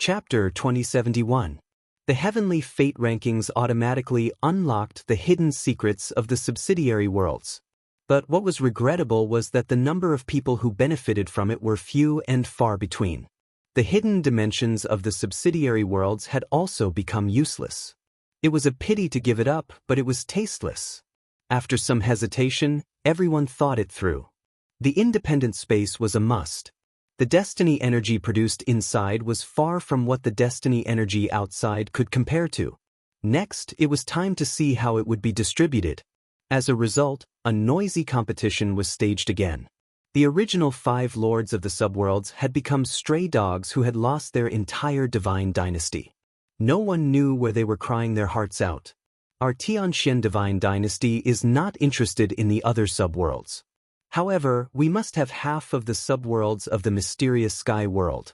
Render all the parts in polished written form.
Chapter 2071. The Heavenly Fate Rankings automatically unlocked the hidden secrets of the subsidiary worlds. But what was regrettable was that the number of people who benefited from it were few and far between. The hidden dimensions of the subsidiary worlds had also become useless. It was a pity to give it up, but it was tasteless. After some hesitation, everyone thought it through. The independent space was a must. The destiny energy produced inside was far from what the destiny energy outside could compare to. Next, it was time to see how it would be distributed. As a result, a noisy competition was staged again. The original 5 lords of the subworlds had become stray dogs who had lost their entire divine dynasty. No one knew where they were crying their hearts out. Our Xianxia divine dynasty is not interested in the other subworlds. However, we must have half of the subworlds of the mysterious sky world.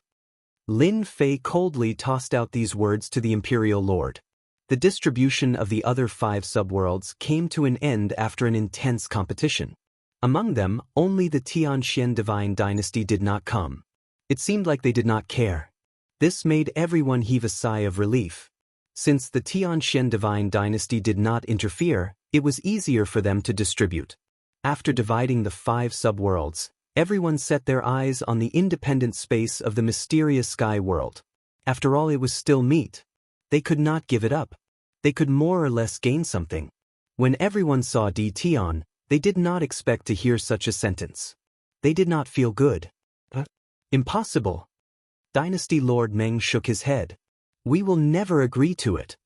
Lin Fei coldly tossed out these words to the Imperial Lord. The distribution of the other 5 subworlds came to an end after an intense competition. Among them, only the Xianxia divine dynasty did not come. It seemed like they did not care. This made everyone heave a sigh of relief. Since the Xianxia divine dynasty did not interfere, it was easier for them to distribute. After dividing the 5 subworlds, everyone set their eyes on the independent space of the mysterious sky world. After all, it was still meat. They could not give it up. They could more or less gain something. When everyone saw Tion, they did not expect to hear such a sentence. They did not feel good. Impossible. Dynasty Lord Meng shook his head. We will never agree to it.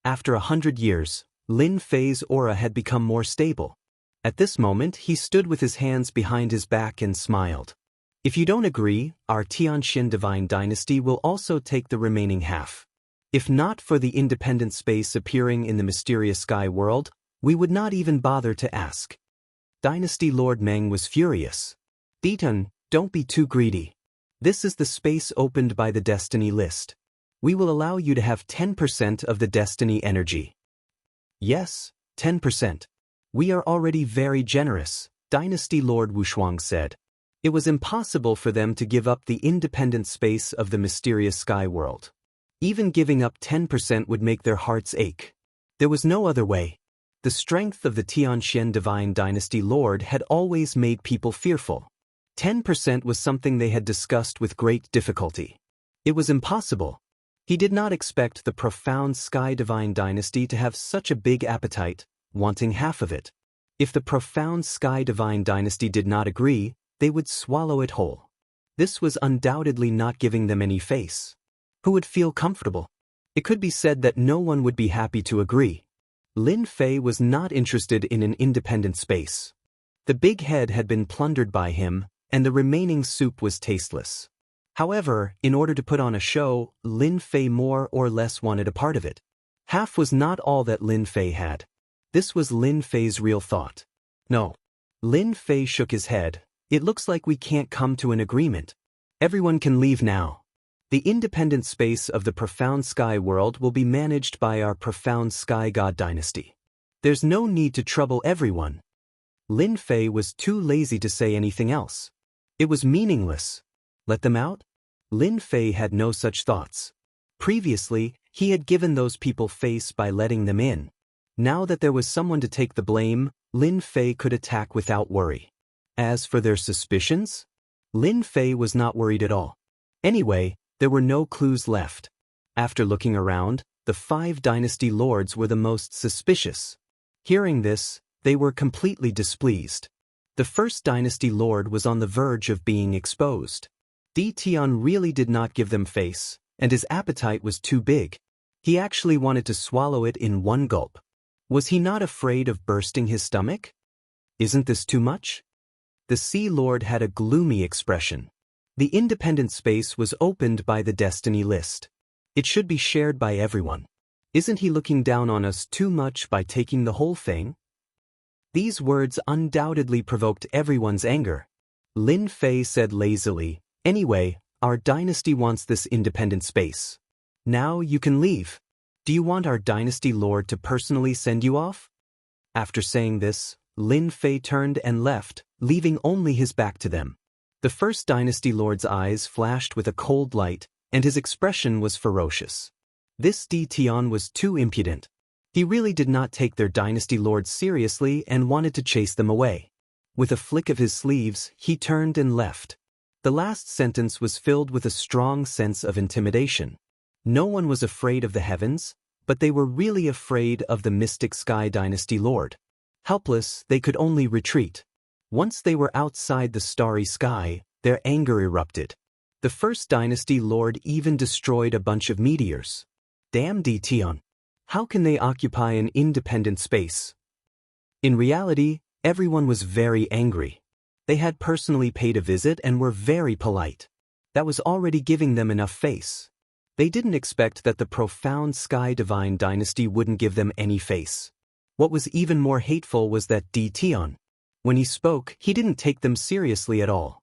After 100 years, Lin Fei's aura had become more stable. At this moment, he stood with his hands behind his back and smiled. If you don't agree, our Xianxia divine dynasty will also take the remaining half. If not for the independent space appearing in the mysterious sky world, we would not even bother to ask. Dynasty Lord Meng was furious. Ditan, don't be too greedy. This is the space opened by the destiny list. We will allow you to have 10% of the destiny energy. Yes, 10%. We are already very generous, Dynasty Lord Wushuang said. It was impossible for them to give up the independent space of the mysterious sky world. Even giving up 10% would make their hearts ache. There was no other way. The strength of the Xianxia divine dynasty lord had always made people fearful. 10% was something they had discussed with great difficulty. It was impossible. He did not expect the profound sky divine dynasty to have such a big appetite, wanting half of it. If the profound sky divine dynasty did not agree, they would swallow it whole. This was undoubtedly not giving them any face. Who would feel comfortable? It could be said that no one would be happy to agree. Lin Fei was not interested in an independent space. The big head had been plundered by him, and the remaining soup was tasteless. However, in order to put on a show, Lin Fei more or less wanted a part of it. Half was not all that Lin Fei had. This was Lin Fei's real thought. No. Lin Fei shook his head. It looks like we can't come to an agreement. Everyone can leave now. The independent space of the profound sky world will be managed by our profound sky god dynasty. There's no need to trouble everyone. Lin Fei was too lazy to say anything else. It was meaningless. Let them out? Lin Fei had no such thoughts. Previously, he had given those people face by letting them in. Now that there was someone to take the blame, Lin Fei could attack without worry. As for their suspicions, Lin Fei was not worried at all. Anyway, there were no clues left. After looking around, the 5 dynasty lords were the most suspicious. Hearing this, they were completely displeased. The first dynasty lord was on the verge of being exposed. Tion really did not give them face, and his appetite was too big. He actually wanted to swallow it in one gulp. Was he not afraid of bursting his stomach? Isn't this too much? The Sea Lord had a gloomy expression. The independent space was opened by the destiny list. It should be shared by everyone. Isn't he looking down on us too much by taking the whole thing? These words undoubtedly provoked everyone's anger. Lin Fei said lazily, "Anyway, our dynasty wants this independent space. Now you can leave. Do you want our dynasty lord to personally send you off?" After saying this, Lin Fei turned and left, leaving only his back to them. The first dynasty lord's eyes flashed with a cold light, and his expression was ferocious. This Di Tian was too impudent. He really did not take their dynasty lords seriously and wanted to chase them away. With a flick of his sleeves, he turned and left. The last sentence was filled with a strong sense of intimidation. No one was afraid of the heavens, but they were really afraid of the mystic Sky Dynasty Lord. Helpless, they could only retreat. Once they were outside the starry sky, their anger erupted. The first dynasty lord even destroyed a bunch of meteors. Damn Di Tian! How can they occupy an independent space? In reality, everyone was very angry. They had personally paid a visit and were very polite. That was already giving them enough face. They didn't expect that the profound Sky Divine Dynasty wouldn't give them any face. What was even more hateful was that Di Tian. When he spoke, he didn't take them seriously at all.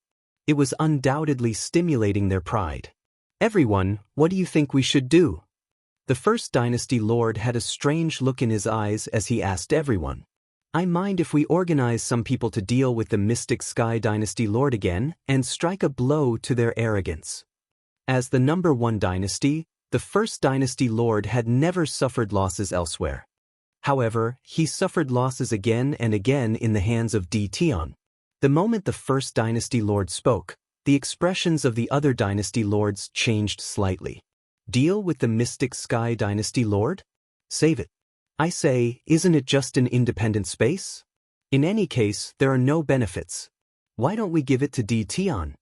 It was undoubtedly stimulating their pride. Everyone, what do you think we should do? The first dynasty lord had a strange look in his eyes as he asked everyone. I mind if we organize some people to deal with the mystic Sky Dynasty Lord again and strike a blow to their arrogance. As the number one dynasty, the first dynasty lord had never suffered losses elsewhere. However, he suffered losses again and again in the hands of Di Tian. The moment the first dynasty lord spoke, the expressions of the other dynasty lords changed slightly. Deal with the mystic Sky Dynasty Lord? Save it. I say, isn't it just an independent space? In any case, there are no benefits. Why don't we give it to Di Tian?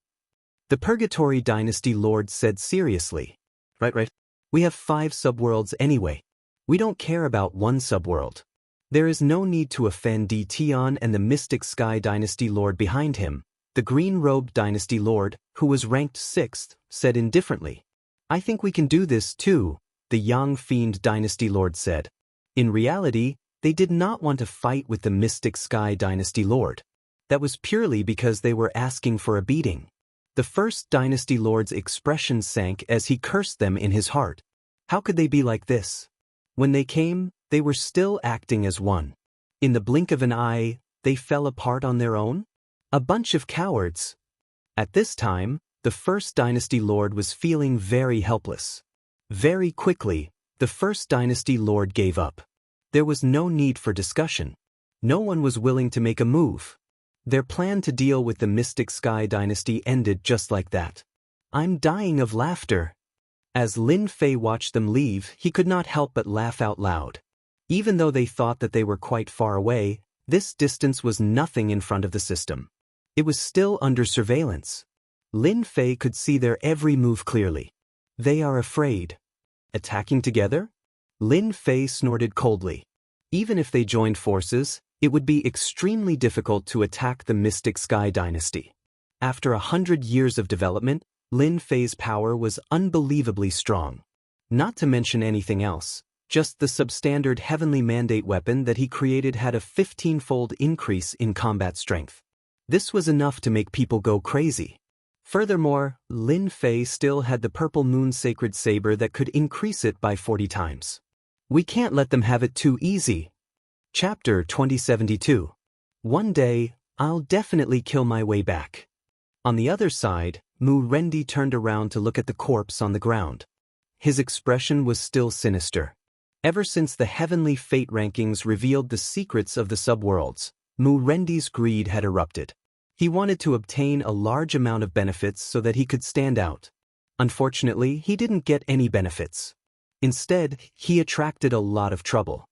The Purgatory Dynasty Lord said seriously. Right. We have 5 subworlds anyway. We don't care about one subworld. There is no need to offend Di Tian and the mystic Sky Dynasty Lord behind him. The Green-Robed Dynasty Lord, who was ranked 6th, said indifferently. I think we can do this too, the Yang Fiend Dynasty Lord said. In reality, they did not want to fight with the mystic Sky Dynasty Lord. That was purely because they were asking for a beating. The first Dynasty Lord's expression sank as he cursed them in his heart. How could they be like this? When they came, they were still acting as one. In the blink of an eye, they fell apart on their own? A bunch of cowards. At this time, the first dynasty lord was feeling very helpless. Very quickly, the first dynasty lord gave up. There was no need for discussion. No one was willing to make a move. Their plan to deal with the mystic Sky Dynasty ended just like that. I'm dying of laughter. As Lin Fei watched them leave, he could not help but laugh out loud. Even though they thought that they were quite far away, this distance was nothing in front of the system. It was still under surveillance. Lin Fei could see their every move clearly. They are afraid. Attacking together? Lin Fei snorted coldly. Even if they joined forces, it would be extremely difficult to attack the Mystic Sky Dynasty. After 100 years of development, Lin Fei's power was unbelievably strong. Not to mention anything else, just the substandard Heavenly Mandate weapon that he created had a 15-fold increase in combat strength. This was enough to make people go crazy. Furthermore, Lin Fei still had the Purple Moon Sacred Saber that could increase it by 40 times. We can't let them have it too easy. Chapter 2072. One day, I'll definitely kill my way back. On the other side, Mu Rendi turned around to look at the corpse on the ground. His expression was still sinister. Ever since the Heavenly Fate rankings revealed the secrets of the subworlds, Mu Rendi's greed had erupted. He wanted to obtain a large amount of benefits so that he could stand out. Unfortunately, he didn't get any benefits. Instead, he attracted a lot of trouble.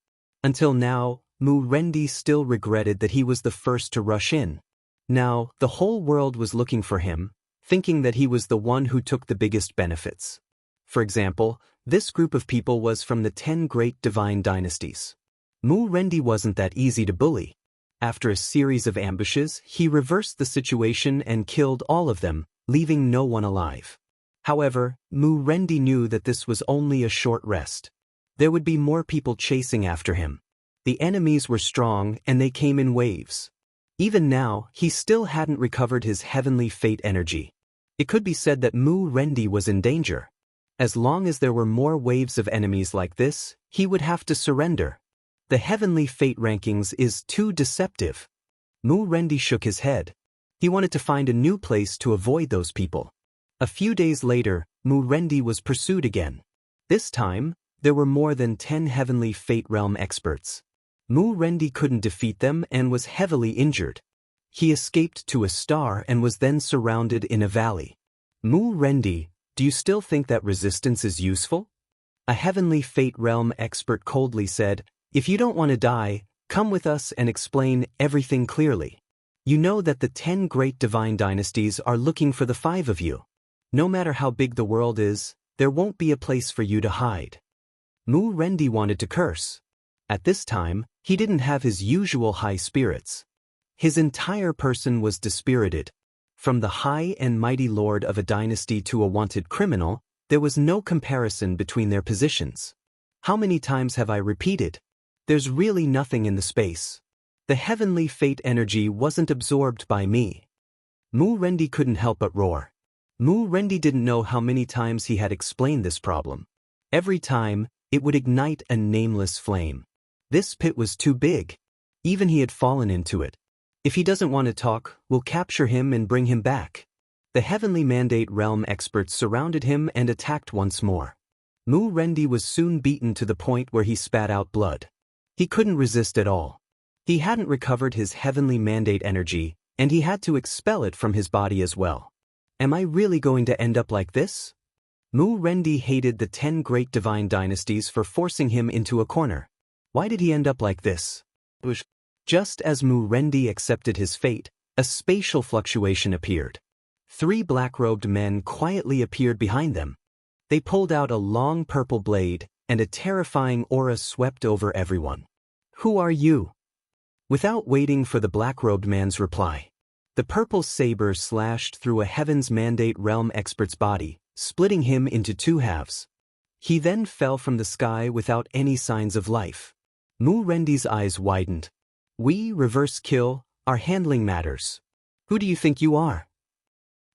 Until now, Mu Rendi still regretted that he was the first to rush in. Now, the whole world was looking for him, thinking that he was the one who took the biggest benefits. For example, this group of people was from the 10 great divine dynasties. Mu Rendi wasn't that easy to bully. After a series of ambushes, he reversed the situation and killed all of them, leaving no one alive. However, Mu Rendi knew that this was only a short rest. There would be more people chasing after him. The enemies were strong and they came in waves. Even now, he still hadn't recovered his Heavenly Fate energy. It could be said that Mu Rendi was in danger. As long as there were more waves of enemies like this, he would have to surrender. The Heavenly Fate rankings is too deceptive. Mu Rendi shook his head. He wanted to find a new place to avoid those people. A few days later, Mu Rendi was pursued again. This time, there were more than 10 heavenly fate realm experts. Mu Rendi couldn't defeat them and was heavily injured. He escaped to a star and was then surrounded in a valley. Mu Rendi, do you still think that resistance is useful? A heavenly fate realm expert coldly said, if you don't want to die, come with us and explain everything clearly. You know that the 10 great divine dynasties are looking for the 5 of you. No matter how big the world is, there won't be a place for you to hide. Mu Rendi wanted to curse. At this time, he didn't have his usual high spirits. His entire person was dispirited. From the high and mighty lord of a dynasty to a wanted criminal, there was no comparison between their positions. How many times have I repeated? There's really nothing in the space. The heavenly fate energy wasn't absorbed by me. Mu Rendi couldn't help but roar. Mu Rendi didn't know how many times he had explained this problem. Every time, it would ignite a nameless flame. This pit was too big. Even he had fallen into it. If he doesn't want to talk, we'll capture him and bring him back. The heavenly mandate realm experts surrounded him and attacked once more. Mu Rendi was soon beaten to the point where he spat out blood. He couldn't resist at all. He hadn't recovered his heavenly mandate energy, and he had to expel it from his body as well. Am I really going to end up like this? Mu Rendi hated the 10 great divine dynasties for forcing him into a corner. Why did he end up like this? Just as Mu Rendi accepted his fate, a spatial fluctuation appeared. 3 black-robed men quietly appeared behind them. They pulled out a long purple blade, and a terrifying aura swept over everyone. Who are you? Without waiting for the black-robed man's reply, the purple saber slashed through a heaven's mandate realm expert's body, splitting him into 2 halves. He then fell from the sky without any signs of life. Mu Rendi's eyes widened. We, reverse kill, are handling matters. Who do you think you are?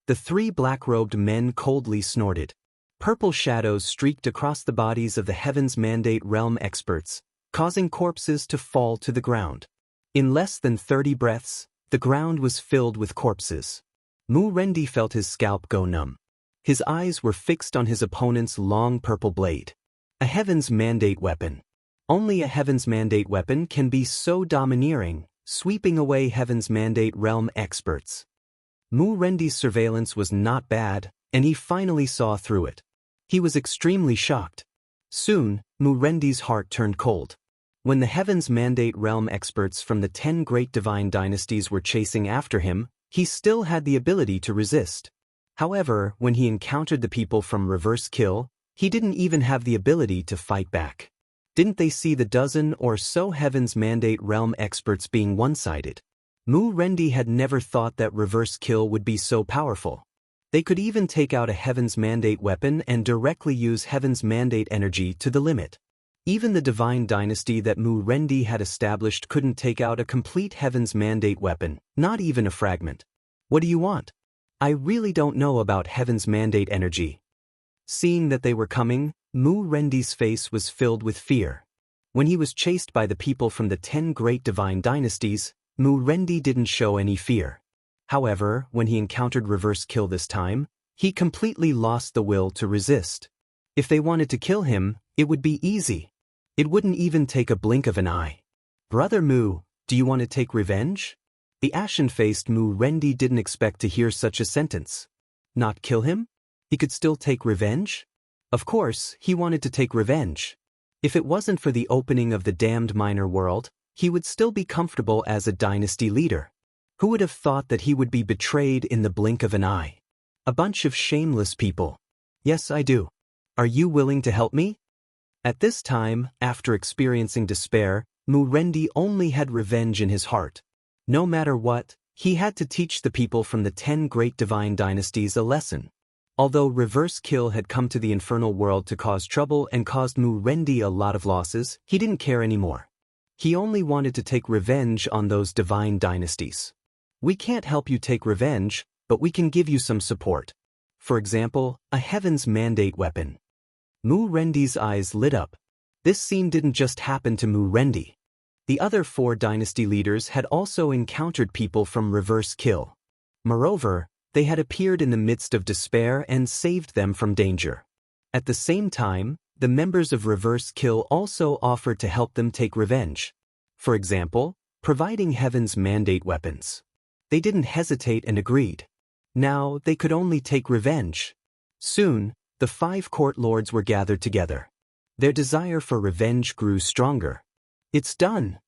The 3 black-robed men coldly snorted. Purple shadows streaked across the bodies of the heaven's mandate realm experts, causing corpses to fall to the ground. In less than 30 breaths, the ground was filled with corpses. Mu Rendi felt his scalp go numb. His eyes were fixed on his opponent's long purple blade. A heaven's mandate weapon. Only a heaven's mandate weapon can be so domineering, sweeping away heaven's mandate realm experts. Mu Rendi's surveillance was not bad, and he finally saw through it. He was extremely shocked. Soon, Mu Rendi's heart turned cold. When the heaven's mandate realm experts from the 10 great divine dynasties were chasing after him, he still had the ability to resist. However, when he encountered the people from reverse kill, he didn't even have the ability to fight back. Didn't they see the dozen or so heaven's mandate realm experts being one-sided? Mu Rendi had never thought that reverse kill would be so powerful. They could even take out a heaven's mandate weapon and directly use heaven's mandate energy to the limit. Even the divine dynasty that Mu Rendi had established couldn't take out a complete heaven's mandate weapon, not even a fragment. What do you want? I really don't know about heaven's mandate energy. Seeing that they were coming, Mu Rendi's face was filled with fear. When he was chased by the people from the 10 great divine dynasties, Mu Rendi didn't show any fear. However, when he encountered reverse kill this time, he completely lost the will to resist. If they wanted to kill him, it would be easy. It wouldn't even take a blink of an eye. Brother Mu, do you want to take revenge? The ashen-faced Mu Rendi didn't expect to hear such a sentence. Not kill him? He could still take revenge? Of course, he wanted to take revenge. If it wasn't for the opening of the damned minor world, he would still be comfortable as a dynasty leader. Who would have thought that he would be betrayed in the blink of an eye? A bunch of shameless people. Yes, I do. Are you willing to help me? At this time, after experiencing despair, Mu Rendi only had revenge in his heart. No matter what, he had to teach the people from the 10 great divine dynasties a lesson. Although reverse kill had come to the infernal world to cause trouble and caused Mu Rendi a lot of losses, he didn't care anymore. He only wanted to take revenge on those divine dynasties. We can't help you take revenge, but we can give you some support. For example, a heaven's mandate weapon. Mu Rendi's eyes lit up. This scene didn't just happen to Mu Rendi. The other 4 dynasty leaders had also encountered people from reverse kill. Moreover, They had appeared in the midst of despair and saved them from danger. At the same time, the members of Reverse Kill also offered to help them take revenge. For example, providing Heaven's mandate weapons. They didn't hesitate and agreed. Now they could only take revenge. Soon, the 5 court lords were gathered together. Their desire for revenge grew stronger. It's done.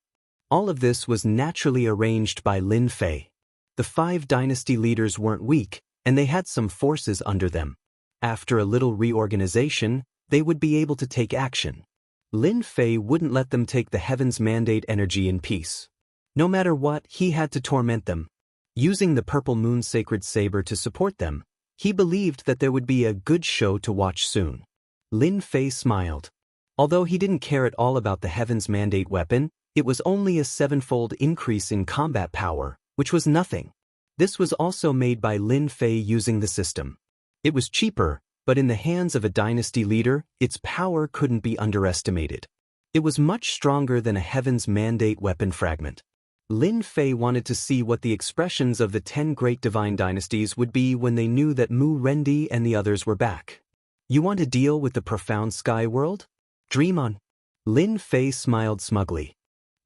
All of this was naturally arranged by Lin Fei. The 5 dynasty leaders weren't weak, and they had some forces under them. After a little reorganization, they would be able to take action. Lin Fei wouldn't let them take the Heaven's mandate energy in peace. No matter what, he had to torment them. Using the Purple Moon Sacred Saber to support them, he believed that there would be a good show to watch soon. Lin Fei smiled. Although he didn't care at all about the Heaven's mandate weapon, it was only a 7-fold increase in combat power, which was nothing. This was also made by Lin Fei using the system. It was cheaper, but in the hands of a dynasty leader, its power couldn't be underestimated. It was much stronger than a Heaven's mandate weapon fragment. Lin Fei wanted to see what the expressions of the 10 great divine dynasties would be when they knew that Mu Rendi and the others were back. You want to deal with the profound sky world? Dream on. Lin Fei smiled smugly.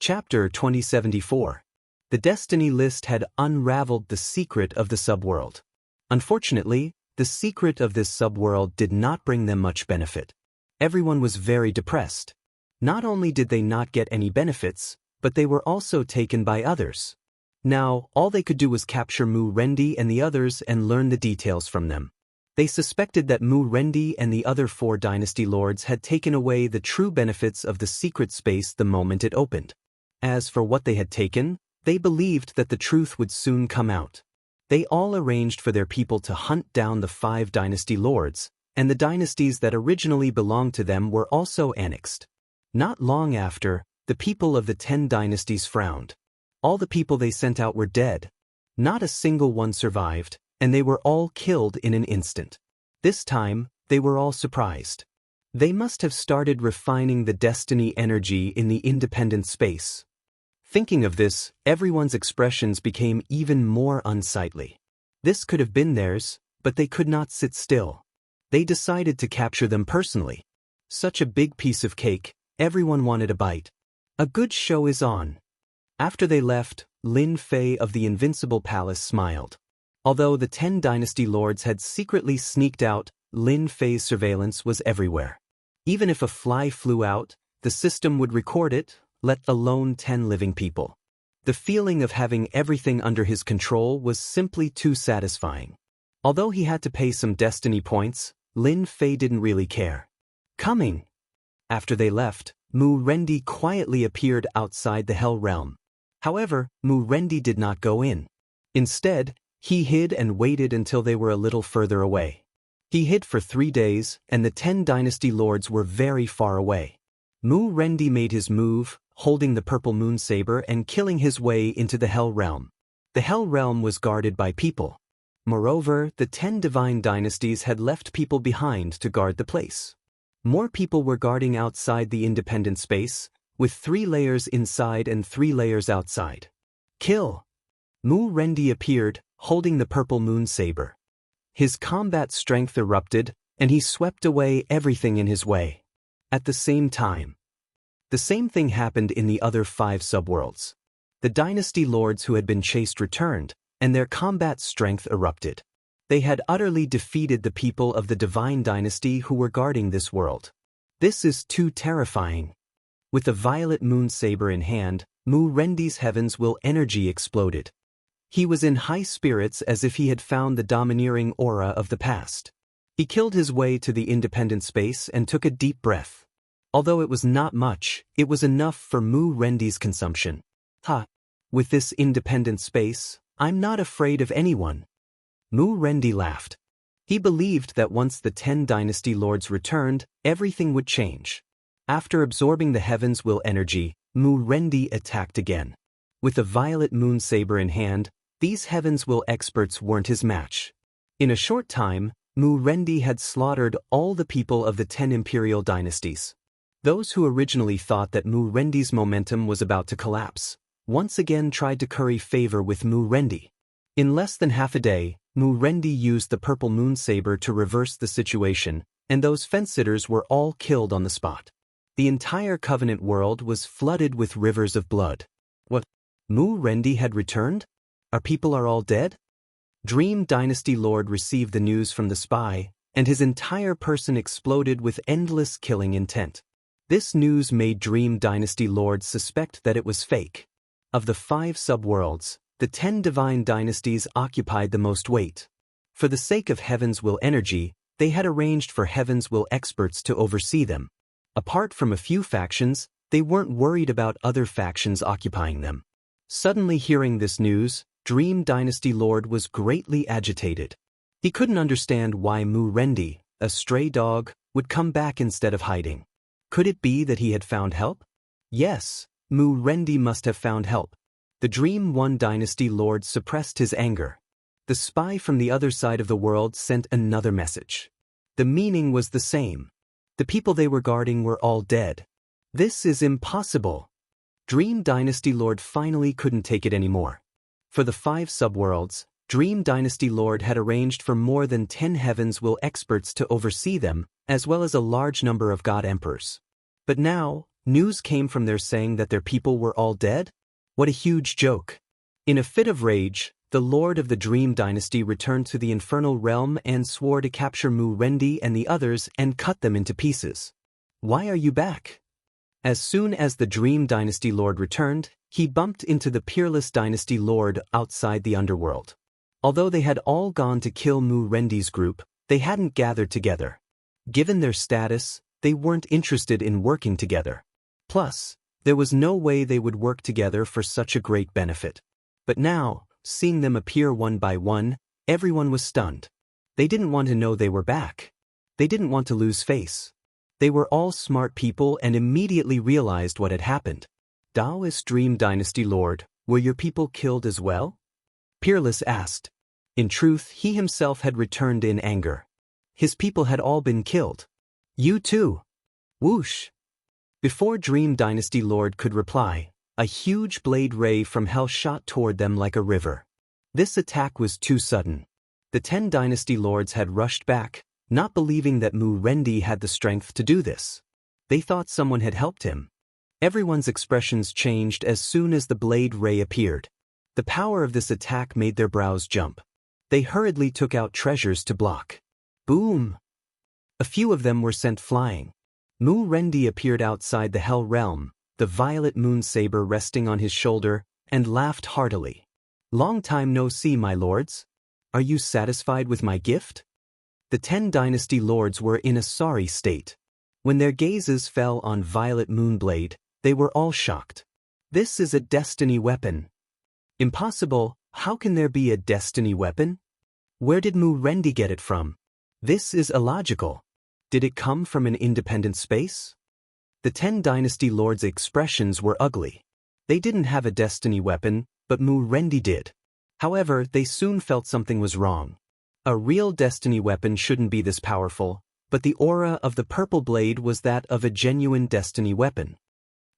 Chapter 2074. The Destiny List had unraveled the secret of the subworld. Unfortunately, the secret of this subworld did not bring them much benefit. Everyone was very depressed. Not only did they not get any benefits, but they were also taken by others. Now, all they could do was capture Mu Rendi and the others and learn the details from them. They suspected that Mu Rendi and the other 4 dynasty lords had taken away the true benefits of the secret space the moment it opened. As for what they had taken, they believed that the truth would soon come out. They all arranged for their people to hunt down the 5 dynasty lords, and the dynasties that originally belonged to them were also annexed. Not long after, the people of the 10 dynasties frowned. All the people they sent out were dead. Not a single one survived, and they were all killed in an instant. This time, they were all surprised. They must have started refining the destiny energy in the independent space. Thinking of this, everyone's expressions became even more unsightly. This could have been theirs, but they could not sit still. They decided to capture them personally. Such a big piece of cake, everyone wanted a bite. A good show is on. After they left, Lin Fei of the Invincible Palace smiled. Although the 10 dynasty lords had secretly sneaked out, Lin Fei's surveillance was everywhere. Even if a fly flew out, the system would record it, let alone 10 living people. The feeling of having everything under his control was simply too satisfying. Although he had to pay some destiny points, Lin Fei didn't really care. Coming. After they left, Mu Rendi quietly appeared outside the Hell Realm. However, Mu Rendi did not go in. Instead, he hid and waited until they were a little further away. He hid for 3 days, and the 10 dynasty lords were very far away. Mu Rendi made his move, holding the Purple Moon Saber and killing his way into the Hell Realm. The Hell Realm was guarded by people. Moreover, the 10 divine dynasties had left people behind to guard the place. More people were guarding outside the independent space, with 3 layers inside and 3 layers outside. Kill! Mu Rendi appeared, holding the Purple Moon Saber. His combat strength erupted, and he swept away everything in his way. At the same time, the same thing happened in the other 5 subworlds. The dynasty lords who had been chased returned, and their combat strength erupted. They had utterly defeated the people of the divine dynasty who were guarding this world. This is too terrifying. With the violet moon saber in hand, Mu Rendi's heaven's will energy exploded. He was in high spirits as if he had found the domineering aura of the past. He killed his way to the independent space and took a deep breath. Although it was not much, it was enough for Mu Rendi's consumption. With this independent space, I'm not afraid of anyone. Mu Rendi laughed. He believed that once the 10 dynasty lords returned, everything would change. After absorbing the heaven's will energy, Mu Rendi attacked again. With a violet moon saber in hand, these heaven's will experts weren't his match. In a short time, Mu Rendi had slaughtered all the people of the 10 imperial dynasties. Those who originally thought that Mu Rendi's momentum was about to collapse, once again tried to curry favor with Mu Rendi. In less than half a day, Mu Rendi used the purple moon saber to reverse the situation, and those fence-sitters were all killed on the spot. The entire Covenant world was flooded with rivers of blood. What? Mu Rendi had returned? Our people are all dead? Dream Dynasty Lord received the news from the spy, and his entire person exploded with endless killing intent. This news made Dream Dynasty Lord suspect that it was fake. Of the 5 subworlds, the 10 divine dynasties occupied the most weight. For the sake of Heaven's Will energy, they had arranged for Heaven's Will experts to oversee them. Apart from a few factions, they weren't worried about other factions occupying them. Suddenly hearing this news, Dream Dynasty Lord was greatly agitated. He couldn't understand why Mu Rendi, a stray dog, would come back instead of hiding. Could it be that he had found help? Yes, Mu Rendi must have found help. The Dream One Dynasty Lord suppressed his anger. The spy from the other side of the world sent another message. The meaning was the same. The people they were guarding were all dead. This is impossible. Dream Dynasty Lord finally couldn't take it anymore. For the 5 subworlds, Dream Dynasty Lord had arranged for more than 10 Heaven's Will experts to oversee them, as well as a large number of God Emperors. But now, news came from there saying that their people were all dead? What a huge joke. In a fit of rage, the Lord of the Dream Dynasty returned to the Infernal Realm and swore to capture Mu Rendi and the others and cut them into pieces. Why are you back? As soon as the Dream Dynasty Lord returned, he bumped into the Peerless Dynasty Lord outside the underworld. Although they had all gone to kill Mu Rendi's group, they hadn't gathered together. Given their status, they weren't interested in working together. Plus, there was no way they would work together for such a great benefit. But now, seeing them appear one by one, everyone was stunned. They didn't want to know they were back. They didn't want to lose face. They were all smart people and immediately realized what had happened. Daoist Dream Dynasty Lord, were your people killed as well? Peerless asked. In truth, he himself had returned in anger. His people had all been killed. You too. Whoosh. Before Dream Dynasty Lord could reply, a huge blade ray from hell shot toward them like a river. This attack was too sudden. The 10 Dynasty Lords had rushed back, not believing that Mu Rendi had the strength to do this. They thought someone had helped him. Everyone's expressions changed as soon as the blade ray appeared. The power of this attack made their brows jump. They hurriedly took out treasures to block. Boom! A few of them were sent flying. Mu Rendi appeared outside the Hell Realm, the violet moon saber resting on his shoulder, and laughed heartily. Long time no see, my lords. Are you satisfied with my gift? The 10 Dynasty Lords were in a sorry state. When their gazes fell on Violet Moonblade, they were all shocked. This is a destiny weapon. Impossible, how can there be a destiny weapon? Where did Mu Rendi get it from? This is illogical. Did it come from an independent space? The 10 Dynasty Lords' expressions were ugly. They didn't have a destiny weapon, but Mu Rendi did. However, they soon felt something was wrong. A real destiny weapon shouldn't be this powerful, but the aura of the purple blade was that of a genuine destiny weapon.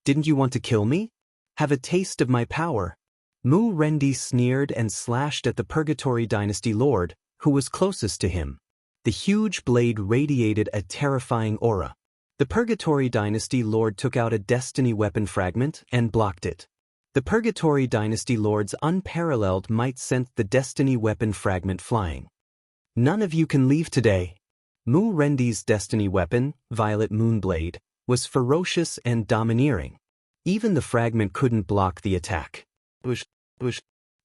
Didn't you want to kill me? Have a taste of my power. Mu Rendi sneered and slashed at the Purgatory Dynasty Lord, who was closest to him. The huge blade radiated a terrifying aura. The Purgatory Dynasty Lord took out a destiny weapon fragment and blocked it. The Purgatory Dynasty Lord's unparalleled might sent the destiny weapon fragment flying. None of you can leave today. Mu Rendi's destiny weapon, Violet Moonblade, was ferocious and domineering. Even the fragment couldn't block the attack.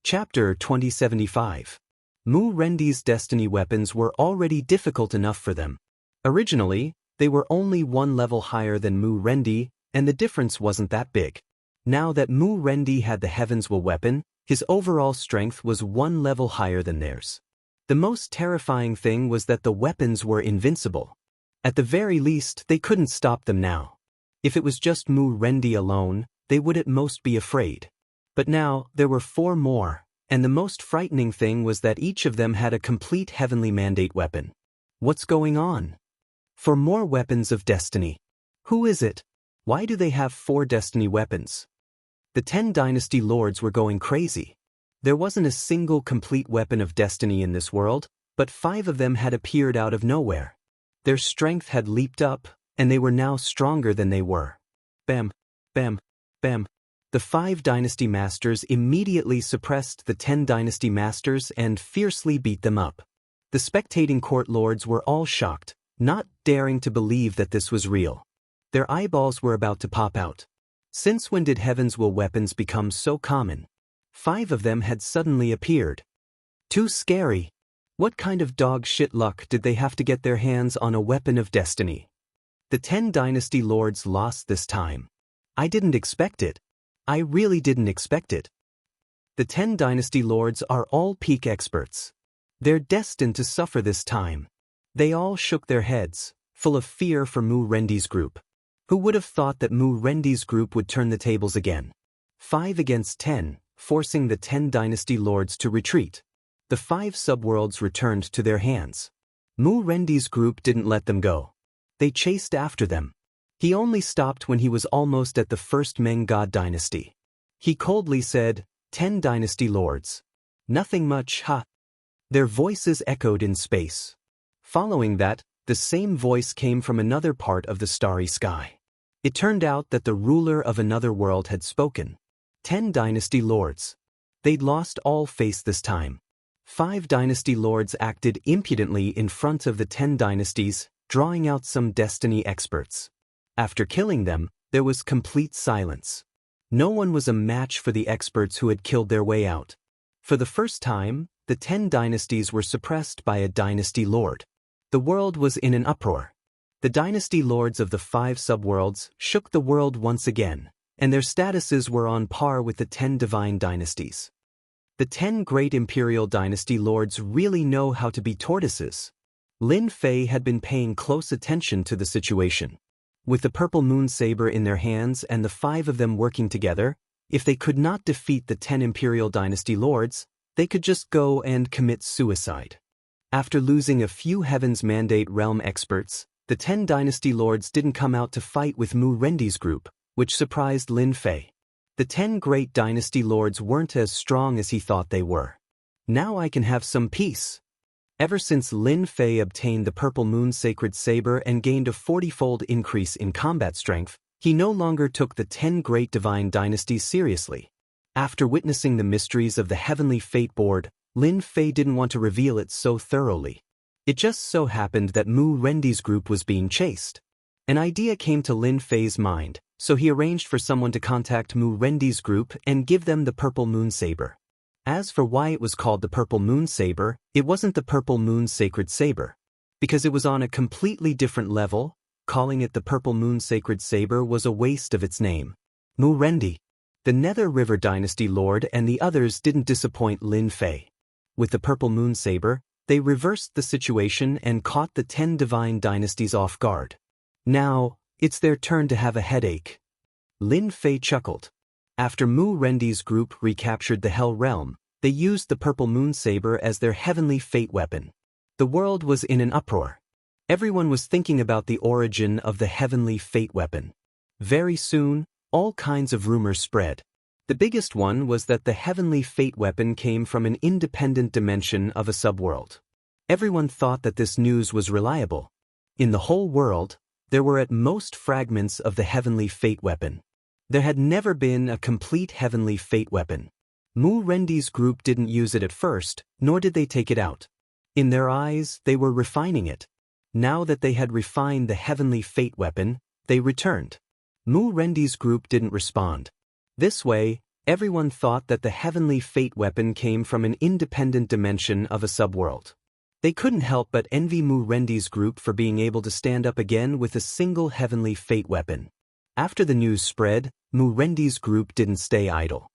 Chapter 2075. Mu Rendi's destiny weapons were already difficult enough for them. Originally, they were only 1 level higher than Mu Rendi, and the difference wasn't that big. Now that Mu Rendi had the Heaven's Will weapon, his overall strength was 1 level higher than theirs. The most terrifying thing was that the weapons were invincible. At the very least, they couldn't stop them now. If it was just Mu Rendi alone, they would at most be afraid. But now, there were 4 more, and the most frightening thing was that each of them had a complete heavenly mandate weapon. What's going on? For more weapons of destiny. Who is it? Why do they have 4 destiny weapons? The 10 Dynasty Lords were going crazy. There wasn't a single complete weapon of destiny in this world, but 5 of them had appeared out of nowhere. Their strength had leaped up, and they were now stronger than they were. Bam, bam, bam. The 5 dynasty masters immediately suppressed the 10 dynasty masters and fiercely beat them up. The spectating court lords were all shocked, not daring to believe that this was real. Their eyeballs were about to pop out. Since when did Heaven's Will weapons become so common? 5 of them had suddenly appeared. Too scary. What kind of dog shit luck did they have to get their hands on a weapon of destiny? The 10 dynasty lords lost this time. I didn't expect it. I really didn't expect it. The 10 dynasty lords are all peak experts. They're destined to suffer this time. They all shook their heads, full of fear for Mu Rendi's group. Who would have thought that Mu Rendi's group would turn the tables again? 5 against 10, forcing the 10 dynasty lords to retreat. The 5 subworlds returned to their hands. Mu Rendi's group didn't let them go. They chased after them. He only stopped when he was almost at the first Meng God dynasty. He coldly said, 10 dynasty lords. Nothing much, huh? Their voices echoed in space. Following that, the same voice came from another part of the starry sky. It turned out that the ruler of another world had spoken. 10 dynasty lords. They'd lost all face this time. 5 dynasty lords acted impudently in front of the 10 dynasties, drawing out some destiny experts. After killing them, there was complete silence. No one was a match for the experts who had killed their way out. For the first time, the 10 dynasties were suppressed by a dynasty lord. The world was in an uproar. The dynasty lords of the 5 subworlds shook the world once again, and their statuses were on par with the 10 divine dynasties. The 10 great imperial dynasty lords really know how to be tortoises. Lin Fei had been paying close attention to the situation. With the purple moon saber in their hands and the 5 of them working together, if they could not defeat the 10 imperial dynasty lords, they could just go and commit suicide. After losing a few Heaven's Mandate realm experts, the 10 dynasty lords didn't come out to fight with Mu Rendi's group, which surprised Lin Fei. The 10 great dynasty lords weren't as strong as he thought they were. Now I can have some peace. Ever since Lin Fei obtained the Purple Moon Sacred Saber and gained a 40-fold increase in combat strength, he no longer took the 10 great divine dynasties seriously. After witnessing the mysteries of the Heavenly Fate Board, Lin Fei didn't want to reveal it so thoroughly. It just so happened that Mu Rendi's group was being chased. An idea came to Lin Fei's mind, so he arranged for someone to contact Mu Rendi's group and give them the Purple Moon Saber. As for why it was called the Purple Moon Saber, it wasn't the Purple Moon Sacred Saber. Because it was on a completely different level, calling it the Purple Moon Sacred Saber was a waste of its name. Mu Rendi, the Nether River Dynasty Lord, and the others didn't disappoint Lin Fei. With the Purple Moon Saber, they reversed the situation and caught the 10 divine dynasties off guard. Now, it's their turn to have a headache. Lin Fei chuckled. After Mu Rendi's group recaptured the Hell Realm, they used the Purple Moon Saber as their heavenly fate weapon. The world was in an uproar. Everyone was thinking about the origin of the heavenly fate weapon. Very soon, all kinds of rumors spread. The biggest one was that the heavenly fate weapon came from an independent dimension of a subworld. Everyone thought that this news was reliable. In the whole world, there were at most fragments of the heavenly fate weapon. There had never been a complete heavenly fate weapon. Mu Rendi's group didn't use it at first, nor did they take it out. In their eyes, they were refining it. Now that they had refined the heavenly fate weapon, they returned. Mu Rendi's group didn't respond. This way, everyone thought that the heavenly fate weapon came from an independent dimension of a subworld. They couldn't help but envy Mu Rendi's group for being able to stand up again with a single heavenly fate weapon. After the news spread, Mu Rendi's group didn't stay idle.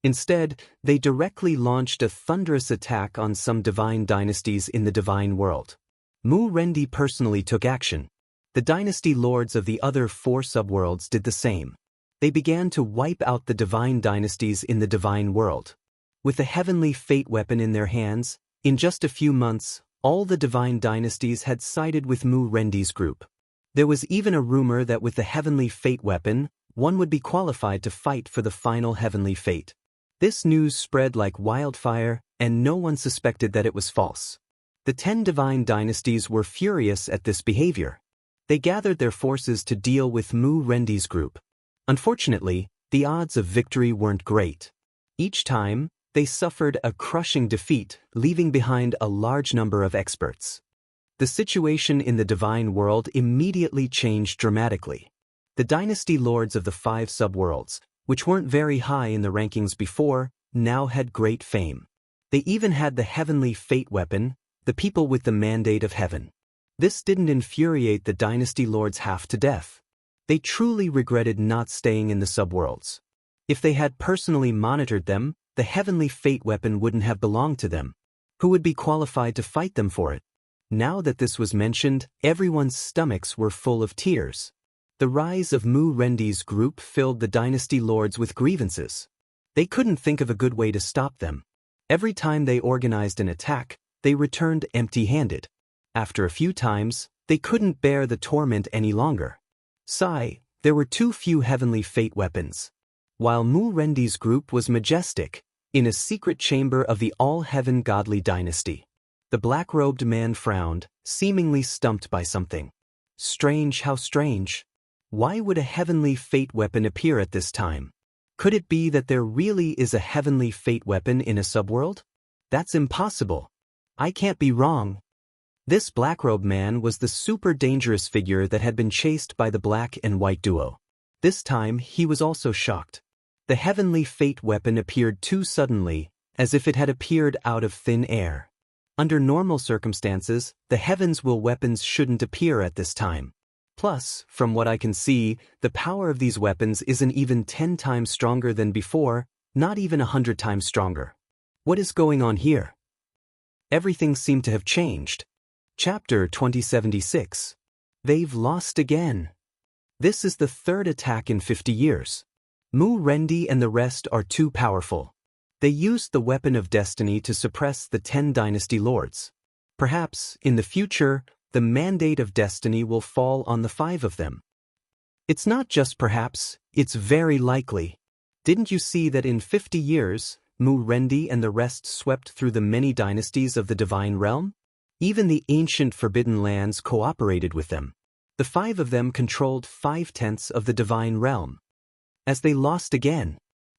Instead, they directly launched a thunderous attack on some divine dynasties in the divine world. Mu Rendi personally took action. The dynasty lords of the other 4 subworlds did the same. They began to wipe out the divine dynasties in the divine world. With the heavenly fate weapon in their hands, in just a few months, all the divine dynasties had sided with Mu Rendi's group. There was even a rumor that with the heavenly fate weapon, one would be qualified to fight for the final heavenly fate. This news spread like wildfire, and no one suspected that it was false. The 10 divine dynasties were furious at this behavior. They gathered their forces to deal with Mu Rendi's group. Unfortunately, the odds of victory weren't great. Each time, they suffered a crushing defeat, leaving behind a large number of experts. The situation in the divine world immediately changed dramatically. The dynasty lords of the 5 subworlds, which weren't very high in the rankings before, now had great fame. They even had the heavenly fate weapon, the people with the mandate of heaven. This didn't infuriate the dynasty lords half to death. They truly regretted not staying in the subworlds. If they had personally monitored them, the heavenly fate weapon wouldn't have belonged to them. Who would be qualified to fight them for it? Now that this was mentioned, everyone's stomachs were full of tears. The rise of Mu Rendi's group filled the dynasty lords with grievances. They couldn't think of a good way to stop them. Every time they organized an attack, they returned empty-handed. After a few times, they couldn't bear the torment any longer. There were too few heavenly fate weapons. While Mu Rendi's group was majestic, in a secret chamber of the all-heaven godly dynasty, the black-robed man frowned, seemingly stumped by something. Strange, how strange. Why would a heavenly fate weapon appear at this time? Could it be that there really is a heavenly fate weapon in a subworld? That's impossible. I can't be wrong. This black-robed man was the super dangerous figure that had been chased by the black and white duo. This time he was also shocked. The heavenly fate weapon appeared too suddenly, as if it had appeared out of thin air. Under normal circumstances, the heavens' will weapons shouldn't appear at this time. Plus, from what I can see, the power of these weapons isn't even 10 times stronger than before, not even 100 times stronger. What is going on here? Everything seemed to have changed. Chapter 2076. They've lost again. This is the 3rd attack in 50 years. Mu Rendi and the rest are too powerful. They used the weapon of destiny to suppress the 10 dynasty lords. Perhaps, in the future, the mandate of destiny will fall on the 5 of them. It's not just perhaps, it's very likely. Didn't you see that in 50 years, Mu Rendi and the rest swept through the many dynasties of the divine realm? Even the ancient forbidden lands cooperated with them. The 5 of them controlled 5/10 of the divine realm. As they lost again,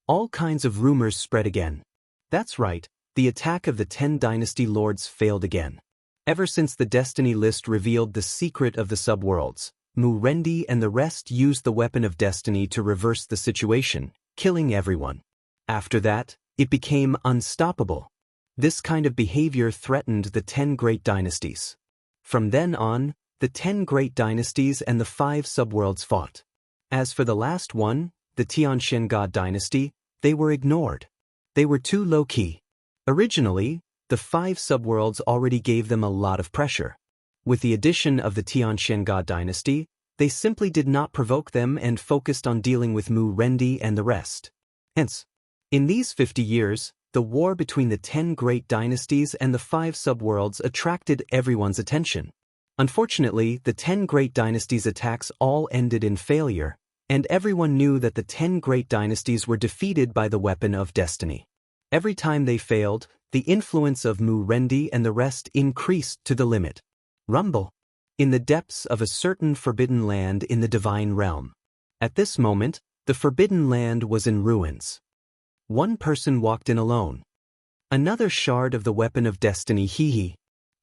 all kinds of rumors spread again. That's right, the attack of the 10 dynasty lords failed again. Ever since the destiny list revealed the secret of the subworlds, Mu Rendi and the rest used the weapon of destiny to reverse the situation, killing everyone. After that, it became unstoppable. This kind of behavior threatened the 10 great dynasties. From then on, the 10 great dynasties and the 5 subworlds fought. As for the last one, the Tianxian God dynasty, they were ignored. They were too low-key. Originally, the 5 subworlds already gave them a lot of pressure. With the addition of the Tianxian God dynasty, they simply did not provoke them and focused on dealing with Mu Rendi and the rest. Hence, in these 50 years, the war between the 10 great dynasties and the 5 subworlds attracted everyone's attention. Unfortunately, the 10 great dynasties' attacks all ended in failure, and everyone knew that the 10 great dynasties were defeated by the weapon of destiny. Every time they failed, the influence of Mu Rendi and the rest increased to the limit. Rumble. In the depths of a certain forbidden land in the divine realm. At this moment, the forbidden land was in ruins. One person walked in alone. Another shard of the weapon of destiny hee.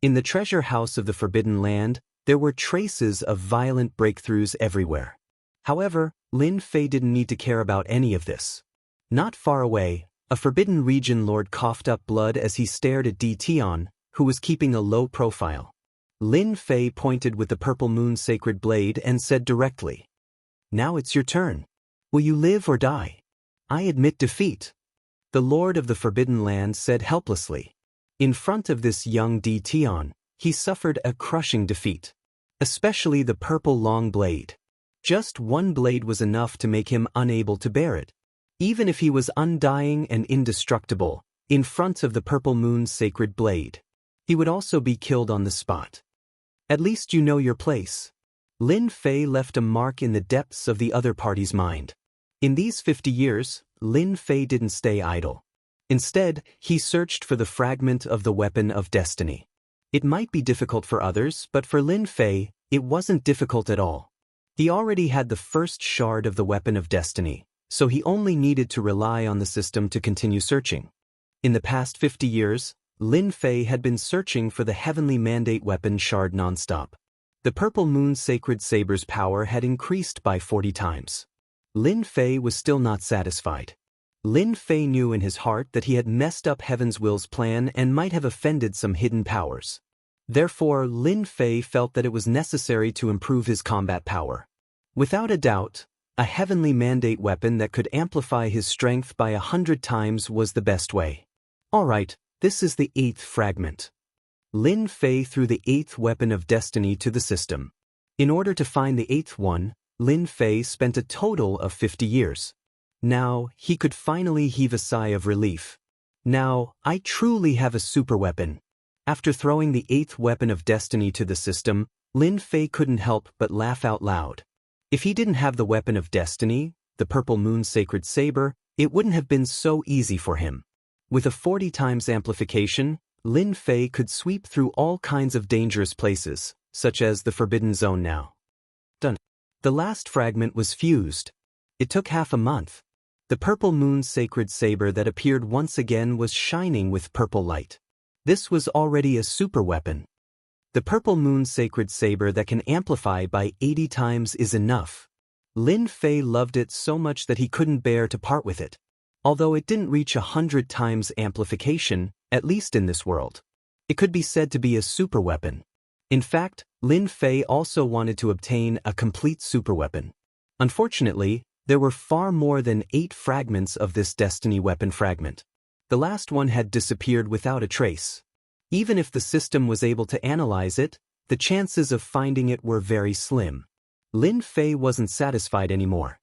In the treasure house of the forbidden land, there were traces of violent breakthroughs everywhere. However, Lin Fei didn't need to care about any of this. Not far away, a forbidden region lord coughed up blood as he stared at Di Tian, who was keeping a low profile. Lin Fei pointed with the purple moon sacred blade and said directly, "Now it's your turn. Will you live or die?" "I admit defeat," the lord of the forbidden land said helplessly. In front of this young Di Tian, he suffered a crushing defeat. Especially the purple long blade. Just one blade was enough to make him unable to bear it. Even if he was undying and indestructible, in front of the purple moon's sacred blade, he would also be killed on the spot. At least you know your place. Lin Fei left a mark in the depths of the other party's mind. In these 50 years, Lin Fei didn't stay idle. Instead, he searched for the fragment of the weapon of destiny. It might be difficult for others, but for Lin Fei, it wasn't difficult at all. He already had the first shard of the weapon of destiny, so he only needed to rely on the system to continue searching. In the past 50 years, Lin Fei had been searching for the heavenly mandate weapon shard nonstop. The Purple Moon Sacred Saber's power had increased by 40 times. Lin Fei was still not satisfied. Lin Fei knew in his heart that he had messed up Heaven's Will's plan and might have offended some hidden powers. Therefore, Lin Fei felt that it was necessary to improve his combat power. Without a doubt, a heavenly mandate weapon that could amplify his strength by 100 times was the best way. Alright, this is the 8th fragment. Lin Fei threw the 8th weapon of destiny to the system. In order to find the 8th one, Lin Fei spent a total of 50 years. Now, he could finally heave a sigh of relief. Now, I truly have a super weapon. After throwing the 8th weapon of destiny to the system, Lin Fei couldn't help but laugh out loud. If he didn't have the weapon of destiny, the Purple Moon Sacred Saber, it wouldn't have been so easy for him. With a 40 times amplification, Lin Fei could sweep through all kinds of dangerous places, such as the Forbidden Zone now. Done. The last fragment was fused. It took half a month. The Purple Moon Sacred Saber that appeared once again was shining with purple light. This was already a super weapon. The Purple Moon Sacred Saber that can amplify by 80 times is enough. Lin Fei loved it so much that he couldn't bear to part with it. Although it didn't reach 100 times amplification, at least in this world, it could be said to be a super weapon. In fact, Lin Fei also wanted to obtain a complete super weapon. Unfortunately, there were far more than 8 fragments of this destiny weapon fragment. The last one had disappeared without a trace. Even if the system was able to analyze it, the chances of finding it were very slim. Lin Fei wasn't satisfied anymore.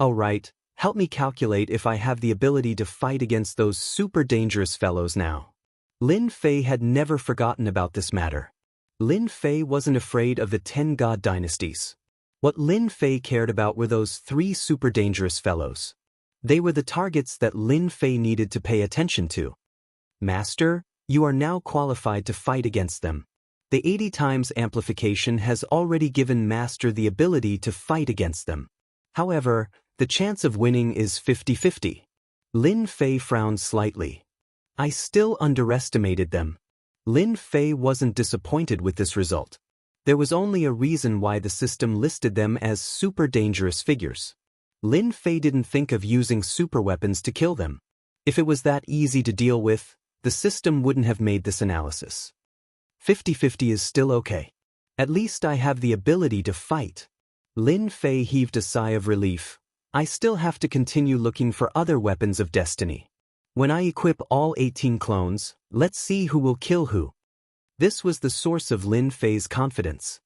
All right, help me calculate if I have the ability to fight against those super dangerous fellows now. Lin Fei had never forgotten about this matter. Lin Fei wasn't afraid of the 10 god dynasties. What Lin Fei cared about were those 3 super dangerous fellows. They were the targets that Lin Fei needed to pay attention to. Master, you are now qualified to fight against them. The 80 times amplification has already given Master the ability to fight against them. However, the chance of winning is 50-50. Lin Fei frowned slightly. I still underestimated them. Lin Fei wasn't disappointed with this result. There was only a reason why the system listed them as super dangerous figures. Lin Fei didn't think of using super weapons to kill them. If it was that easy to deal with, the system wouldn't have made this analysis. 50-50 is still okay. At least I have the ability to fight. Lin Fei heaved a sigh of relief. I still have to continue looking for other weapons of destiny. When I equip all 18 clones, let's see who will kill who. This was the source of Lin Fei's confidence.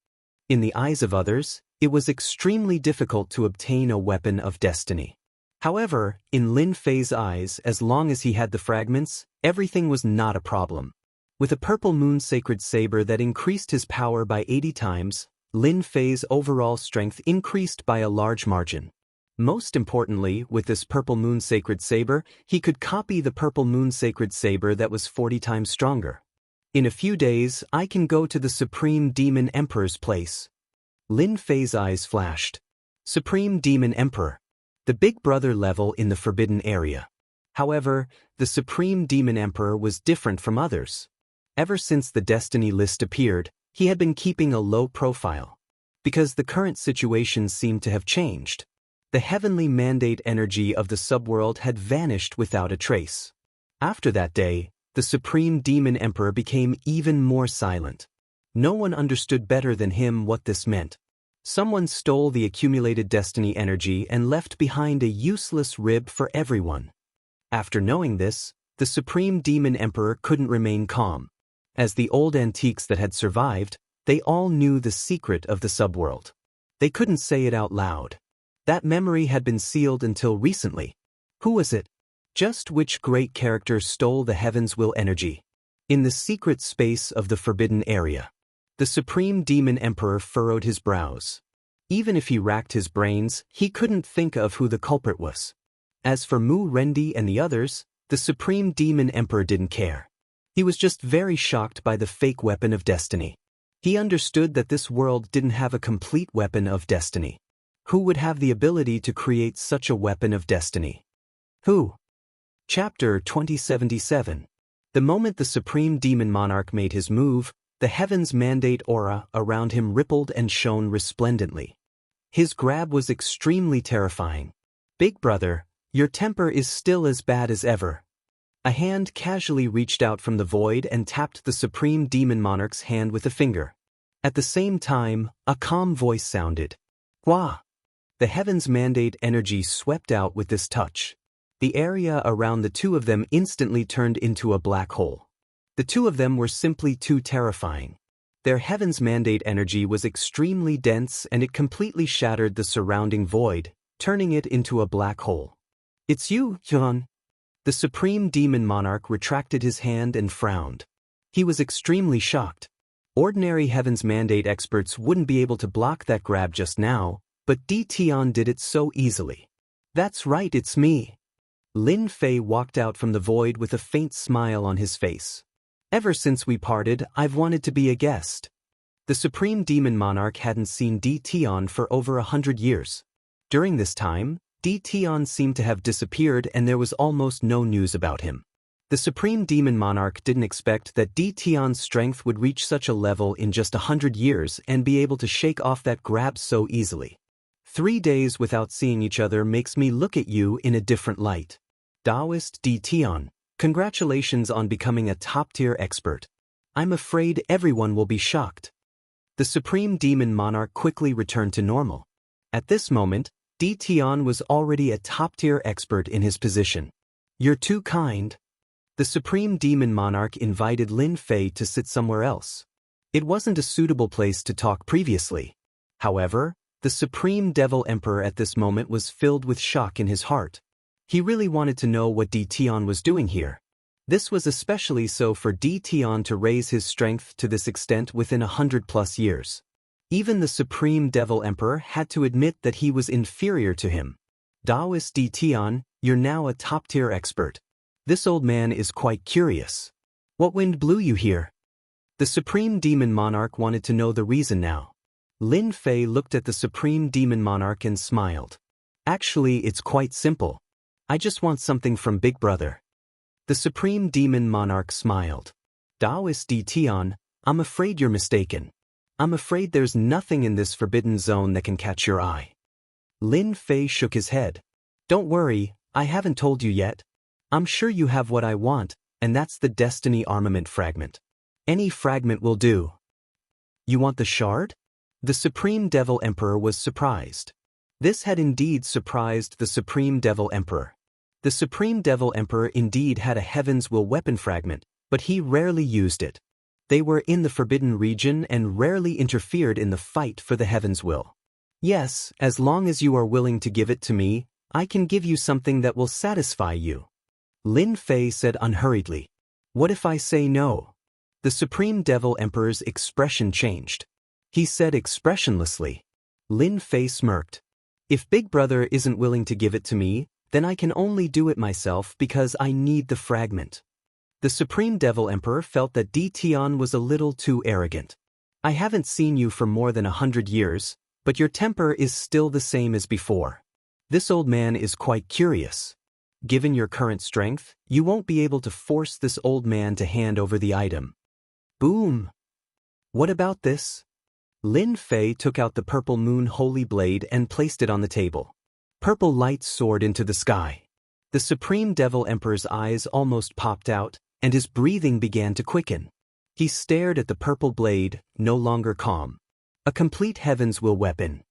In the eyes of others, it was extremely difficult to obtain a weapon of destiny. However, in Lin Fei's eyes, as long as he had the fragments, everything was not a problem. With a Purple Moon Sacred Saber that increased his power by 80 times, Lin Fei's overall strength increased by a large margin. Most importantly, with this Purple Moon Sacred Saber, he could copy the Purple Moon Sacred Saber that was 40 times stronger. In a few days, I can go to the Supreme Demon Emperor's place. Lin Fei's eyes flashed. Supreme Demon Emperor. The big brother level in the Forbidden Area. However, the Supreme Demon Emperor was different from others. Ever since the Destiny list appeared, he had been keeping a low profile. Because the current situation seemed to have changed. The heavenly mandate energy of the subworld had vanished without a trace. After that day, the Supreme Demon Emperor became even more silent. No one understood better than him what this meant. Someone stole the accumulated destiny energy and left behind a useless rib for everyone. After knowing this, the Supreme Demon Emperor couldn't remain calm. As the old antiques that had survived, they all knew the secret of the subworld. They couldn't say it out loud. That memory had been sealed until recently. Who was it? Just which great character stole the Heaven's Will energy? In the secret space of the Forbidden Area. The Supreme Demon Emperor furrowed his brows. Even if he racked his brains, he couldn't think of who the culprit was. As for Mu Rendi and the others, The Supreme Demon Emperor didn't care. He was just very shocked by the fake weapon of destiny. He understood that this world didn't have a complete weapon of destiny. Who would have the ability to create such a weapon of destiny? Who? Chapter 2077. The moment the Supreme Demon Monarch made his move, the heaven's mandate aura around him rippled and shone resplendently. His grab was extremely terrifying. Big brother, your temper is still as bad as ever. A hand casually reached out from the void and tapped the Supreme Demon Monarch's hand with a finger. At the same time, a calm voice sounded. Wah! The heaven's mandate energy swept out with this touch. The area around the two of them instantly turned into a black hole. The two of them were simply too terrifying. Their heaven's mandate energy was extremely dense and it completely shattered the surrounding void, turning it into a black hole. It's you, Hyun. The Supreme Demon Monarch retracted his hand and frowned. He was extremely shocked. Ordinary Heaven's Mandate experts wouldn't be able to block that grab just now, but Tion did it so easily. That's right, it's me. Lin Fei walked out from the void with a faint smile on his face. Ever since we parted, I've wanted to be a guest. The Supreme Demon Monarch hadn't seen Tion for over 100 years. During this time, Tion seemed to have disappeared and there was almost no news about him. The Supreme Demon Monarch didn't expect that Tion's strength would reach such a level in just 100 years and be able to shake off that grab so easily. 3 days without seeing each other makes me look at you in a different light. Daoist Tion, congratulations on becoming a top-tier expert. I'm afraid everyone will be shocked. The Supreme Demon Monarch quickly returned to normal. At this moment, Tion was already a top-tier expert in his position. You're too kind. The Supreme Demon Monarch invited Lin Fei to sit somewhere else. It wasn't a suitable place to talk previously. However, the Supreme Devil Emperor at this moment was filled with shock in his heart. He really wanted to know what Tion was doing here. This was especially so for Tion to raise his strength to this extent within 100+ years. Even the Supreme Devil Emperor had to admit that he was inferior to him. Daoist Tion, you're now a top-tier expert. This old man is quite curious. What wind blew you here? The Supreme Demon Monarch wanted to know the reason now. Lin Fei looked at the Supreme Demon Monarch and smiled. Actually, it's quite simple. I just want something from Big Brother. The Supreme Demon Monarch smiled. Daoist Tion, I'm afraid you're mistaken. I'm afraid there's nothing in this forbidden zone that can catch your eye. Lin Fei shook his head. Don't worry, I haven't told you yet. I'm sure you have what I want, and that's the Destiny Armament Fragment. Any fragment will do. You want the shard? The Supreme Devil Emperor was surprised. This had indeed surprised the Supreme Devil Emperor. The Supreme Devil Emperor indeed had a Heaven's Will weapon fragment, but he rarely used it. They were in the Forbidden Region and rarely interfered in the fight for the Heaven's Will. Yes, as long as you are willing to give it to me, I can give you something that will satisfy you. Lin Fei said unhurriedly. What if I say no? The Supreme Devil Emperor's expression changed. He said expressionlessly. Lin Fei smirked. If Big Brother isn't willing to give it to me, then I can only do it myself because I need the fragment. The Supreme Devil Emperor felt that Tion was a little too arrogant. I haven't seen you for more than 100 years, but your temper is still the same as before. This old man is quite curious. Given your current strength, you won't be able to force this old man to hand over the item. Boom! What about this? Lin Fei took out the Purple Moon Holy Blade and placed it on the table. Purple light soared into the sky. The Supreme Devil Emperor's eyes almost popped out, and his breathing began to quicken. He stared at the purple blade, no longer calm. A complete Heaven's Will weapon.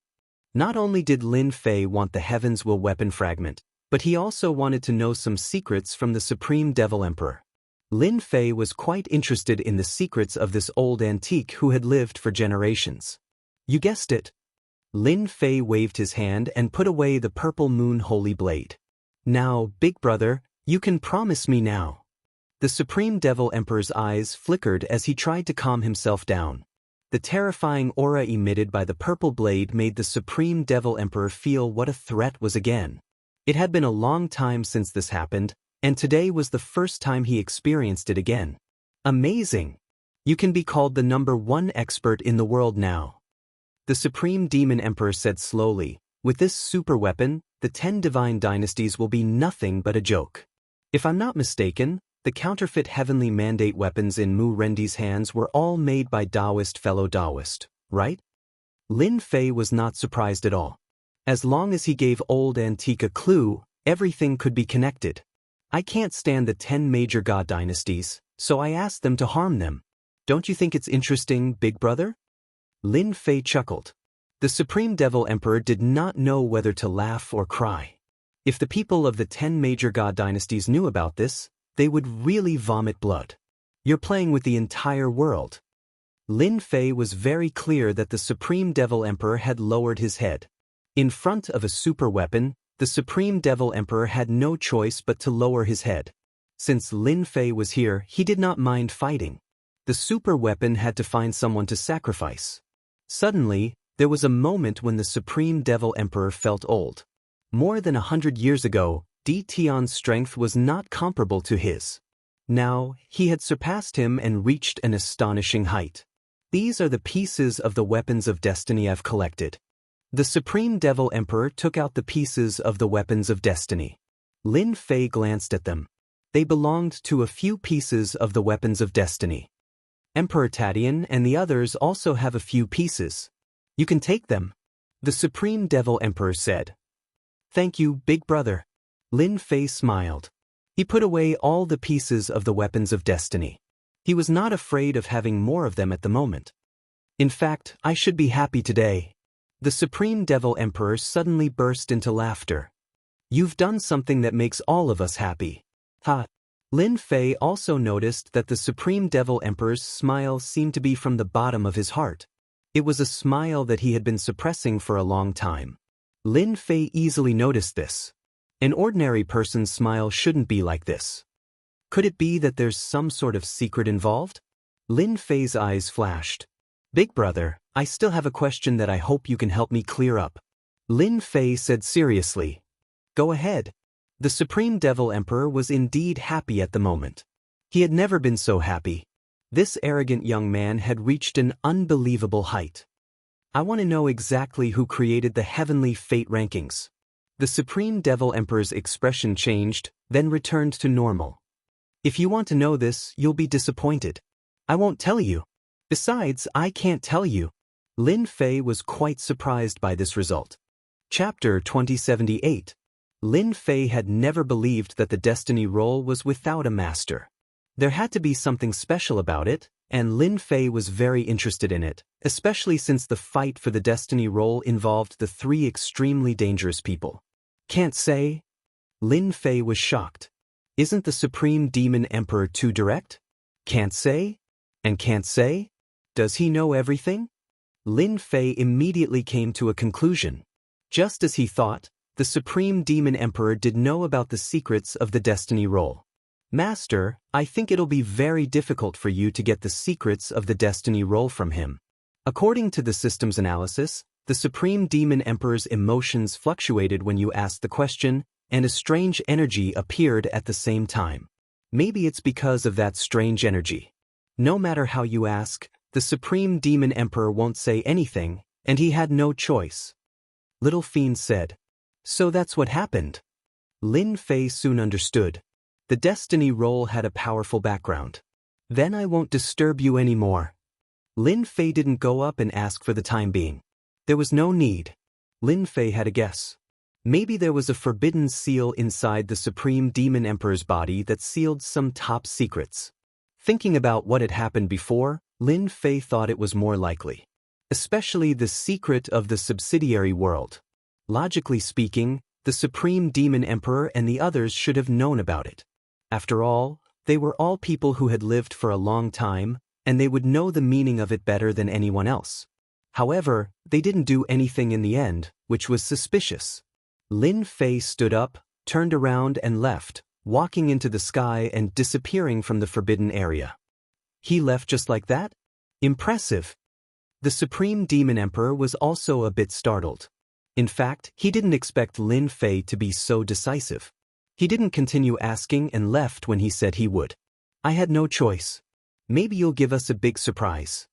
Not only did Lin Fei want the Heaven's Will weapon fragment, but he also wanted to know some secrets from the Supreme Devil Emperor. Lin Fei was quite interested in the secrets of this old antique who had lived for generations. You guessed it. Lin Fei waved his hand and put away the Purple Moon Holy Blade. Now, Big Brother, you can promise me now. The Supreme Devil Emperor's eyes flickered as he tried to calm himself down. The terrifying aura emitted by the purple blade made the Supreme Devil Emperor feel what a threat was again. It had been a long time since this happened, and today was the first time he experienced it again. Amazing! You can be called the #1 expert in the world now. The Supreme Demon Emperor said slowly, with this super weapon, the 10 divine dynasties will be nothing but a joke. If I'm not mistaken, the counterfeit heavenly mandate weapons in Mu Rendi's hands were all made by Daoist fellow Daoist, right? Lin Fei was not surprised at all. As long as he gave old antique a clue, everything could be connected. I can't stand the 10 major god dynasties, so I asked them to harm them. Don't you think it's interesting, big brother? Lin Fei chuckled. The Supreme Devil Emperor did not know whether to laugh or cry. If the people of the 10 major god dynasties knew about this, they would really vomit blood. You're playing with the entire world. Lin Fei was very clear that the Supreme Devil Emperor had lowered his head. In front of a super weapon, the Supreme Devil Emperor had no choice but to lower his head. Since Lin Fei was here, he did not mind fighting. The super weapon had to find someone to sacrifice. Suddenly, there was a moment when the Supreme Devil Emperor felt old. More than 100 years ago, Di Tian's strength was not comparable to his. Now, he had surpassed him and reached an astonishing height. These are the pieces of the weapons of destiny I've collected. The Supreme Devil Emperor took out the pieces of the weapons of destiny. Lin Fei glanced at them. They belonged to a few pieces of the weapons of destiny. Emperor Tadian and the others also have a few pieces. You can take them, the Supreme Devil Emperor said. Thank you, big brother. Lin Fei smiled. He put away all the pieces of the weapons of destiny. He was not afraid of having more of them at the moment. In fact, I should be happy today. The Supreme Devil Emperor suddenly burst into laughter. You've done something that makes all of us happy. Ha! Lin Fei also noticed that the Supreme Devil Emperor's smile seemed to be from the bottom of his heart. It was a smile that he had been suppressing for a long time. Lin Fei easily noticed this. An ordinary person's smile shouldn't be like this. Could it be that there's some sort of secret involved? Lin Fei's eyes flashed. Big brother, I still have a question that I hope you can help me clear up. Lin Fei said seriously. Go ahead. The Supreme Devil Emperor was indeed happy at the moment. He had never been so happy. This arrogant young man had reached an unbelievable height. I want to know exactly who created the heavenly fate rankings. The Supreme Devil Emperor's expression changed, then returned to normal. If you want to know this, you'll be disappointed. I won't tell you. Besides, I can't tell you. Lin Fei was quite surprised by this result. Chapter 2078. Lin Fei had never believed that the destiny roll was without a master. There had to be something special about it, and Lin Fei was very interested in it, especially since the fight for the destiny roll involved the 3 extremely dangerous people. Can't say? Lin Fei was shocked. Isn't the Supreme Demon Emperor too direct? Can't say? And can't say? Does he know everything? Lin Fei immediately came to a conclusion. Just as he thought, the Supreme Demon Emperor did know about the secrets of the destiny roll. Master, I think it'll be very difficult for you to get the secrets of the destiny roll from him. According to the system's analysis, the Supreme Demon Emperor's emotions fluctuated when you asked the question, and a strange energy appeared at the same time. Maybe it's because of that strange energy. No matter how you ask, the Supreme Demon Emperor won't say anything, and he had no choice. Little Fiend said. So that's what happened. Lin Fei soon understood. The destiny roll had a powerful background. Then I won't disturb you anymore. Lin Fei didn't go up and ask for the time being. There was no need. Lin Fei had a guess. Maybe there was a forbidden seal inside the Supreme Demon Emperor's body that sealed some top secrets. Thinking about what had happened before, Lin Fei thought it was more likely. Especially the secret of the subsidiary world. Logically speaking, the Supreme Demon Emperor and the others should have known about it. After all, they were all people who had lived for a long time, and they would know the meaning of it better than anyone else. However, they didn't do anything in the end, which was suspicious. Lin Fei stood up, turned around and left, walking into the sky and disappearing from the forbidden area. He left just like that? Impressive. The Supreme Demon Emperor was also a bit startled. In fact, he didn't expect Lin Fei to be so decisive. He didn't continue asking and left when he said he would. I had no choice. Maybe you'll give us a big surprise.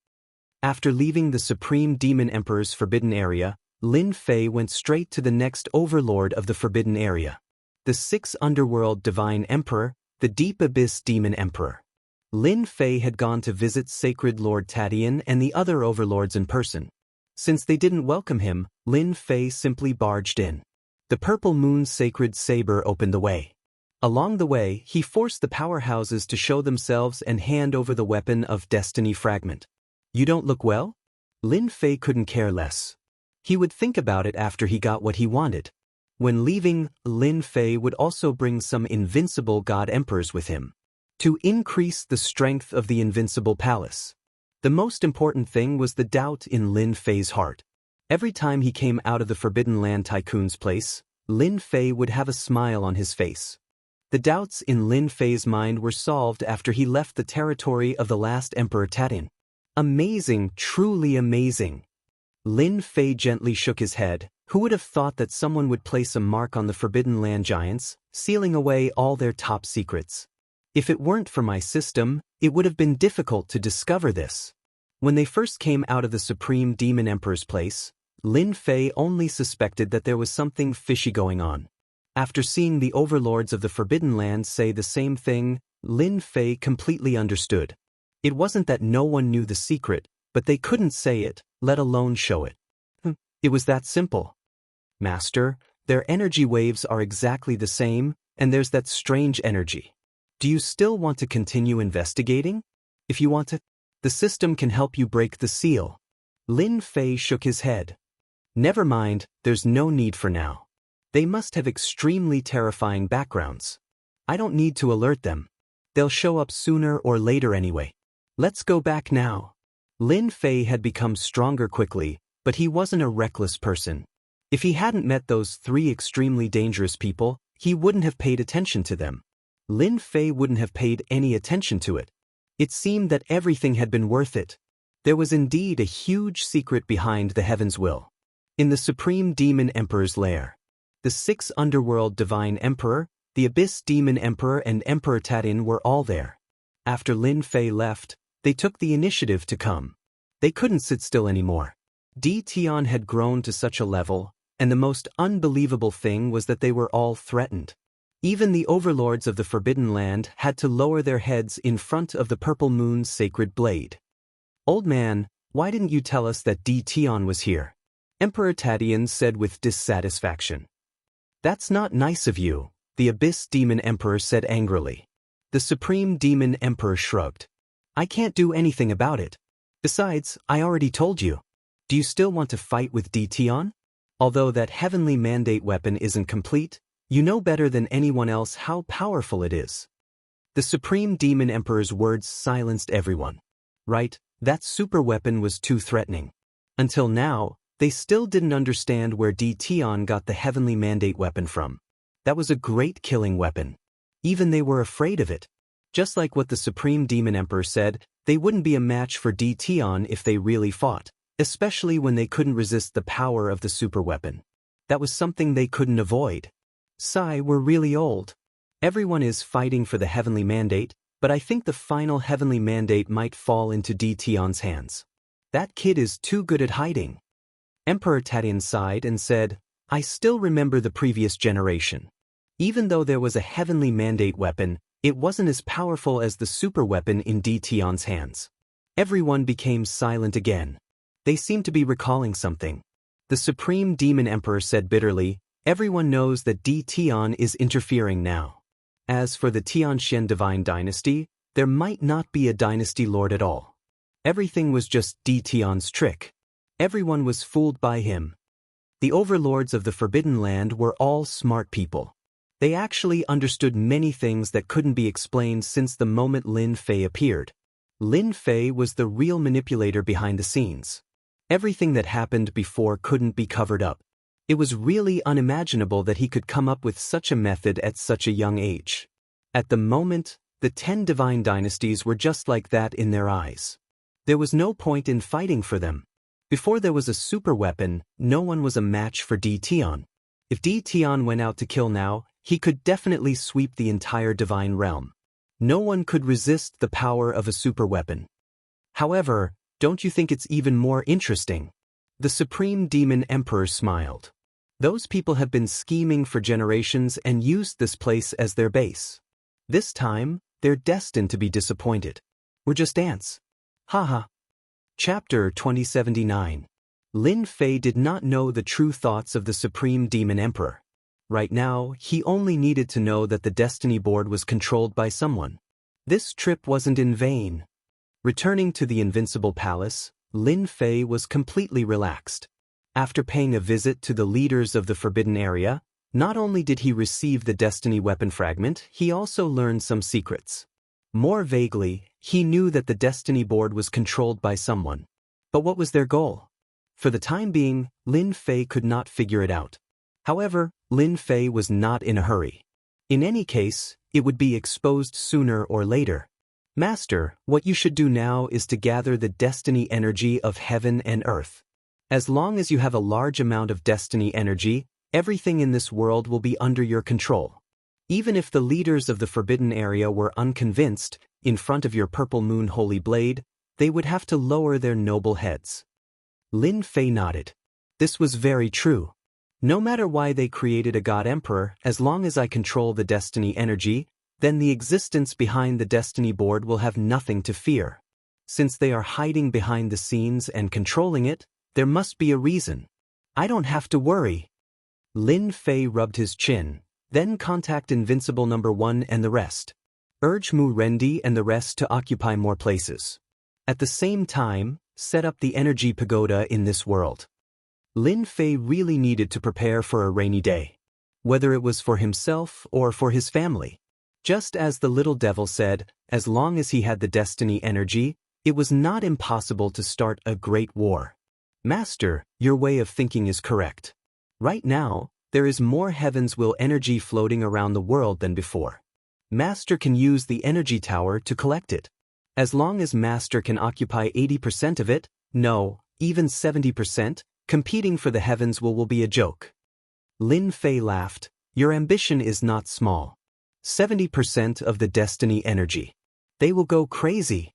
After leaving the Supreme Demon Emperor's forbidden area, Lin Fei went straight to the next overlord of the forbidden area. The 6th Underworld Divine Emperor, the Deep Abyss Demon Emperor. Lin Fei had gone to visit Sacred Lord Tatian and the other overlords in person. Since they didn't welcome him, Lin Fei simply barged in. The Purple Moon's sacred saber opened the way. Along the way, he forced the powerhouses to show themselves and hand over the weapon of Destiny Fragment. You don't look well? Lin Fei couldn't care less. He would think about it after he got what he wanted. When leaving, Lin Fei would also bring some invincible god emperors with him, to increase the strength of the invincible palace. The most important thing was the doubt in Lin Fei's heart. Every time he came out of the Forbidden Land Tycoon's place, Lin Fei would have a smile on his face. The doubts in Lin Fei's mind were solved after he left the territory of the last Emperor Tatian. Amazing, truly amazing. Lin Fei gently shook his head. Who would have thought that someone would place a mark on the Forbidden Land giants, sealing away all their top secrets? If it weren't for my system, it would have been difficult to discover this. When they first came out of the Supreme Demon Emperor's place, Lin Fei only suspected that there was something fishy going on. After seeing the overlords of the Forbidden Land say the same thing, Lin Fei completely understood. It wasn't that no one knew the secret, but they couldn't say it, let alone show it. It was that simple. Master, their energy waves are exactly the same, and there's that strange energy. Do you still want to continue investigating? If you want to, the system can help you break the seal. Lin Fei shook his head. Never mind, there's no need for now. They must have extremely terrifying backgrounds. I don't need to alert them. They'll show up sooner or later anyway. Let's go back now. Lin Fei had become stronger quickly, but he wasn't a reckless person. If he hadn't met those 3 extremely dangerous people, he wouldn't have paid attention to them. Lin Fei wouldn't have paid any attention to it. It seemed that everything had been worth it. There was indeed a huge secret behind the Heaven's will. In the Supreme Demon Emperor's lair, the 6th Underworld Divine Emperor, the Abyss Demon Emperor and Emperor Tatian were all there. After Lin Fei left, they took the initiative to come. They couldn't sit still anymore. Tian had grown to such a level, and the most unbelievable thing was that they were all threatened. Even the overlords of the Forbidden Land had to lower their heads in front of the Purple Moon's sacred blade. Old man, why didn't you tell us that Tian was here? Emperor Tatian said with dissatisfaction. That's not nice of you, the Abyss Demon Emperor said angrily. The Supreme Demon Emperor shrugged. I can't do anything about it. Besides, I already told you. Do you still want to fight with Tian? Although that heavenly mandate weapon isn't complete, you know better than anyone else how powerful it is. The Supreme Demon Emperor's words silenced everyone. Right, that super weapon was too threatening. Until now, they still didn't understand where Tian got the heavenly mandate weapon from. That was a great killing weapon. Even they were afraid of it. Just like what the Supreme Demon Emperor said, they wouldn't be a match for Tian if they really fought, especially when they couldn't resist the power of the super weapon. That was something they couldn't avoid. We're really old. Everyone is fighting for the heavenly mandate, but I think the final heavenly mandate might fall into Tian's hands. That kid is too good at hiding. Emperor Tatian sighed and said, I still remember the previous generation. Even though there was a heavenly mandate weapon, it wasn't as powerful as the super weapon in Tian's hands. Everyone became silent again. They seemed to be recalling something. The Supreme Demon Emperor said bitterly, everyone knows that Tian is interfering now. As for the Tianxian Divine Dynasty, there might not be a dynasty lord at all. Everything was just Tian's trick. Everyone was fooled by him. The overlords of the Forbidden Land were all smart people. They actually understood many things that couldn't be explained since the moment Lin Fei appeared. Lin Fei was the real manipulator behind the scenes. Everything that happened before couldn't be covered up. It was really unimaginable that he could come up with such a method at such a young age. At the moment, the 10 divine dynasties were just like that in their eyes. There was no point in fighting for them. Before there was a super weapon, no one was a match for Tian. If Tian went out to kill now, he could definitely sweep the entire divine realm. No one could resist the power of a superweapon. However, don't you think it's even more interesting? The Supreme Demon Emperor smiled. Those people have been scheming for generations and used this place as their base. This time, they're destined to be disappointed. We're just ants. Haha. Chapter 2079. Lin Fei did not know the true thoughts of the Supreme Demon Emperor. Right now, he only needed to know that the Destiny Board was controlled by someone. This trip wasn't in vain. Returning to the Invincible Palace, Lin Fei was completely relaxed. After paying a visit to the leaders of the Forbidden Area, not only did he receive the Destiny Weapon Fragment, he also learned some secrets. More vaguely, he knew that the Destiny Board was controlled by someone. But what was their goal? For the time being, Lin Fei could not figure it out. However, Lin Fei was not in a hurry. In any case, it would be exposed sooner or later. Master, what you should do now is to gather the destiny energy of heaven and earth. As long as you have a large amount of destiny energy, everything in this world will be under your control. Even if the leaders of the Forbidden Area were unconvinced, in front of your Purple Moon Holy Blade, they would have to lower their noble heads. Lin Fei nodded. This was very true. No matter why they created a God Emperor, as long as I control the destiny energy, then the existence behind the Destiny Board will have nothing to fear. Since they are hiding behind the scenes and controlling it, there must be a reason. I don't have to worry. Lin Fei rubbed his chin, then contact Invincible No. 1 and the rest. Urge Mu Rendi and the rest to occupy more places. At the same time, set up the energy pagoda in this world. Lin Fei really needed to prepare for a rainy day. Whether it was for himself or for his family. Just as the little devil said, as long as he had the destiny energy, it was not impossible to start a great war. Master, your way of thinking is correct. Right now, there is more Heaven's Will energy floating around the world than before. Master can use the energy tower to collect it. As long as Master can occupy 80% of it, no, even 70%, competing for the Heaven's Will be a joke. Lin Fei laughed. Your ambition is not small. 70% of the destiny energy. They will go crazy.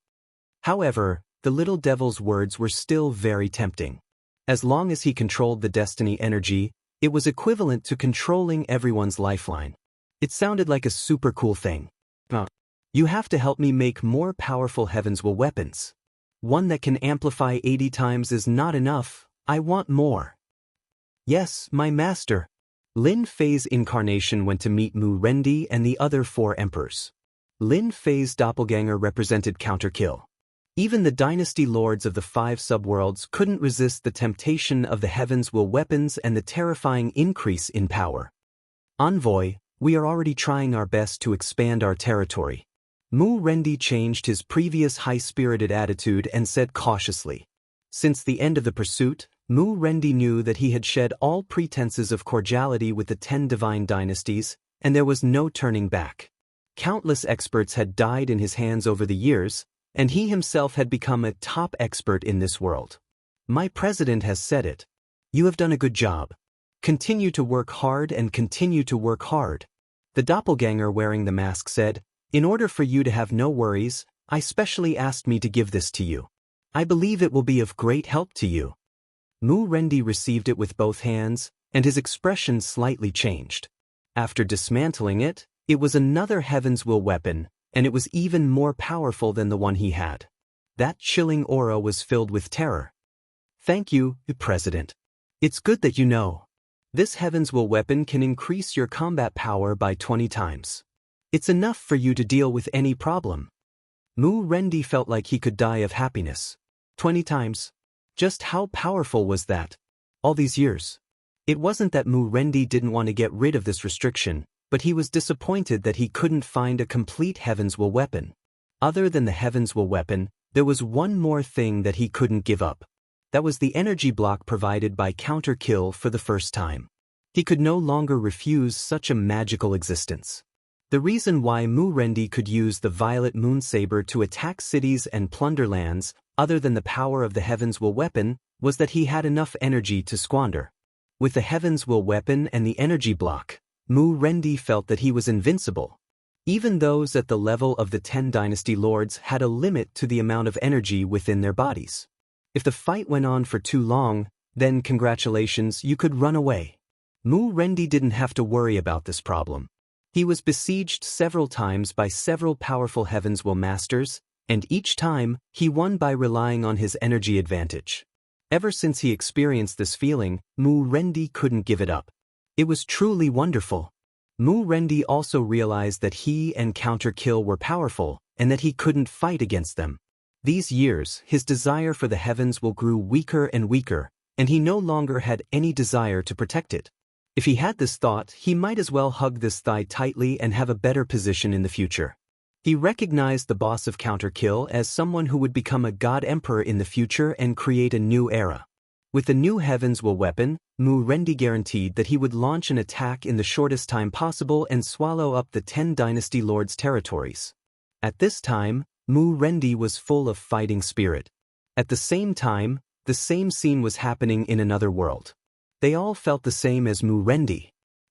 However, the little devil's words were still very tempting. As long as he controlled the destiny energy, it was equivalent to controlling everyone's lifeline. It sounded like a super cool thing. You have to help me make more powerful Heaven's Will weapons. One that can amplify 80 times is not enough. I want more. Yes, my master. Lin Fei's incarnation went to meet Mu Rendi and the other 4 emperors. Lin Fei's doppelganger represented counterkill. Even the dynasty lords of the 5 subworlds couldn't resist the temptation of the Heaven's Will weapons and the terrifying increase in power. Envoy, we are already trying our best to expand our territory. Mu Rendi changed his previous high-spirited attitude and said cautiously. Since the end of the pursuit, Mu Rendi knew that he had shed all pretenses of cordiality with the 10 divine dynasties, and there was no turning back. Countless experts had died in his hands over the years, and he himself had become a top expert in this world. My president has said it. You have done a good job. Continue to work hard and continue to work hard. The doppelganger wearing the mask said, in order for you to have no worries, I specially asked me to give this to you. I believe it will be of great help to you. Mu Rendi received it with both hands, and his expression slightly changed. After dismantling it, it was another Heaven's Will weapon, and it was even more powerful than the one he had. That chilling aura was filled with terror. Thank you, President. It's good that you know. This Heaven's Will weapon can increase your combat power by 20 times. It's enough for you to deal with any problem. Mu Rendi felt like he could die of happiness. 20 times. Just how powerful was that? All these years. It wasn't that Mu Rendi didn't want to get rid of this restriction, but he was disappointed that he couldn't find a complete Heaven's Will weapon. Other than the Heaven's Will weapon, there was one more thing that he couldn't give up. That was the energy block provided by Counterkill for the first time. He could no longer refuse such a magical existence. The reason why Mu Rendi could use the Violet Moonsaber to attack cities and plunder lands, other than the power of the Heaven's Will weapon, was that he had enough energy to squander. With the Heaven's Will weapon and the energy block, Mu Rendi felt that he was invincible. Even those at the level of the 10 dynasty lords had a limit to the amount of energy within their bodies. If the fight went on for too long, then congratulations, you could run away. Mu Rendi didn't have to worry about this problem. He was besieged several times by several powerful Heavens Will Masters, and each time, he won by relying on his energy advantage. Ever since he experienced this feeling, Mu Rendi couldn't give it up. It was truly wonderful. Mu Rendi also realized that he and Counter Kill were powerful, and that he couldn't fight against them. These years, his desire for the Heavens Will grew weaker and weaker, and he no longer had any desire to protect it. If he had this thought, he might as well hug this thigh tightly and have a better position in the future. He recognized the boss of Counter Kill as someone who would become a god emperor in the future and create a new era. With the new Heavens Will weapon, Mu Rendi guaranteed that he would launch an attack in the shortest time possible and swallow up the 10 dynasty lords' territories. At this time, Mu Rendi was full of fighting spirit. At the same time, the same scene was happening in another world. They all felt the same as Mu Rendi.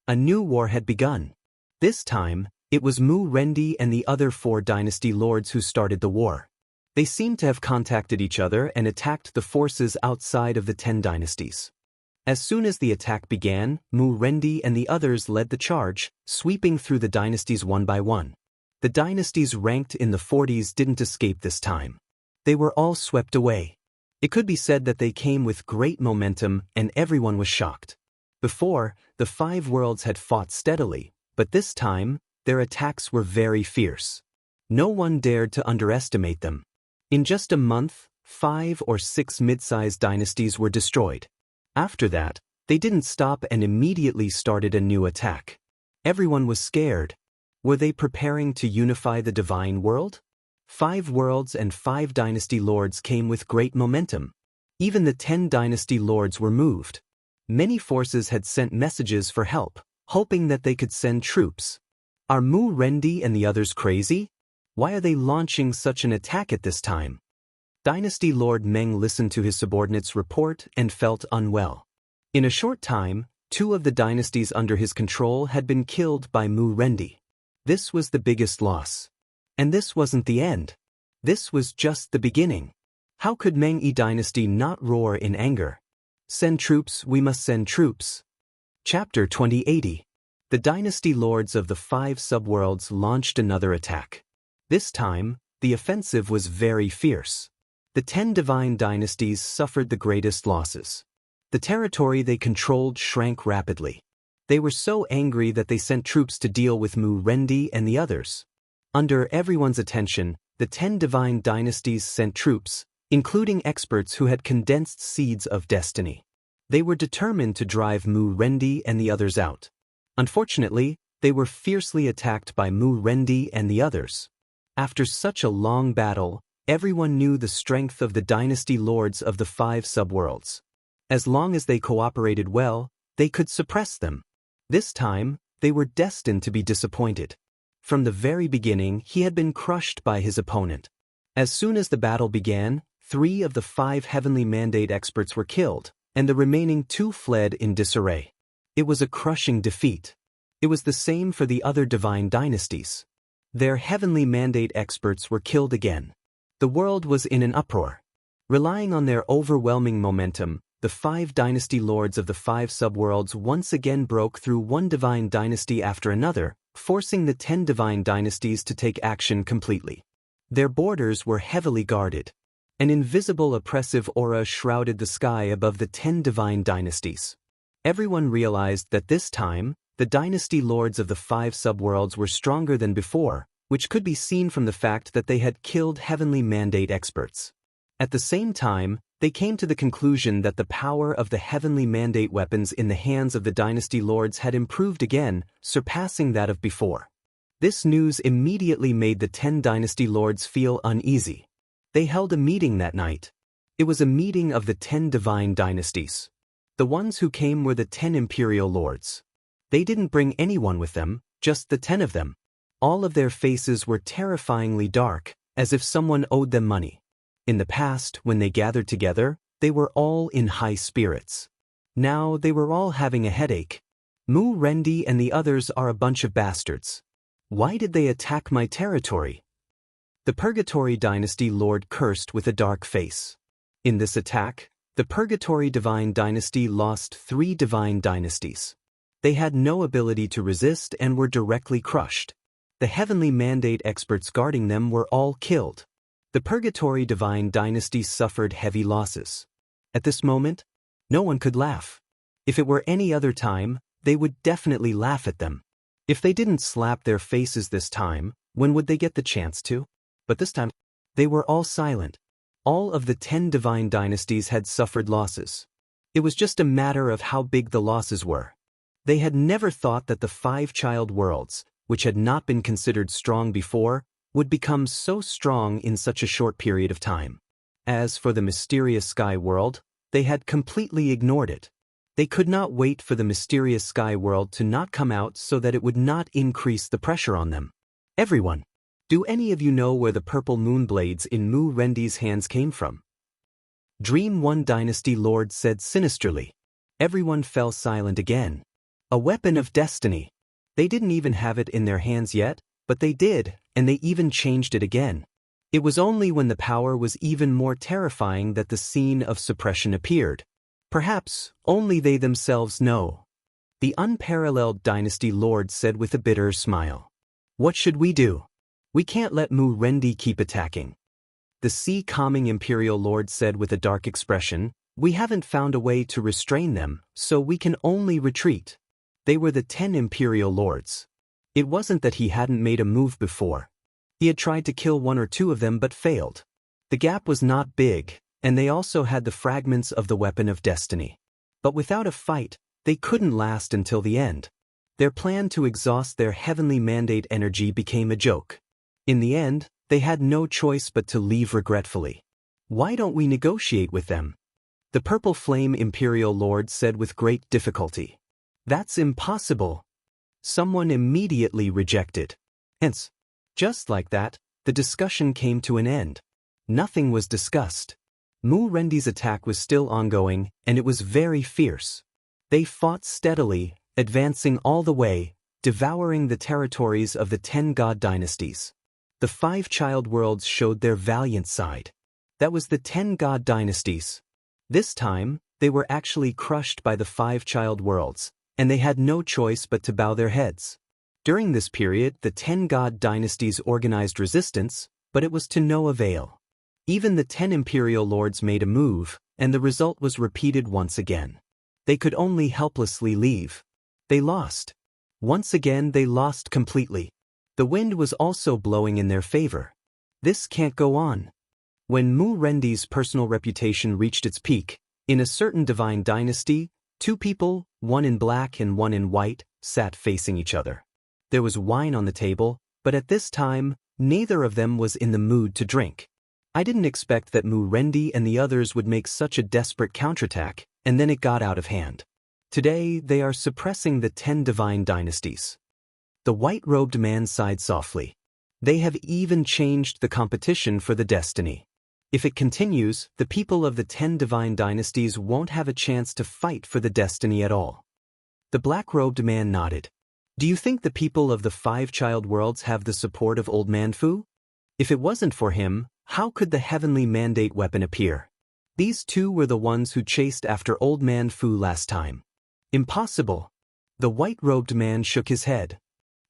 A new war had begun. This time, it was Mu Rendi and the other 4 dynasty lords who started the war. They seemed to have contacted each other and attacked the forces outside of the 10 dynasties. As soon as the attack began, Mu Rendi and the others led the charge, sweeping through the dynasties one by one. The dynasties ranked in the 40s didn't escape this time. They were all swept away. It could be said that they came with great momentum and everyone was shocked. Before, the 5 worlds had fought steadily, but this time, their attacks were very fierce. No one dared to underestimate them. In just a month, 5 or 6 mid-sized dynasties were destroyed. After that, they didn't stop and immediately started a new attack. Everyone was scared. Were they preparing to unify the divine world? 5 worlds and 5 dynasty lords came with great momentum. Even the 10 dynasty lords were moved. Many forces had sent messages for help, hoping that they could send troops. Are Mu Rendi and the others crazy? Why are they launching such an attack at this time? Dynasty Lord Meng listened to his subordinate's report and felt unwell. In a short time, 2 of the dynasties under his control had been killed by Mu Rendi. This was the biggest loss. And this wasn't the end. This was just the beginning. How could Meng Yi dynasty not roar in anger? Send troops, we must send troops. Chapter 2080. The dynasty lords of the 5 subworlds launched another attack. This time, the offensive was very fierce. The 10 divine dynasties suffered the greatest losses. The territory they controlled shrank rapidly. They were so angry that they sent troops to deal with Mu Rendi and the others. Under everyone's attention, the 10 divine dynasties sent troops, including experts who had condensed seeds of destiny. They were determined to drive Mu Rendi and the others out. Unfortunately, they were fiercely attacked by Mu Rendi and the others. After such a long battle, everyone knew the strength of the dynasty lords of the 5 subworlds. As long as they cooperated well, they could suppress them. This time, they were destined to be disappointed. From the very beginning, he had been crushed by his opponent. As soon as the battle began, 3 of the 5 heavenly mandate experts were killed, and the remaining 2 fled in disarray. It was a crushing defeat. It was the same for the other divine dynasties. Their heavenly mandate experts were killed again. The world was in an uproar. Relying on their overwhelming momentum, the 5 dynasty lords of the 5 subworlds once again broke through one divine dynasty after another, forcing the 10 divine dynasties to take action completely. Their borders were heavily guarded. An invisible oppressive aura shrouded the sky above the 10 divine dynasties. Everyone realized that this time, the dynasty lords of the 5 subworlds were stronger than before, which could be seen from the fact that they had killed heavenly mandate experts. At the same time, they came to the conclusion that the power of the heavenly mandate weapons in the hands of the dynasty lords had improved again, surpassing that of before. This news immediately made the 10 dynasty lords feel uneasy. They held a meeting that night. It was a meeting of the 10 divine dynasties. The ones who came were the 10 imperial lords. They didn't bring anyone with them, just the 10 of them. All of their faces were terrifyingly dark, as if someone owed them money. In the past, when they gathered together, they were all in high spirits. Now they were all having a headache. Mu Rendi and the others are a bunch of bastards. Why did they attack my territory? The Purgatory Dynasty Lord cursed with a dark face. In this attack, the Purgatory Divine Dynasty lost 3 divine dynasties. They had no ability to resist and were directly crushed. The Heavenly Mandate experts guarding them were all killed. The Purgatory Divine Dynasty suffered heavy losses. At this moment, no one could laugh. If it were any other time, they would definitely laugh at them. If they didn't slap their faces this time, when would they get the chance to? But this time, they were all silent. All of the 10 divine dynasties had suffered losses. It was just a matter of how big the losses were. They had never thought that the 5 child worlds, which had not been considered strong before, would become so strong in such a short period of time. As for the mysterious sky world, they had completely ignored it. They could not wait for the mysterious sky world to not come out so that it would not increase the pressure on them. Everyone, do any of you know where the purple moon blades in Mu Rendi's hands came from? Dream One Dynasty Lord said sinisterly. Everyone fell silent again. A weapon of destiny. They didn't even have it in their hands yet, but they did, and they even changed it again. It was only when the power was even more terrifying that the scene of suppression appeared. Perhaps only they themselves know. The unparalleled Dynasty Lord said with a bitter smile. What should we do? We can't let Mu Rendi keep attacking. The sea-calming Imperial Lord said with a dark expression, we haven't found a way to restrain them, so we can only retreat. They were the 10 Imperial Lords. It wasn't that he hadn't made a move before. He had tried to kill 1 or 2 of them but failed. The gap was not big, and they also had the fragments of the weapon of destiny. But without a fight, they couldn't last until the end. Their plan to exhaust their heavenly mandate energy became a joke. In the end, they had no choice but to leave regretfully. Why don't we negotiate with them? The Purple Flame Imperial Lord said with great difficulty. That's impossible. Someone immediately rejected. Hence, just like that, the discussion came to an end. Nothing was discussed. Mu Rendi's attack was still ongoing, and it was very fierce. They fought steadily, advancing all the way, devouring the territories of the 10 god dynasties. The 5 child worlds showed their valiant side. That was the 10 god dynasties. This time, they were actually crushed by the 5 child worlds, and they had no choice but to bow their heads. During this period, the 10 god dynasties organized resistance, but it was to no avail. Even the 10 imperial lords made a move, and the result was repeated once again. They could only helplessly leave. They lost. Once again they lost completely. The wind was also blowing in their favor. This can't go on. When Mu Rendi's personal reputation reached its peak, in a certain divine dynasty, 2 people, one in black and one in white, sat facing each other. There was wine on the table, but at this time, neither of them was in the mood to drink. I didn't expect that Mu Rendi and the others would make such a desperate counterattack, and then it got out of hand. Today, they are suppressing the 10 divine dynasties. The white-robed man sighed softly. They have even changed the competition for the destiny. If it continues, the people of the 10 divine dynasties won't have a chance to fight for the destiny at all. The black-robed man nodded. Do you think the people of the 5 child worlds have the support of Old Man Fu? If it wasn't for him, how could the heavenly mandate weapon appear? These 2 were the ones who chased after Old Man Fu last time. Impossible. The white-robed man shook his head.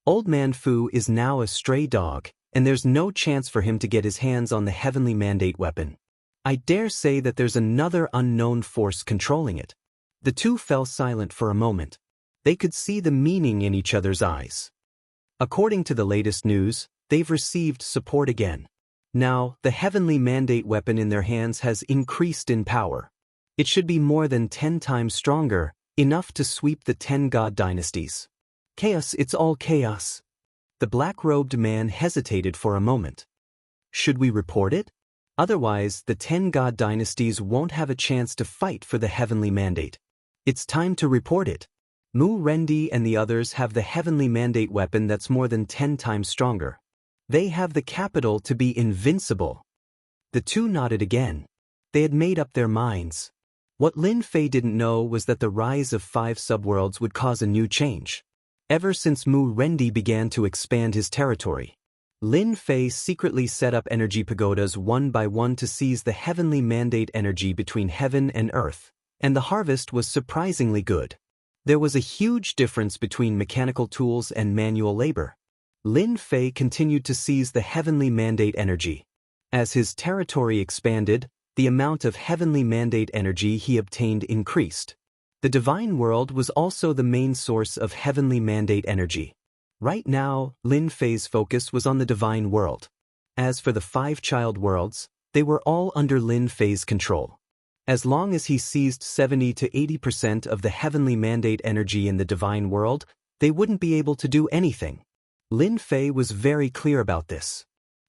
Old Man Fu is now a stray dog, and there's no chance for him to get his hands on the heavenly mandate weapon. I dare say that there's another unknown force controlling it. The 2 fell silent for a moment. They could see the meaning in each other's eyes. According to the latest news, they've received support again. Now, the heavenly mandate weapon in their hands has increased in power. It should be more than 10 times stronger, enough to sweep the 10 god dynasties. Chaos, it's all chaos. The black-robed man hesitated for a moment. Should we report it? Otherwise, the 10 god dynasties won't have a chance to fight for the heavenly mandate. It's time to report it. Mu Rendi and the others have the heavenly mandate weapon that's more than 10 times stronger. They have the capital to be invincible. The 2 nodded again. They had made up their minds. What Lin Fei didn't know was that the rise of 5 subworlds would cause a new change. Ever since Mu Rendi began to expand his territory, Lin Fei secretly set up energy pagodas one by one to seize the heavenly mandate energy between heaven and earth, and the harvest was surprisingly good. There was a huge difference between mechanical tools and manual labor. Lin Fei continued to seize the heavenly mandate energy. As his territory expanded, the amount of heavenly mandate energy he obtained increased. The divine world was also the main source of heavenly mandate energy. Right now, Lin Fei's focus was on the divine world. As for the 5 child worlds, they were all under Lin Fei's control. As long as he seized 70 to 80% of the heavenly mandate energy in the divine world, they wouldn't be able to do anything. Lin Fei was very clear about this.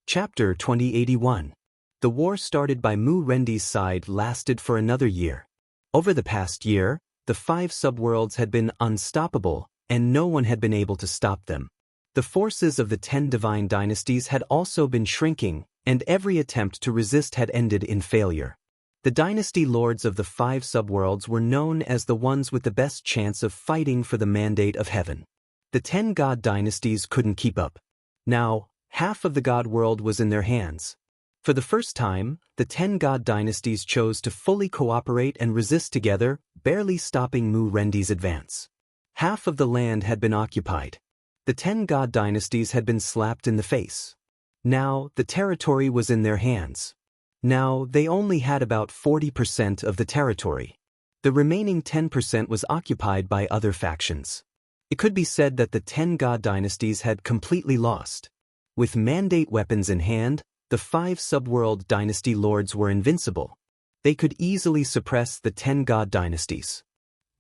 Chapter 2081. The war started by Mu Rendi's side lasted for another year. Over the past year, the 5 subworlds had been unstoppable, and no one had been able to stop them. The forces of the 10 divine dynasties had also been shrinking, and every attempt to resist had ended in failure. The dynasty lords of the 5 subworlds were known as the ones with the best chance of fighting for the mandate of heaven. The 10 god dynasties couldn't keep up. Now, half of the god world was in their hands. For the first time, the 10 god dynasties chose to fully cooperate and resist together, barely stopping Mu Rendi's advance. Half of the land had been occupied. The 10 god dynasties had been slapped in the face. Now, the territory was in their hands. Now, they only had about 40% of the territory. The remaining 10% was occupied by other factions. It could be said that the 10 god dynasties had completely lost. With mandate weapons in hand, the 5 subworld dynasty lords were invincible. They could easily suppress the 10 god dynasties.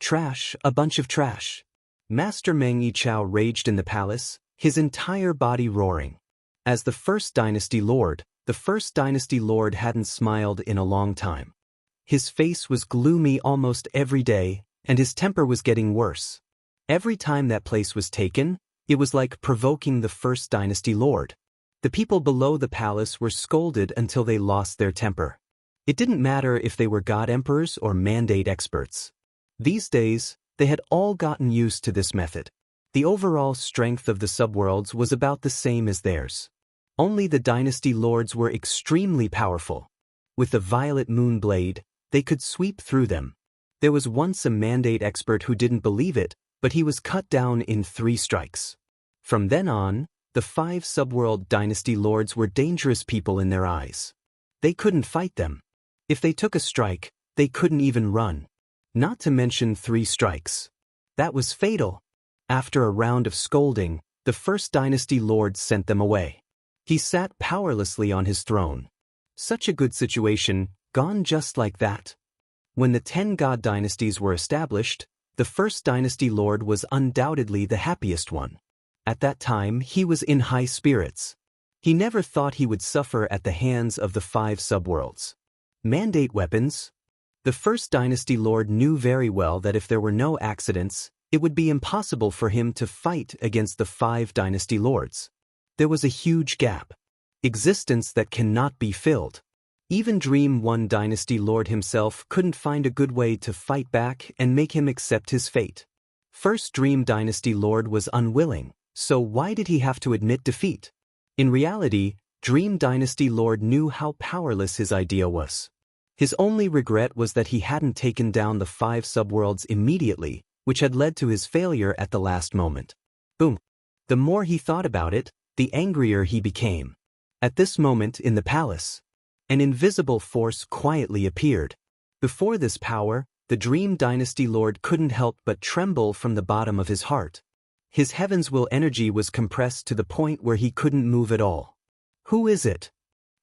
Trash, a bunch of trash. Master Meng Yichao raged in the palace, his entire body roaring. As the first dynasty lord, the first dynasty lord hadn't smiled in a long time. His face was gloomy almost every day, and his temper was getting worse. Every time that place was taken, it was like provoking the first dynasty lord. The people below the palace were scolded until they lost their temper. It didn't matter if they were god emperors or mandate experts. These days, they had all gotten used to this method. The overall strength of the subworlds was about the same as theirs. Only the dynasty lords were extremely powerful. With the violet moon blade, they could sweep through them. There was once a mandate expert who didn't believe it, but he was cut down in 3 strikes. From then on, the 5 subworld dynasty lords were dangerous people in their eyes. They couldn't fight them. If they took a strike, they couldn't even run. Not to mention 3 strikes. That was fatal. After a round of scolding, the first dynasty lord sent them away. He sat powerlessly on his throne. Such a good situation, gone just like that. When the 10 god dynasties were established, the first dynasty lord was undoubtedly the happiest one. At that time, he was in high spirits. He never thought he would suffer at the hands of the 5 subworlds. Mandate weapons. The first dynasty lord knew very well that if there were no accidents, it would be impossible for him to fight against the 5 dynasty lords. There was a huge gap. Existence that cannot be filled. Even Dream 1 dynasty lord himself couldn't find a good way to fight back and make him accept his fate. First Dream dynasty lord was unwilling, so why did he have to admit defeat? In reality, Dream dynasty lord knew how powerless his idea was. His only regret was that he hadn't taken down the 5 subworlds immediately, which had led to his failure at the last moment. Boom. The more he thought about it, the angrier he became. At this moment in the palace, an invisible force quietly appeared. Before this power, the Dream Dynasty Lord couldn't help but tremble from the bottom of his heart. His heaven's will energy was compressed to the point where he couldn't move at all. Who is it?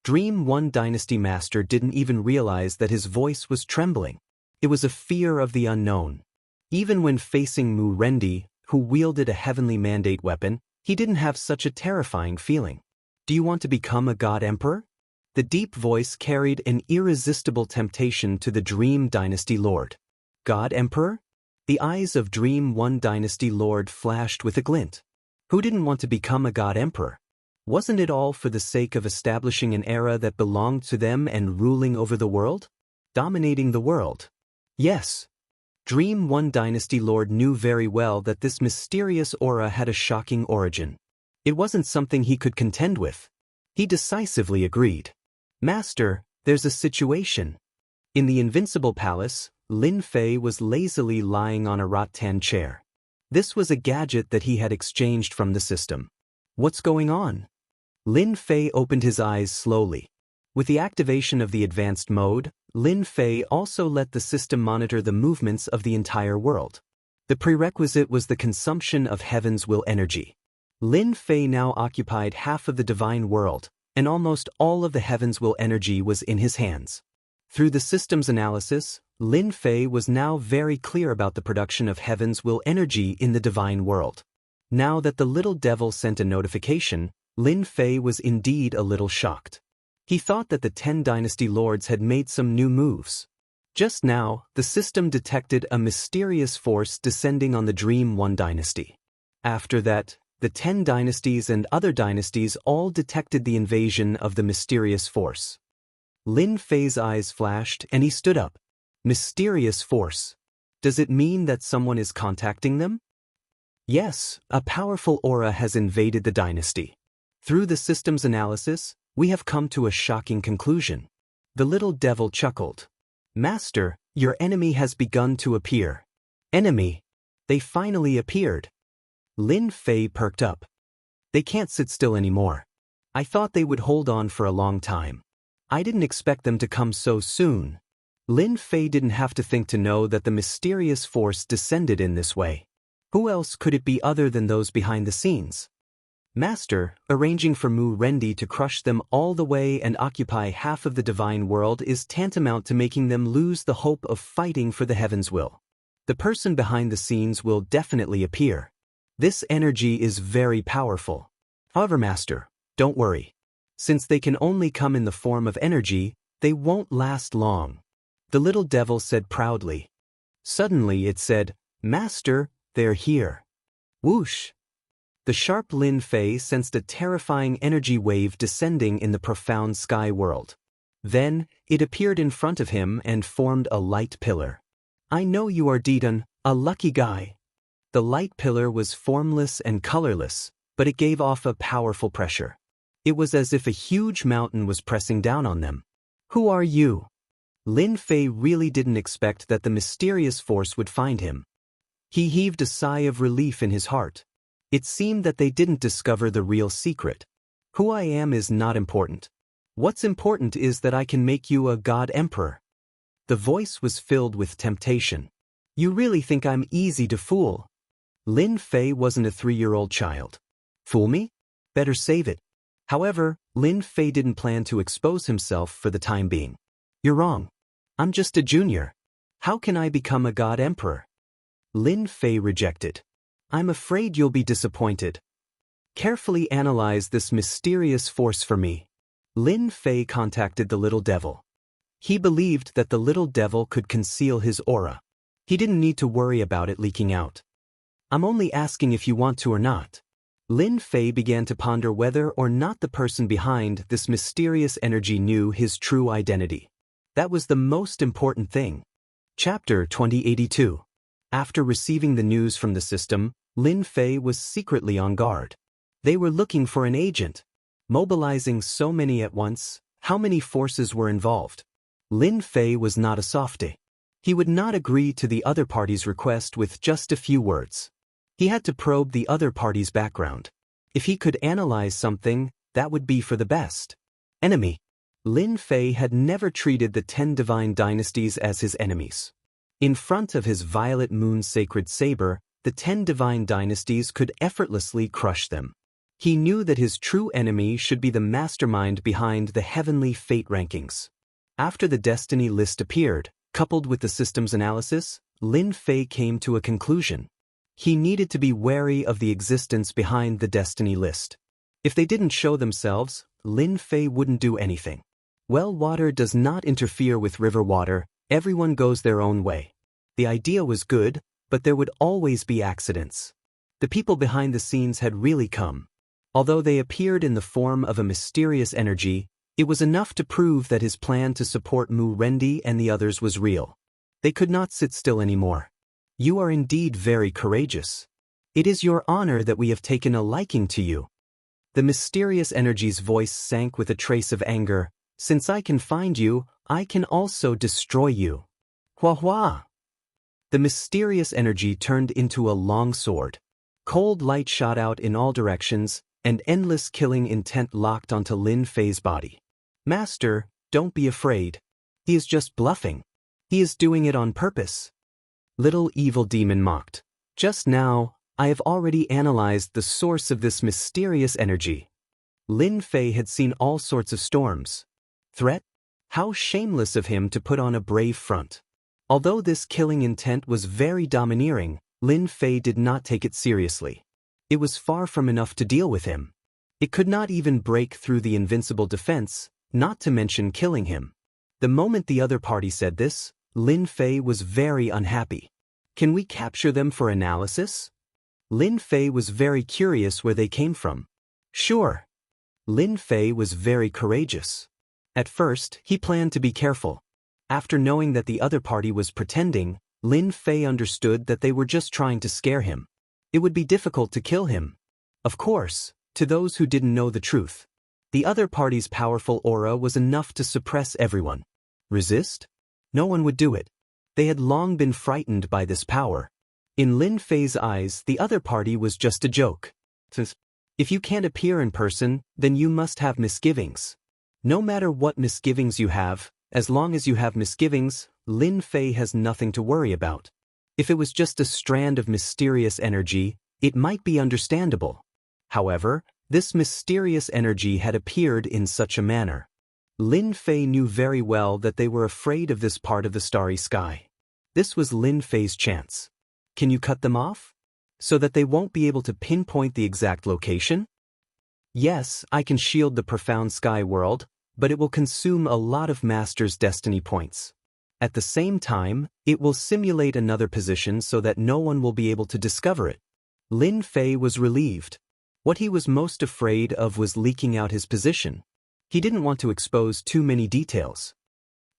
Dream 1 Dynasty Master didn't even realize that his voice was trembling. It was a fear of the unknown. Even when facing Mu Rendi, who wielded a heavenly mandate weapon, he didn't have such a terrifying feeling. Do you want to become a god emperor? The deep voice carried an irresistible temptation to the Dream Dynasty Lord. God Emperor? The eyes of Dream 1 Dynasty Lord flashed with a glint. Who didn't want to become a god emperor? Wasn't it all for the sake of establishing an era that belonged to them and ruling over the world? Dominating the world. Yes. Dream One Dynasty Lord knew very well that this mysterious aura had a shocking origin. It wasn't something he could contend with. He decisively agreed. Master, there's a situation. In the Invincible Palace, Lin Fei was lazily lying on a rattan chair. This was a gadget that he had exchanged from the system. What's going on? Lin Fei opened his eyes slowly. With the activation of the advanced mode, Lin Fei also let the system monitor the movements of the entire world. The prerequisite was the consumption of heaven's will energy. Lin Fei now occupied half of the divine world, and almost all of the heaven's will energy was in his hands. Through the system's analysis, Lin Fei was now very clear about the production of heaven's will energy in the divine world. Now that the little devil sent a notification, Lin Fei was indeed a little shocked. He thought that the 10 dynasty lords had made some new moves. Just now, the system detected a mysterious force descending on the Dream One dynasty. After that, the 10 dynasties and other dynasties all detected the invasion of the mysterious force. Lin Fei's eyes flashed and he stood up. Mysterious force. Does it mean that someone is contacting them? Yes, a powerful aura has invaded the dynasty. Through the system's analysis, we have come to a shocking conclusion. The little devil chuckled. Master, your enemy has begun to appear. Enemy? They finally appeared. Lin Fei perked up. They can't sit still anymore. I thought they would hold on for a long time. I didn't expect them to come so soon. Lin Fei didn't have to think to know that the mysterious force descended in this way. Who else could it be other than those behind the scenes? Master, arranging for Mu Rendi to crush them all the way and occupy half of the divine world is tantamount to making them lose the hope of fighting for the heaven's will. The person behind the scenes will definitely appear. This energy is very powerful. However, Master, don't worry. Since they can only come in the form of energy, they won't last long. The little devil said proudly. Suddenly it said, Master, they're here. Whoosh! The sharp Lin Fei sensed a terrifying energy wave descending in the profound sky world. Then, it appeared in front of him and formed a light pillar. I know you are Didun, a lucky guy. The light pillar was formless and colorless, but it gave off a powerful pressure. It was as if a huge mountain was pressing down on them. Who are you? Lin Fei really didn't expect that the mysterious force would find him. He heaved a sigh of relief in his heart. It seemed that they didn't discover the real secret. Who I am is not important. What's important is that I can make you a god emperor. The voice was filled with temptation. You really think I'm easy to fool? Lin Fei wasn't a 3-year-old child. Fool me? Better save it. However, Lin Fei didn't plan to expose himself for the time being. You're wrong. I'm just a junior. How can I become a god emperor? Lin Fei rejected. I'm afraid you'll be disappointed. Carefully analyze this mysterious force for me. Lin Fei contacted the little devil. He believed that the little devil could conceal his aura. He didn't need to worry about it leaking out. I'm only asking if you want to or not. Lin Fei began to ponder whether or not the person behind this mysterious energy knew his true identity. That was the most important thing. Chapter 2082. After receiving the news from the system, Lin Fei was secretly on guard. They were looking for an agent. Mobilizing so many at once, how many forces were involved? Lin Fei was not a softy. He would not agree to the other party's request with just a few words. He had to probe the other party's background. If he could analyze something, that would be for the best. Enemy. Lin Fei had never treated the 10 divine dynasties as his enemies. In front of his violet moon sacred saber, the 10 divine dynasties could effortlessly crush them. He knew that his true enemy should be the mastermind behind the heavenly fate rankings. After the destiny list appeared, coupled with the system's analysis, Lin Fei came to a conclusion. He needed to be wary of the existence behind the destiny list. If they didn't show themselves, Lin Fei wouldn't do anything. Well water does not interfere with river water, everyone goes their own way. The idea was good, but there would always be accidents. The people behind the scenes had really come. Although they appeared in the form of a mysterious energy, it was enough to prove that his plan to support Mu Rendi and the others was real. They could not sit still anymore. You are indeed very courageous. It is your honor that we have taken a liking to you. The mysterious energy's voice sank with a trace of anger. Since I can find you, I can also destroy you. Hua hua! The mysterious energy turned into a long sword. Cold light shot out in all directions, and endless killing intent locked onto Lin Fei's body. Master, don't be afraid. He is just bluffing. He is doing it on purpose. Little evil demon mocked. Just now, I have already analyzed the source of this mysterious energy. Lin Fei had seen all sorts of storms. Threat? How shameless of him to put on a brave front. Although this killing intent was very domineering, Lin Fei did not take it seriously. It was far from enough to deal with him. It could not even break through the invincible defense, not to mention killing him. The moment the other party said this, Lin Fei was very unhappy. Can we capture them for analysis? Lin Fei was very curious where they came from. Sure. Lin Fei was very courageous. At first, he planned to be careful. After knowing that the other party was pretending, Lin Fei understood that they were just trying to scare him. It would be difficult to kill him. Of course, to those who didn't know the truth. The other party's powerful aura was enough to suppress everyone. Resist? No one would do it. They had long been frightened by this power. In Lin Fei's eyes, the other party was just a joke. If you can't appear in person, then you must have misgivings. No matter what misgivings you have, as long as you have misgivings, Lin Fei has nothing to worry about. If it was just a strand of mysterious energy, it might be understandable. However, this mysterious energy had appeared in such a manner. Lin Fei knew very well that they were afraid of this part of the starry sky. This was Lin Fei's chance. Can you cut them off? So that they won't be able to pinpoint the exact location? Yes, I can shield the profound sky world, but it will consume a lot of Master's destiny points. At the same time, it will simulate another position so that no one will be able to discover it. Lin Fei was relieved. What he was most afraid of was leaking out his position. He didn't want to expose too many details.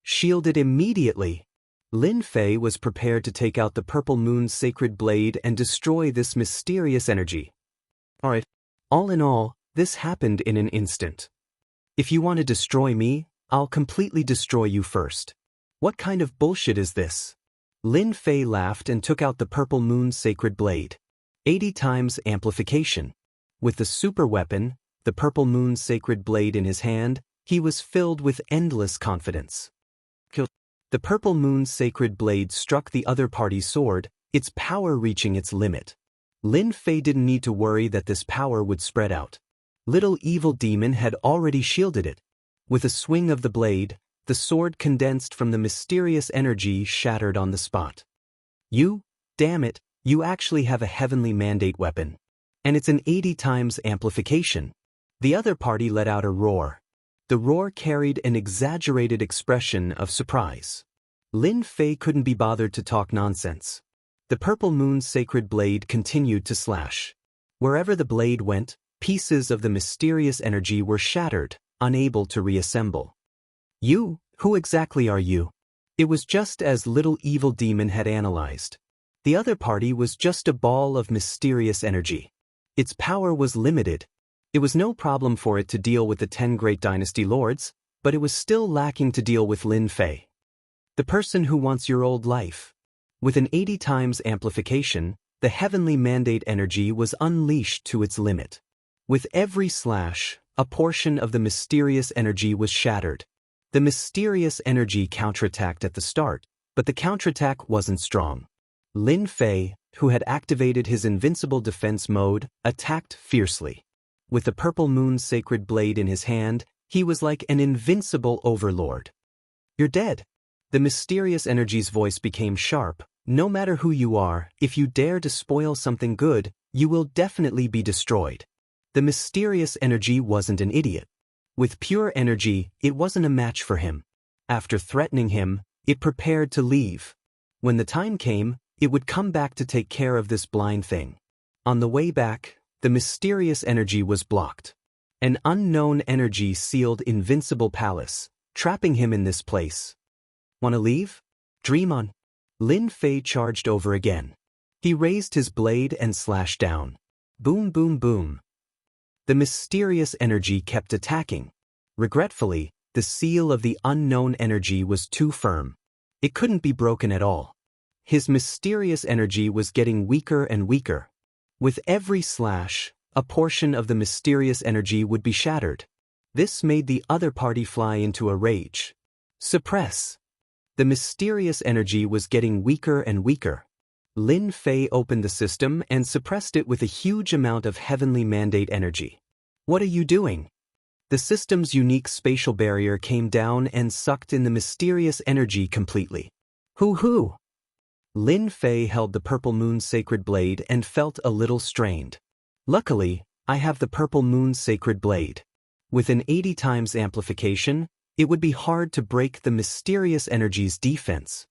Shield it immediately. Lin Fei was prepared to take out the Purple Moon's sacred blade and destroy this mysterious energy. Alright. All in all, this happened in an instant. If you want to destroy me, I'll completely destroy you first. What kind of bullshit is this? Lin Fei laughed and took out the Purple Moon's sacred blade. 80 times amplification. With the super weapon, the Purple Moon's sacred blade in his hand, he was filled with endless confidence. The Purple Moon's sacred blade struck the other party's sword, its power reaching its limit. Lin Fei didn't need to worry that this power would spread out. Little evil demon had already shielded it. With a swing of the blade, the sword condensed from the mysterious energy shattered on the spot. You, damn it, you actually have a heavenly mandate weapon. And it's an 80 times amplification. The other party let out a roar. The roar carried an exaggerated expression of surprise. Lin Fei couldn't be bothered to talk nonsense. The Purple Moon's sacred blade continued to slash. Wherever the blade went, pieces of the mysterious energy were shattered, unable to reassemble. You, who exactly are you? It was just as little evil demon had analyzed. The other party was just a ball of mysterious energy. Its power was limited. It was no problem for it to deal with the 10 great dynasty lords, but it was still lacking to deal with Lin Fei. The person who wants your old life. With an 80 times amplification, the heavenly mandate energy was unleashed to its limit. With every slash, a portion of the mysterious energy was shattered. The mysterious energy counterattacked at the start, but the counterattack wasn't strong. Lin Fei, who had activated his invincible defense mode, attacked fiercely. With the Purple Moon's sacred blade in his hand, he was like an invincible overlord. You're dead. The mysterious energy's voice became sharp. No matter who you are, if you dare to spoil something good, you will definitely be destroyed. The mysterious energy wasn't an idiot. With pure energy, it wasn't a match for him. After threatening him, it prepared to leave. When the time came, it would come back to take care of this blind thing. On the way back, the mysterious energy was blocked. An unknown energy sealed Invincible Palace, trapping him in this place. Wanna leave? Dream on. Lin Fei charged over again. He raised his blade and slashed down. Boom, boom, boom. The mysterious energy kept attacking. Regretfully, the seal of the unknown energy was too firm. It couldn't be broken at all. His mysterious energy was getting weaker and weaker. With every slash, a portion of the mysterious energy would be shattered. This made the other party fly into a rage. Suppress. The mysterious energy was getting weaker and weaker. Lin Fei opened the system and suppressed it with a huge amount of heavenly mandate energy. What are you doing? The system's unique spatial barrier came down and sucked in the mysterious energy completely. Hoo-hoo! Lin Fei held the Purple Moon's sacred blade and felt a little strained. Luckily, I have the Purple Moon's sacred blade. With an 80 times amplification, it would be hard to break the mysterious energy's defense.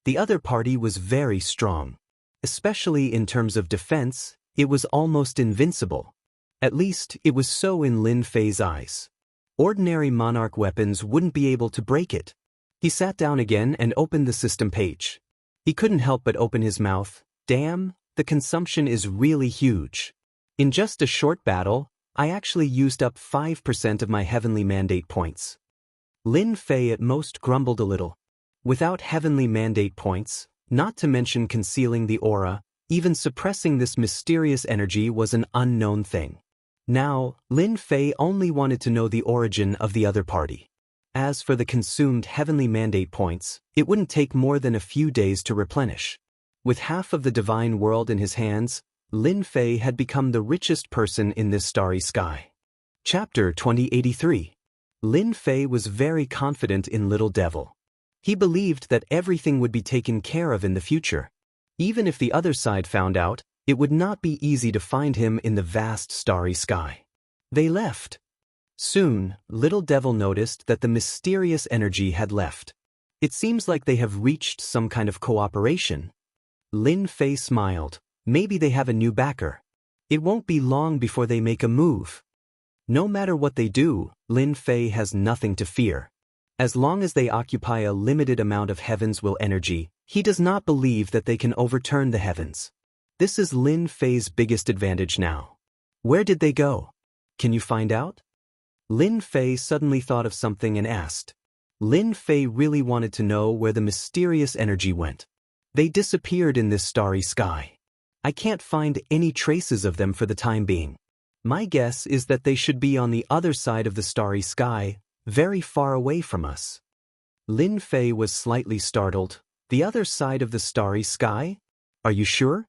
The other party was very strong. Especially in terms of defense, it was almost invincible. At least, it was so in Lin Fei's eyes. Ordinary monarch weapons wouldn't be able to break it. He sat down again and opened the system page. He couldn't help but open his mouth. Damn, the consumption is really huge. In just a short battle, I actually used up 5% of my heavenly mandate points. Lin Fei at most grumbled a little. Without heavenly mandate points, not to mention concealing the aura, even suppressing this mysterious energy was an unknown thing. Now, Lin Fei only wanted to know the origin of the other party. As for the consumed heavenly mandate points, it wouldn't take more than a few days to replenish. With half of the divine world in his hands, Lin Fei had become the richest person in this starry sky. Chapter 2083. Lin Fei was very confident in Little Devil. He believed that everything would be taken care of in the future. Even if the other side found out, it would not be easy to find him in the vast starry sky. They left. Soon, Little Devil noticed that the mysterious energy had left. It seems like they have reached some kind of cooperation. Lin Fei smiled. Maybe they have a new backer. It won't be long before they make a move. No matter what they do, Lin Fei has nothing to fear. As long as they occupy a limited amount of heaven's will energy, he does not believe that they can overturn the heavens. This is Lin Fei's biggest advantage now. Where did they go? Can you find out? Lin Fei suddenly thought of something and asked. Lin Fei really wanted to know where the mysterious energy went. They disappeared in this starry sky. I can't find any traces of them for the time being. My guess is that they should be on the other side of the starry sky, very far away from us. Lin Fei was slightly startled. The other side of the starry sky? Are you sure?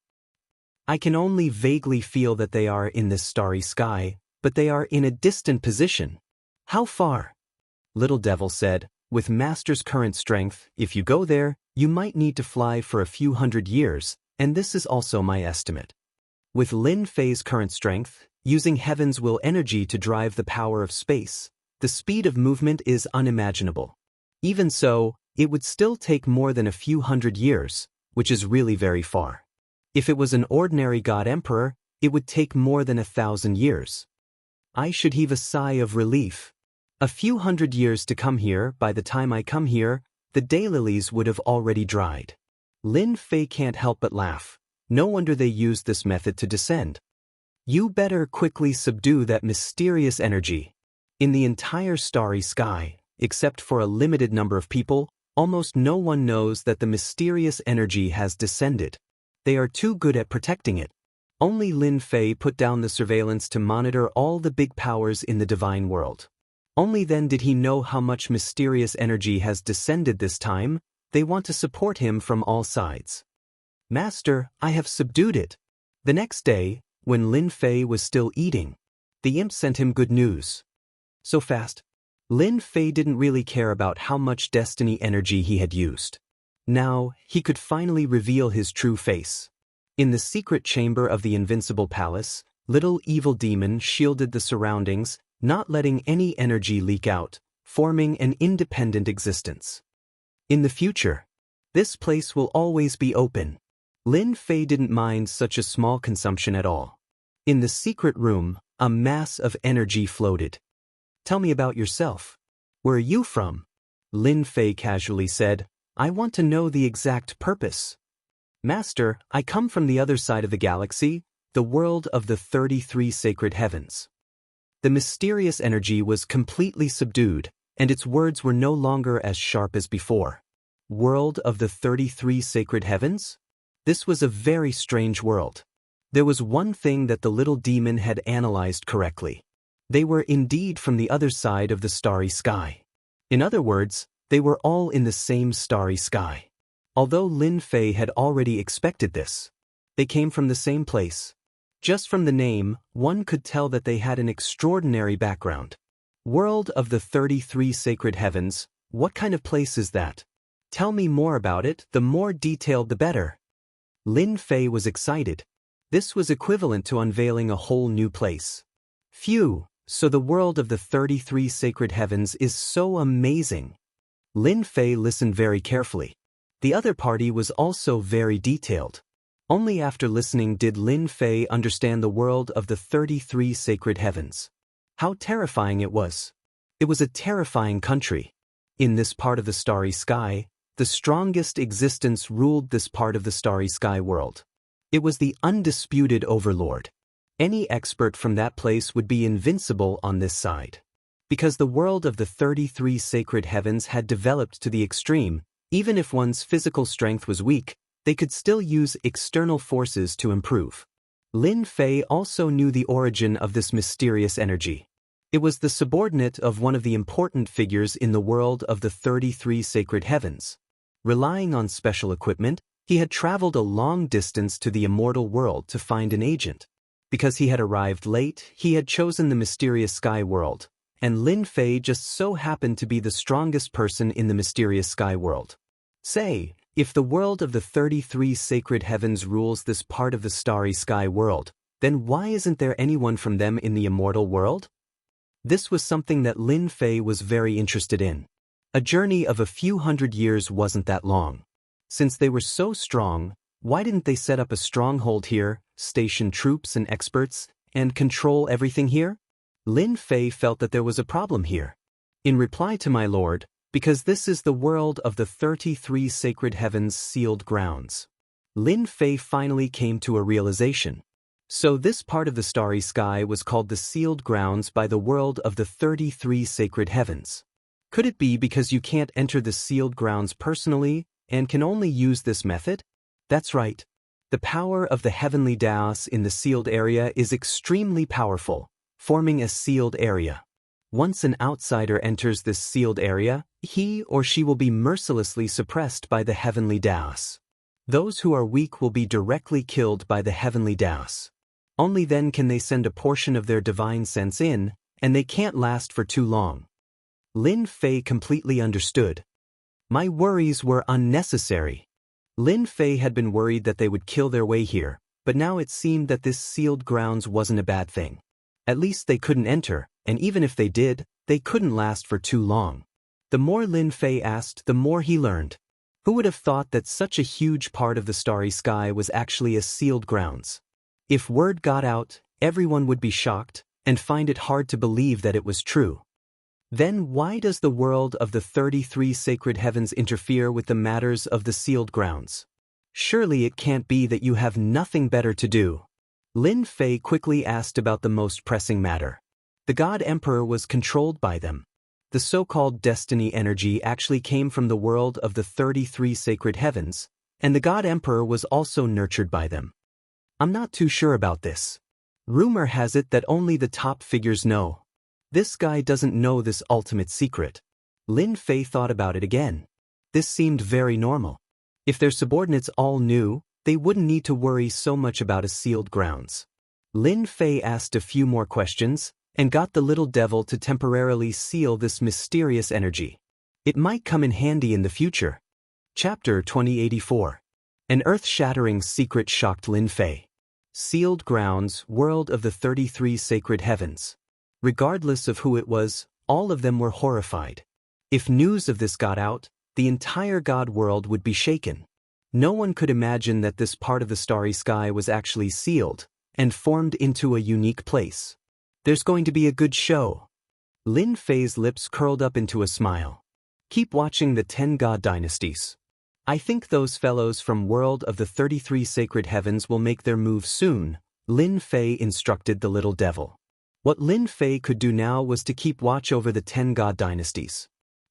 I can only vaguely feel that they are in this starry sky, but they are in a distant position. How far? Little Devil said, with Master's current strength, if you go there, you might need to fly for a few hundred years, and this is also my estimate. With Lin Fei's current strength, using heaven's will energy to drive the power of space, the speed of movement is unimaginable. Even so, it would still take more than a few hundred years, which is really very far. If it was an ordinary God Emperor, it would take more than 1,000 years. I should heave a sigh of relief. A few hundred years to come here. By the time I come here, the daylilies would have already dried. Lin Fei can't help but laugh. No wonder they used this method to descend. You better quickly subdue that mysterious energy. In the entire starry sky, except for a limited number of people, almost no one knows that the mysterious energy has descended. They are too good at protecting it. Only Lin Fei put down the surveillance to monitor all the big powers in the divine world. Only then did he know how much mysterious energy has descended this time. They want to support him from all sides. Master, I have subdued it. The next day, when Lin Fei was still eating, the imp sent him good news. So fast. Lin Fei didn't really care about how much destiny energy he had used. Now, he could finally reveal his true face. In the secret chamber of the Invincible Palace, little evil demon shielded the surroundings, not letting any energy leak out, forming an independent existence. In the future, this place will always be open. Lin Fei didn't mind such a small consumption at all. In the secret room, a mass of energy floated. Tell me about yourself. Where are you from? Lin Fei casually said. I want to know the exact purpose. Master, I come from the other side of the galaxy, the world of the 33 sacred heavens. The mysterious energy was completely subdued, and its words were no longer as sharp as before. World of the 33 sacred heavens? This was a very strange world. There was one thing that the little demon had analyzed correctly. They were indeed from the other side of the starry sky. In other words, they were all in the same starry sky. Although Lin Fei had already expected this, they came from the same place. Just from the name, one could tell that they had an extraordinary background. World of the 33 sacred heavens, what kind of place is that? Tell me more about it, the more detailed the better. Lin Fei was excited. This was equivalent to unveiling a whole new place. Phew, so the world of the 33 sacred heavens is so amazing. Lin Fei listened very carefully. The other party was also very detailed. Only after listening did Lin Fei understand the world of the 33 sacred heavens. How terrifying it was. It was a terrifying country. In this part of the starry sky, the strongest existence ruled this part of the starry sky world. It was the undisputed overlord. Any expert from that place would be invincible on this side. Because the world of the 33 sacred heavens had developed to the extreme, even if one's physical strength was weak, they could still use external forces to improve. Lin Fei also knew the origin of this mysterious energy. It was the subordinate of one of the important figures in the world of the 33 sacred heavens. Relying on special equipment, he had traveled a long distance to the immortal world to find an agent. Because he had arrived late, he had chosen the mysterious sky world, and Lin Fei just so happened to be the strongest person in the mysterious sky world. Say, if the world of the 33 sacred heavens rules this part of the starry sky world, then why isn't there anyone from them in the immortal world? This was something that Lin Fei was very interested in. A journey of a few hundred years wasn't that long. Since they were so strong, why didn't they set up a stronghold here, station troops and experts, and control everything here? Lin Fei felt that there was a problem here. In reply to my lord, because this is the world of the 33 sacred heavens sealed grounds. Lin Fei finally came to a realization. So this part of the starry sky was called the sealed grounds by the world of the 33 sacred heavens. Could it be because you can't enter the sealed grounds personally and can only use this method? That's right. The power of the heavenly Daoist in the sealed area is extremely powerful, forming a sealed area. Once an outsider enters this sealed area, he or she will be mercilessly suppressed by the heavenly Daoist. Those who are weak will be directly killed by the heavenly Daoist. Only then can they send a portion of their divine sense in, and they can't last for too long. Lin Fei completely understood. My worries were unnecessary. Lin Fei had been worried that they would kill their way here, but now it seemed that this sealed grounds wasn't a bad thing. At least they couldn't enter, and even if they did, they couldn't last for too long. The more Lin Fei asked, the more he learned. Who would have thought that such a huge part of the starry sky was actually a sealed grounds? If word got out, everyone would be shocked, and find it hard to believe that it was true. Then why does the world of the 33 sacred heavens interfere with the matters of the sealed grounds? Surely it can't be that you have nothing better to do. Lin Fei quickly asked about the most pressing matter. The God Emperor was controlled by them. The so-called destiny energy actually came from the world of the 33 sacred heavens, and the God Emperor was also nurtured by them. I'm not too sure about this. Rumor has it that only the top figures know. This guy doesn't know this ultimate secret. Lin Fei thought about it again. This seemed very normal. If their subordinates all knew, they wouldn't need to worry so much about a sealed grounds. Lin Fei asked a few more questions, and got the little devil to temporarily seal this mysterious energy. It might come in handy in the future. Chapter 2084. An earth-shattering secret shocked Lin Fei. Sealed grounds, world of the 33 sacred heavens. Regardless of who it was, all of them were horrified. If news of this got out, the entire god world would be shaken. No one could imagine that this part of the starry sky was actually sealed, and formed into a unique place. There's going to be a good show. Lin Fei's lips curled up into a smile. Keep watching the 10 God Dynasties. I think those fellows from World of the 33 Sacred Heavens will make their move soon, Lin Fei instructed the little devil. What Lin Fei could do now was to keep watch over the 10 god dynasties.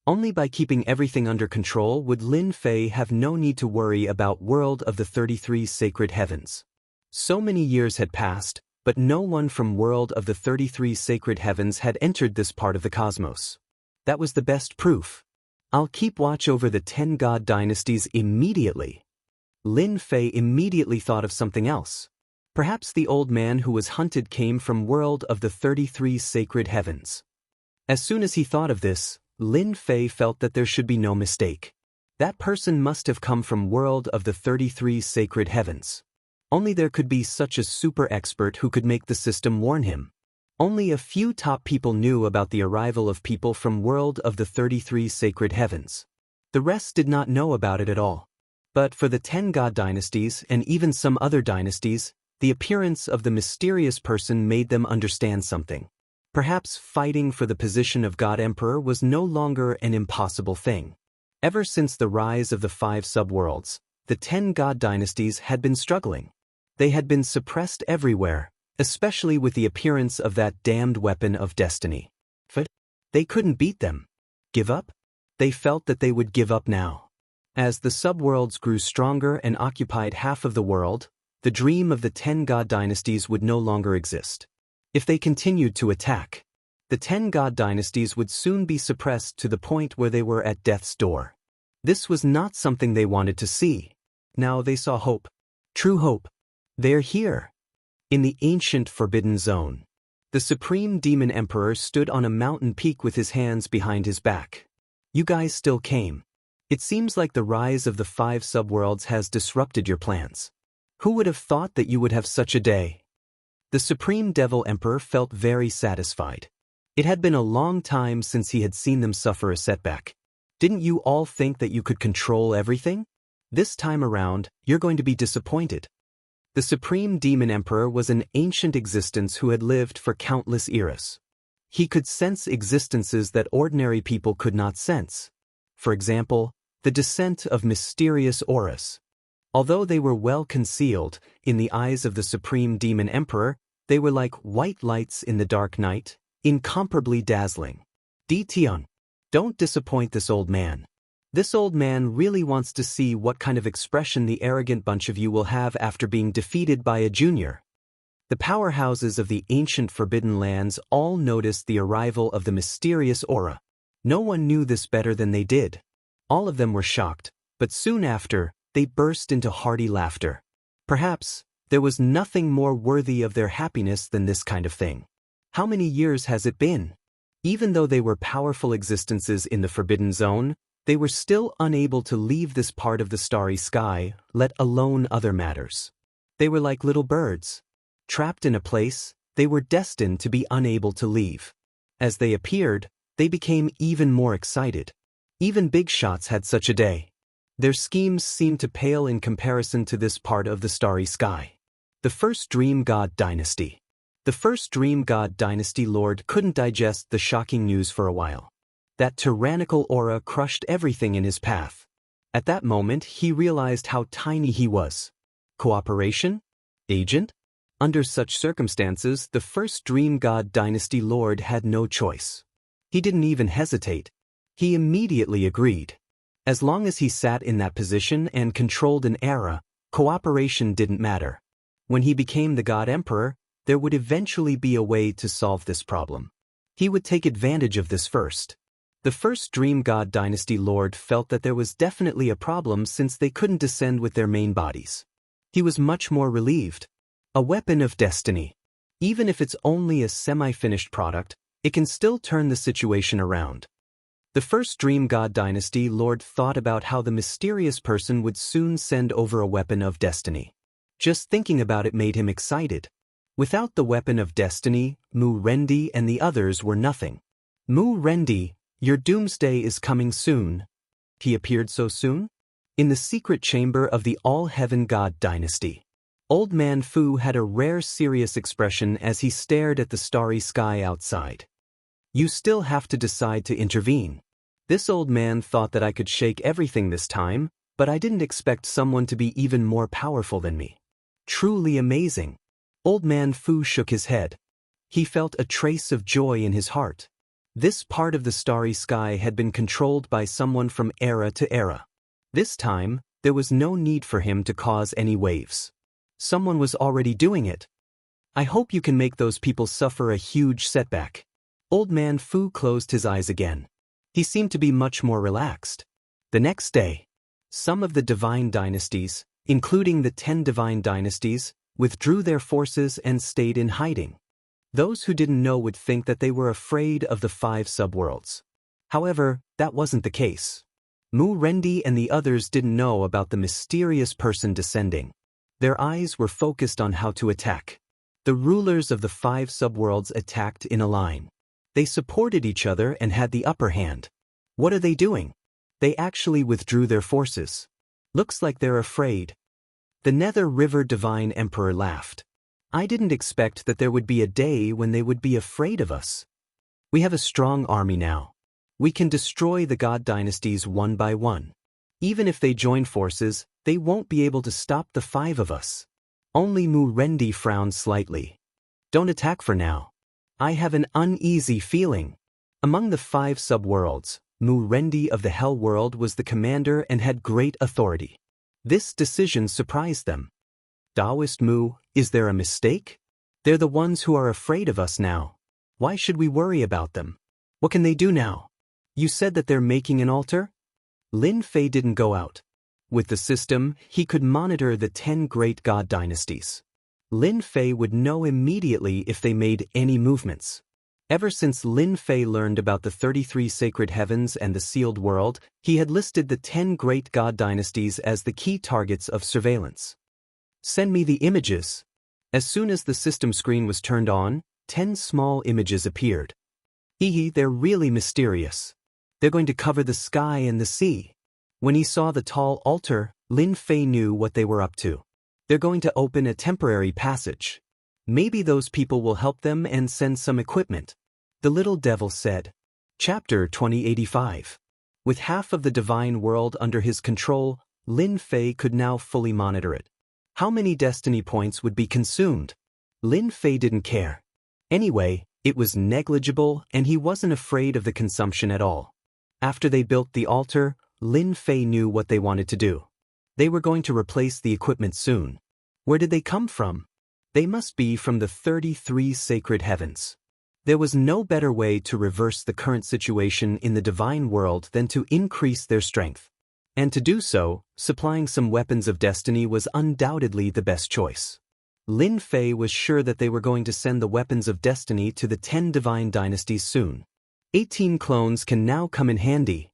Only by keeping everything under control would Lin Fei have no need to worry about World of the 33 Sacred Heavens. So many years had passed, but no one from World of the 33 Sacred Heavens had entered this part of the cosmos. That was the best proof. I'll keep watch over the 10 god dynasties immediately. Lin Fei immediately thought of something else. Perhaps the old man who was hunted came from World of the 33 Sacred Heavens. As soon as he thought of this, Lin Fei felt that there should be no mistake. That person must have come from World of the 33 Sacred Heavens. Only there could be such a super expert who could make the system warn him. Only a few top people knew about the arrival of people from World of the 33 Sacred Heavens. The rest did not know about it at all. But for the 10 god dynasties and even some other dynasties, the appearance of the mysterious person made them understand something. Perhaps fighting for the position of God Emperor was no longer an impossible thing. Ever since the rise of the 5 subworlds, the 10 god dynasties had been struggling. They had been suppressed everywhere, especially with the appearance of that damned weapon of destiny. But they couldn't beat them. Give up? They felt that they would give up now. As the subworlds grew stronger and occupied half of the world, the dream of the 10 god dynasties would no longer exist. If they continued to attack, the 10 god dynasties would soon be suppressed to the point where they were at death's door. This was not something they wanted to see. Now they saw hope. True hope. They're here. In the ancient Forbidden Zone, the Supreme Demon Emperor stood on a mountain peak with his hands behind his back. You guys still came. It seems like the rise of the 5 subworlds has disrupted your plans. Who would have thought that you would have such a day? The Supreme Devil Emperor felt very satisfied. It had been a long time since he had seen them suffer a setback. Didn't you all think that you could control everything? This time around, you're going to be disappointed. The Supreme Demon Emperor was an ancient existence who had lived for countless eras. He could sense existences that ordinary people could not sense. For example, the descent of mysterious auras. Although they were well concealed, in the eyes of the Supreme Demon Emperor, they were like white lights in the dark night, incomparably dazzling. Tion, don't disappoint this old man. This old man really wants to see what kind of expression the arrogant bunch of you will have after being defeated by a junior. The powerhouses of the ancient Forbidden Lands all noticed the arrival of the mysterious aura. No one knew this better than they did. All of them were shocked, but soon after, they burst into hearty laughter. Perhaps, there was nothing more worthy of their happiness than this kind of thing. How many years has it been? Even though they were powerful existences in the Forbidden Zone, they were still unable to leave this part of the starry sky, let alone other matters. They were like little birds. Trapped in a place, they were destined to be unable to leave. As they appeared, they became even more excited. Even big shots had such a day. Their schemes seemed to pale in comparison to this part of the starry sky. The first Dream God Dynasty. The first Dream God Dynasty Lord couldn't digest the shocking news for a while. That tyrannical aura crushed everything in his path. At that moment, he realized how tiny he was. Cooperation? Agent? Under such circumstances, the first Dream God Dynasty Lord had no choice. He didn't even hesitate. He immediately agreed. As long as he sat in that position and controlled an era, cooperation didn't matter. When he became the God Emperor, there would eventually be a way to solve this problem. He would take advantage of this first. The first Dream God Dynasty Lord felt that there was definitely a problem since they couldn't descend with their main bodies. He was much more relieved. A weapon of destiny. Even if it's only a semi-finished product, it can still turn the situation around. The first Dream God Dynasty Lord thought about how the mysterious person would soon send over a weapon of destiny. Just thinking about it made him excited. Without the weapon of destiny, Mu Rendi and the others were nothing. Mu Rendi, your doomsday is coming soon. He appeared so soon? In the secret chamber of the All-Heaven God Dynasty. Old Man Fu had a rare serious expression as he stared at the starry sky outside. You still have to decide to intervene. This old man thought that I could shake everything this time, but I didn't expect someone to be even more powerful than me. Truly amazing. Old man Fu shook his head. He felt a trace of joy in his heart. This part of the starry sky had been controlled by someone from era to era. This time, there was no need for him to cause any waves. Someone was already doing it. I hope you can make those people suffer a huge setback. Old man Fu closed his eyes again. He seemed to be much more relaxed. The next day, some of the divine dynasties, including the 10 divine dynasties, withdrew their forces and stayed in hiding. Those who didn't know would think that they were afraid of the 5 subworlds. However, that wasn't the case. Mu Rendi and the others didn't know about the mysterious person descending. Their eyes were focused on how to attack. The rulers of the 5 subworlds attacked in a line. They supported each other and had the upper hand. What are they doing? They actually withdrew their forces. Looks like they're afraid. The Nether River Divine Emperor laughed. I didn't expect that there would be a day when they would be afraid of us. We have a strong army now. We can destroy the god dynasties one by one. Even if they join forces, they won't be able to stop the 5 of us. Only Mu Rendi frowned slightly. Don't attack for now. I have an uneasy feeling. Among the 5 subworlds, Mu Rendi of the Hell World was the commander and had great authority. This decision surprised them. Daoist Mu, is there a mistake? They're the ones who are afraid of us now. Why should we worry about them? What can they do now? You said that they're making an altar? Lin Fei didn't go out. With the system, he could monitor the 10 great god dynasties. Lin Fei would know immediately if they made any movements. Ever since Lin Fei learned about the 33 sacred heavens and the sealed world, he had listed the 10 great god dynasties as the key targets of surveillance. Send me the images. As soon as the system screen was turned on, 10 small images appeared. They're really mysterious. They're going to cover the sky and the sea. When he saw the tall altar, Lin Fei knew what they were up to. They're going to open a temporary passage. Maybe those people will help them and send some equipment. The little devil said. Chapter 2085. With half of the divine world under his control, Lin Fei could now fully monitor it. How many destiny points would be consumed? Lin Fei didn't care. Anyway, it was negligible and he wasn't afraid of the consumption at all. After they built the altar, Lin Fei knew what they wanted to do. They were going to replace the equipment soon. Where did they come from? They must be from the 33 sacred heavens. There was no better way to reverse the current situation in the divine world than to increase their strength. And to do so, supplying some weapons of destiny was undoubtedly the best choice. Lin Fei was sure that they were going to send the weapons of destiny to the 10 divine dynasties soon. 18 clones can now come in handy.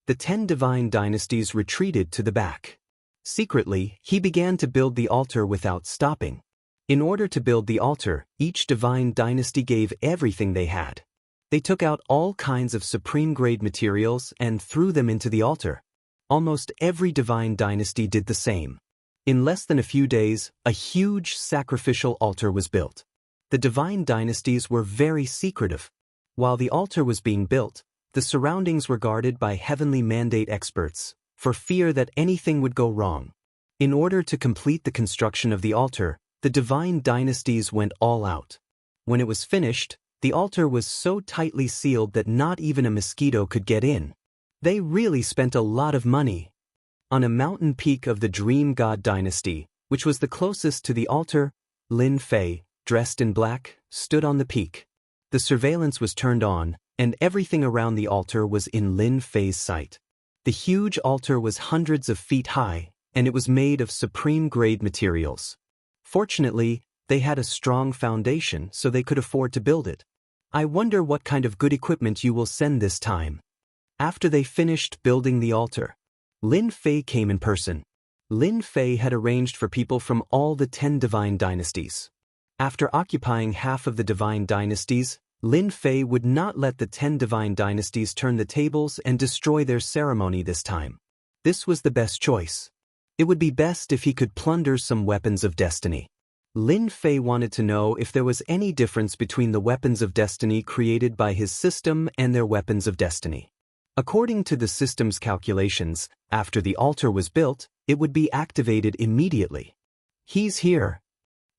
The 10 divine dynasties retreated to the back. Secretly, he began to build the altar without stopping. In order to build the altar, each divine dynasty gave everything they had. They took out all kinds of supreme-grade materials and threw them into the altar. Almost every divine dynasty did the same. In less than a few days, a huge sacrificial altar was built. The divine dynasties were very secretive. While the altar was being built, the surroundings were guarded by heavenly mandate experts, for fear that anything would go wrong. In order to complete the construction of the altar, the divine dynasties went all out. When it was finished, the altar was so tightly sealed that not even a mosquito could get in. They really spent a lot of money. On a mountain peak of the Dream God dynasty, which was the closest to the altar, Lin Fei, dressed in black, stood on the peak. The surveillance was turned on, and everything around the altar was in Lin Fei's sight. The huge altar was hundreds of feet high, and it was made of supreme-grade materials. Fortunately, they had a strong foundation so they could afford to build it. I wonder what kind of good equipment you will send this time. After they finished building the altar, Lin Fei came in person. Lin Fei had arranged for people from all the 10 divine dynasties. After occupying half of the divine dynasties, Lin Fei would not let the 10 divine dynasties turn the tables and destroy their ceremony this time. This was the best choice. It would be best if he could plunder some weapons of destiny. Lin Fei wanted to know if there was any difference between the weapons of destiny created by his system and their weapons of destiny. According to the system's calculations, after the altar was built, it would be activated immediately. He's here.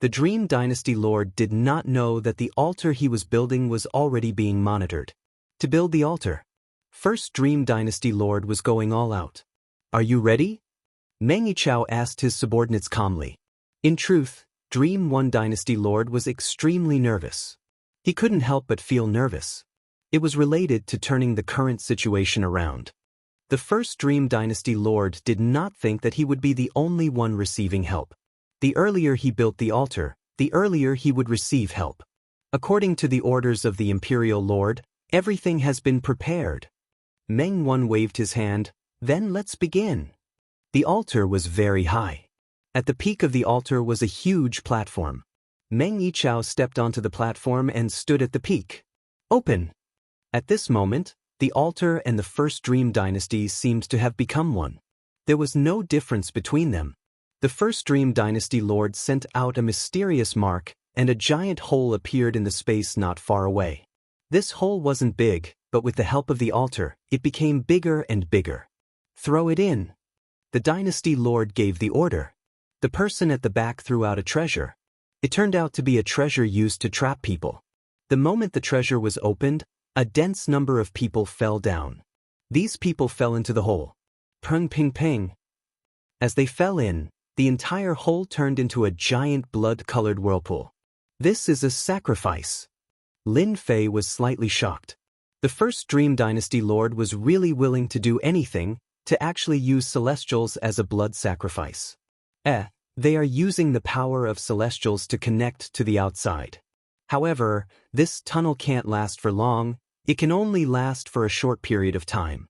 The Dream Dynasty Lord did not know that the altar he was building was already being monitored. To build the altar, first Dream Dynasty Lord was going all out. Are you ready? Meng Yichao asked his subordinates calmly. In truth, Dream 1 Dynasty Lord was extremely nervous. He couldn't help but feel nervous. It was related to turning the current situation around. The first Dream Dynasty Lord did not think that he would be the only one receiving help. The earlier he built the altar, the earlier he would receive help. According to the orders of the Imperial Lord, everything has been prepared. Meng Wan waved his hand. Then let's begin. The altar was very high. At the peak of the altar was a huge platform. Meng Yichao stepped onto the platform and stood at the peak. Open! At this moment, the altar and the first Dream Dynasty seemed to have become one. There was no difference between them. The first Dream Dynasty Lord sent out a mysterious mark, and a giant hole appeared in the space not far away. This hole wasn't big, but with the help of the altar, it became bigger and bigger. Throw it in. The Dynasty Lord gave the order. The person at the back threw out a treasure. It turned out to be a treasure used to trap people. The moment the treasure was opened, a dense number of people fell down. These people fell into the hole. Peng ping ping. As they fell in, the entire hole turned into a giant blood-colored whirlpool. This is a sacrifice. Lin Fei was slightly shocked. The first Dream Dynasty Lord was really willing to do anything, to actually use Celestials as a blood sacrifice. They are using the power of Celestials to connect to the outside. However, this tunnel can't last for long, it can only last for a short period of time.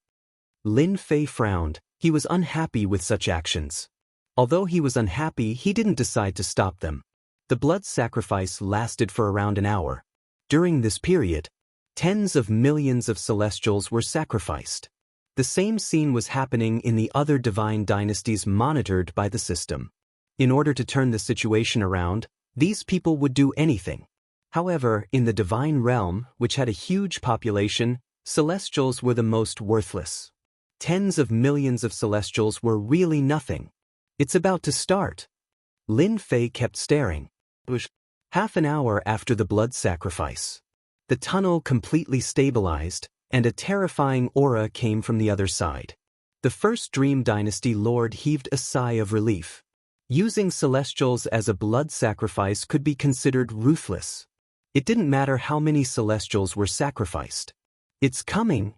Lin Fei frowned. He was unhappy with such actions. Although he was unhappy, he didn't decide to stop them. The blood sacrifice lasted for around an hour. During this period, tens of millions of Celestials were sacrificed. The same scene was happening in the other divine dynasties monitored by the system. In order to turn the situation around, these people would do anything. However, in the divine realm, which had a huge population, Celestials were the most worthless. Tens of millions of Celestials were really nothing. It's about to start. Lin Fei kept staring. It was half an hour after the blood sacrifice. The tunnel completely stabilized, and a terrifying aura came from the other side. The first Dream Dynasty Lord heaved a sigh of relief. Using Celestials as a blood sacrifice could be considered ruthless. It didn't matter how many Celestials were sacrificed. It's coming.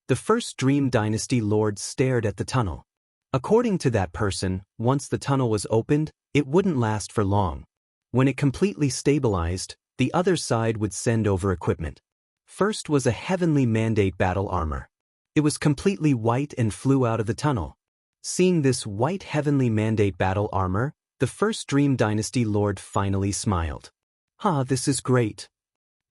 The first Dream Dynasty Lord stared at the tunnel. According to that person, once the tunnel was opened, it wouldn't last for long. When it completely stabilized, the other side would send over equipment. First was a heavenly mandate battle armor. It was completely white and flew out of the tunnel. Seeing this white heavenly mandate battle armor, the first Dream Dynasty Lord finally smiled. This is great.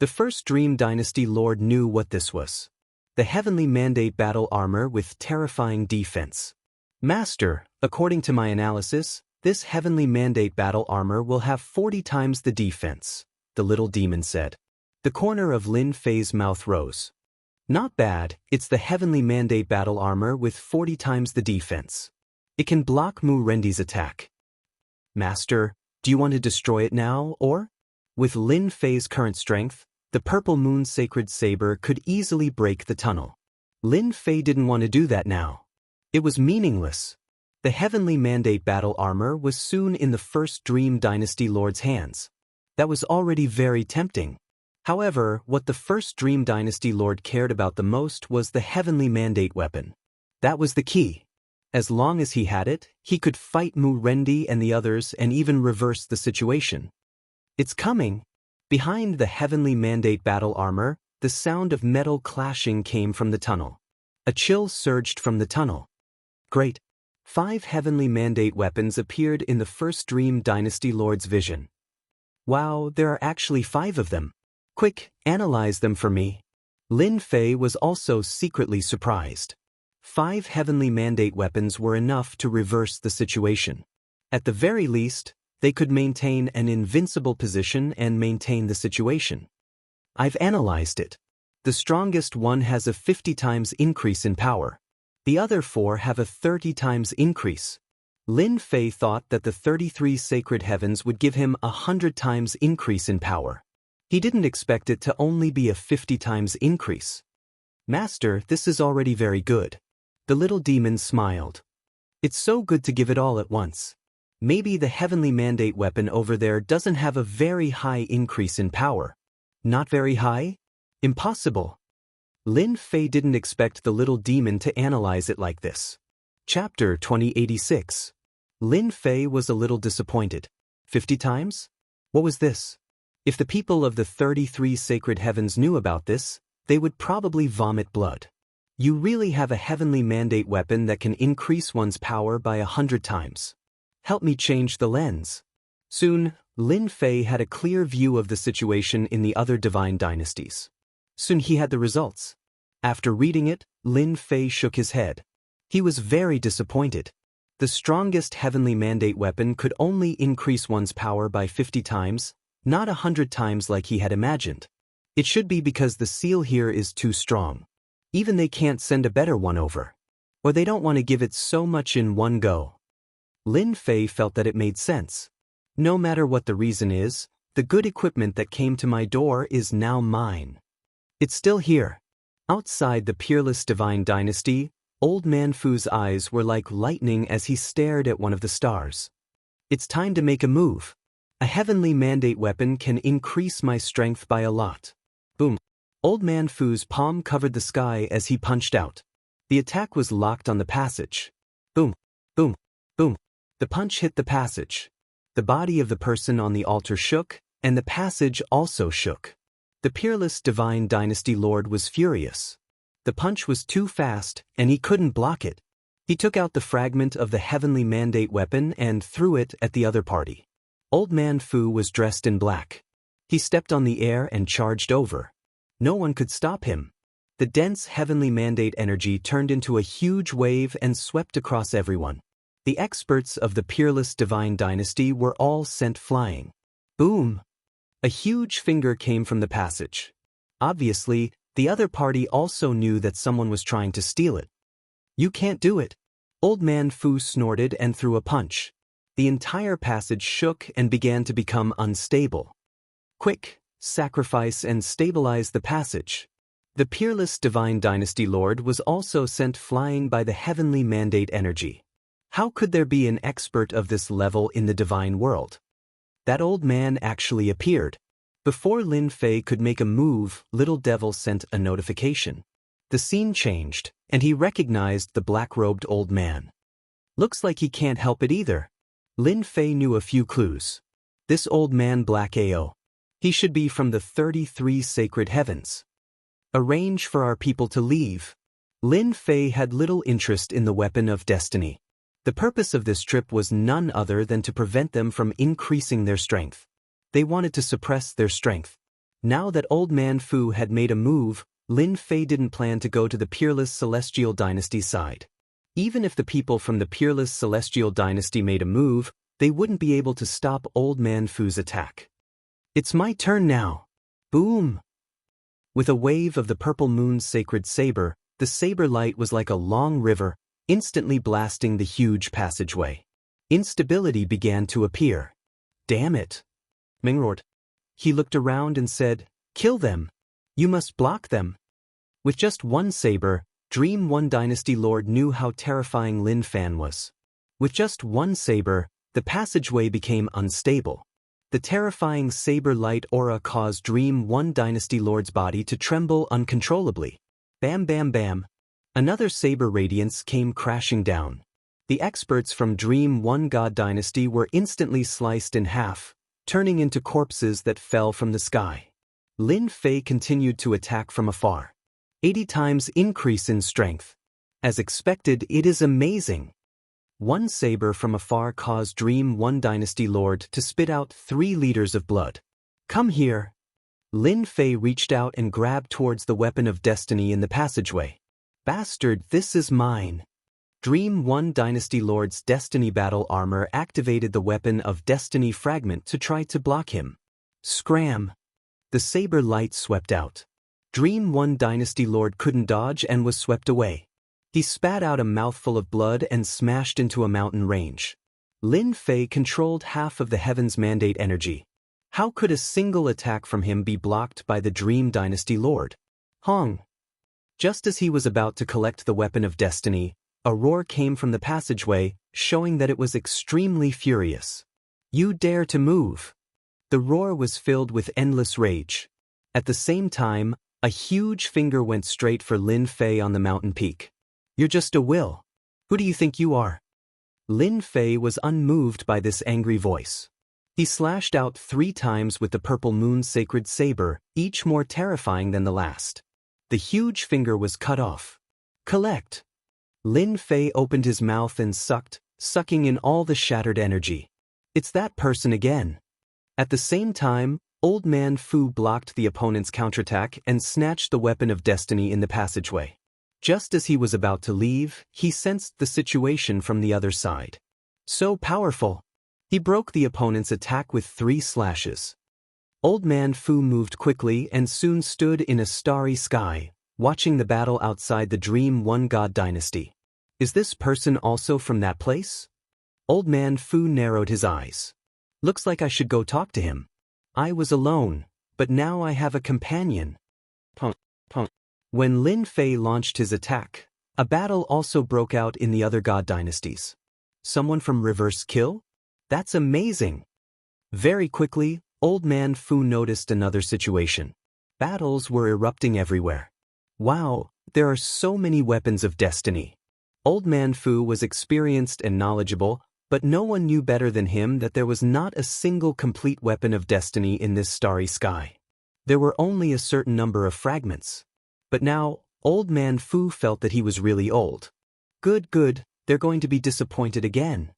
The first Dream Dynasty Lord knew what this was. The heavenly mandate battle armor with terrifying defense. Master, according to my analysis, this heavenly mandate battle armor will have 40 times the defense, the little demon said. The corner of Lin Fei's mouth rose. Not bad, it's the heavenly mandate battle armor with 40 times the defense. It can block Mu Rendi's attack. Master, do you want to destroy it now, or? With Lin Fei's current strength, the Purple Moon Sacred Saber could easily break the tunnel. Lin Fei didn't want to do that now. It was meaningless. The heavenly mandate battle armor was soon in the first Dream Dynasty Lord's hands. That was already very tempting. However, what the first Dream Dynasty Lord cared about the most was the heavenly mandate weapon. That was the key. As long as he had it, he could fight Mu Rendi and the others and even reverse the situation. It's coming. Behind the heavenly mandate battle armor, the sound of metal clashing came from the tunnel. A chill surged from the tunnel. Great. 5 heavenly mandate weapons appeared in the first Dream Dynasty Lord's vision. Wow, there are actually 5 of them. Quick, analyze them for me. Lin Fei was also secretly surprised. 5 heavenly mandate weapons were enough to reverse the situation. At the very least, they could maintain an invincible position and maintain the situation. I've analyzed it. The strongest one has a 50 times increase in power. The other 4 have a 30 times increase. Lin Fei thought that the 33 sacred heavens would give him a 100 times increase in power. He didn't expect it to only be a 50 times increase. Master, this is already very good. The little demon smiled. It's so good to give it all at once. Maybe the heavenly mandate weapon over there doesn't have a very high increase in power. Not very high? Impossible. Lin Fei didn't expect the little demon to analyze it like this. Chapter 2086. Lin Fei was a little disappointed. 50 times? What was this? If the people of the 33 sacred heavens knew about this, they would probably vomit blood. You really have a heavenly mandate weapon that can increase one's power by 100 times. Help me change the lens. Soon, Lin Fei had a clear view of the situation in the other divine dynasties. Soon he had the results. After reading it, Lin Fei shook his head. He was very disappointed. The strongest heavenly mandate weapon could only increase one's power by 50 times, not 100 times like he had imagined. It should be because the seal here is too strong. Even they can't send a better one over. Or they don't want to give it so much in one go. Lin Fei felt that it made sense. No matter what the reason is, the good equipment that came to my door is now mine. It's still here. Outside the peerless divine dynasty, Old Man Fu's eyes were like lightning as he stared at one of the stars. It's time to make a move. A heavenly mandate weapon can increase my strength by a lot. Boom. Old Man Fu's palm covered the sky as he punched out. The attack was locked on the passage. Boom, boom, boom. The punch hit the passage. The body of the person on the altar shook, and the passage also shook. The peerless divine dynasty lord was furious. The punch was too fast, and he couldn't block it. He took out the fragment of the heavenly mandate weapon and threw it at the other party. Old Man Fu was dressed in black. He stepped on the air and charged over. No one could stop him. The dense heavenly mandate energy turned into a huge wave and swept across everyone. The experts of the peerless divine dynasty were all sent flying. Boom! A huge finger came from the passage. Obviously, the other party also knew that someone was trying to steal it. You can't do it. Old Man Fu snorted and threw a punch. The entire passage shook and began to become unstable. Quick, sacrifice and stabilize the passage. The peerless divine dynasty lord was also sent flying by the heavenly mandate energy. How could there be an expert of this level in the divine world? That old man actually appeared. Before Lin Fei could make a move, Little Devil sent a notification. The scene changed, and he recognized the black-robed old man. Looks like he can't help it either. Lin Fei knew a few clues. This old man Black AO. He should be from the 33 sacred heavens. Arrange for our people to leave. Lin Fei had little interest in the weapon of destiny. The purpose of this trip was none other than to prevent them from increasing their strength. They wanted to suppress their strength. Now that Old Man Fu had made a move, Lin Fei didn't plan to go to the peerless celestial dynasty's side. Even if the people from the peerless celestial dynasty made a move, they wouldn't be able to stop Old Man Fu's attack. It's my turn now. Boom! With a wave of the purple moon's sacred saber, the saber light was like a long river, instantly blasting the huge passageway. Instability began to appear. Damn it! Ming roared. He looked around and said, "Kill them! You must block them!" With just one saber, Dream One Dynasty Lord knew how terrifying Lin Fan was. With just one saber, the passageway became unstable. The terrifying saber light aura caused Dream One Dynasty Lord's body to tremble uncontrollably. Bam bam bam. Another saber radiance came crashing down. The experts from Dream One God Dynasty were instantly sliced in half, turning into corpses that fell from the sky. Lin Fei continued to attack from afar. 80 times increase in strength. As expected, it is amazing. One saber from afar caused Dream One Dynasty Lord to spit out 3 liters of blood. Come here. Lin Fei reached out and grabbed towards the weapon of destiny in the passageway. Bastard, this is mine. Dream One Dynasty Lord's Destiny Battle Armor activated the weapon of Destiny Fragment to try to block him. Scram! The saber light swept out. Dream One Dynasty Lord couldn't dodge and was swept away. He spat out a mouthful of blood and smashed into a mountain range. Lin Fei controlled half of the Heaven's Mandate energy. How could a single attack from him be blocked by the Dream Dynasty Lord? Hong! Just as he was about to collect the weapon of destiny, a roar came from the passageway, showing that it was extremely furious. You dare to move! The roar was filled with endless rage. At the same time, a huge finger went straight for Lin Fei on the mountain peak. You're just a will. Who do you think you are? Lin Fei was unmoved by this angry voice. He slashed out 3 times with the purple moon sacred saber, each more terrifying than the last. The huge finger was cut off. Collect! Lin Fei opened his mouth and sucking in all the shattered energy. It's that person again. At the same time, Old Man Fu blocked the opponent's counterattack and snatched the weapon of destiny in the passageway. Just as he was about to leave, he sensed the situation from the other side. So powerful! He broke the opponent's attack with 3 slashes. Old Man Fu moved quickly and soon stood in a starry sky, watching the battle outside the Dream One God Dynasty. Is this person also from that place? Old Man Fu narrowed his eyes. Looks like I should go talk to him. I was alone, but now I have a companion. Punk. When Lin Fei launched his attack, a battle also broke out in the other god dynasties. Someone from Reverse Kill? That's amazing! Very quickly, Old Man Fu noticed another situation. Battles were erupting everywhere. Wow, there are so many weapons of destiny. Old Man Fu was experienced and knowledgeable, but no one knew better than him that there was not a single complete weapon of destiny in this starry sky. There were only a certain number of fragments. But now, Old Man Fu felt that he was really old. Good, they're going to be disappointed again.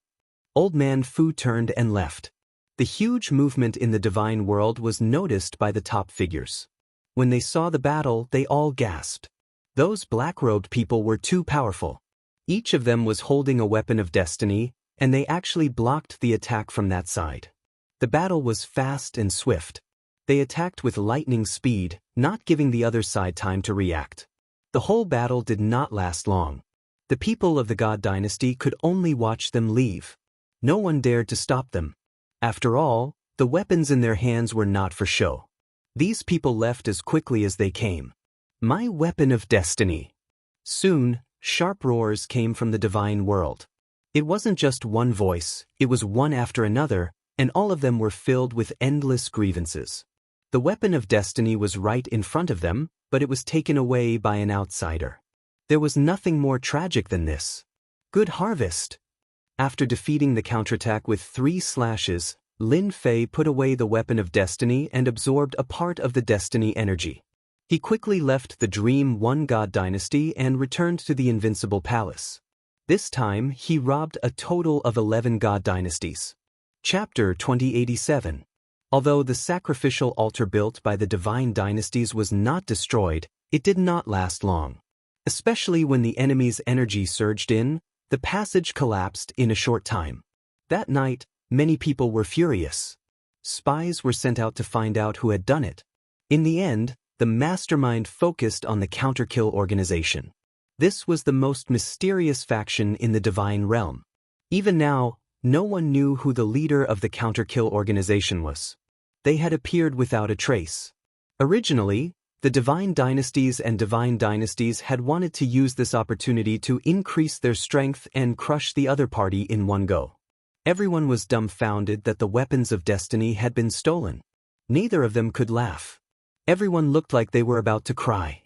Old Man Fu turned and left. The huge movement in the divine world was noticed by the top figures. When they saw the battle, they all gasped. Those black-robed people were too powerful. Each of them was holding a weapon of destiny, and they actually blocked the attack from that side. The battle was fast and swift. They attacked with lightning speed, not giving the other side time to react. The whole battle did not last long. The people of the God Dynasty could only watch them leave. No one dared to stop them. After all, the weapons in their hands were not for show. These people left as quickly as they came. My weapon of destiny. Soon, sharp roars came from the divine world. It wasn't just one voice, it was one after another, and all of them were filled with endless grievances. The weapon of destiny was right in front of them, but it was taken away by an outsider. There was nothing more tragic than this. Good harvest! After defeating the counterattack with 3 slashes, Lin Fei put away the weapon of destiny and absorbed a part of the destiny energy. He quickly left the Dream One God Dynasty and returned to the Invincible Palace. This time, he robbed a total of 11 god dynasties. Chapter 2087. Although the sacrificial altar built by the divine dynasties was not destroyed, it did not last long. Especially when the enemy's energy surged in, the passage collapsed in a short time. That night, many people were furious. Spies were sent out to find out who had done it. In the end, the mastermind focused on the Counterkill organization. This was the most mysterious faction in the divine realm. Even now, no one knew who the leader of the Counterkill organization was. They had appeared without a trace. Originally, the divine dynasties and divine dynasties had wanted to use this opportunity to increase their strength and crush the other party in one go. Everyone was dumbfounded that the weapons of destiny had been stolen. Neither of them could laugh. Everyone looked like they were about to cry.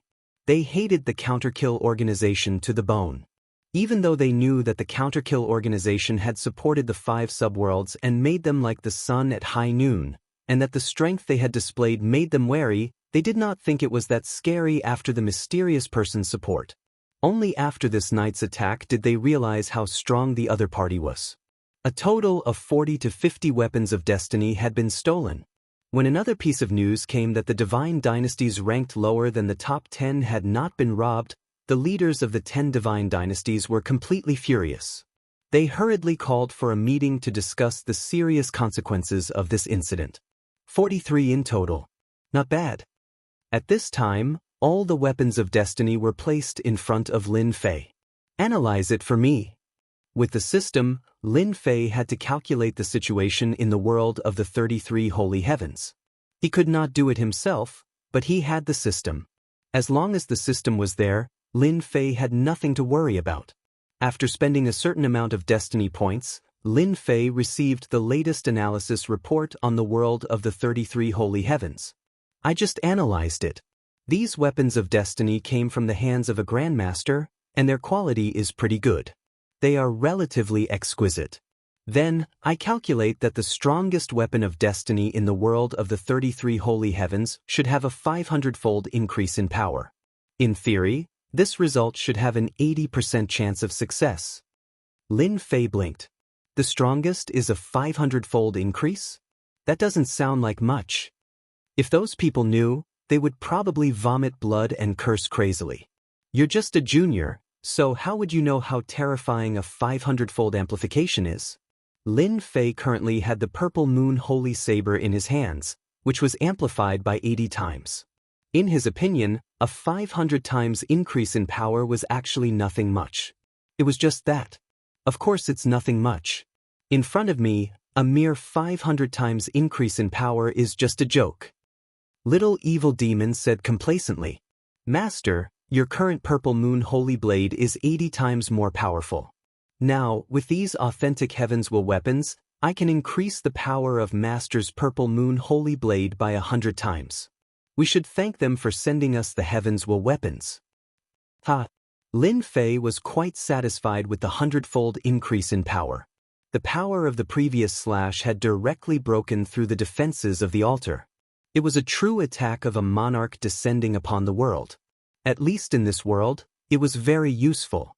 They hated the Counterkill organization to the bone. Even though they knew that the Counterkill organization had supported the 5 subworlds and made them like the sun at high noon, and that the strength they had displayed made them wary, they did not think it was that scary after the mysterious person's support. Only after this night's attack did they realize how strong the other party was. A total of 40 to 50 weapons of destiny had been stolen. When another piece of news came that the divine dynasties ranked lower than the top 10 had not been robbed, the leaders of the 10 divine dynasties were completely furious. They hurriedly called for a meeting to discuss the serious consequences of this incident. 43 in total. Not bad. At this time, All the weapons of destiny were placed in front of Lin Fei. Analyze it for me. With the system, Lin Fei had to calculate the situation in the world of the 33 holy heavens. He could not do it himself, but he had the system. As long as the system was there, Lin Fei had nothing to worry about. After spending a certain amount of destiny points, Lin Fei received the latest analysis report on the world of the 33 holy heavens. I just analyzed it. These weapons of destiny came from the hands of a grandmaster, and their quality is pretty good. They are relatively exquisite. Then, I calculate that the strongest weapon of destiny in the world of the 33 holy heavens should have a 500-fold increase in power. In theory, this result should have an 80% chance of success. Lin Fei blinked. The strongest is a 500-fold increase? That doesn't sound like much. If those people knew, they would probably vomit blood and curse crazily. You're just a junior, so how would you know how terrifying a 500-fold amplification is? Lin Fei currently had the purple moon holy saber in his hands, which was amplified by 80 times. In his opinion, a 500 times increase in power was actually nothing much. It was just that. Of course it's nothing much. In front of me, a mere 500 times increase in power is just a joke. Little evil demon said complacently, "Master, your current purple moon holy blade is 80 times more powerful. Now, with these authentic heavens will weapons, I can increase the power of Master's purple moon holy blade by 100 times. We should thank them for sending us the heavens will weapons." Ha! Lin Fei was quite satisfied with the 100-fold increase in power. The power of the previous slash had directly broken through the defenses of the altar. It was a true attack of a monarch descending upon the world. At least in this world, it was very useful.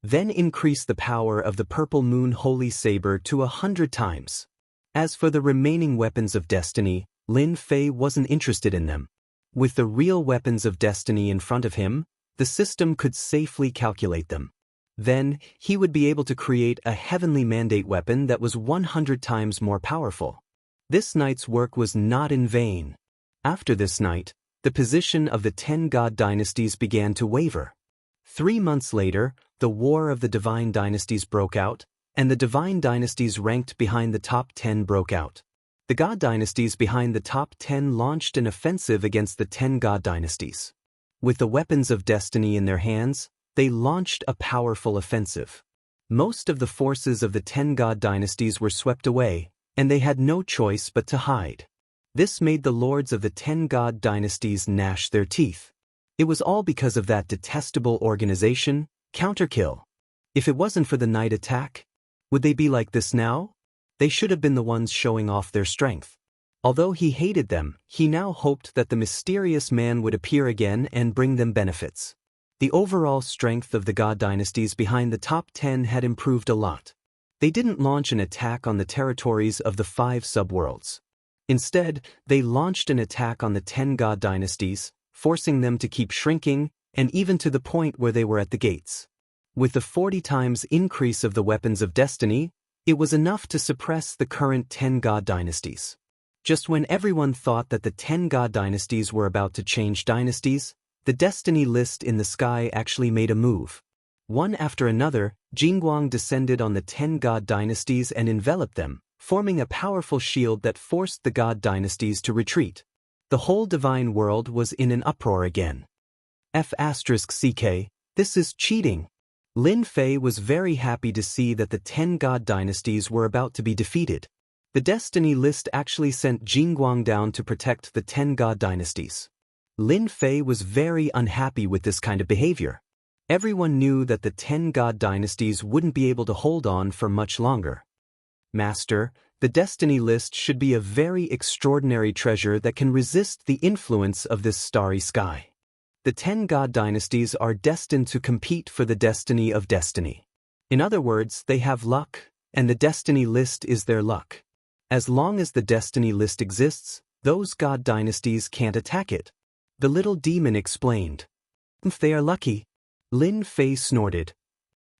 Then increase the power of the purple moon holy saber to 100 times. As for the remaining weapons of destiny, Lin Fei wasn't interested in them. With the real weapons of destiny in front of him, the system could safely calculate them. Then, he would be able to create a heavenly mandate weapon that was 100 times more powerful. This night's work was not in vain. After this night, the position of the 10 god dynasties began to waver. 3 months later, the War of the Divine Dynasties broke out, and the Divine Dynasties ranked behind the top 10 broke out. The God Dynasties behind the top 10 launched an offensive against the 10 God Dynasties. With the weapons of destiny in their hands, they launched a powerful offensive. Most of the forces of the 10 God Dynasties were swept away, and they had no choice but to hide. This made the lords of the 10 God Dynasties gnash their teeth. It was all because of that detestable organization, Counterkill. If it wasn't for the night attack, would they be like this now? They should have been the ones showing off their strength. Although he hated them, he now hoped that the mysterious man would appear again and bring them benefits. The overall strength of the God Dynasties behind the top 10 had improved a lot. They didn't launch an attack on the territories of the 5 subworlds. Instead, they launched an attack on the 10 God Dynasties, forcing them to keep shrinking, and even to the point where they were at the gates. With the 40 times increase of the weapons of destiny, it was enough to suppress the current 10 God Dynasties. Just when everyone thought that the 10 God Dynasties were about to change dynasties, the destiny list in the sky actually made a move. One after another, Jingguang descended on the 10 God Dynasties and enveloped them, forming a powerful shield that forced the God Dynasties to retreat. The whole divine world was in an uproar again. F***CK, this is cheating. Lin Fei was very happy to see that the 10 God Dynasties were about to be defeated. The destiny list actually sent Jingguang down to protect the 10 God Dynasties. Lin Fei was very unhappy with this kind of behavior. Everyone knew that the 10 God Dynasties wouldn't be able to hold on for much longer. Master, the destiny list should be a very extraordinary treasure that can resist the influence of this starry sky. The 10 God Dynasties are destined to compete for the destiny of destiny. In other words, they have luck, and the destiny list is their luck. As long as the destiny list exists, those God Dynasties can't attack it. The little demon explained. If they are lucky. Lin Fei snorted.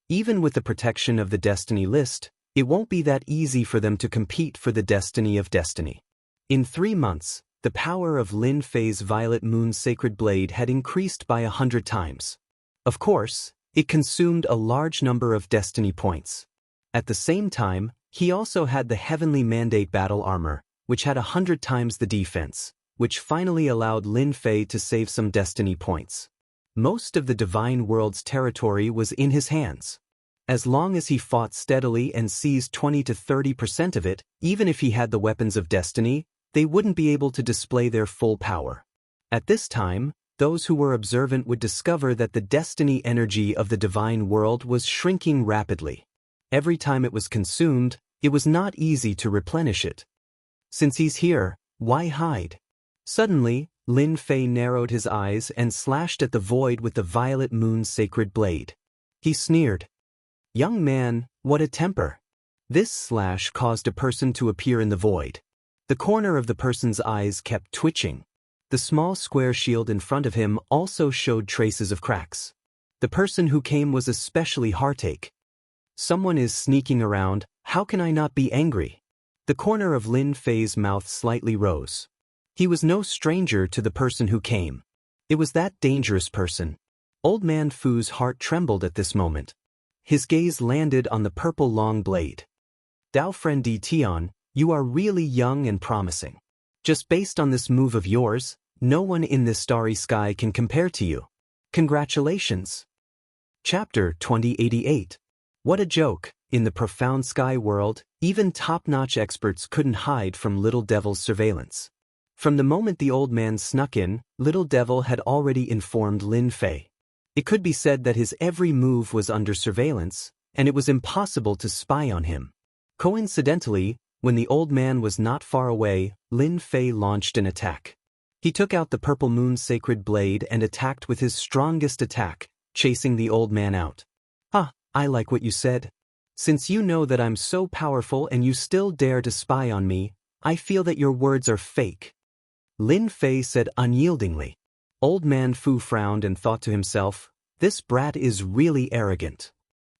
Even with the protection of the destiny list, it won't be that easy for them to compete for the destiny of destiny. In 3 months, the power of Lin Fei's Violet Moon's sacred blade had increased by 100 times. Of course, it consumed a large number of destiny points. At the same time, he also had the Heavenly Mandate battle armor, which had 100 times the defense, which finally allowed Lin Fei to save some destiny points. Most of the Divine World's territory was in his hands. As long as he fought steadily and seized 20 to 30% of it, even if he had the weapons of destiny, they wouldn't be able to display their full power. At this time, those who were observant would discover that the destiny energy of the Divine World was shrinking rapidly. Every time it was consumed, it was not easy to replenish it. Since he's here, why hide? Suddenly, Lin Fei narrowed his eyes and slashed at the void with the Violet Moon's sacred blade. He sneered. "Young man, what a temper." This slash caused a person to appear in the void. The corner of the person's eyes kept twitching. The small square shield in front of him also showed traces of cracks. The person who came was especially heartache. "Someone is sneaking around, how can I not be angry?" The corner of Lin Fei's mouth slightly rose. He was no stranger to the person who came. It was that dangerous person. Old Man Fu's heart trembled at this moment. His gaze landed on the purple long blade. "Dao friend Di Tian, you are really young and promising. Just based on this move of yours, no one in this starry sky can compare to you. Congratulations." Chapter 2088. What a joke. In the profound sky world, even top-notch experts couldn't hide from Little Devil's surveillance. From the moment the old man snuck in, Little Devil had already informed Lin Fei. It could be said that his every move was under surveillance, and it was impossible to spy on him. Coincidentally, when the old man was not far away, Lin Fei launched an attack. He took out the Purple Moon's sacred blade and attacked with his strongest attack, chasing the old man out. "Ah, I like what you said. Since you know that I'm so powerful and you still dare to spy on me, I feel that your words are fake," Lin Fei said unyieldingly. Old Man Fu frowned and thought to himself, "This brat is really arrogant."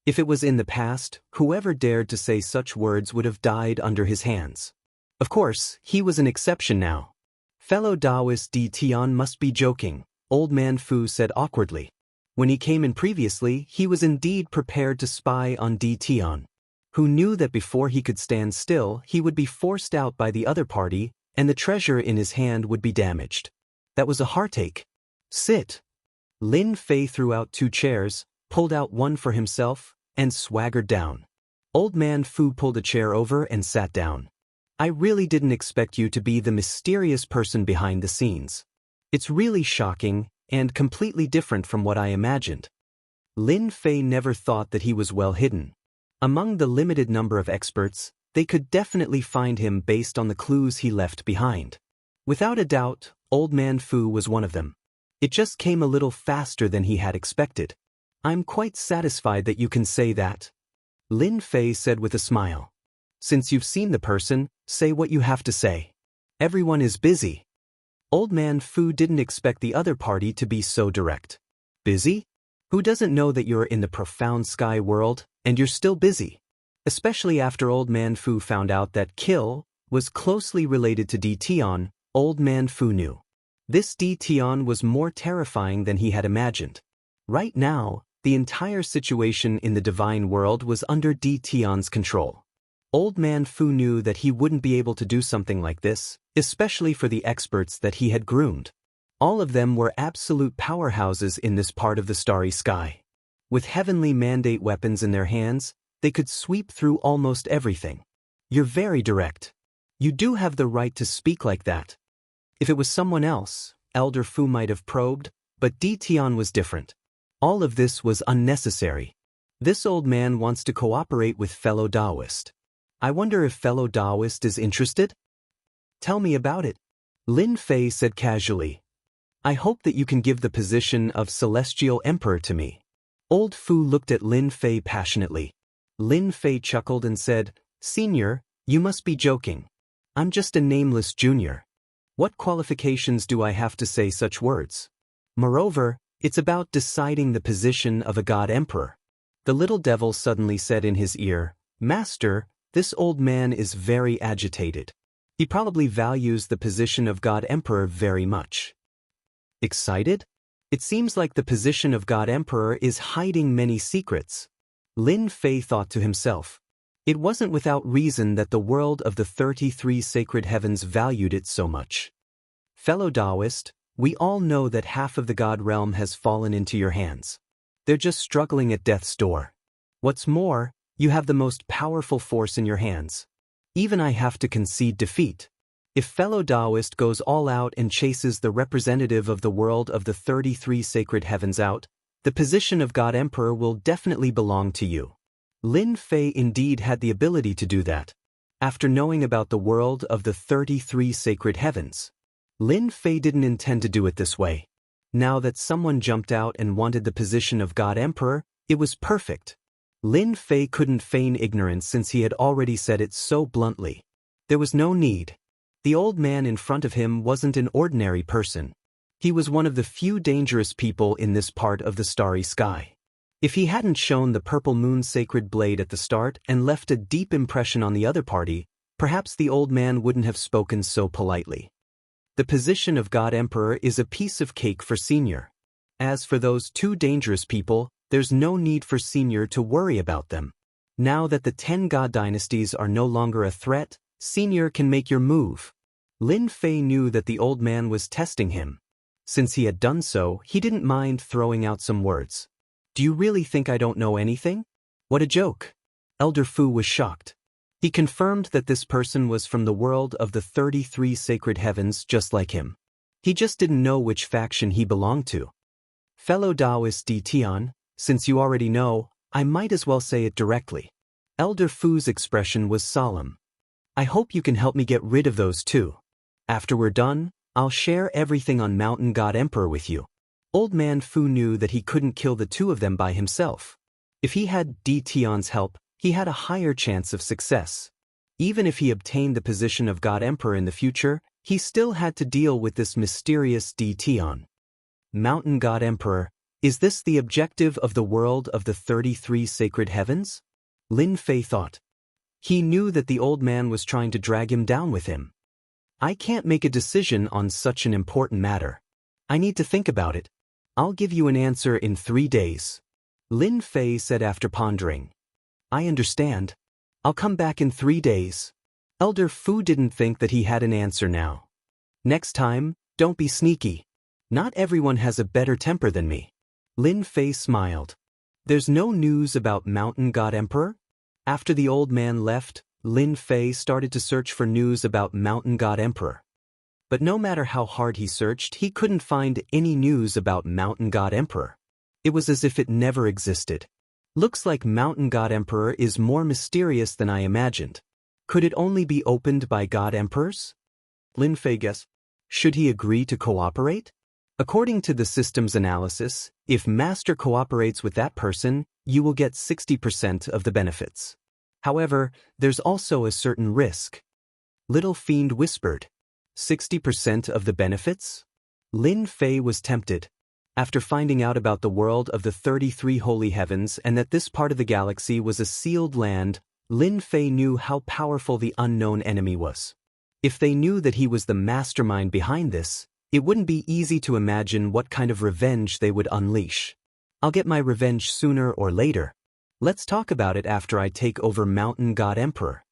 If it was in the past, whoever dared to say such words would have died under his hands. Of course, he was an exception now. "Fellow Daoist Di Tian must be joking," Old Man Fu said awkwardly. When he came in previously, he was indeed prepared to spy on Di Tian, who knew that before he could stand still, he would be forced out by the other party, and the treasure in his hand would be damaged. That was a heartache. "Sit." Lin Fei threw out 2 chairs, pulled out one for himself, and swaggered down. Old Man Fu pulled a chair over and sat down. "I really didn't expect you to be the mysterious person behind the scenes. It's really shocking, and completely different from what I imagined." Lin Fei never thought that he was well hidden. Among the limited number of experts, they could definitely find him based on the clues he left behind. Without a doubt, Old Man Fu was one of them. It just came a little faster than he had expected. "I'm quite satisfied that you can say that," Lin Fei said with a smile. "Since you've seen the person, say what you have to say. Everyone is busy." Old Man Fu didn't expect the other party to be so direct. "Busy? Who doesn't know that you're in the profound sky world, and you're still busy?" Especially after Old Man Fu found out that Kill was closely related to Di Tian, Old Man Fu knew. This Di Tian was more terrifying than he had imagined. Right now, the entire situation in the divine world was under Di Tian's control. Old Man Fu knew that he wouldn't be able to do something like this, especially for the experts that he had groomed. All of them were absolute powerhouses in this part of the starry sky. With heavenly mandate weapons in their hands, they could sweep through almost everything. "You're very direct. You do have the right to speak like that." If it was someone else, Elder Fu might have probed, but Di Tian was different. All of this was unnecessary. This old man wants to cooperate with fellow Daoist. I wonder if fellow Daoist is interested? "Tell me about it," Lin Fei said casually. "I hope that you can give the position of Celestial Emperor to me." Old Fu looked at Lin Fei passionately. Lin Fei chuckled and said, "Senior, you must be joking. I'm just a nameless junior. What qualifications do I have to say such words? Moreover, it's about deciding the position of a god emperor." The little devil suddenly said in his ear, "Master, this old man is very agitated. He probably values the position of God Emperor very much. Excited? It seems like the position of God Emperor is hiding many secrets. Lin Fei thought to himself. It wasn't without reason that the world of the 33 sacred heavens valued it so much. Fellow Daoist, we all know that half of the God realm has fallen into your hands. They're just struggling at death's door. What's more, you have the most powerful force in your hands. Even I have to concede defeat. If fellow Daoist goes all out and chases the representative of the world of the 33 sacred heavens out, the position of God Emperor will definitely belong to you. Lin Fei indeed had the ability to do that. After knowing about the world of the 33 sacred heavens, Lin Fei didn't intend to do it this way. Now that someone jumped out and wanted the position of God Emperor, it was perfect. Lin Fei couldn't feign ignorance since he had already said it so bluntly. There was no need. The old man in front of him wasn't an ordinary person. He was one of the few dangerous people in this part of the starry sky. If he hadn't shown the purple moon's sacred blade at the start and left a deep impression on the other party, perhaps the old man wouldn't have spoken so politely. The position of God Emperor is a piece of cake for Senior. As for those two dangerous people, there's no need for Senior to worry about them. Now that the 10 God dynasties are no longer a threat, Senior can make your move. Lin Fei knew that the old man was testing him. Since he had done so, he didn't mind throwing out some words. Do you really think I don't know anything? What a joke. Elder Fu was shocked. He confirmed that this person was from the world of the 33 sacred heavens just like him. He just didn't know which faction he belonged to. Fellow Daoist Di Tian, since you already know, I might as well say it directly. Elder Fu's expression was solemn. I hope you can help me get rid of those two. After we're done, I'll share everything on Mountain God Emperor with you. Old Man Fu knew that he couldn't kill the two of them by himself. If he had Di Tian's help, he had a higher chance of success. Even if he obtained the position of God Emperor in the future, he still had to deal with this mysterious Di Tian. Mountain God Emperor, is this the objective of the world of the 33 sacred heavens? Lin Fei thought. He knew that the old man was trying to drag him down with him. I can't make a decision on such an important matter. I need to think about it. I'll give you an answer in 3 days. Lin Fei said after pondering. I understand. I'll come back in 3 days. Elder Fu didn't think that he had an answer now. Next time, don't be sneaky. Not everyone has a better temper than me. Lin Fei smiled. There's no news about Mountain God Emperor? After the old man left, Lin Fei started to search for news about Mountain God Emperor. But no matter how hard he searched, he couldn't find any news about Mountain God Emperor. It was as if it never existed. Looks like Mountain God Emperor is more mysterious than I imagined. Could it only be opened by God Emperors? Lin Fei guessed. Should he agree to cooperate? According to the system's analysis, if Master cooperates with that person, you will get 60% of the benefits. However, there's also a certain risk. Little Fiend whispered. 60% of the benefits? Lin Fei was tempted. After finding out about the world of the 33 holy heavens and that this part of the galaxy was a sealed land, Lin Fei knew how powerful the unknown enemy was. If they knew that he was the mastermind behind this, it wouldn't be easy to imagine what kind of revenge they would unleash. I'll get my revenge sooner or later. Let's talk about it after I take over Mountain God Emperor.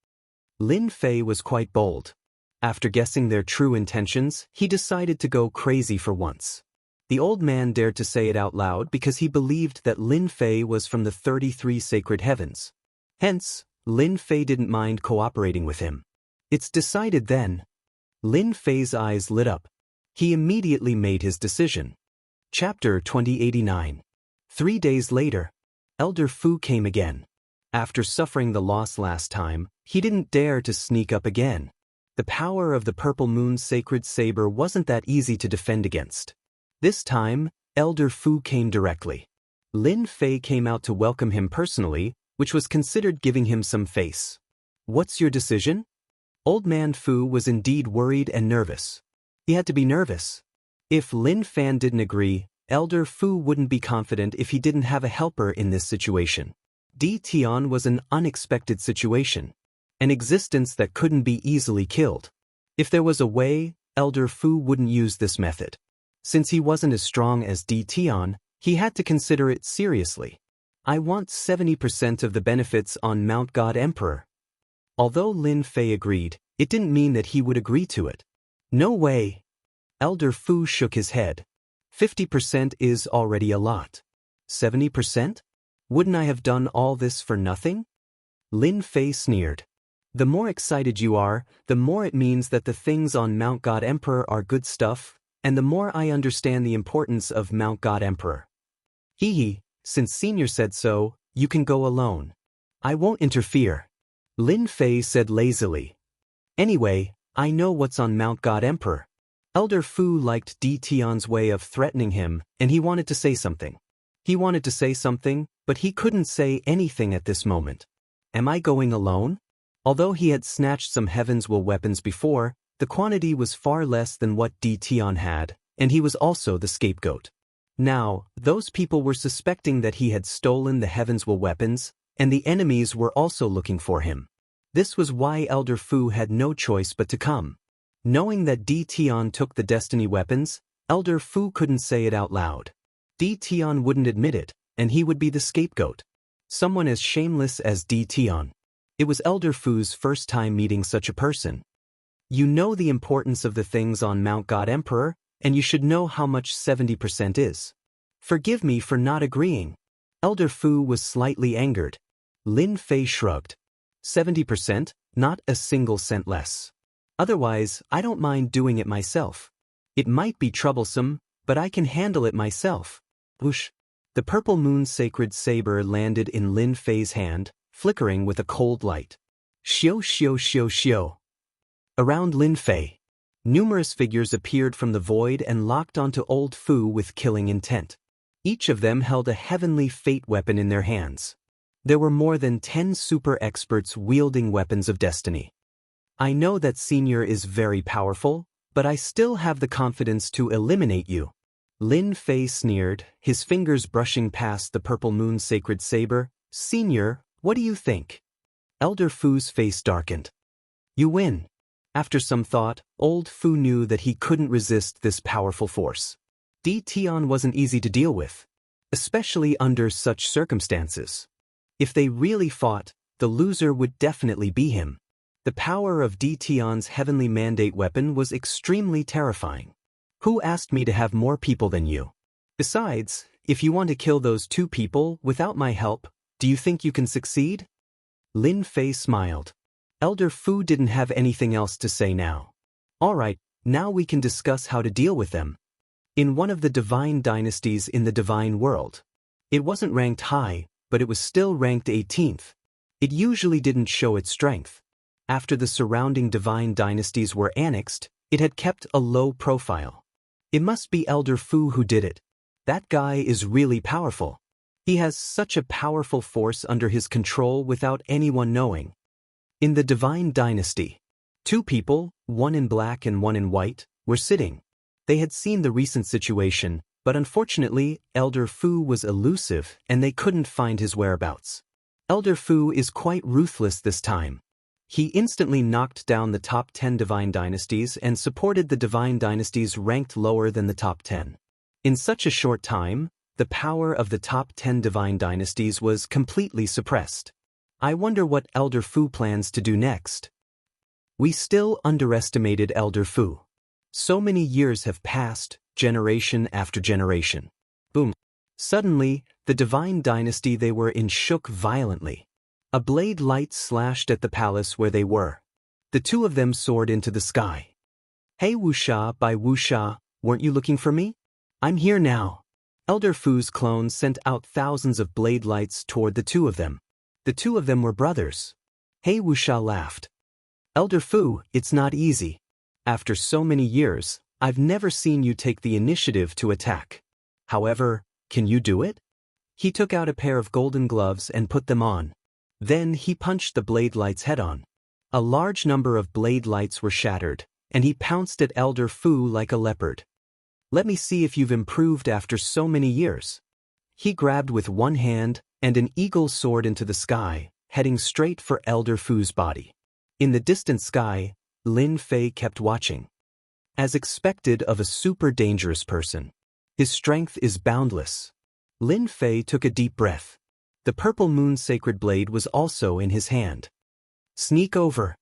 Lin Fei was quite bold. After guessing their true intentions, he decided to go crazy for once. The old man dared to say it out loud because he believed that Lin Fei was from the 33 sacred heavens. Hence, Lin Fei didn't mind cooperating with him. It's decided then. Lin Fei's eyes lit up. He immediately made his decision. Chapter 2089. 3 days later, Elder Fu came again. After suffering the loss last time, he didn't dare to sneak up again. The power of the purple moon's sacred saber wasn't that easy to defend against. This time, Elder Fu came directly. Lin Fei came out to welcome him personally, which was considered giving him some face. What's your decision? Old Man Fu was indeed worried and nervous. He had to be nervous. If Lin Fan didn't agree, Elder Fu wouldn't be confident if he didn't have a helper in this situation. Di Tian was an unexpected situation. An existence that couldn't be easily killed. If there was a way, Elder Fu wouldn't use this method. Since he wasn't as strong as Di Tian, he had to consider it seriously. I want 70% of the benefits on Mount God Emperor. Although Lin Fei agreed, it didn't mean that he would agree to it. No way. Elder Fu shook his head. 50% is already a lot. 70%? Wouldn't I have done all this for nothing? Lin Fei sneered. The more excited you are, the more it means that the things on Mount God Emperor are good stuff, and the more I understand the importance of Mount God Emperor. Hee, since Senior said so, you can go alone. I won't interfere. Lin Fei said lazily. Anyway, I know what's on Mount God Emperor. Elder Fu liked Di Tian's way of threatening him, and he wanted to say something. He wanted to say something, but he couldn't say anything at this moment. Am I going alone? Although he had snatched some Heaven's Will weapons before, the quantity was far less than what Di Tian had, and he was also the scapegoat. Now, those people were suspecting that he had stolen the Heaven's Will weapons, and the enemies were also looking for him. This was why Elder Fu had no choice but to come. Knowing that Di Tian took the Destiny weapons, Elder Fu couldn't say it out loud. Di Tian wouldn't admit it, and he would be the scapegoat. Someone as shameless as Di Tian. It was Elder Fu's first time meeting such a person. You know the importance of the things on Mount God Emperor, and you should know how much 70% is. Forgive me for not agreeing. Elder Fu was slightly angered. Lin Fei shrugged. 70%, not a single cent less. Otherwise, I don't mind doing it myself. It might be troublesome, but I can handle it myself. Whoosh. The purple moon sacred saber landed in Lin Fei's hand, flickering with a cold light. Xiao xiao xiao xiao. Around Lin Fei, numerous figures appeared from the void and locked onto Old Fu with killing intent. Each of them held a heavenly fate weapon in their hands. There were more than 10 super experts wielding weapons of destiny. I know that Senior is very powerful, but I still have the confidence to eliminate you. Lin Fei sneered, his fingers brushing past the purple moon sacred saber. Senior, what do you think? Elder Fu's face darkened. You win. After some thought, Old Fu knew that he couldn't resist this powerful force. Di Tian wasn't easy to deal with, especially under such circumstances. If they really fought, the loser would definitely be him. The power of Di Tian's heavenly mandate weapon was extremely terrifying. Who asked me to have more people than you? Besides, if you want to kill those 2 people without my help, do you think you can succeed? Lin Fei smiled. Elder Fu didn't have anything else to say now. All right, now we can discuss how to deal with them. In one of the divine dynasties in the divine world. It wasn't ranked high, but it was still ranked 18th. It usually didn't show its strength. After the surrounding divine dynasties were annexed, it had kept a low profile. It must be Elder Fu who did it. That guy is really powerful. He has such a powerful force under his control without anyone knowing. In the divine dynasty, 2 people, one in black and one in white, were sitting. They had seen the recent situation, but unfortunately, Elder Fu was elusive and they couldn't find his whereabouts. Elder Fu is quite ruthless this time. He instantly knocked down the top 10 divine dynasties and supported the divine dynasties ranked lower than the top 10. In such a short time, the power of the top 10 divine dynasties was completely suppressed. I wonder what Elder Fu plans to do next. We still underestimated Elder Fu. So many years have passed, generation after generation. Boom. Suddenly, the divine dynasty they were in shook violently. A blade light slashed at the palace where they were. The 2 of them soared into the sky. Hey Wuxia, by Wuxia, weren't you looking for me? I'm here now. Elder Fu's clone sent out thousands of blade lights toward the 2 of them. The 2 of them were brothers. Hey Wuxia laughed. Elder Fu, it's not easy. After so many years, I've never seen you take the initiative to attack. However, can you do it? He took out a pair of golden gloves and put them on. Then he punched the blade lights head-on. A large number of blade lights were shattered, and he pounced at Elder Fu like a leopard. Let me see if you've improved after so many years. He grabbed with one hand, and an eagle soared into the sky, heading straight for Elder Fu's body. In the distant sky, Lin Fei kept watching. As expected of a super dangerous person, his strength is boundless. Lin Fei took a deep breath. The purple moon sacred blade was also in his hand. Sneak over.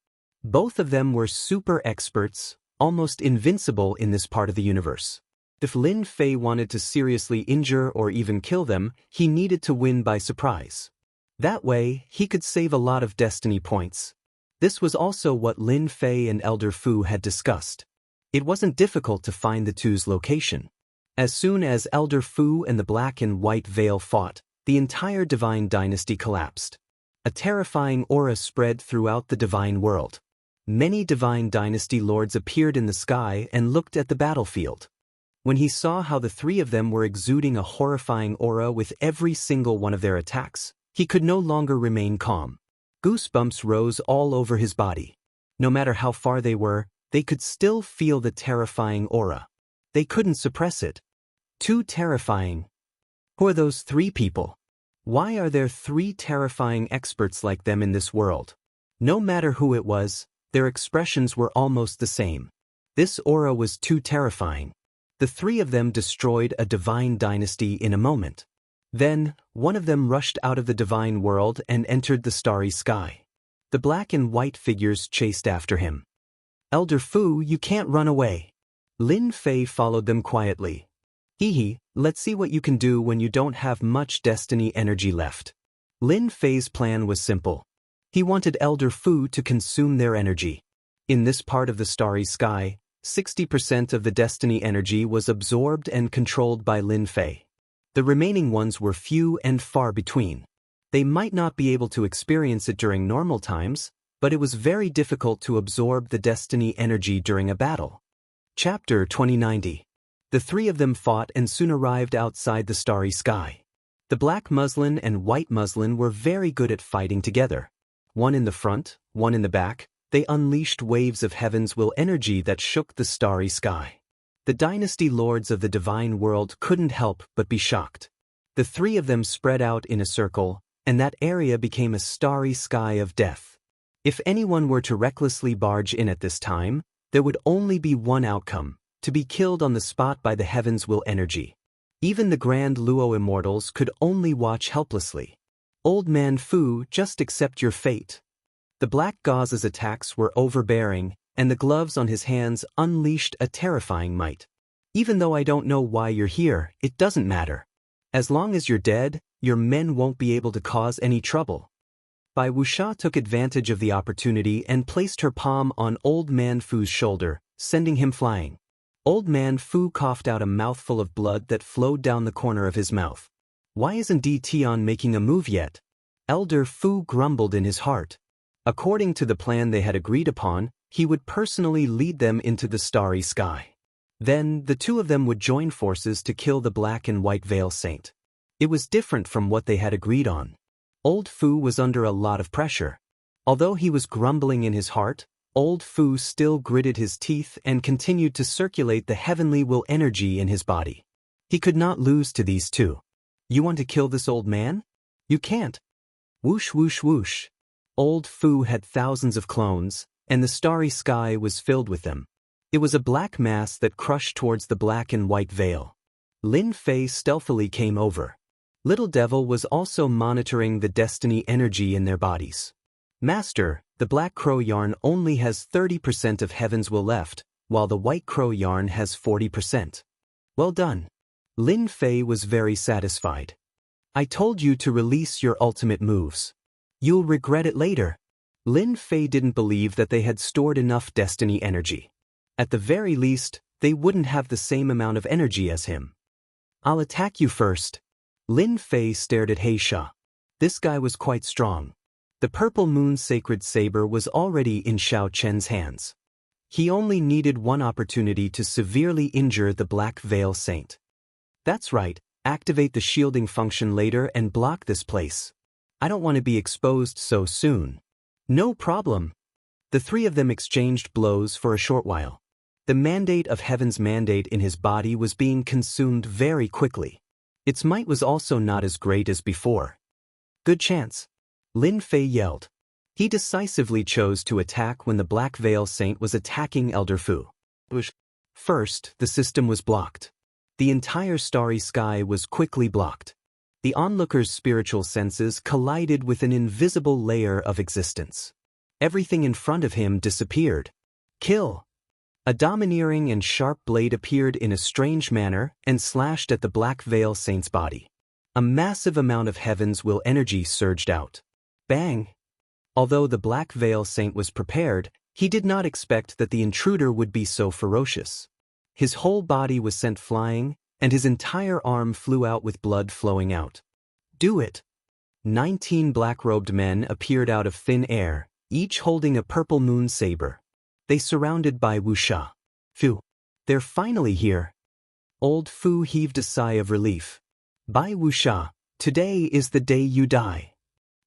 Both of them were super experts, almost invincible in this part of the universe. If Lin Fei wanted to seriously injure or even kill them, he needed to win by surprise. That way, he could save a lot of destiny points. This was also what Lin Fei and Elder Fu had discussed. It wasn't difficult to find the two's location. As soon as Elder Fu and the Black and White Veil fought, the entire Divine Dynasty collapsed. A terrifying aura spread throughout the Divine world. Many Divine Dynasty lords appeared in the sky and looked at the battlefield. When he saw how the three of them were exuding a horrifying aura with every single one of their attacks, he could no longer remain calm. Goosebumps rose all over his body. No matter how far they were, they could still feel the terrifying aura. They couldn't suppress it. Too terrifying. Who are those three people? Why are there three terrifying experts like them in this world? No matter who it was, their expressions were almost the same. This aura was too terrifying. The three of them destroyed a divine dynasty in a moment. Then, one of them rushed out of the divine world and entered the starry sky. The black and white figures chased after him. Elder Fu, you can't run away. Lin Fei followed them quietly. Hee, let's see what you can do when you don't have much destiny energy left. Lin Fei's plan was simple. He wanted Elder Fu to consume their energy. In this part of the starry sky, 60% of the destiny energy was absorbed and controlled by Lin Fei. The remaining ones were few and far between. They might not be able to experience it during normal times, but it was very difficult to absorb the destiny energy during a battle. Chapter 2090. The three of them fought and soon arrived outside the starry sky. The black muslin and white muslin were very good at fighting together. One in the front, one in the back, they unleashed waves of heaven's will energy that shook the starry sky. The dynasty lords of the divine world couldn't help but be shocked. The three of them spread out in a circle, and that area became a starry sky of death. If anyone were to recklessly barge in at this time, there would only be one outcome: to be killed on the spot by the heaven's will energy. Even the Grand Luo immortals could only watch helplessly. Old Man Fu, just accept your fate. The black gauze's attacks were overbearing, and the gloves on his hands unleashed a terrifying might. Even though I don't know why you're here, it doesn't matter. As long as you're dead, your men won't be able to cause any trouble. Bai Wuxia took advantage of the opportunity and placed her palm on Old Man Fu's shoulder, sending him flying. Old Man Fu coughed out a mouthful of blood that flowed down the corner of his mouth. Why isn't Di Tian making a move yet? Elder Fu grumbled in his heart. According to the plan they had agreed upon, he would personally lead them into the starry sky. Then, the two of them would join forces to kill the Black and White Veil Saint. It was different from what they had agreed on. Old Fu was under a lot of pressure. Although he was grumbling in his heart, Old Fu still gritted his teeth and continued to circulate the heavenly will energy in his body. He could not lose to these two. You want to kill this old man? You can't. Whoosh whoosh whoosh. Old Fu had thousands of clones, and the starry sky was filled with them. It was a black mass that crushed towards the black and white veil. Lin Fei stealthily came over. Little Devil was also monitoring the destiny energy in their bodies. Master, the black crow yarn only has 30% of heaven's will left, while the white crow yarn has 40%. Well done. Lin Fei was very satisfied. I told you to release your ultimate moves. You'll regret it later. Lin Fei didn't believe that they had stored enough destiny energy. At the very least, they wouldn't have the same amount of energy as him. I'll attack you first. Lin Fei stared at Heisha. This guy was quite strong. The purple moon sacred saber was already in Xiao Chen's hands. He only needed one opportunity to severely injure the Black Veil Saint. That's right, activate the shielding function later and block this place. I don't want to be exposed so soon. No problem. The three of them exchanged blows for a short while. The mandate of heaven's mandate in his body was being consumed very quickly. Its might was also not as great as before. Good chance. Lin Fei yelled. He decisively chose to attack when the Black Veil Saint was attacking Elder Fu. First, the system was blocked. The entire starry sky was quickly blocked. The onlooker's spiritual senses collided with an invisible layer of existence. Everything in front of him disappeared. Kill! A domineering and sharp blade appeared in a strange manner and slashed at the Black Veil Saint's body. A massive amount of Heaven's Will energy surged out. Bang! Although the Black Veil Saint was prepared, he did not expect that the intruder would be so ferocious. His whole body was sent flying, and his entire arm flew out with blood flowing out. Do it! 19 black-robed men appeared out of thin air, each holding a purple moon saber. They surrounded Bai Wuxia. Phew! They're finally here! Old Fu heaved a sigh of relief. Bai Wuxia, today is the day you die.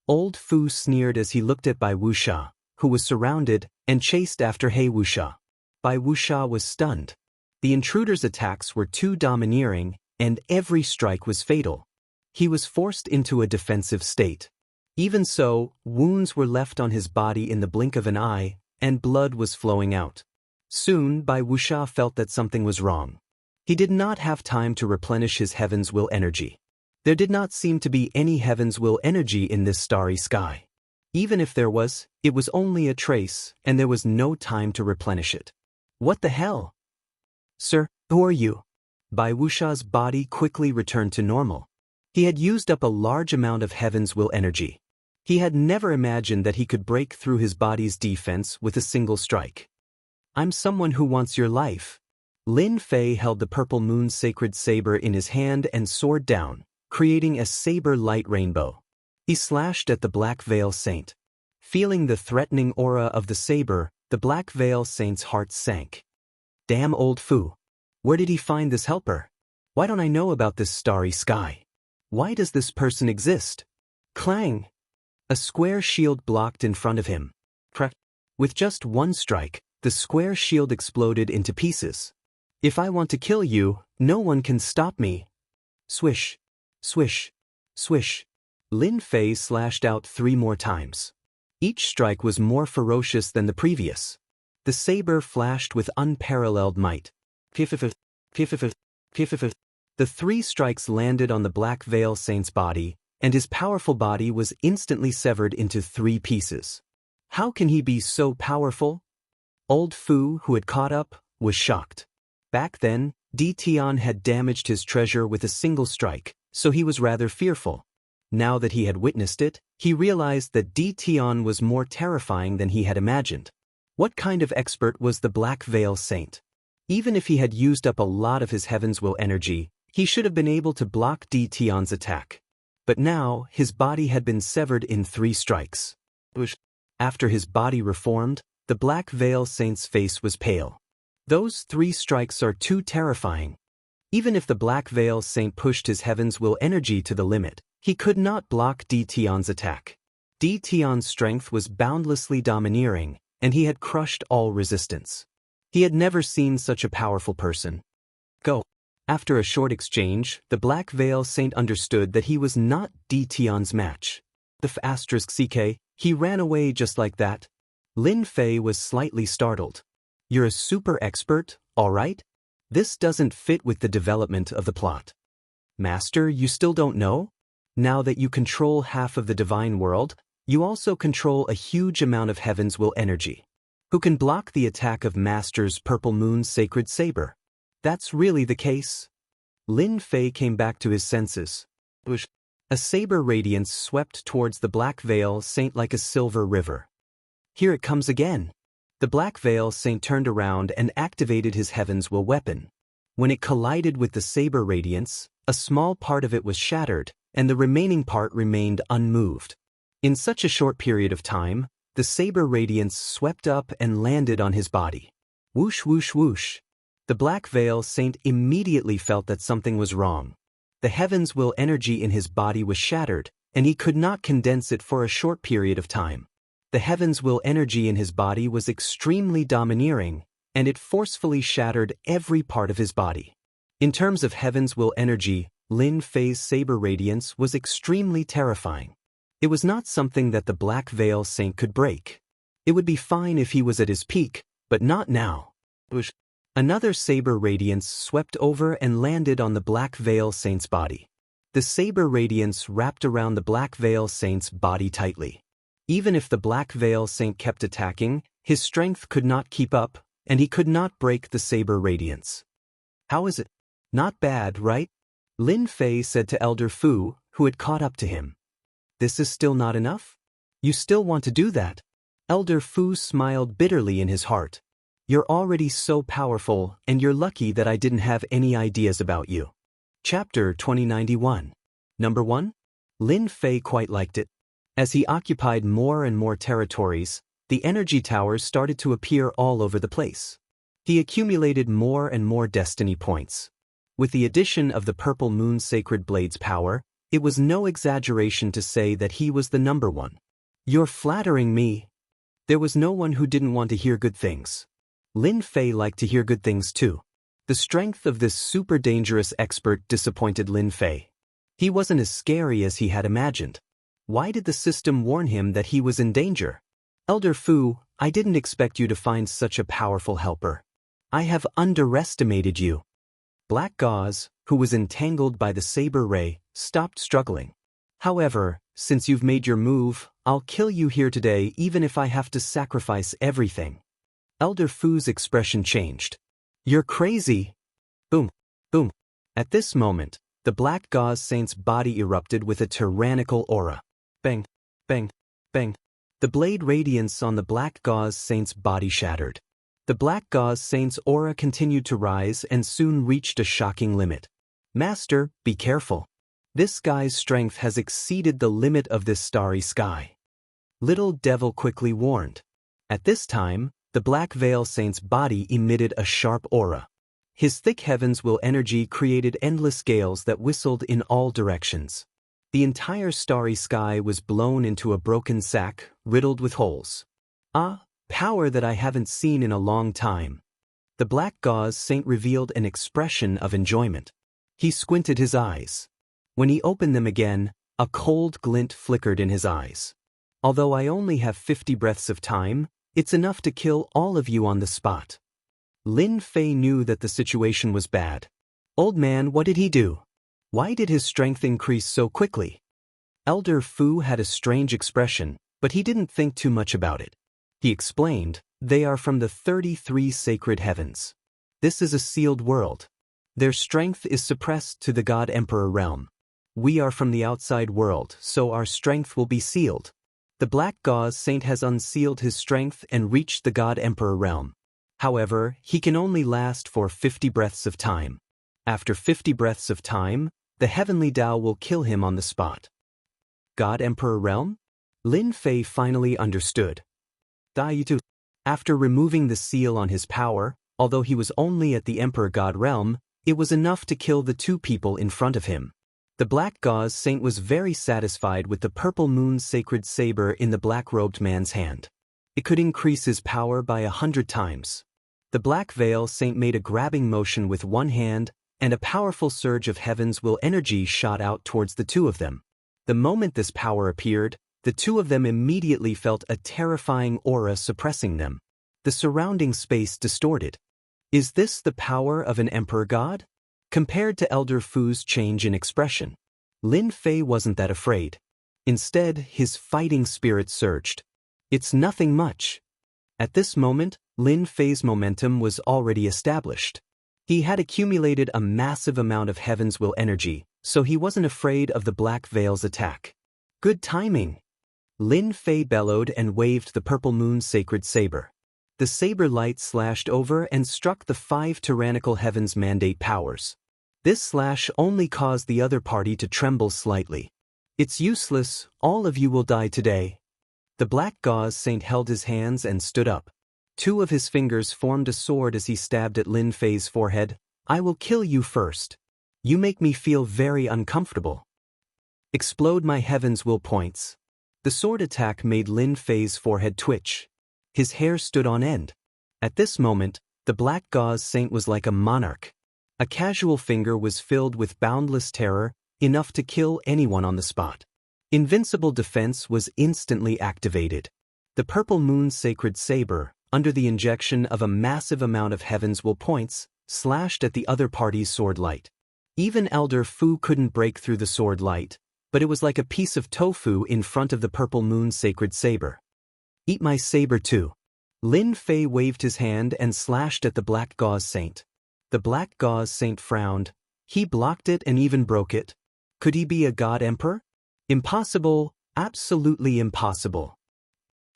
Old Fu sneered as he looked at Bai Wuxia, who was surrounded and chased after He Wuxia. Bai Wuxia was stunned. The intruder's attacks were too domineering, and every strike was fatal. He was forced into a defensive state. Even so, wounds were left on his body in the blink of an eye, and blood was flowing out. Soon, Bai Wuxia felt that something was wrong. He did not have time to replenish his Heaven's Will energy. There did not seem to be any Heaven's Will energy in this starry sky. Even if there was, it was only a trace, and there was no time to replenish it. What the hell? Sir, who are you? Bai Wuxia's body quickly returned to normal. He had used up a large amount of Heaven's Will energy. He had never imagined that he could break through his body's defense with a single strike. I'm someone who wants your life. Lin Fei held the purple moon sacred saber in his hand and soared down, creating a saber light rainbow. He slashed at the Black Veil Saint. Feeling the threatening aura of the saber, the Black Veil Saint's heart sank. Damn old Fu. Where did he find this helper? Why don't I know about this starry sky? Why does this person exist? Clang! A square shield blocked in front of him. With just one strike, the square shield exploded into pieces. If I want to kill you, no one can stop me. Swish, swish, swish. Lin Fei slashed out 3 more times. Each strike was more ferocious than the previous. The saber flashed with unparalleled might. The 3 strikes landed on the Black Veil Saint's body, and his powerful body was instantly severed into 3 pieces. How can he be so powerful? Old Fu, who had caught up, was shocked. Back then, Di Tian had damaged his treasure with a single strike, so he was rather fearful. Now that he had witnessed it, he realized that Di Tian was more terrifying than he had imagined. What kind of expert was the Black Veil Saint? Even if he had used up a lot of his Heaven's Will energy, he should have been able to block Di Tian's attack. But now, his body had been severed in 3 strikes. After his body reformed, the Black Veil Saint's face was pale. Those 3 strikes are too terrifying. Even if the Black Veil Saint pushed his Heaven's Will energy to the limit, he could not block Di Tian's attack. Di Tian's strength was boundlessly domineering, and he had crushed all resistance. He had never seen such a powerful person. Go. After a short exchange, the Black Veil Saint understood that he was not Di Tian's match. The he ran away just like that. Lin Fei was slightly startled. You're a super expert, all right? This doesn't fit with the development of the plot. Master, you still don't know? Now that you control half of the divine world, you also control a huge amount of Heaven's Will energy. Who can block the attack of Master's Purple Moon Sacred Saber? That's really the case? Lin Fei came back to his senses. A saber radiance swept towards the Black Veil Saint like a silver river. Here it comes again. The Black Veil Saint turned around and activated his Heaven's Will weapon. When it collided with the saber radiance, a small part of it was shattered, and the remaining part remained unmoved. In such a short period of time, the saber radiance swept up and landed on his body. Whoosh whoosh whoosh. The Black Veil Saint immediately felt that something was wrong. The Heaven's Will energy in his body was shattered, and he could not condense it for a short period of time. The Heaven's Will energy in his body was extremely domineering, and it forcefully shattered every part of his body. In terms of Heaven's Will energy, Lin Fei's saber radiance was extremely terrifying. It was not something that the Black Veil Saint could break. It would be fine if he was at his peak, but not now. Another saber radiance swept over and landed on the Black Veil Saint's body. The saber radiance wrapped around the Black Veil Saint's body tightly. Even if the Black Veil Saint kept attacking, his strength could not keep up, and he could not break the saber radiance. How is it? Not bad, right? Lin Fei said to Elder Fu, who had caught up to him. This is still not enough? You still want to do that? Elder Fu smiled bitterly in his heart. You're already so powerful, and you're lucky that I didn't have any ideas about you. Chapter 2091. Number 1. Lin Fei quite liked it. As he occupied more and more territories, the energy towers started to appear all over the place. He accumulated more and more destiny points. With the addition of the Purple Moon Sacred Blade's power, it was no exaggeration to say that he was the number one. You're flattering me. There was no one who didn't want to hear good things. Lin Fei liked to hear good things too. The strength of this super dangerous expert disappointed Lin Fei. He wasn't as scary as he had imagined. Why did the system warn him that he was in danger? Elder Fu, I didn't expect you to find such a powerful helper. I have underestimated you. Black Gauze, who was entangled by the saber ray, stopped struggling. However, since you've made your move, I'll kill you here today even if I have to sacrifice everything. Elder Fu's expression changed. You're crazy. Boom, boom. At this moment, the Black Gauze Saint's body erupted with a tyrannical aura. Bang, bang, bang. The blade radiance on the Black Gauze Saint's body shattered. The Black Gauze Saint's aura continued to rise and soon reached a shocking limit. Master, be careful. This guy's strength has exceeded the limit of this starry sky. Little Devil quickly warned. At this time, the Black Veil Saint's body emitted a sharp aura. His thick heavens will energy created endless gales that whistled in all directions. The entire starry sky was blown into a broken sack, riddled with holes. Ah, power that I haven't seen in a long time. The Black Gauze Saint revealed an expression of enjoyment. He squinted his eyes. When he opened them again, a cold glint flickered in his eyes. Although I only have 50 breaths of time, it's enough to kill all of you on the spot. Lin Fei knew that the situation was bad. Old man, what did he do? Why did his strength increase so quickly? Elder Fu had a strange expression, but he didn't think too much about it. He explained, they are from the 33 sacred heavens. This is a sealed world. Their strength is suppressed to the God Emperor realm. We are from the outside world, so our strength will be sealed. The Black Gauze Saint has unsealed his strength and reached the God Emperor realm. However, he can only last for 50 breaths of time. After 50 breaths of time, the heavenly Tao will kill him on the spot. God Emperor realm? Lin Fei finally understood. Daoist. After removing the seal on his power, although he was only at the Emperor God realm, it was enough to kill the two people in front of him. The Black Gauze Saint was very satisfied with the Purple Moon Sacred Saber in the black-robed man's hand. It could increase his power by 100 times. The Black Veil Saint made a grabbing motion with one hand, and a powerful surge of heaven's will energy shot out towards the two of them. The moment this power appeared, the two of them immediately felt a terrifying aura suppressing them. The surrounding space distorted. Is this the power of an emperor god? Compared to Elder Fu's change in expression, Lin Fei wasn't that afraid. Instead, his fighting spirit surged. It's nothing much. At this moment, Lin Fei's momentum was already established. He had accumulated a massive amount of heaven's will energy, so he wasn't afraid of the Black Veil's attack. Good timing. Lin Fei bellowed and waved the Purple Moon Sacred Saber. The saber light slashed over and struck the 5 tyrannical heavens mandate powers. This slash only caused the other party to tremble slightly. It's useless, all of you will die today. The Black Gauze Saint held his hands and stood up. 2 of his fingers formed a sword as he stabbed at Lin Fei's forehead. I will kill you first. You make me feel very uncomfortable. Explode my heaven's will points. The sword attack made Lin Fei's forehead twitch. His hair stood on end. At this moment, the Black Gauze Saint was like a monarch. A casual finger was filled with boundless terror, enough to kill anyone on the spot. Invincible defense was instantly activated. The purple moon's sacred saber, under the injection of a massive amount of heaven's will points, slashed at the other party's sword light. Even Elder Fu couldn't break through the sword light, but it was like a piece of tofu in front of the purple moon's sacred saber. Eat my saber too. Lin Fei waved his hand and slashed at the black gauze saint. The black gauze saint frowned. He blocked it and even broke it. Could he be a god emperor? Impossible, absolutely impossible.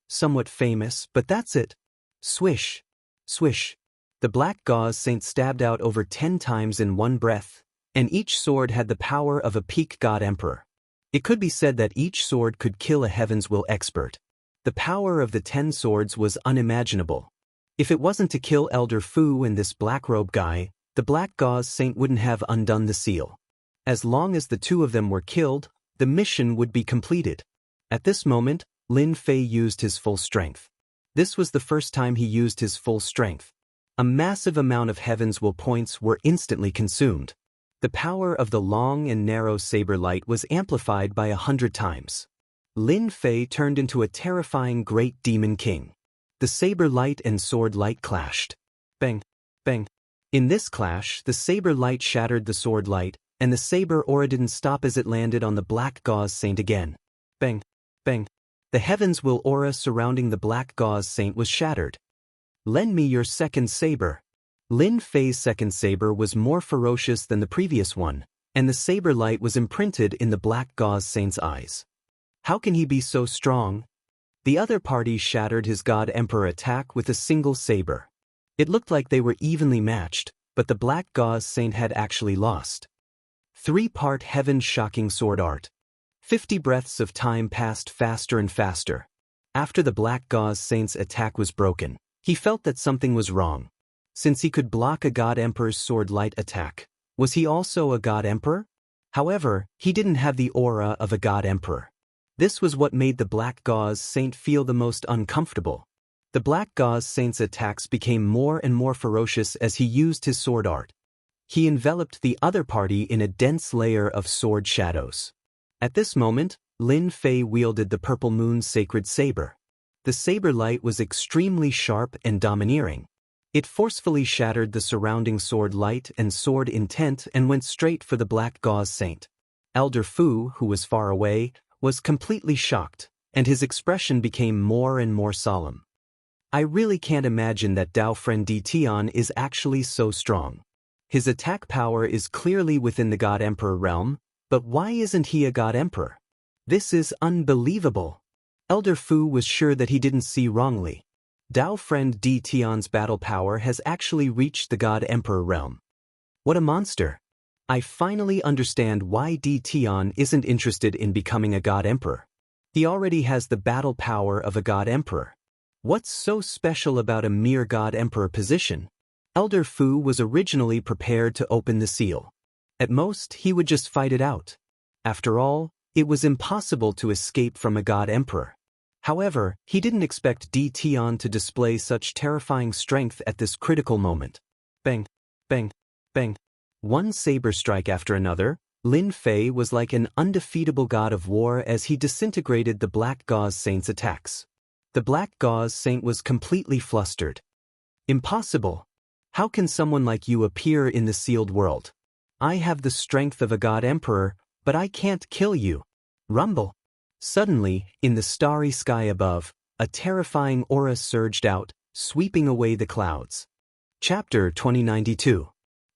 Somewhat famous, but that's it. Swish. Swish. The black gauze saint stabbed out over 10 times in one breath, and each sword had the power of a peak god emperor. It could be said that each sword could kill a heaven's will expert. The power of the 10 swords was unimaginable. If it wasn't to kill Elder Fu and this black-robe guy, the black gauze saint wouldn't have undone the seal. As long as the two of them were killed, the mission would be completed. At this moment, Lin Fei used his full strength. This was the first time he used his full strength. A massive amount of heaven's will points were instantly consumed. The power of the long and narrow saber light was amplified by 100 times. Lin Fei turned into a terrifying great demon king. The saber light and sword light clashed. Bang, bang. In this clash, the saber light shattered the sword light, and the saber aura didn't stop as it landed on the black gauze saint again. Bang, bang. The heaven's will aura surrounding the black gauze saint was shattered. Lend me your second saber. Lin Fei's second saber was more ferocious than the previous one, and the saber light was imprinted in the black gauze saint's eyes. How can he be so strong? The other party shattered his god emperor attack with a single saber. It looked like they were evenly matched, but the black gauze saint had actually lost. 3-part heaven-shocking sword art. 50 breaths of time passed faster and faster. After the black gauze saint's attack was broken, he felt that something was wrong. Since he could block a god emperor's sword light attack, was he also a god emperor? However, he didn't have the aura of a god emperor. This was what made the black gauze saint feel the most uncomfortable. The black gauze saint's attacks became more and more ferocious as he used his sword art. He enveloped the other party in a dense layer of sword shadows. At this moment, Lin Fei wielded the purple moon's sacred saber. The saber light was extremely sharp and domineering. It forcefully shattered the surrounding sword light and sword intent and went straight for the black gauze saint. Elder Fu, who was far away, was completely shocked, and his expression became more and more solemn. I really can't imagine that Dao friend Di Tian is actually so strong. His attack power is clearly within the God Emperor realm, but why isn't he a God Emperor? This is unbelievable. Elder Fu was sure that he didn't see wrongly. Dao friend Di Tian's battle power has actually reached the God Emperor realm. What a monster. I finally understand why Di Tian isn't interested in becoming a God Emperor. He already has the battle power of a God Emperor. What's so special about a mere God Emperor position? Elder Fu was originally prepared to open the seal. At most, he would just fight it out. After all, it was impossible to escape from a God Emperor. However, he didn't expect Di Tian to display such terrifying strength at this critical moment. Bang, bang, bang. One saber strike after another, Lin Fei was like an undefeatable god of war as he disintegrated the Black Gauze Saint's attacks. The Black Gauze Saint was completely flustered. Impossible. How can someone like you appear in the sealed world? I have the strength of a god emperor, but I can't kill you. Rumble. Suddenly, in the starry sky above, a terrifying aura surged out, sweeping away the clouds. Chapter 2092.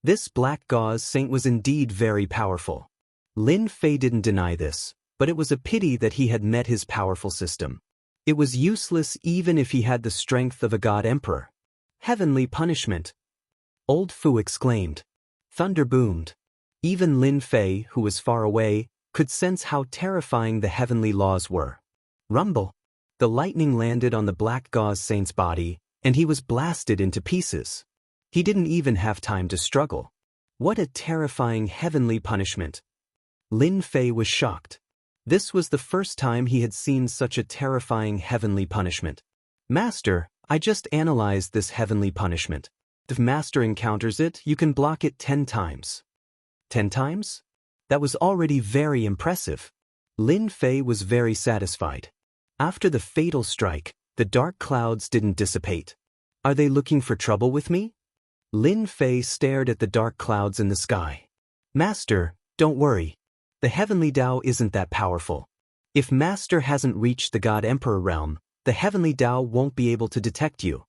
This Black Gauze Saint was indeed very powerful. Lin Fei didn't deny this, but it was a pity that he had met his powerful system. It was useless even if he had the strength of a god emperor. Heavenly punishment. Old Fu exclaimed. Thunder boomed. Even Lin Fei, who was far away, could sense how terrifying the heavenly laws were. Rumble. The lightning landed on the Black Gauze Saint's body, and he was blasted into pieces. He didn't even have time to struggle. What a terrifying heavenly punishment. Lin Fei was shocked. This was the first time he had seen such a terrifying heavenly punishment. Master, I just analyzed this heavenly punishment. If Master encounters it, you can block it 10 times. 10 times? That was already very impressive. Lin Fei was very satisfied. After the fatal strike, the dark clouds didn't dissipate. Are they looking for trouble with me? Lin Fei stared at the dark clouds in the sky. Master, don't worry. The heavenly Dao isn't that powerful. If Master hasn't reached the God Emperor realm, the heavenly Dao won't be able to detect you.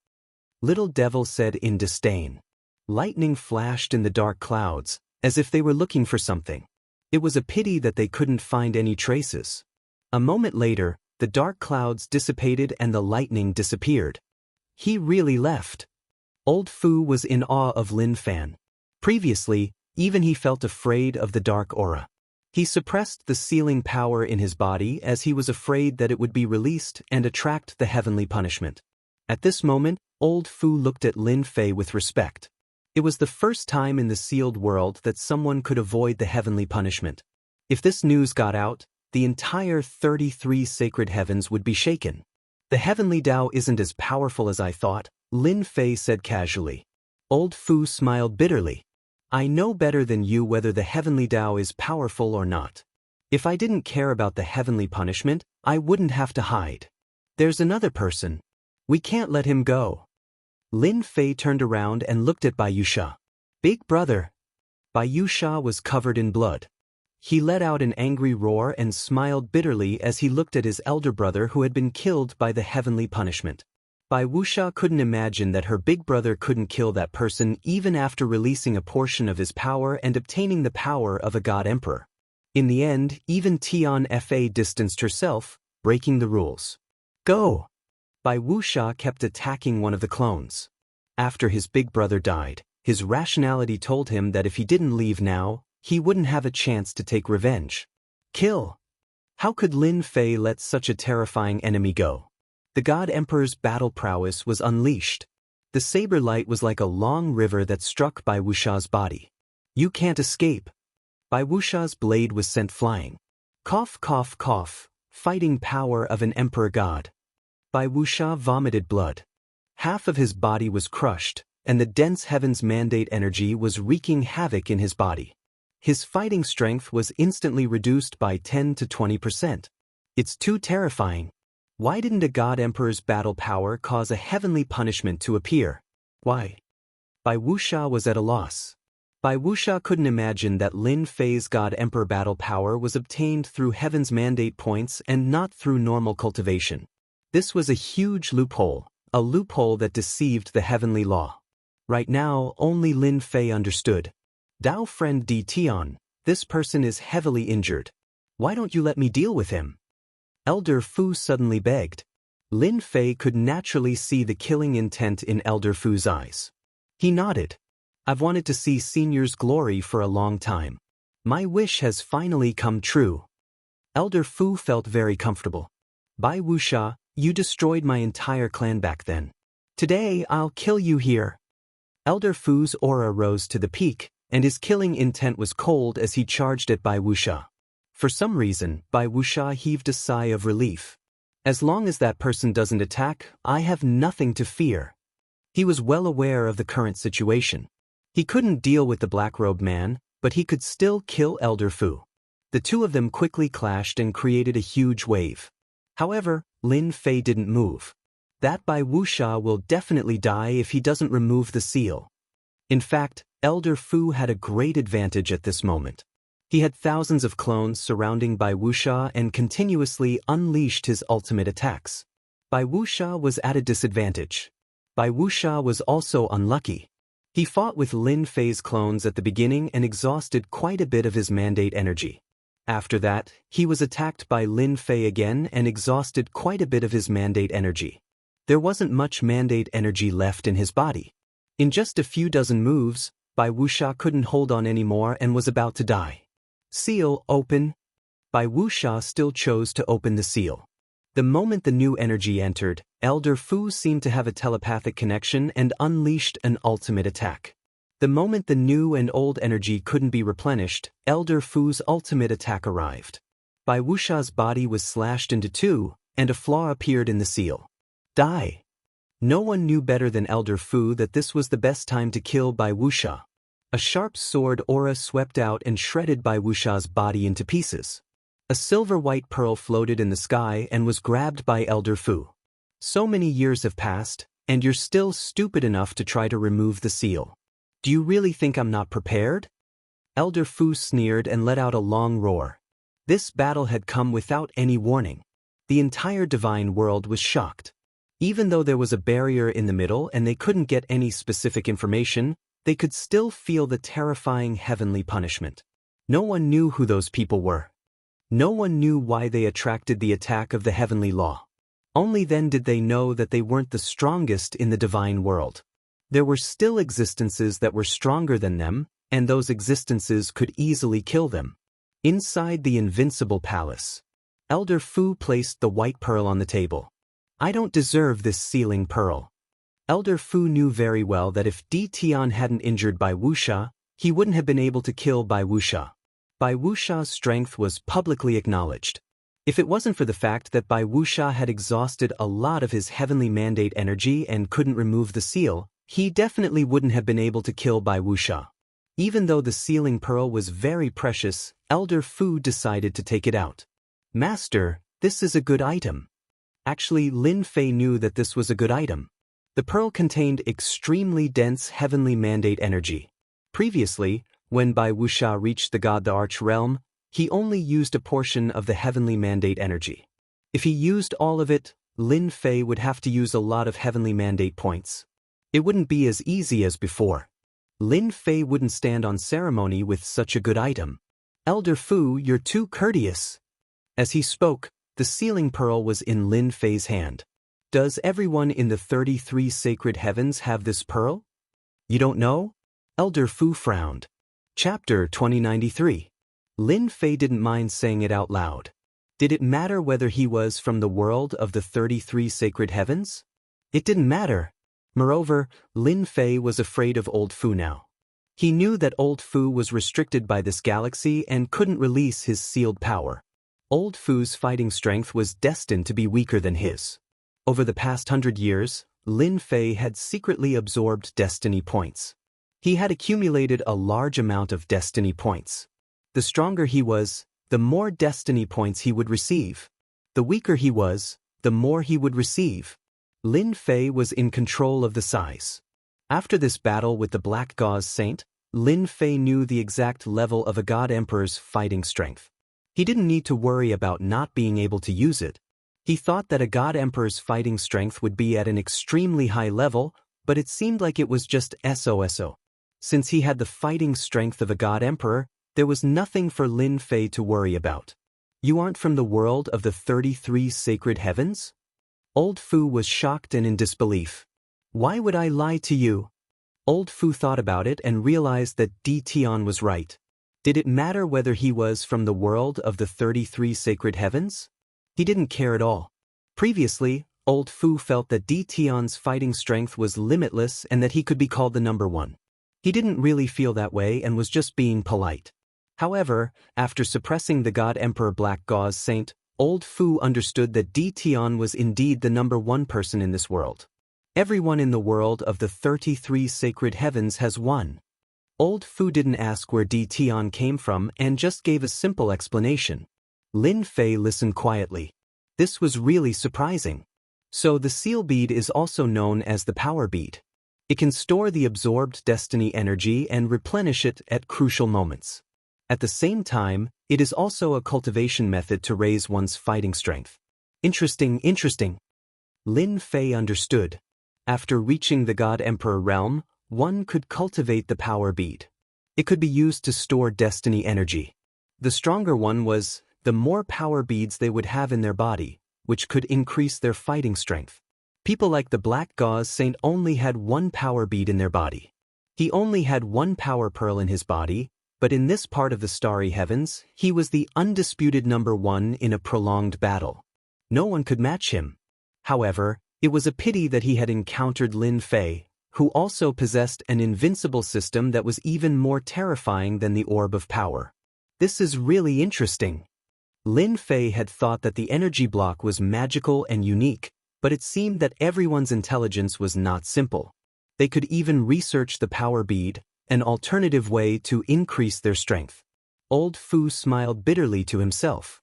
Little Devil said in disdain. Lightning flashed in the dark clouds, as if they were looking for something. It was a pity that they couldn't find any traces. A moment later, the dark clouds dissipated and the lightning disappeared. He really left. Old Fu was in awe of Lin Fan. Previously, even he felt afraid of the dark aura. He suppressed the sealing power in his body as he was afraid that it would be released and attract the heavenly punishment. At this moment, Old Fu looked at Lin Fei with respect. It was the first time in the sealed world that someone could avoid the heavenly punishment. If this news got out, the entire 33 sacred heavens would be shaken. The heavenly Dao isn't as powerful as I thought, Lin Fei said casually. Old Fu smiled bitterly. I know better than you whether the heavenly Dao is powerful or not. If I didn't care about the heavenly punishment, I wouldn't have to hide. There's another person. We can't let him go. Lin Fei turned around and looked at Bai Yusha. Big brother. Bai Yusha was covered in blood. He let out an angry roar and smiled bitterly as he looked at his elder brother who had been killed by the heavenly punishment. Bai Wuxia couldn't imagine that her big brother couldn't kill that person even after releasing a portion of his power and obtaining the power of a god emperor. In the end, even Tian Fa distanced herself, breaking the rules. Go! Bai Wuxia kept attacking one of the clones. After his big brother died, his rationality told him that if he didn't leave now, he wouldn't have a chance to take revenge. Kill! How could Lin Fei let such a terrifying enemy go? The God Emperor's battle prowess was unleashed. The saber light was like a long river that struck Bai Wuxia's body. You can't escape. Bai Wuxia's blade was sent flying. Cough, cough, cough, fighting power of an emperor god. Bai Wuxia vomited blood. Half of his body was crushed, and the dense heaven's mandate energy was wreaking havoc in his body. His fighting strength was instantly reduced by 10 to 20%. It's too terrifying. Why didn't a god emperor's battle power cause a heavenly punishment to appear? Why? Bai Wuxia was at a loss. Bai Wuxia couldn't imagine that Lin Fei's god emperor battle power was obtained through heaven's mandate points and not through normal cultivation. This was a huge loophole, a loophole that deceived the heavenly law. Right now, only Lin Fei understood. Dao friend Di Tian, this person is heavily injured. Why don't you let me deal with him? Elder Fu suddenly begged. Lin Fei could naturally see the killing intent in Elder Fu's eyes. He nodded. I've wanted to see Senior's glory for a long time. My wish has finally come true. Elder Fu felt very comfortable. Bai Wuxia, you destroyed my entire clan back then. Today I'll kill you here. Elder Fu's aura rose to the peak, and his killing intent was cold as he charged at Bai Wuxia. For some reason, Bai Wuxia heaved a sigh of relief. As long as that person doesn't attack, I have nothing to fear. He was well aware of the current situation. He couldn't deal with the black-robed man, but he could still kill Elder Fu. The two of them quickly clashed and created a huge wave. However, Lin Fei didn't move. That Bai Wuxia will definitely die if he doesn't remove the seal. In fact, Elder Fu had a great advantage at this moment. He had thousands of clones surrounding Bai Wuxia and continuously unleashed his ultimate attacks. Bai Wuxia was at a disadvantage. Bai Wuxia was also unlucky. He fought with Lin Fei's clones at the beginning and exhausted quite a bit of his mandate energy. After that, he was attacked by Lin Fei again and exhausted quite a bit of his mandate energy. There wasn't much mandate energy left in his body. In just a few dozen moves, Bai Wuxia couldn't hold on anymore and was about to die. Seal open. Bai Wuxia still chose to open the seal. The moment the new energy entered, Elder Fu seemed to have a telepathic connection and unleashed an ultimate attack. The moment the new and old energy couldn't be replenished, Elder Fu's ultimate attack arrived. Bai Wuxia's body was slashed into two, and a flaw appeared in the seal. Die! No one knew better than Elder Fu that this was the best time to kill Bai Wuxia. A sharp sword aura swept out and shredded Bai Wuxia's body into pieces. A silver-white pearl floated in the sky and was grabbed by Elder Fu. So many years have passed, and you're still stupid enough to try to remove the seal. Do you really think I'm not prepared? Elder Fu sneered and let out a long roar. This battle had come without any warning. The entire divine world was shocked. Even though there was a barrier in the middle and they couldn't get any specific information, they could still feel the terrifying heavenly punishment. No one knew who those people were. No one knew why they attracted the attack of the heavenly law. Only then did they know that they weren't the strongest in the divine world. There were still existences that were stronger than them, and those existences could easily kill them. Inside the invincible palace, Elder Fu placed the white pearl on the table. I don't deserve this sealing pearl. Elder Fu knew very well that if Di Tian hadn't injured Bai Wuxia, he wouldn't have been able to kill Bai Wuxia. Bai Wuxia's strength was publicly acknowledged. If it wasn't for the fact that Bai Wuxia had exhausted a lot of his heavenly mandate energy and couldn't remove the seal, he definitely wouldn't have been able to kill Bai Wuxia. Even though the sealing pearl was very precious, Elder Fu decided to take it out. Master, this is a good item. Actually, Lin Fei knew that this was a good item. The pearl contained extremely dense heavenly mandate energy. Previously, when Bai Wuxia reached the God the Arch realm, he only used a portion of the heavenly mandate energy. If he used all of it, Lin Fei would have to use a lot of heavenly mandate points. It wouldn't be as easy as before. Lin Fei wouldn't stand on ceremony with such a good item. Elder Fu, you're too courteous. As he spoke, the sealing pearl was in Lin Fei's hand. Does everyone in the 33 sacred heavens have this pearl? You don't know? Elder Fu frowned. Chapter 2093. Lin Fei didn't mind saying it out loud. Did it matter whether he was from the world of the 33 sacred heavens? It didn't matter. Moreover, Lin Fei was afraid of Old Fu now. He knew that Old Fu was restricted by this galaxy and couldn't release his sealed power. Old Fu's fighting strength was destined to be weaker than his. Over the past 100 years, Lin Fei had secretly absorbed destiny points. He had accumulated a large amount of destiny points. The stronger he was, the more destiny points he would receive. The weaker he was, the more he would receive. Lin Fei was in control of the size. After this battle with the Black Gauze Saint, Lin Fei knew the exact level of a God Emperor's fighting strength. He didn't need to worry about not being able to use it. He thought that a God Emperor's fighting strength would be at an extremely high level, but it seemed like it was just SOSO. Since he had the fighting strength of a God Emperor, there was nothing for Lin Fei to worry about. You aren't from the world of the 33 sacred heavens? Old Fu was shocked and in disbelief. Why would I lie to you? Old Fu thought about it and realized that Di Tian was right. Did it matter whether he was from the world of the 33 sacred heavens? He didn't care at all. Previously, Old Fu felt that Di Tian's fighting strength was limitless and that he could be called the number one. He didn't really feel that way and was just being polite. However, after suppressing the God Emperor Black Gauze Saint, Old Fu understood that Di Tian was indeed the number one person in this world. Everyone in the world of the 33 sacred heavens has won. Old Fu didn't ask where Di Tian came from and just gave a simple explanation. Lin Fei listened quietly. This was really surprising. So the seal bead is also known as the power bead. It can store the absorbed destiny energy and replenish it at crucial moments. At the same time, it is also a cultivation method to raise one's fighting strength. Interesting. Lin Fei understood. After reaching the God Emperor realm, one could cultivate the power bead. It could be used to store destiny energy. The stronger one was, the more power beads they would have in their body, which could increase their fighting strength. People like the Black Gauze Saint only had one power bead in their body. He only had one power pearl in his body, but in this part of the starry heavens, he was the undisputed number one in a prolonged battle. No one could match him. However, it was a pity that he had encountered Lin Fei, who also possessed an invincible system that was even more terrifying than the Orb of Power. This is really interesting. Lin Fei had thought that the energy block was magical and unique, but it seemed that everyone's intelligence was not simple. They could even research the power bead, an alternative way to increase their strength. Old Fu smiled bitterly to himself.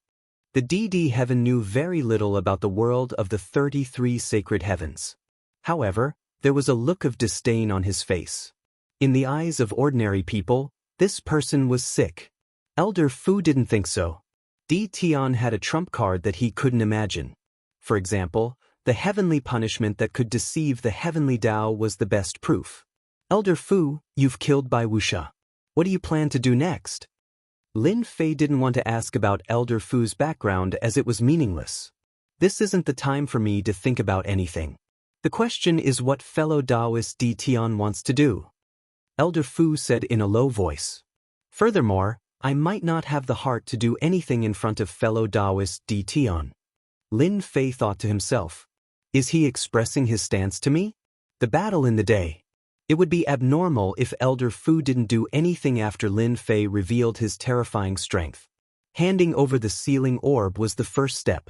The DD heaven knew very little about the world of the 33 sacred heavens. However, there was a look of disdain on his face. In the eyes of ordinary people, this person was sick. Elder Fu didn't think so. Di Tian had a trump card that he couldn't imagine. For example, the heavenly punishment that could deceive the heavenly Dao was the best proof. Elder Fu, you've killed Bai Wuxia. What do you plan to do next? Lin Fei didn't want to ask about Elder Fu's background as it was meaningless. This isn't the time for me to think about anything. The question is what fellow Daoist Di Tian wants to do. Elder Fu said in a low voice. Furthermore, I might not have the heart to do anything in front of fellow Daoist Di Tian. Lin Fei thought to himself. Is he expressing his stance to me? The battle in the day. It would be abnormal if Elder Fu didn't do anything after Lin Fei revealed his terrifying strength. Handing over the sealing orb was the first step.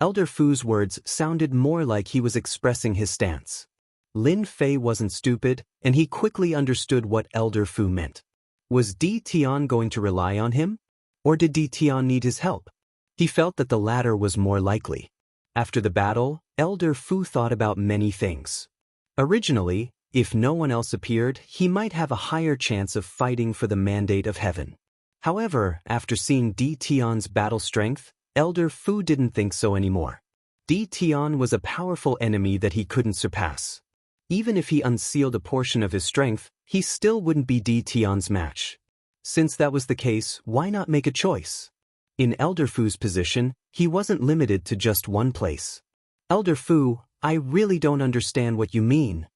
Elder Fu's words sounded more like he was expressing his stance. Lin Fei wasn't stupid, and he quickly understood what Elder Fu meant. Was Di Tian going to rely on him? Or did Di Tian need his help? He felt that the latter was more likely. After the battle, Elder Fu thought about many things. Originally, if no one else appeared, he might have a higher chance of fighting for the mandate of heaven. However, after seeing Di Tian's battle strength, Elder Fu didn't think so anymore. Di Tian was a powerful enemy that he couldn't surpass. Even if he unsealed a portion of his strength, he still wouldn't be Di Tian's match. Since that was the case, why not make a choice? In Elder Fu's position, he wasn't limited to just one place. Elder Fu, I really don't understand what you mean.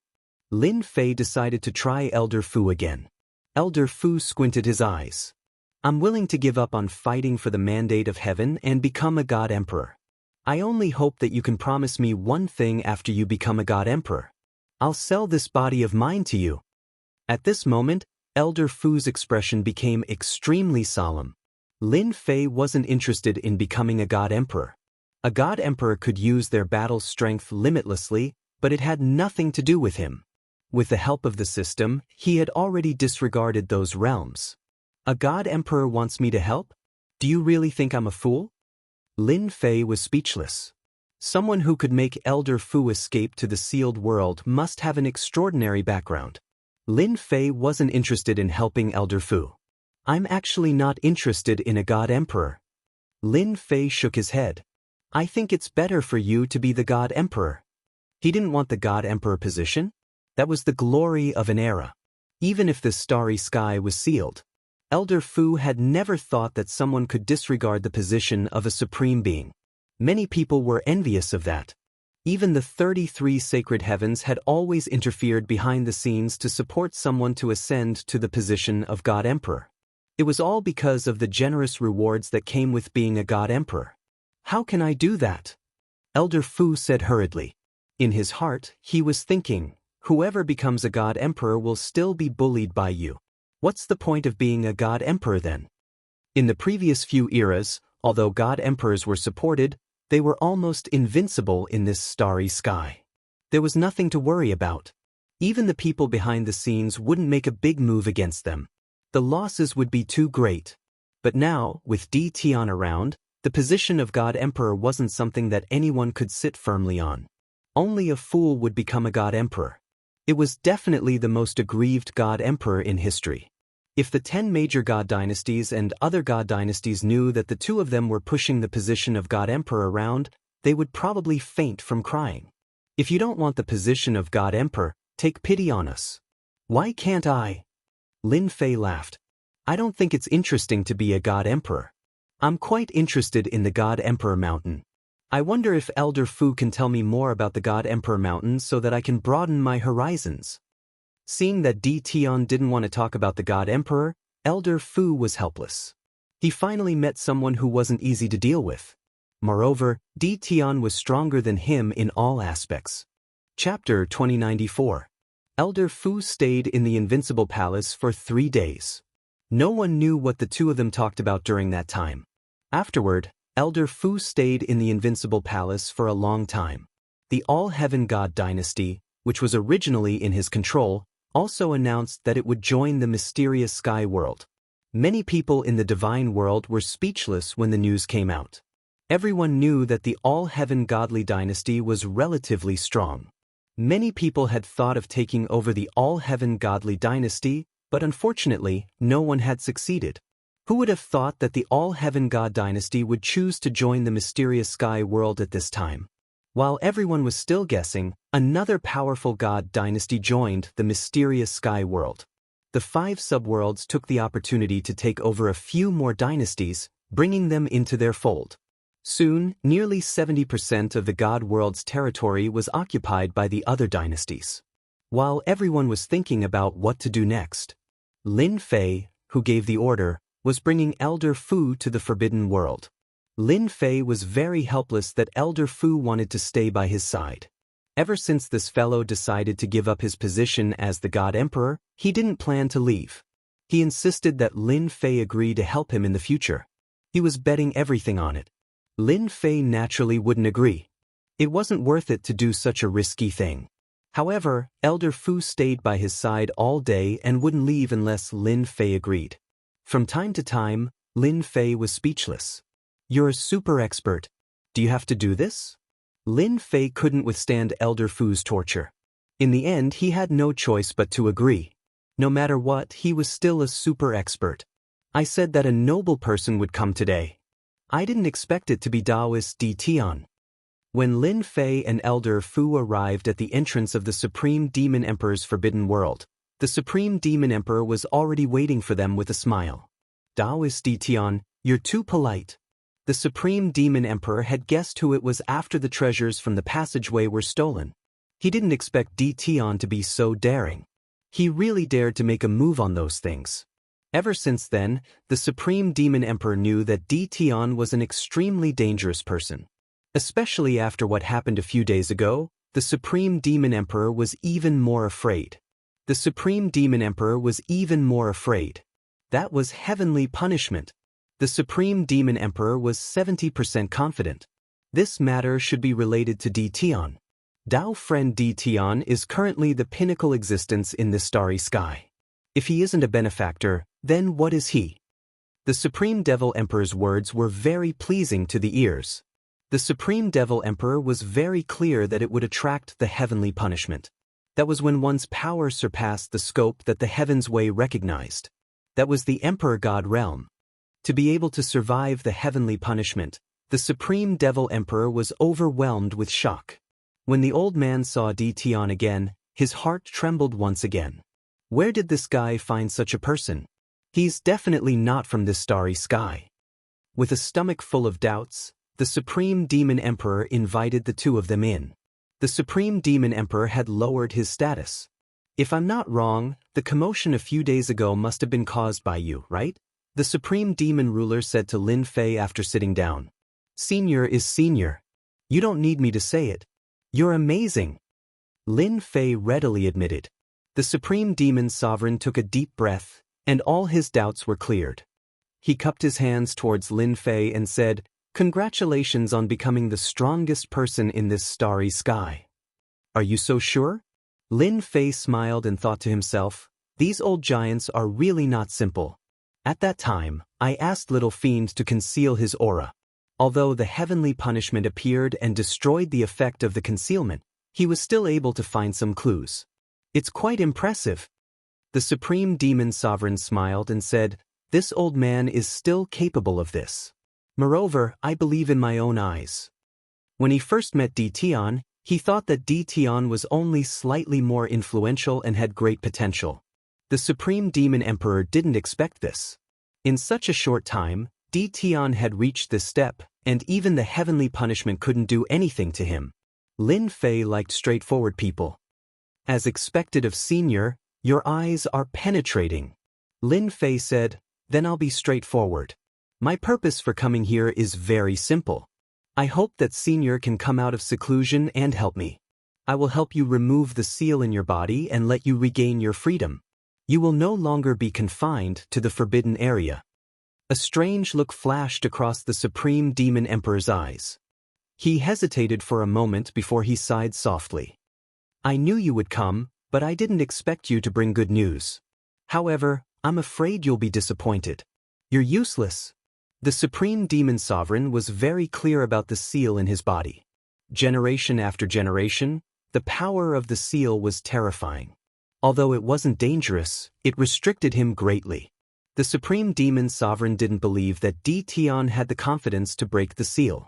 Lin Fei decided to try Elder Fu again. Elder Fu squinted his eyes. I'm willing to give up on fighting for the mandate of heaven and become a God Emperor. I only hope that you can promise me one thing after you become a God Emperor. I'll sell this body of mine to you. At this moment, Elder Fu's expression became extremely solemn. Lin Fei wasn't interested in becoming a God Emperor. A God Emperor could use their battle strength limitlessly, but it had nothing to do with him. With the help of the system, he had already disregarded those realms. A God Emperor wants me to help? Do you really think I'm a fool? Lin Fei was speechless. Someone who could make Elder Fu escape to the sealed world must have an extraordinary background. Lin Fei wasn't interested in helping Elder Fu. I'm actually not interested in a God Emperor. Lin Fei shook his head. I think it's better for you to be the God Emperor. He didn't want the God Emperor position. That was the glory of an era. Even if the starry sky was sealed. Elder Fu had never thought that someone could disregard the position of a supreme being. Many people were envious of that. Even the 33 sacred heavens had always interfered behind the scenes to support someone to ascend to the position of God Emperor. It was all because of the generous rewards that came with being a God Emperor. How can I do that? Elder Fu said hurriedly. In his heart, he was thinking, whoever becomes a God Emperor will still be bullied by you. What's the point of being a God Emperor then? In the previous few eras, although God Emperors were supported, they were almost invincible in this starry sky. There was nothing to worry about. Even the people behind the scenes wouldn't make a big move against them. The losses would be too great. But now, with Di Tian around, the position of God Emperor wasn't something that anyone could sit firmly on. Only a fool would become a God Emperor. It was definitely the most aggrieved God Emperor in history. If the 10 major God dynasties and other God dynasties knew that the two of them were pushing the position of God Emperor around, they would probably faint from crying. If you don't want the position of God Emperor, take pity on us. Why can't I? Lin Fei laughed. I don't think it's interesting to be a God Emperor. I'm quite interested in the God Emperor Mountain. I wonder if Elder Fu can tell me more about the God Emperor Mountain so that I can broaden my horizons. Seeing that Di Tian didn't want to talk about the God Emperor, Elder Fu was helpless. He finally met someone who wasn't easy to deal with. Moreover, Di Tian was stronger than him in all aspects. Chapter 2094. Elder Fu stayed in the Invincible Palace for 3 days. No one knew what the two of them talked about during that time. Afterward, Elder Fu stayed in the Invincible Palace for a long time. The All-Heaven God Dynasty, which was originally in his control, also announced that it would join the mysterious Sky World. Many people in the divine world were speechless when the news came out. Everyone knew that the All-Heaven Godly dynasty was relatively strong. Many people had thought of taking over the All-Heaven Godly dynasty, but unfortunately, no one had succeeded. Who would have thought that the All-Heaven God dynasty would choose to join the mysterious sky world at this time? While everyone was still guessing, another powerful god dynasty joined the mysterious sky world. The 5 subworlds took the opportunity to take over a few more dynasties, bringing them into their fold. Soon, nearly 70% of the god world's territory was occupied by the other dynasties. While everyone was thinking about what to do next, Lin Fei, who gave the order, was bringing Elder Fu to the Forbidden World. Lin Fei was very helpless that Elder Fu wanted to stay by his side. Ever since this fellow decided to give up his position as the God Emperor, he didn't plan to leave. He insisted that Lin Fei agree to help him in the future. He was betting everything on it. Lin Fei naturally wouldn't agree. It wasn't worth it to do such a risky thing. However, Elder Fu stayed by his side all day and wouldn't leave unless Lin Fei agreed. From time to time, Lin Fei was speechless. "You're a super expert. Do you have to do this?" Lin Fei couldn't withstand Elder Fu's torture. In the end, he had no choice but to agree. No matter what, he was still a super expert. "I said that a noble person would come today. I didn't expect it to be Daoist D. Tian." When Lin Fei and Elder Fu arrived at the entrance of the Supreme Demon Emperor's Forbidden World, the Supreme Demon Emperor was already waiting for them with a smile. "Daoist D. Tian, you're too polite." The Supreme Demon Emperor had guessed who it was after the treasures from the passageway were stolen. He didn't expect D. Tian to be so daring. He really dared to make a move on those things. Ever since then, the Supreme Demon Emperor knew that D. Tian was an extremely dangerous person. Especially after what happened a few days ago, the Supreme Demon Emperor was even more afraid. The Supreme Demon Emperor was even more afraid. That was heavenly punishment. The Supreme Demon Emperor was 70% confident. This matter should be related to D. Tian. Dao friend D. Tian is currently the pinnacle existence in this starry sky. If he isn't a benefactor, then what is he? The Supreme Devil Emperor's words were very pleasing to the ears. The Supreme Devil Emperor was very clear that it would attract the heavenly punishment. That was when one's power surpassed the scope that the Heaven's Way recognized. That was the Emperor God realm. To be able to survive the heavenly punishment, the Supreme Devil Emperor was overwhelmed with shock. When the old man saw D. Tian again, his heart trembled once again. Where did this guy find such a person? He's definitely not from this starry sky. With a stomach full of doubts, the Supreme Demon Emperor invited the two of them in. The Supreme Demon Emperor had lowered his status. "If I'm not wrong, the commotion a few days ago must have been caused by you, right?" The Supreme Demon Ruler said to Lin Fei after sitting down. "Senior is senior. You don't need me to say it. You're amazing." Lin Fei readily admitted. The Supreme Demon Sovereign took a deep breath, and all his doubts were cleared. He cupped his hands towards Lin Fei and said, "Congratulations on becoming the strongest person in this starry sky." "Are you so sure?" Lin Fei smiled and thought to himself, "These old giants are really not simple." At that time, I asked Little Fiend to conceal his aura. Although the heavenly punishment appeared and destroyed the effect of the concealment, he was still able to find some clues. "It's quite impressive." The Supreme Demon Sovereign smiled and said, "This old man is still capable of this. Moreover, I believe in my own eyes." When he first met D. Tian, he thought that D. Tian was only slightly more influential and had great potential. The Supreme Demon Emperor didn't expect this. In such a short time, D. Tian had reached this step, and even the heavenly punishment couldn't do anything to him. Lin Fei liked straightforward people. "As expected of senior, your eyes are penetrating." Lin Fei said, "Then I'll be straightforward. My purpose for coming here is very simple. I hope that senior can come out of seclusion and help me. I will help you remove the seal in your body and let you regain your freedom. You will no longer be confined to the forbidden area." A strange look flashed across the Supreme Demon Emperor's eyes. He hesitated for a moment before he sighed softly. "I knew you would come, but I didn't expect you to bring good news. However, I'm afraid you'll be disappointed. You're useless." The Supreme Demon Sovereign was very clear about the seal in his body. Generation after generation, the power of the seal was terrifying. Although it wasn't dangerous, it restricted him greatly. The Supreme Demon Sovereign didn't believe that Tian had the confidence to break the seal.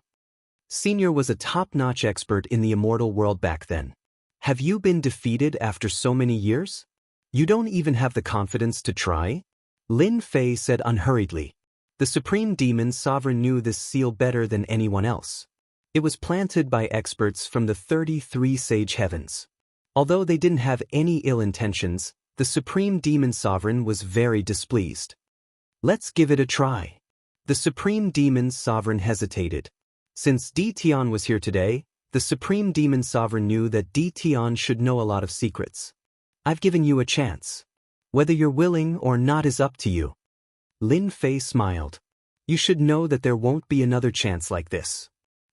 Senior was a top-notch expert in the immortal world back then. Have you been defeated after so many years? You don't even have the confidence to try? Lin Fei said unhurriedly. The Supreme Demon Sovereign knew this seal better than anyone else. It was planted by experts from the 33 Sage Heavens. Although they didn't have any ill intentions, the Supreme Demon Sovereign was very displeased. Let's give it a try. The Supreme Demon Sovereign hesitated. Since Tian was here today, the Supreme Demon Sovereign knew that Tian should know a lot of secrets. I've given you a chance. Whether you're willing or not is up to you. Lin Fei smiled. You should know that there won't be another chance like this.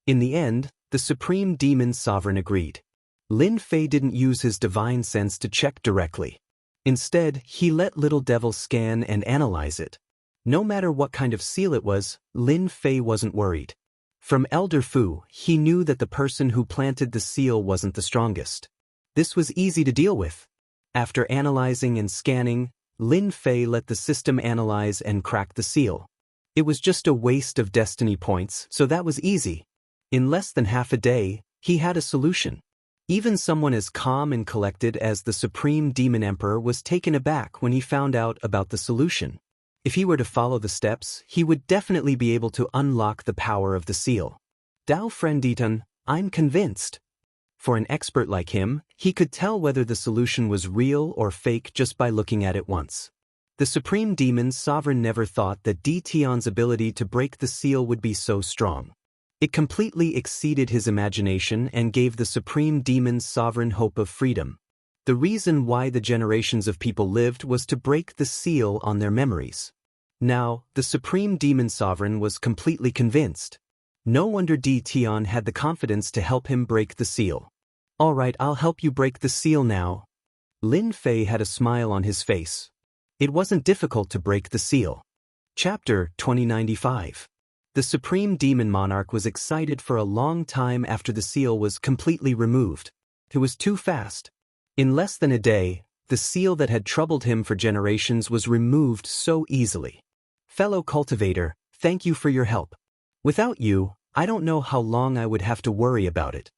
In the end, the Supreme Demon Sovereign agreed. Lin Fei didn't use his divine sense to check directly. Instead, he let Little Devil scan and analyze it. No matter what kind of seal it was, Lin Fei wasn't worried. From Elder Fu, he knew that the person who planted the seal wasn't the strongest. This was easy to deal with. After analyzing and scanning, Lin Fei let the system analyze and crack the seal. It was just a waste of destiny points, so that was easy. In less than half a day, he had a solution. Even someone as calm and collected as the Supreme Demon Emperor was taken aback when he found out about the solution. If he were to follow the steps, he would definitely be able to unlock the power of the seal. Dao Frienditan, I'm convinced. For an expert like him, he could tell whether the solution was real or fake just by looking at it once. The Supreme Demon Sovereign never thought that Tian's ability to break the seal would be so strong. It completely exceeded his imagination and gave the Supreme Demon Sovereign hope of freedom. The reason why the generations of people lived was to break the seal on their memories. Now, the Supreme Demon Sovereign was completely convinced. No wonder Tian had the confidence to help him break the seal. All right, I'll help you break the seal now. Lin Fei had a smile on his face. It wasn't difficult to break the seal. Chapter 2095. The Supreme Demon Monarch was excited for a long time after the seal was completely removed. It was too fast. In less than a day, the seal that had troubled him for generations was removed so easily. Fellow cultivator, thank you for your help. Without you, I don't know how long I would have to worry about it.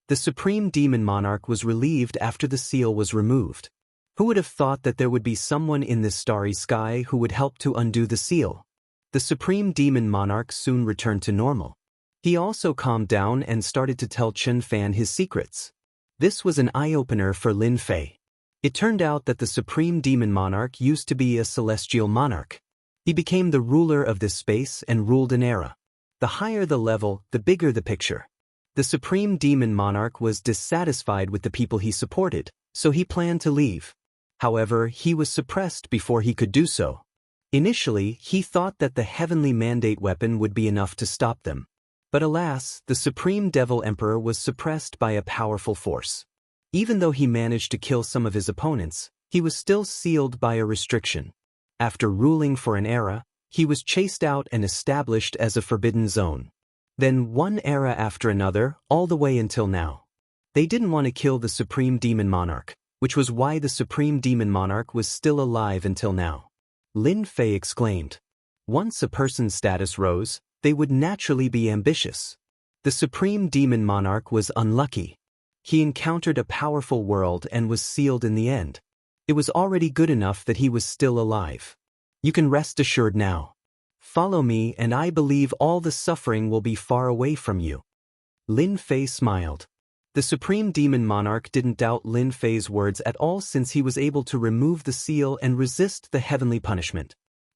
The Supreme Demon Monarch was relieved after the seal was removed. Who would have thought that there would be someone in this starry sky who would help to undo the seal? The Supreme Demon Monarch soon returned to normal. He also calmed down and started to tell Chen Fan his secrets. This was an eye-opener for Lin Fei. It turned out that the Supreme Demon Monarch used to be a celestial monarch. He became the ruler of this space and ruled an era. The higher the level, the bigger the picture. The Supreme Demon Monarch was dissatisfied with the people he supported, so he planned to leave. However, he was suppressed before he could do so. Initially, he thought that the heavenly mandate weapon would be enough to stop them. But alas, the Supreme Devil Emperor was suppressed by a powerful force. Even though he managed to kill some of his opponents, he was still sealed by a restriction. After ruling for an era, he was chased out and established as a forbidden zone. Then one era after another, all the way until now. They didn't want to kill the Supreme Demon Monarch, which was why the Supreme Demon Monarch was still alive until now. Lin Fei exclaimed. Once a person's status rose, they would naturally be ambitious. The Supreme Demon Monarch was unlucky. He encountered a powerful world and was sealed in the end. It was already good enough that he was still alive. You can rest assured now. Follow me and I believe all the suffering will be far away from you. Lin Fei smiled. The Supreme Demon Monarch didn't doubt Lin Fei's words at all since he was able to remove the seal and resist the heavenly punishment.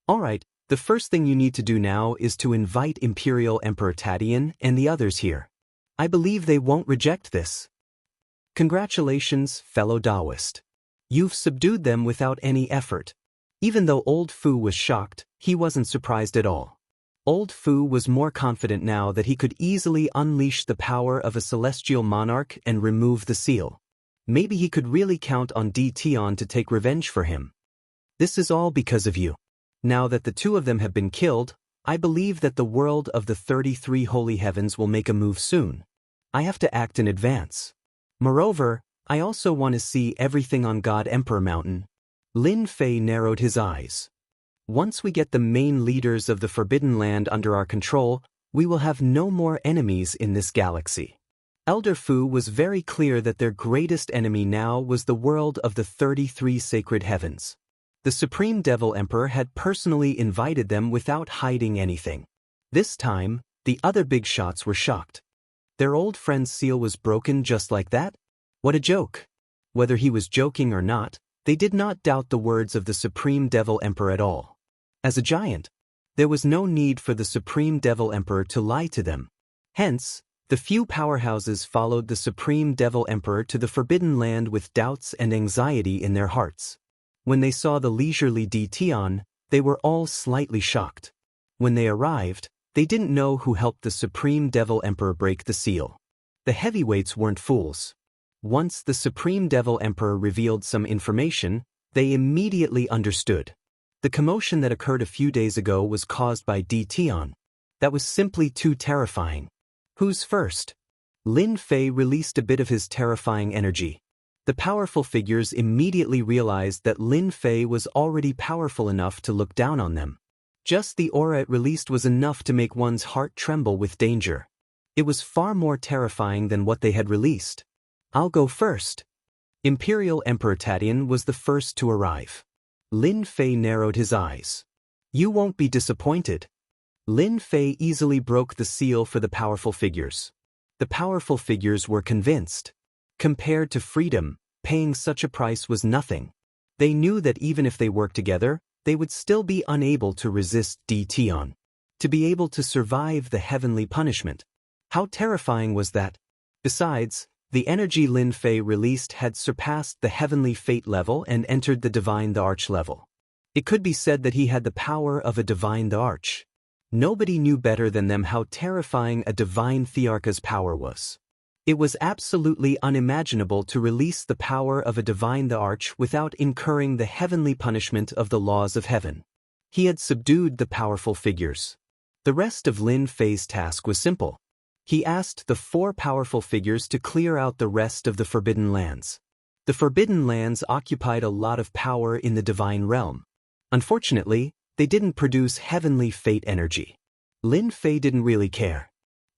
Alright, the first thing you need to do now is to invite Imperial Emperor Tadian and the others here. I believe they won't reject this. Congratulations, fellow Daoist. You've subdued them without any effort. Even though Old Fu was shocked, he wasn't surprised at all. Old Fu was more confident now that he could easily unleash the power of a celestial monarch and remove the seal. Maybe he could really count on Tian to take revenge for him. This is all because of you. Now that the two of them have been killed, I believe that the world of the 33 holy heavens will make a move soon. I have to act in advance. Moreover, I also want to see everything on God Emperor Mountain. Lin Fei narrowed his eyes. Once we get the main leaders of the Forbidden Land under our control, we will have no more enemies in this galaxy. Elder Fu was very clear that their greatest enemy now was the world of the 33 sacred heavens. The Supreme Devil Emperor had personally invited them without hiding anything. This time, the other big shots were shocked. Their old friend's seal was broken just like that? What a joke! Whether he was joking or not, they did not doubt the words of the Supreme Devil Emperor at all. As a giant, there was no need for the Supreme Devil Emperor to lie to them. Hence, the few powerhouses followed the Supreme Devil Emperor to the Forbidden Land with doubts and anxiety in their hearts. When they saw the leisurely Tian, they were all slightly shocked. When they arrived, they didn't know who helped the Supreme Devil Emperor break the seal. The heavyweights weren't fools. Once the Supreme Devil Emperor revealed some information, they immediately understood. The commotion that occurred a few days ago was caused by Tian. That was simply too terrifying. Who's first? Lin Fei released a bit of his terrifying energy. The powerful figures immediately realized that Lin Fei was already powerful enough to look down on them. Just the aura it released was enough to make one's heart tremble with danger. It was far more terrifying than what they had released. I'll go first. Imperial Emperor Tatian was the first to arrive. Lin Fei narrowed his eyes. You won't be disappointed. Lin Fei easily broke the seal for the powerful figures. The powerful figures were convinced. Compared to freedom, paying such a price was nothing. They knew that even if they worked together, they would still be unable to resist Tian. To be able to survive the heavenly punishment. How terrifying was that? Besides, the energy Lin Fei released had surpassed the heavenly fate level and entered the divine the arch level. It could be said that he had the power of a divine the arch. Nobody knew better than them how terrifying a divine Thearcha's power was. It was absolutely unimaginable to release the power of a divine the arch without incurring the heavenly punishment of the laws of heaven. He had subdued the powerful figures. The rest of Lin Fei's task was simple. He asked the 4 powerful figures to clear out the rest of the Forbidden Lands. The Forbidden Lands occupied a lot of power in the divine realm. Unfortunately, they didn't produce heavenly fate energy. Lin Fei didn't really care.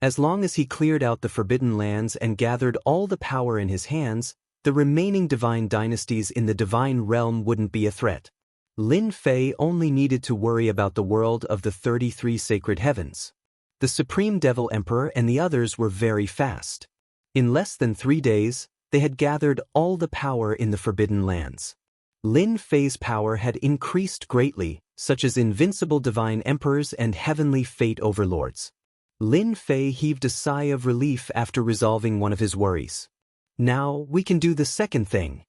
As long as he cleared out the Forbidden Lands and gathered all the power in his hands, the remaining divine dynasties in the divine realm wouldn't be a threat. Lin Fei only needed to worry about the world of the 33 sacred heavens. The Supreme Devil Emperor and the others were very fast. In less than 3 days, they had gathered all the power in the Forbidden Lands. Lin Fei's power had increased greatly, such as invincible divine emperors and heavenly fate overlords. Lin Fei heaved a sigh of relief after resolving one of his worries. Now we can do the second thing.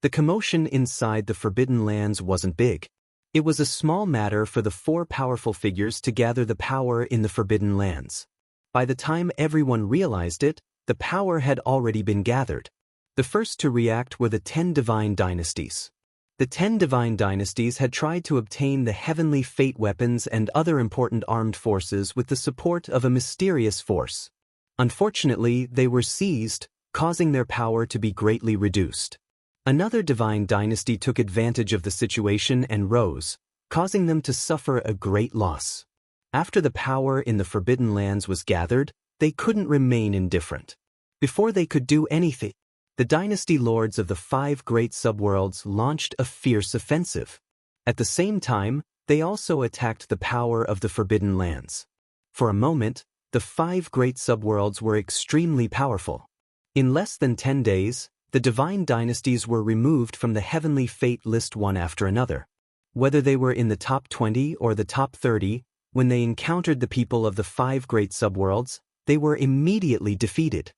The commotion inside the Forbidden Lands wasn't big. It was a small matter for the 4 powerful figures to gather the power in the Forbidden Lands. By the time everyone realized it, the power had already been gathered. The first to react were the 10 divine dynasties. The 10 divine dynasties had tried to obtain the heavenly fate weapons and other important armed forces with the support of a mysterious force. Unfortunately, they were seized, causing their power to be greatly reduced. Another divine dynasty took advantage of the situation and rose, causing them to suffer a great loss. After the power in the Forbidden Lands was gathered, they couldn't remain indifferent. Before they could do anything, the dynasty lords of the 5 great subworlds launched a fierce offensive. At the same time, they also attacked the power of the Forbidden Lands. For a moment, the 5 great subworlds were extremely powerful. In less than 10 days, the divine dynasties were removed from the heavenly fate list one after another. Whether they were in the top 20 or the top 30, when they encountered the people of the 5 great subworlds, they were immediately defeated.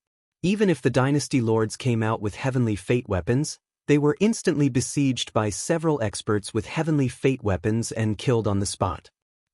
Even if the dynasty lords came out with heavenly fate weapons, they were instantly besieged by several experts with heavenly fate weapons and killed on the spot.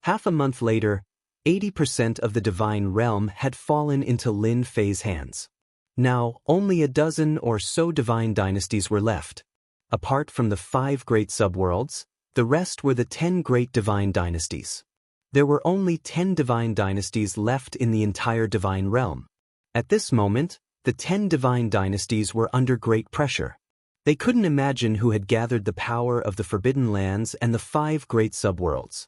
Half a month later, 80% of the divine realm had fallen into Lin Fei's hands. Now, only a dozen or so divine dynasties were left. Apart from the 5 great subworlds, the rest were the 10 great divine dynasties. There were only 10 divine dynasties left in the entire divine realm. At this moment, the 10 divine dynasties were under great pressure. They couldn't imagine who had gathered the power of the Forbidden Lands and the 5 great subworlds.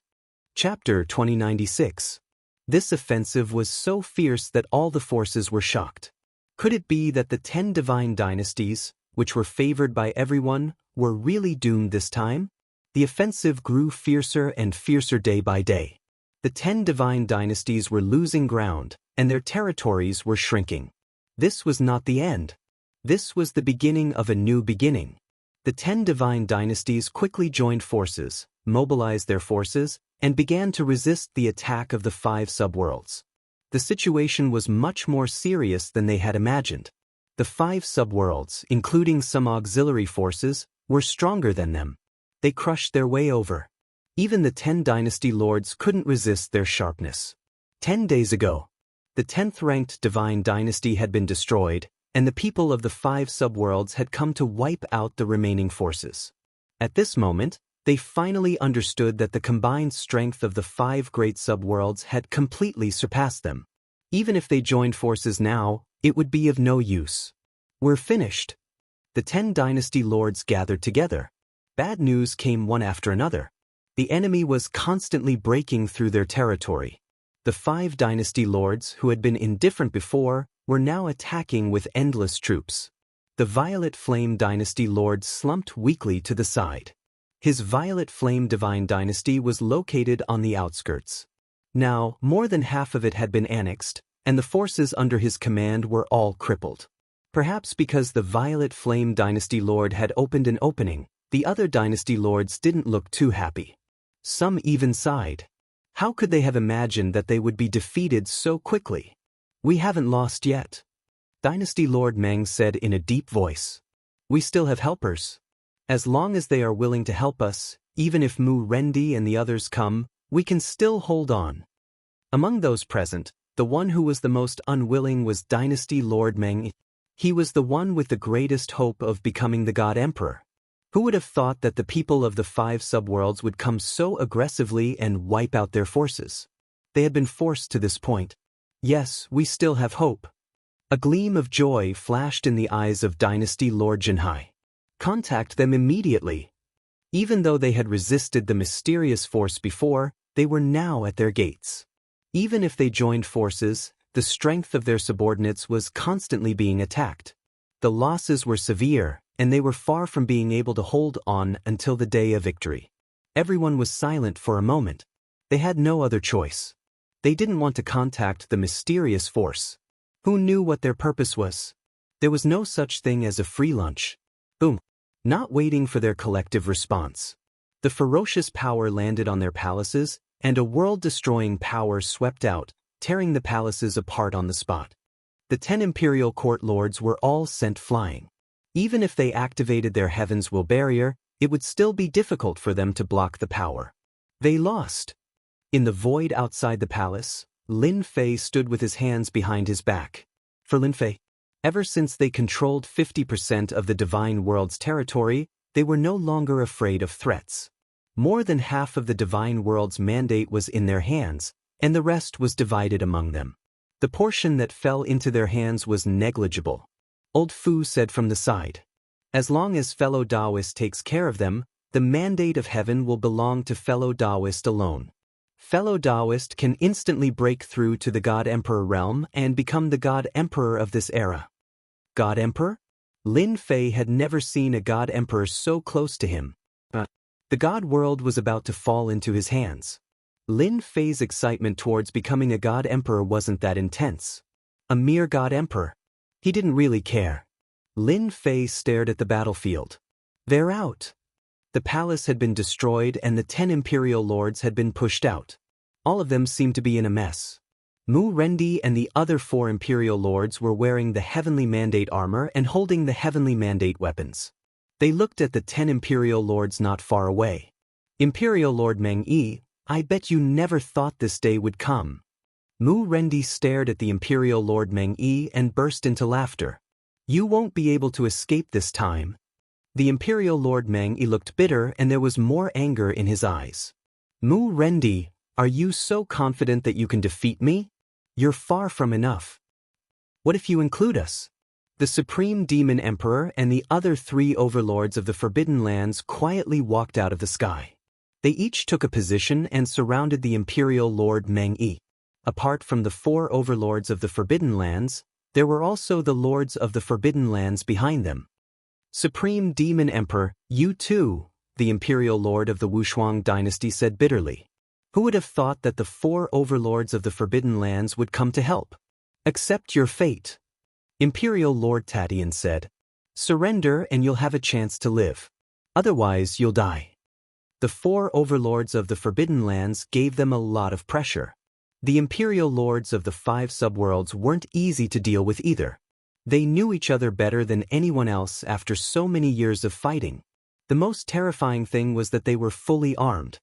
Chapter 2096. This offensive was so fierce that all the forces were shocked. Could it be that the 10 divine dynasties, which were favored by everyone, were really doomed this time? The offensive grew fiercer and fiercer day by day. The 10 divine dynasties were losing ground, and their territories were shrinking. This was not the end. This was the beginning of a new beginning. The 10 divine dynasties quickly joined forces, mobilized their forces, and began to resist the attack of the 5 subworlds. The situation was much more serious than they had imagined. The 5 subworlds, including some auxiliary forces, were stronger than them. They crushed their way over. Even the 10 dynasty lords couldn't resist their sharpness. 10 days ago, the 10th-ranked divine dynasty had been destroyed, and the people of the 5 subworlds had come to wipe out the remaining forces. At this moment, they finally understood that the combined strength of the 5 great subworlds had completely surpassed them. Even if they joined forces now, it would be of no use. We're finished. The 10 dynasty lords gathered together. Bad news came one after another. The enemy was constantly breaking through their territory. The 5 dynasty lords, who had been indifferent before, were now attacking with endless troops. The Violet Flame dynasty lord slumped weakly to the side. His Violet Flame divine dynasty was located on the outskirts. Now, more than half of it had been annexed, and the forces under his command were all crippled. Perhaps because the Violet Flame dynasty lord had opened an opening, the other dynasty lords didn't look too happy. Some even sighed. How could they have imagined that they would be defeated so quickly? We haven't lost yet. Dynasty Lord Meng said in a deep voice. We still have helpers. As long as they are willing to help us, even if Mu Rendi and the others come, we can still hold on. Among those present, the one who was the most unwilling was Dynasty Lord Meng. He was the one with the greatest hope of becoming the God Emperor. Who would have thought that the people of the 5 subworlds would come so aggressively and wipe out their forces? They had been forced to this point. Yes, we still have hope. A gleam of joy flashed in the eyes of Dynasty Lord Jinhai. Contact them immediately. Even though they had resisted the mysterious force before, they were now at their gates. Even if they joined forces, the strength of their subordinates was constantly being attacked. The losses were severe, and they were far from being able to hold on until the day of victory. Everyone was silent for a moment. They had no other choice. They didn't want to contact the mysterious force. Who knew what their purpose was? There was no such thing as a free lunch. Boom. Not waiting for their collective response. The ferocious power landed on their palaces, and a world-destroying power swept out, tearing the palaces apart on the spot. The 10 imperial court lords were all sent flying. Even if they activated their Heaven's Will barrier, it would still be difficult for them to block the power. They lost. In the void outside the palace, Lin Fei stood with his hands behind his back. For Lin Fei, ever since they controlled 50% of the divine world's territory, they were no longer afraid of threats. More than half of the divine world's mandate was in their hands, and the rest was divided among them. The portion that fell into their hands was negligible. Old Fu said from the side. As long as fellow Daoist takes care of them, the mandate of heaven will belong to fellow Daoist alone. Fellow Daoist can instantly break through to the God Emperor realm and become the God Emperor of this era. God Emperor? Lin Fei had never seen a God Emperor so close to him. The God world was about to fall into his hands. Lin Fei's excitement towards becoming a God Emperor wasn't that intense. A mere God Emperor. He didn't really care. Lin Fei stared at the battlefield. They're out. The palace had been destroyed and the 10 imperial lords had been pushed out. All of them seemed to be in a mess. Mu Rendi and the other 4 imperial lords were wearing the Heavenly Mandate armor and holding the Heavenly Mandate weapons. They looked at the 10 imperial lords not far away. Imperial Lord Meng Yi, I bet you never thought this day would come. Mu Rendi stared at the Imperial Lord Meng Yi and burst into laughter. You won't be able to escape this time. The Imperial Lord Meng Yi looked bitter and there was more anger in his eyes. Mu Rendi, Are you so confident that you can defeat me? You're far from enough. What if you include us? The Supreme Demon Emperor and the other 3 overlords of the Forbidden Lands quietly walked out of the sky. They each took a position and surrounded the Imperial Lord Meng Yi. Apart from the 4 overlords of the Forbidden Lands, there were also the lords of the Forbidden Lands behind them. Supreme Demon Emperor, you too, the Imperial Lord of the Wuxia dynasty said bitterly. Who would have thought that the 4 overlords of the Forbidden Lands would come to help? Accept your fate. Imperial Lord Tatian said. Surrender and you'll have a chance to live. Otherwise you'll die. The 4 overlords of the Forbidden Lands gave them a lot of pressure. The Imperial Lords of the 5 subworlds weren't easy to deal with either. They knew each other better than anyone else after so many years of fighting. The most terrifying thing was that they were fully armed.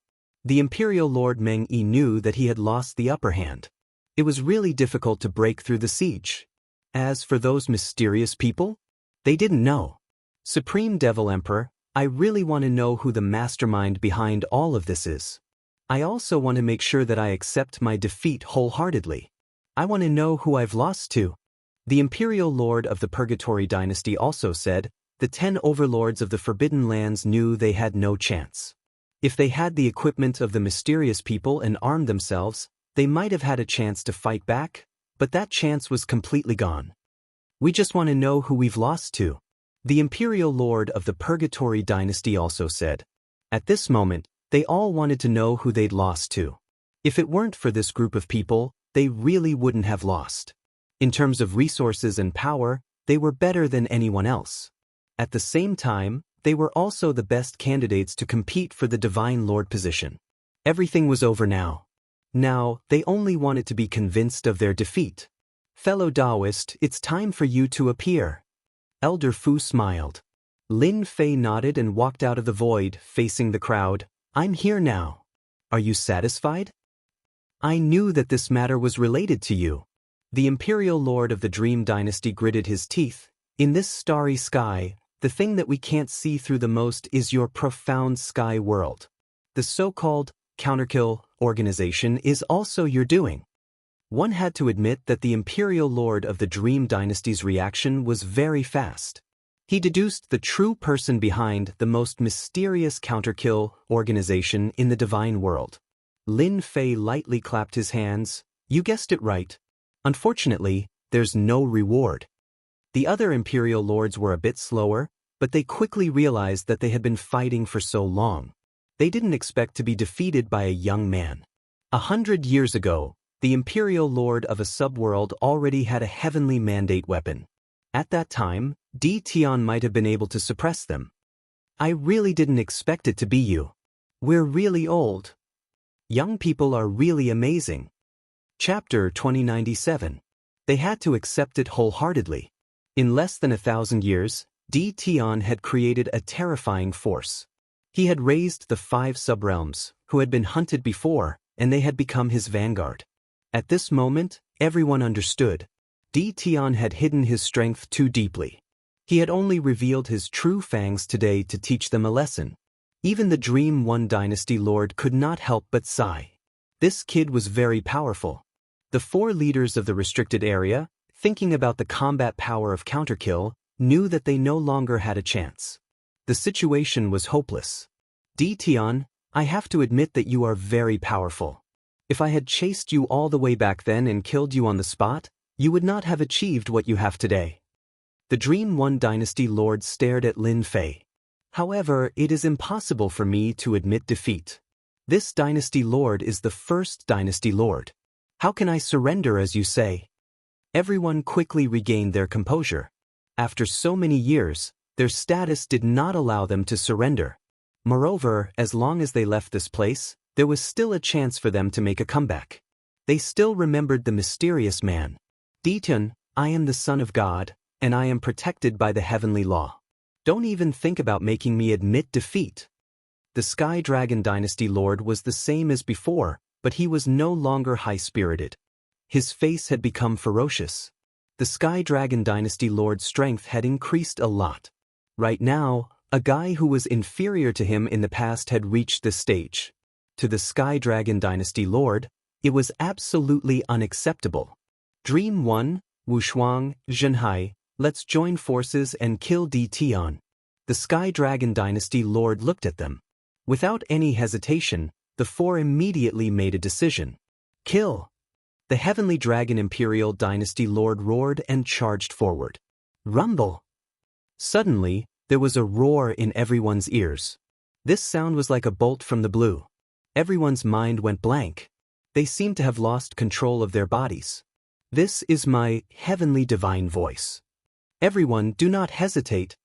The Imperial Lord Meng Yi knew that he had lost the upper hand. It was really difficult to break through the siege. As for those mysterious people, they didn't know. Supreme Devil Emperor, I really want to know who the mastermind behind all of this is. I also want to make sure that I accept my defeat wholeheartedly. I want to know who I've lost to. The Imperial Lord of the Purgatory dynasty also said, the 10 overlords of the Forbidden Lands knew they had no chance. If they had the equipment of the mysterious people and armed themselves, they might have had a chance to fight back, but that chance was completely gone. We just want to know who we've lost to. The Imperial Lord of the Purgatory dynasty also said. At this moment, they all wanted to know who they'd lost to. If it weren't for this group of people, they really wouldn't have lost. In terms of resources and power, they were better than anyone else. At the same time, they were also the best candidates to compete for the Divine Lord position. Everything was over now. Now, they only wanted to be convinced of their defeat. Fellow Daoist, it's time for you to appear. Elder Fu smiled. Lin Fei nodded and walked out of the void, facing the crowd. I'm here now. Are you satisfied? I knew that this matter was related to you. The Imperial Lord of the Dream Dynasty gritted his teeth. In this starry sky, the thing that we can't see through the most is your profound sky world. The so-called counterkill organization is also your doing. One had to admit that the Imperial Lord of the Dream Dynasty's reaction was very fast. He deduced the true person behind the most mysterious counterkill organization in the divine world. Lin Fei lightly clapped his hands. You guessed it right. Unfortunately, there's no reward. The other Imperial Lords were a bit slower, but they quickly realized that they had been fighting for so long. They didn't expect to be defeated by a young man. 100 years ago, the Imperial Lord of a subworld already had a heavenly mandate weapon. At that time, Di Tian might have been able to suppress them. I really didn't expect it to be you. We're really old. Young people are really amazing. Chapter 2097. They had to accept it wholeheartedly. In less than 1,000 years, Di Tian had created a terrifying force. He had raised the 5 subrealms, who had been hunted before, and they had become his vanguard. At this moment, everyone understood. Di Tian had hidden his strength too deeply. He had only revealed his true fangs today to teach them a lesson. Even the Dream One Dynasty Lord could not help but sigh. This kid was very powerful. The 4 leaders of the restricted area, thinking about the combat power of counterkill, knew that they no longer had a chance. The situation was hopeless. Di Tian, I have to admit that you are very powerful. If I had chased you all the way back then and killed you on the spot, you would not have achieved what you have today. The Dream One Dynasty Lord stared at Lin Fei. However, it is impossible for me to admit defeat. This Dynasty Lord is the first Dynasty Lord. How can I surrender as you say? Everyone quickly regained their composure. After so many years, their status did not allow them to surrender. Moreover, as long as they left this place, there was still a chance for them to make a comeback. They still remembered the mysterious man. Di Tian, I am the son of God, and I am protected by the heavenly law. Don't even think about making me admit defeat. The Sky Dragon Dynasty Lord was the same as before, but he was no longer high-spirited. His face had become ferocious. The Sky Dragon Dynasty Lord's strength had increased a lot. Right now, a guy who was inferior to him in the past had reached this stage. to the Sky Dragon Dynasty Lord, it was absolutely unacceptable. Dream 1, Wuxia and Xianxia, let's join forces and kill Tian. The Sky Dragon Dynasty Lord looked at them. Without any hesitation, the four immediately made a decision. Kill! The Heavenly Dragon Imperial Dynasty Lord roared and charged forward. Rumble! Suddenly, there was a roar in everyone's ears. This sound was like a bolt from the blue. Everyone's mind went blank. They seemed to have lost control of their bodies. This is my heavenly divine voice. Everyone, do not hesitate.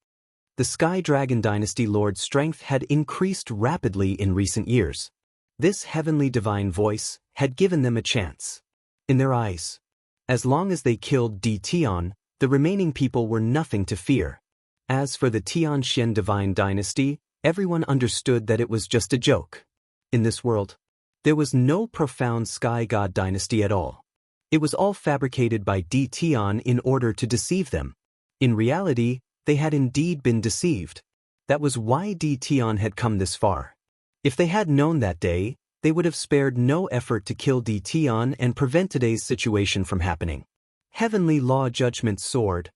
The Sky Dragon Dynasty Lord's strength had increased rapidly in recent years. This heavenly divine voice had given them a chance. In their eyes, as long as they killed Tian, the remaining people were nothing to fear. As for the Tianxian Divine Dynasty, everyone understood that it was just a joke. In this world, there was no profound Sky God Dynasty at all. It was all fabricated by Tian in order to deceive them. In reality, they had indeed been deceived. That was why Tian had come this far. If they had known that day, they would have spared no effort to kill Tian and prevent today's situation from happening. Heavenly Law Judgment Sword.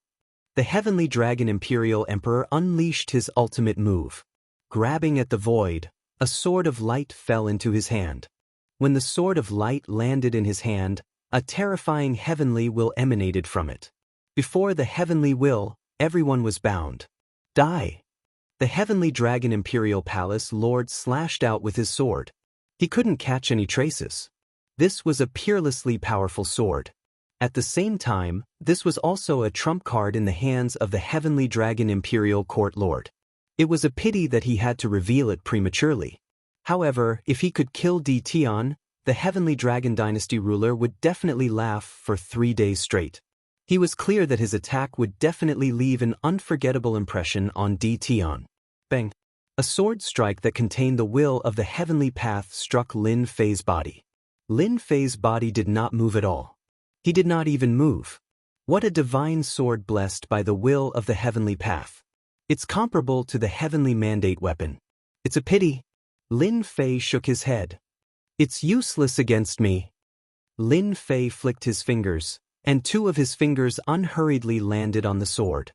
The Heavenly Dragon Imperial Emperor unleashed his ultimate move. Grabbing at the void, a sword of light fell into his hand. When the sword of light landed in his hand, a terrifying heavenly will emanated from it. Before the heavenly will, everyone was bound. Die! The Heavenly Dragon Imperial Palace Lord slashed out with his sword. He couldn't catch any traces. This was a peerlessly powerful sword. At the same time, this was also a trump card in the hands of the Heavenly Dragon Imperial Court Lord. It was a pity that he had to reveal it prematurely. However, if he could kill Tian, the Heavenly Dragon Dynasty ruler would definitely laugh for 3 days straight. He was clear that his attack would definitely leave an unforgettable impression on Tian. Bang! A sword strike that contained the will of the heavenly path struck Lin Fei's body. Lin Fei's body did not move at all. He did not even move. What a divine sword blessed by the will of the heavenly path. It's comparable to the heavenly mandate weapon. It's a pity. Lin Fei shook his head. It's useless against me. Lin Fei flicked his fingers, and 2 of his fingers unhurriedly landed on the sword.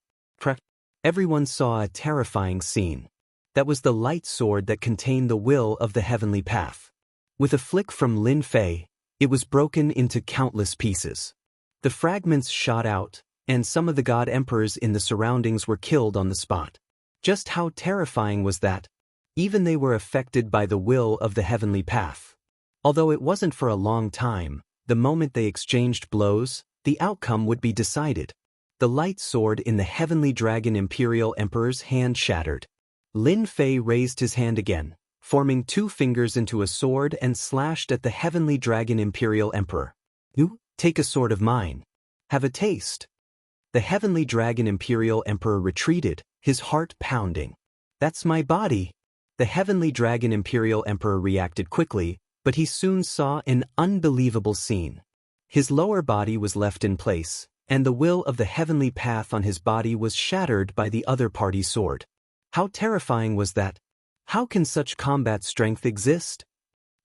Everyone saw a terrifying scene. That was the light sword that contained the will of the heavenly path. With a flick from Lin Fei, it was broken into countless pieces. The fragments shot out, and some of the god emperors in the surroundings were killed on the spot. Just how terrifying was that? Even they were affected by the will of the heavenly path. Although it wasn't for a long time, the moment they exchanged blows, the outcome would be decided. The light sword in the Heavenly Dragon Imperial Emperor's hand shattered. Lin Fei raised his hand again, forming 2 fingers into a sword and slashed at the Heavenly Dragon Imperial Emperor. You, take a sword of mine. Have a taste. The Heavenly Dragon Imperial Emperor retreated, his heart pounding. That's my body. The Heavenly Dragon Imperial Emperor reacted quickly, but he soon saw an unbelievable scene. His lower body was left in place, and the will of the heavenly path on his body was shattered by the other party's sword. How terrifying was that? How can such combat strength exist?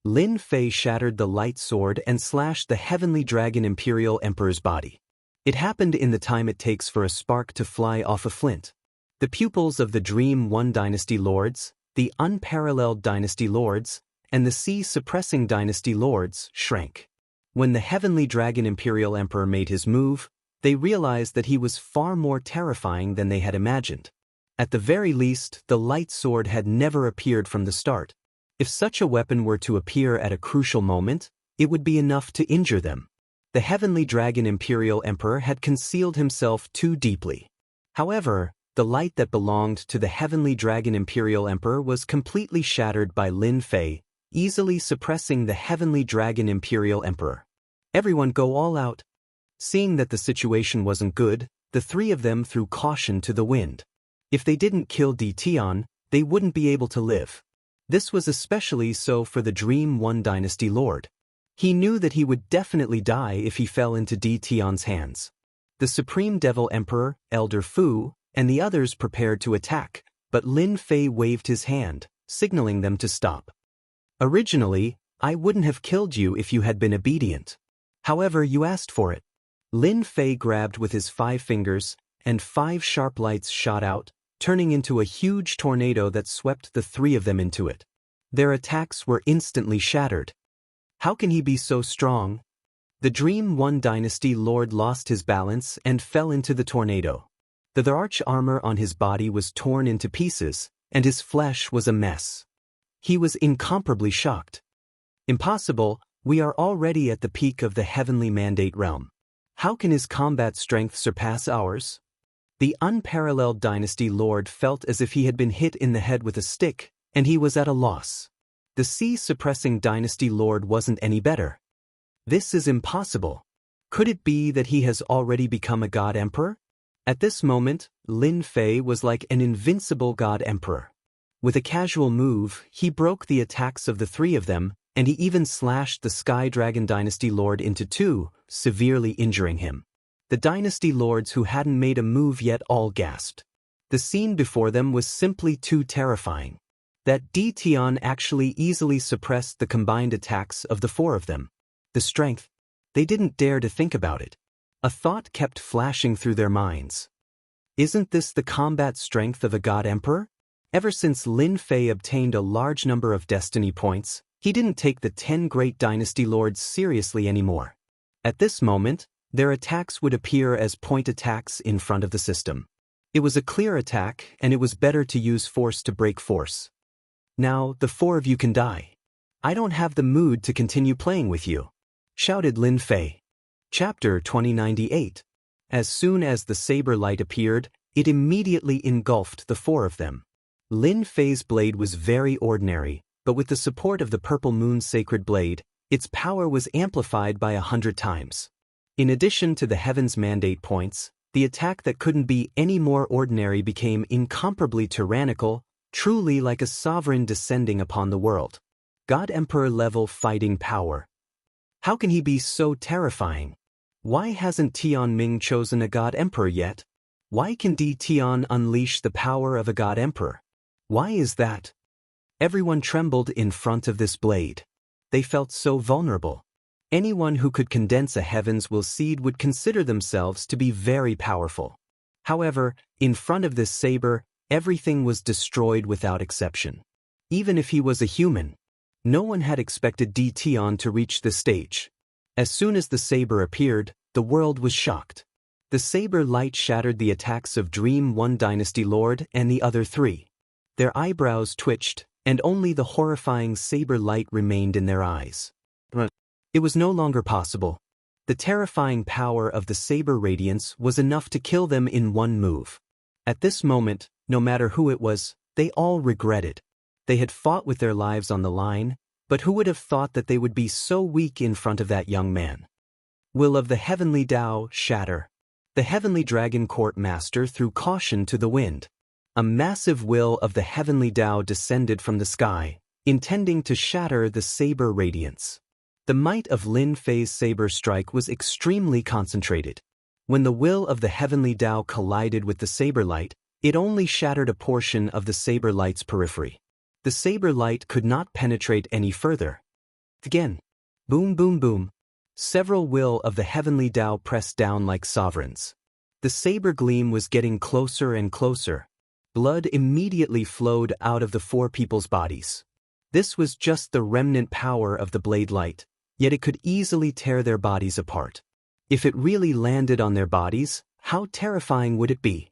Lin Fei shattered the light sword and slashed the Heavenly Dragon Imperial Emperor's body. It happened in the time it takes for a spark to fly off a flint. The pupils of the Dream 1 Dynasty Lords, the Unparalleled Dynasty Lords, and the Sea-Suppressing Dynasty Lords shrank. When the Heavenly Dragon Imperial Emperor made his move, they realized that he was far more terrifying than they had imagined. At the very least, the light sword had never appeared from the start. If such a weapon were to appear at a crucial moment, it would be enough to injure them. The Heavenly Dragon Imperial Emperor had concealed himself too deeply. However, the light that belonged to the Heavenly Dragon Imperial Emperor was completely shattered by Lin Fei, easily suppressing the Heavenly Dragon Imperial Emperor. Everyone go all out. Seeing that the situation wasn't good, the 3 of them threw caution to the wind. If they didn't kill Tian, they wouldn't be able to live. This was especially so for the Dream 1 Dynasty Lord. He knew that he would definitely die if he fell into Tian's hands. The Supreme Devil Emperor, Elder Fu, and the others prepared to attack, but Lin Fei waved his hand, signaling them to stop. Originally, I wouldn't have killed you if you had been obedient. However, you asked for it. Lin Fei grabbed with his 5 fingers, and 5 sharp lights shot out, turning into a huge tornado that swept the 3 of them into it. Their attacks were instantly shattered. How can he be so strong? The Dream One Dynasty Lord lost his balance and fell into the tornado. The arch armor on his body was torn into pieces, and his flesh was a mess. He was incomparably shocked. Impossible, we are already at the peak of the heavenly mandate realm. How can his combat strength surpass ours? The unparalleled Dynasty Lord felt as if he had been hit in the head with a stick, and he was at a loss. The sea-suppressing Dynasty Lord wasn't any better. This is impossible. Could it be that he has already become a God Emperor? At this moment, Lin Fei was like an invincible God Emperor. With a casual move, he broke the attacks of the 3 of them, and he even slashed the Sky Dragon Dynasty Lord into 2, severely injuring him. The Dynasty Lords who hadn't made a move yet all gasped. The scene before them was simply too terrifying. That Di Tian actually easily suppressed the combined attacks of the 4 of them. The strength, they didn't dare to think about it. A thought kept flashing through their minds. Isn't this the combat strength of a God Emperor? Ever since Lin Fei obtained a large number of destiny points, he didn't take the 10 great Dynasty Lords seriously anymore. At this moment, their attacks would appear as point attacks in front of the system. It was a clear attack, and it was better to use force to break force. Now, the 4 of you can die. I don't have the mood to continue playing with you, shouted Lin Fei. Chapter 2098. As soon as the saber light appeared, it immediately engulfed the 4 of them. Lin Fei's blade was very ordinary, but with the support of the Purple Moon's sacred blade, its power was amplified by 100 times. In addition to the Heaven's Mandate points, the attack that couldn't be any more ordinary became incomparably tyrannical, truly like a sovereign descending upon the world. God Emperor level fighting power. How can he be so terrifying? Why hasn't Tian Ming chosen a God Emperor yet? Why can Di Tian unleash the power of a God Emperor? Why is that? Everyone trembled in front of this blade. They felt so vulnerable. Anyone who could condense a heaven's will seed would consider themselves to be very powerful. However, in front of this saber, everything was destroyed without exception. Even if he was a human, no one had expected Di Tian to reach this stage. As soon as the saber appeared, the world was shocked. The saber light shattered the attacks of Dream One Dynasty Lord and the other 3. Their eyebrows twitched, and only the horrifying saber light remained in their eyes. It was no longer possible. The terrifying power of the saber radiance was enough to kill them in one move. At this moment, no matter who it was, they all regretted. They had fought with their lives on the line, but who would have thought that they would be so weak in front of that young man? Will of the Heavenly Tao shatter. The Heavenly Dragon Court Master threw caution to the wind. A massive will of the Heavenly Tao descended from the sky, intending to shatter the saber radiance. The might of Lin Fei's saber strike was extremely concentrated. When the will of the Heavenly Tao collided with the saber light, it only shattered a portion of the saber light's periphery. The saber light could not penetrate any further. Again. Boom boom boom. Several will of the Heavenly Tao pressed down like sovereigns. The saber gleam was getting closer and closer. Blood immediately flowed out of the 4 people's bodies. This was just the remnant power of the blade light, yet it could easily tear their bodies apart. If it really landed on their bodies, how terrifying would it be?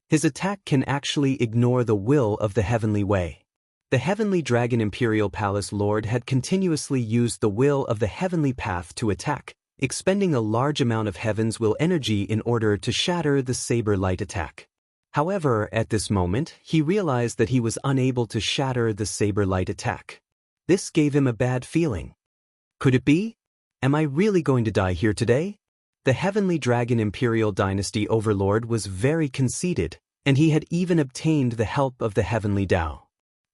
His attack can actually ignore the will of the Heavenly Way. The Heavenly Dragon Imperial Palace Lord had continuously used the will of the Heavenly Path to attack, expending a large amount of Heaven's will energy in order to shatter the saber light attack. However, at this moment, he realized that he was unable to shatter the saber light attack. This gave him a bad feeling. Could it be? Am I really going to die here today? The Heavenly Dragon Imperial Dynasty Overlord was very conceited, and he had even obtained the help of the Heavenly Tao.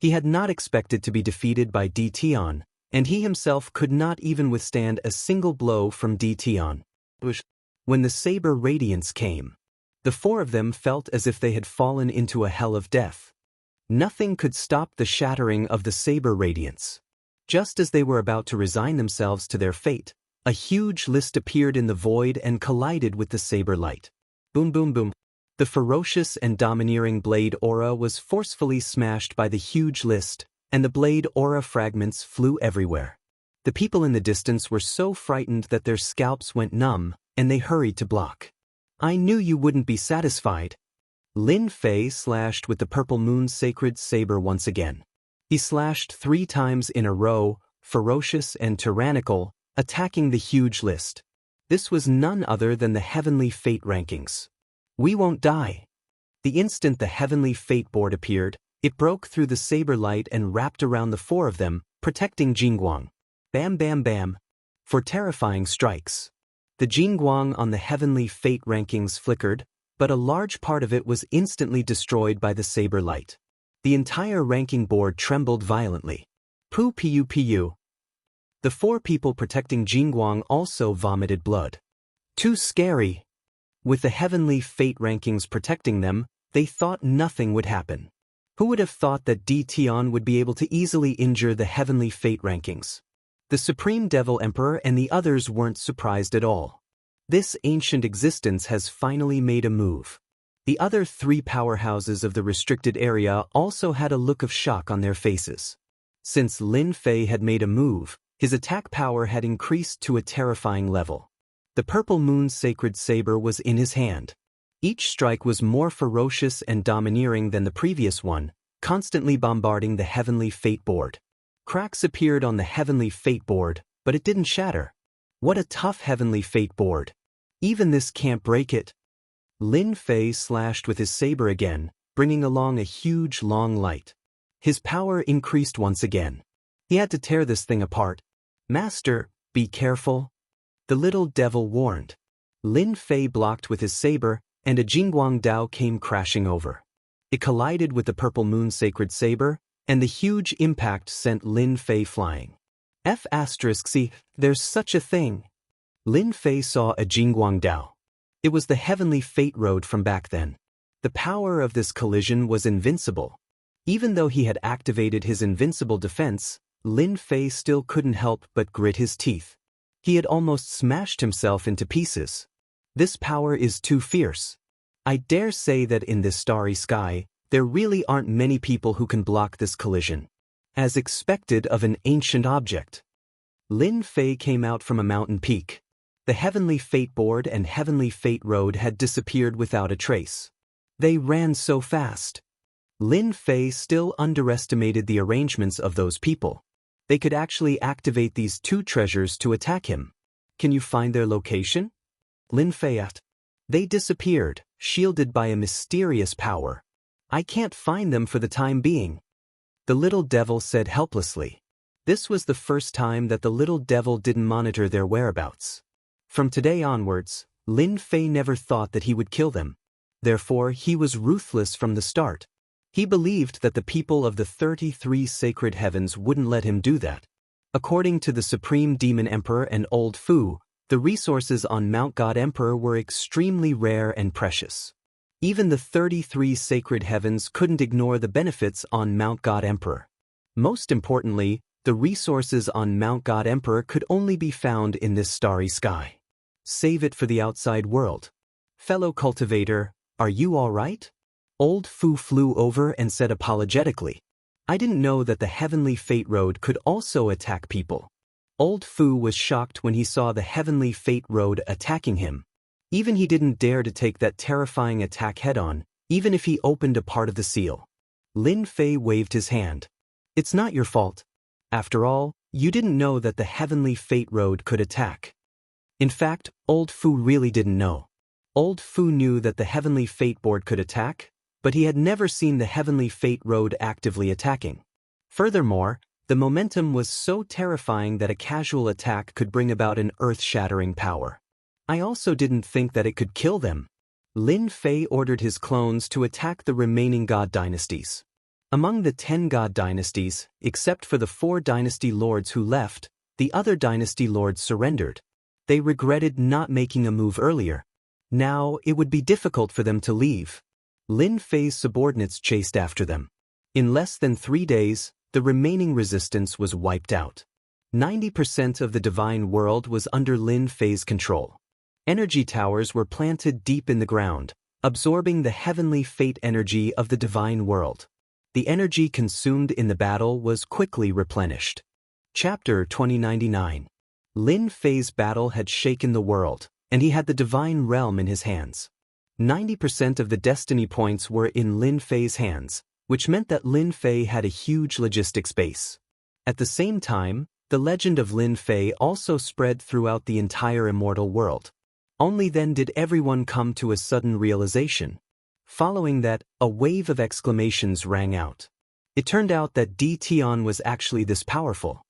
He had not expected to be defeated by Di Tian, and he himself could not even withstand a single blow from Di Tian. When the saber radiance came, the 4 of them felt as if they had fallen into a hell of death. Nothing could stop the shattering of the saber radiance. Just as they were about to resign themselves to their fate, a huge list appeared in the void and collided with the saber light. Boom boom boom. The ferocious and domineering blade aura was forcefully smashed by the huge list, and the blade aura fragments flew everywhere. The people in the distance were so frightened that their scalps went numb, and they hurried to block. I knew you wouldn't be satisfied. Lin Fei slashed with the purple moon's sacred saber once again. He slashed 3 times in a row, ferocious and tyrannical, attacking the huge list. This was none other than the heavenly fate rankings. We won't die. The instant the heavenly fate board appeared, it broke through the saber light and wrapped around the 4 of them, protecting Jingguang. Bam bam bam. For terrifying strikes. The Jingguang on the heavenly fate rankings flickered, but a large part of it was instantly destroyed by the saber light. The entire ranking board trembled violently. Pu pu pu. The 4 people protecting Jingguang also vomited blood. Too scary. With the heavenly fate rankings protecting them, they thought nothing would happen. Who would have thought that Di Tian would be able to easily injure the heavenly fate rankings? The Supreme Devil Emperor and the others weren't surprised at all. This ancient existence has finally made a move. The other 3 powerhouses of the restricted area also had a look of shock on their faces. Since Lin Fei had made a move, his attack power had increased to a terrifying level. The purple moon's sacred saber was in his hand. Each strike was more ferocious and domineering than the previous one, constantly bombarding the heavenly fate board. Cracks appeared on the heavenly fate board, but it didn't shatter. What a tough heavenly fate board. Even this can't break it. Lin Fei slashed with his saber again, bringing along a huge long light. His power increased once again. He had to tear this thing apart. Master, be careful. The little devil warned. Lin Fei blocked with his saber, and a Jingguang Dao came crashing over. It collided with the purple moon's sacred saber, and the huge impact sent Lin Fei flying. F***C, there's such a thing. Lin Fei saw a Jingguang Dao. It was the heavenly fate road from back then. The power of this collision was invincible. Even though he had activated his invincible defense, Lin Fei still couldn't help but grit his teeth. He had almost smashed himself into pieces. This power is too fierce. I dare say that in this starry sky, there really aren't many people who can block this collision. As expected of an ancient object. Lin Fei came out from a mountain peak. The heavenly fate board and heavenly fate road had disappeared without a trace. They ran so fast. Lin Fei still underestimated the arrangements of those people. They could actually activate these 2 treasures to attack him. Can you find their location? Lin Fei asked. They disappeared, shielded by a mysterious power. I can't find them for the time being. The little devil said helplessly. This was the first time that the little devil didn't monitor their whereabouts. From today onwards, Lin Fei never thought that he would kill them. Therefore, he was ruthless from the start. He believed that the people of the 33 sacred heavens wouldn't let him do that. According to the Supreme Demon Emperor and Old Fu, the resources on Mount God Emperor were extremely rare and precious. Even the 33 sacred heavens couldn't ignore the benefits on Mount God Emperor. Most importantly, the resources on Mount God Emperor could only be found in this starry sky. Save it for the outside world. Fellow cultivator, are you all right? Old Fu flew over and said apologetically. I didn't know that the heavenly fate road could also attack people. Old Fu was shocked when he saw the heavenly fate road attacking him. Even he didn't dare to take that terrifying attack head-on, even if he opened a part of the seal. Lin Fei waved his hand. It's not your fault. After all, you didn't know that the heavenly fate road could attack. In fact, Old Fu really didn't know. Old Fu knew that the heavenly fate board could attack, but he had never seen the heavenly fate road actively attacking. Furthermore, the momentum was so terrifying that a casual attack could bring about an earth-shattering power. I also didn't think that it could kill them. Lin Fei ordered his clones to attack the remaining god dynasties. Among the 10 god dynasties, except for the 4 dynasty lords who left, the other dynasty lords surrendered. They regretted not making a move earlier. Now, it would be difficult for them to leave. Lin Fei's subordinates chased after them. In less than 3 days, the remaining resistance was wiped out. 90% of the divine world was under Lin Fei's control. Energy towers were planted deep in the ground, absorbing the heavenly fate energy of the divine world. The energy consumed in the battle was quickly replenished. Chapter 2099. Lin Fei's battle had shaken the world, and he had the divine realm in his hands. 90% of the destiny points were in Lin Fei's hands, which meant that Lin Fei had a huge logistics base. At the same time, the legend of Lin Fei also spread throughout the entire immortal world. Only then did everyone come to a sudden realization. Following that, a wave of exclamations rang out. It turned out that Di Tian was actually this powerful.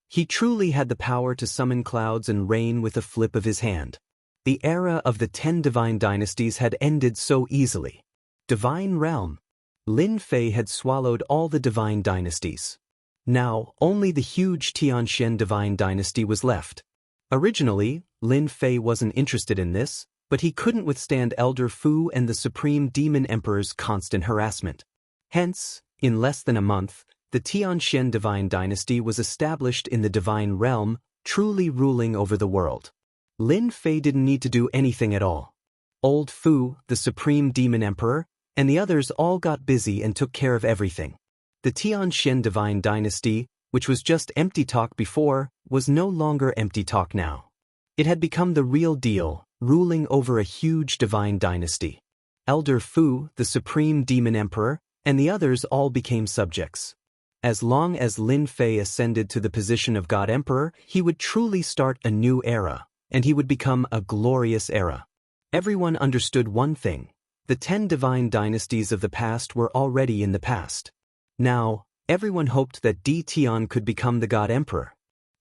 He truly had the power to summon clouds and rain with a flip of his hand. The era of the 10 divine dynasties had ended so easily. Divine realm. Lin Fei had swallowed all the divine dynasties. Now, only the huge Tianxian divine dynasty was left. Originally, Lin Fei wasn't interested in this, but he couldn't withstand Elder Fu and the Supreme Demon Emperor's constant harassment. Hence, in less than a month, the Tianxian divine dynasty was established in the divine realm, truly ruling over the world. Lin Fei didn't need to do anything at all. Old Fu, the Supreme Demon Emperor, and the others all got busy and took care of everything. The Tianxian divine dynasty, which was just empty talk before, was no longer empty talk now. It had become the real deal, ruling over a huge divine dynasty. Elder Fu, the Supreme Demon Emperor, and the others all became subjects. As long as Lin Fei ascended to the position of God Emperor, he would truly start a new era, and he would become a glorious era. Everyone understood one thing: the 10 divine dynasties of the past were already in the past. Now, everyone hoped that Di Tian could become the God Emperor.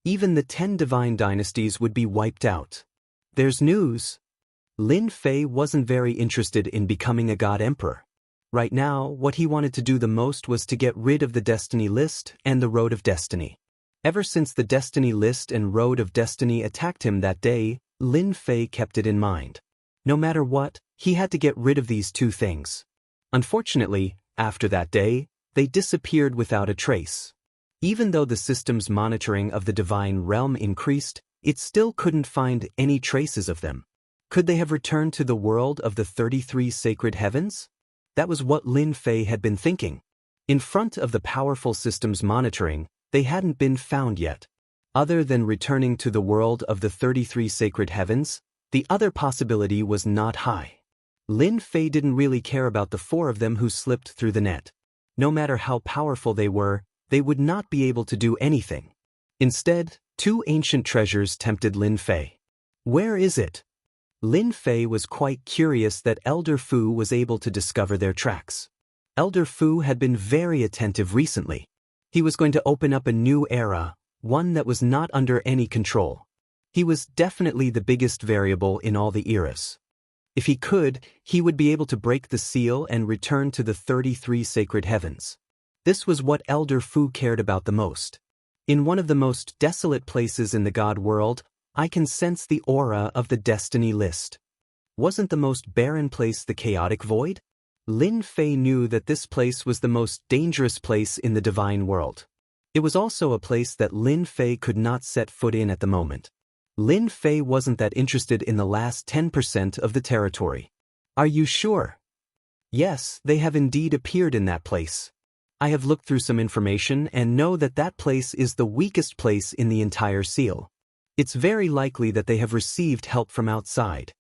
Even the 10 divine dynasties would be wiped out. There's news. Lin Fei wasn't very interested in becoming a God Emperor. Right now, what he wanted to do the most was to get rid of the Destiny List and the Road of Destiny. Ever since the Destiny List and Road of Destiny attacked him that day, Lin Fei kept it in mind. No matter what, he had to get rid of these two things. Unfortunately, after that day, they disappeared without a trace. Even though the system's monitoring of the divine realm increased, it still couldn't find any traces of them. Could they have returned to the world of the 33 sacred heavens? That was what Lin Fei had been thinking. In front of the powerful system's monitoring, they hadn't been found yet. Other than returning to the world of the 33 sacred heavens, the other possibility was not high. Lin Fei didn't really care about the 4 of them who slipped through the net. No matter how powerful they were, they would not be able to do anything. Instead, 2 ancient treasures tempted Lin Fei. Where is it? Lin Fei was quite curious that Elder Fu was able to discover their tracks. Elder Fu had been very attentive recently. He was going to open up a new era, one that was not under any control. He was definitely the biggest variable in all the eras. If he could, he would be able to break the seal and return to the 33 sacred heavens. This was what Elder Fu cared about the most. In one of the most desolate places in the God world, I can sense the aura of the Destiny List. Wasn't the most barren place the chaotic void? Lin Fei knew that this place was the most dangerous place in the divine world. It was also a place that Lin Fei could not set foot in at the moment. Lin Fei wasn't that interested in the last 10% of the territory. Are you sure? Yes, they have indeed appeared in that place. I have looked through some information and know that that place is the weakest place in the entire seal. It's very likely that they have received help from outside.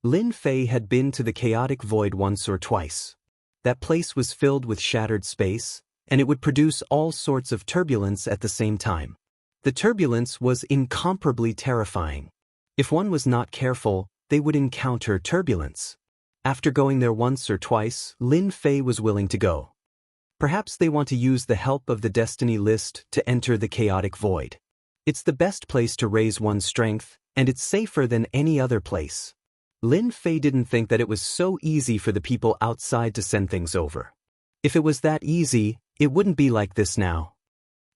Lin Fei had been to the chaotic void once or twice. That place was filled with shattered space, and it would produce all sorts of turbulence at the same time. The turbulence was incomparably terrifying. If one was not careful, they would encounter turbulence. After going there once or twice, Lin Fei was willing to go. Perhaps they want to use the help of the Destiny List to enter the chaotic void. It's the best place to raise one's strength, and it's safer than any other place. Lin Fei didn't think that it was so easy for the people outside to send things over. If it was that easy, it wouldn't be like this now.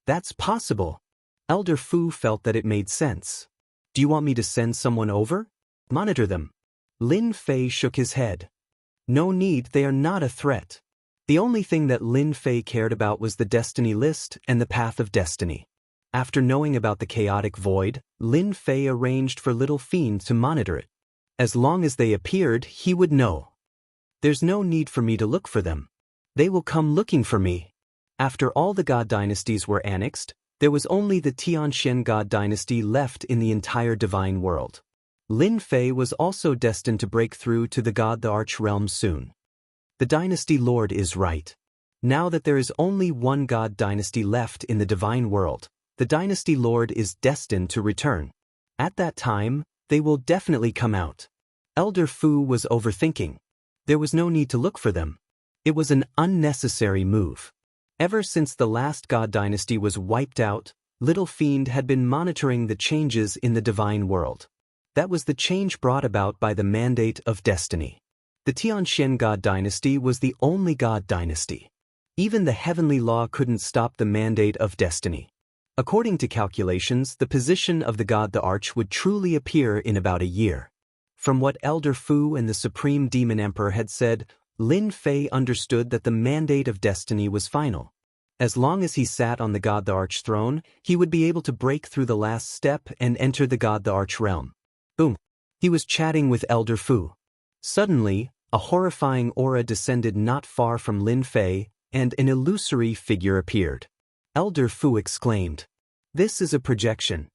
That's possible. Elder Fu felt that it made sense. Do you want me to send someone over? Monitor them. Lin Fei shook his head. No need, they are not a threat. The only thing that Lin Fei cared about was the destiny list and the path of destiny. After knowing about the chaotic void, Lin Fei arranged for Little Fiend to monitor it. As long as they appeared, he would know. There's no need for me to look for them. They will come looking for me. After all the god dynasties were annexed, there was only the Tianxian god dynasty left in the entire divine world. Lin Fei was also destined to break through to the Arch realm soon. The dynasty lord is right. Now that there is only one god dynasty left in the divine world, the dynasty lord is destined to return. At that time, they will definitely come out. Elder Fu was overthinking. There was no need to look for them. It was an unnecessary move. Ever since the last god dynasty was wiped out, Little Fiend had been monitoring the changes in the divine world. That was the change brought about by the mandate of destiny. The Tianxian god dynasty was the only god dynasty. Even the heavenly law couldn't stop the mandate of destiny. According to calculations, the position of the Arch would truly appear in about a year. From what Elder Fu and the Supreme Demon Emperor had said, Lin Fei understood that the mandate of destiny was final. As long as he sat on the Arch throne, he would be able to break through the last step and enter the Arch realm. Boom! He was chatting with Elder Fu. Suddenly, a horrifying aura descended not far from Lin Fei, and an illusory figure appeared. Elder Fu exclaimed, "This is a projection."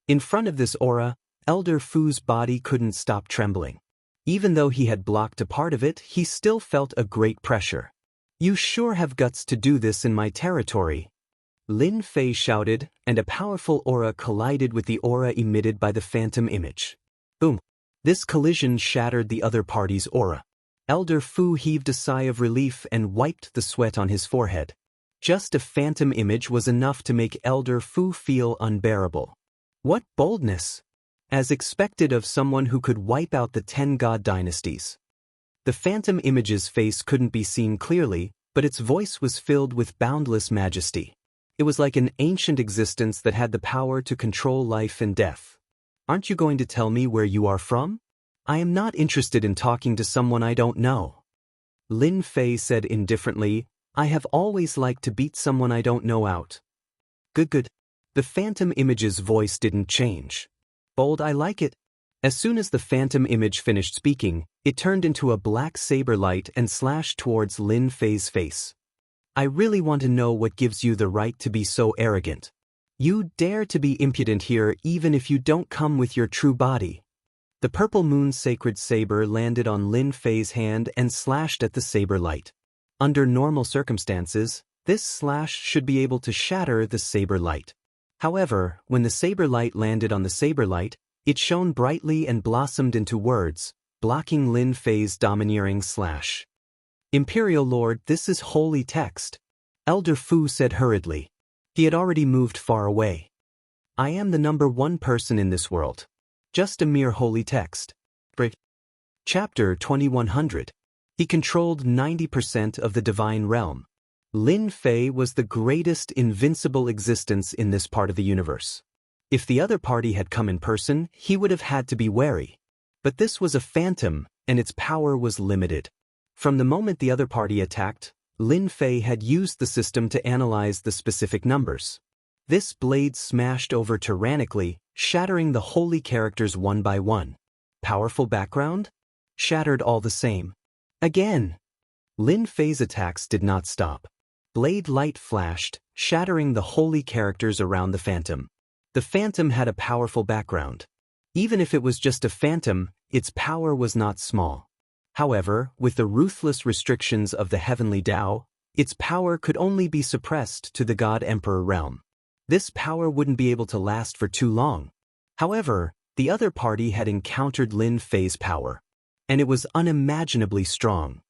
In front of this aura, Elder Fu's body couldn't stop trembling. Even though he had blocked a part of it, he still felt a great pressure. "You sure have guts to do this in my territory," Lin Fei shouted, and a powerful aura collided with the aura emitted by the phantom image. Boom! This collision shattered the other party's aura. Elder Fu heaved a sigh of relief and wiped the sweat on his forehead. Just a phantom image was enough to make Elder Fu feel unbearable. What boldness! As expected of someone who could wipe out the 10 god dynasties. The phantom image's face couldn't be seen clearly, but its voice was filled with boundless majesty. It was like an ancient existence that had the power to control life and death. "Aren't you going to tell me where you are from? I am not interested in talking to someone I don't know." Lin Fei said indifferently, "I have always liked to beat someone I don't know out." Good. The phantom image's voice didn't change. "Bold, I like it." As soon as the phantom image finished speaking, it turned into a black saber light and slashed towards Lin Fei's face. "I really want to know what gives you the right to be so arrogant. You dare to be impudent here even if you don't come with your true body." The purple moon sacred saber landed on Lin Fei's hand and slashed at the saber light. Under normal circumstances, this slash should be able to shatter the saber light. However, when the saber light landed on the saber light, it shone brightly and blossomed into words, blocking Lin Fei's domineering slash. "Imperial Lord, this is holy text," Elder Fu said hurriedly. He had already moved far away. "I am the #1 person in this world. Just a mere holy text." Chapter 2100. He controlled 90% of the divine realm. Lin Fei was the greatest invincible existence in this part of the universe. If the other party had come in person, he would have had to be wary. But this was a phantom, and its power was limited. From the moment the other party attacked, Lin Fei had used the system to analyze the specific numbers. This blade smashed over tyrannically, shattering the holy characters one by one. Powerful background? Shattered all the same. Again! Lin Fei's attacks did not stop. Blade light flashed, shattering the holy characters around the phantom. The phantom had a powerful background. Even if it was just a phantom, its power was not small. However, with the ruthless restrictions of the heavenly Tao, its power could only be suppressed to the God Emperor realm. This power wouldn't be able to last for too long. However, the other party had encountered Lin Fei's power, and it was unimaginably strong.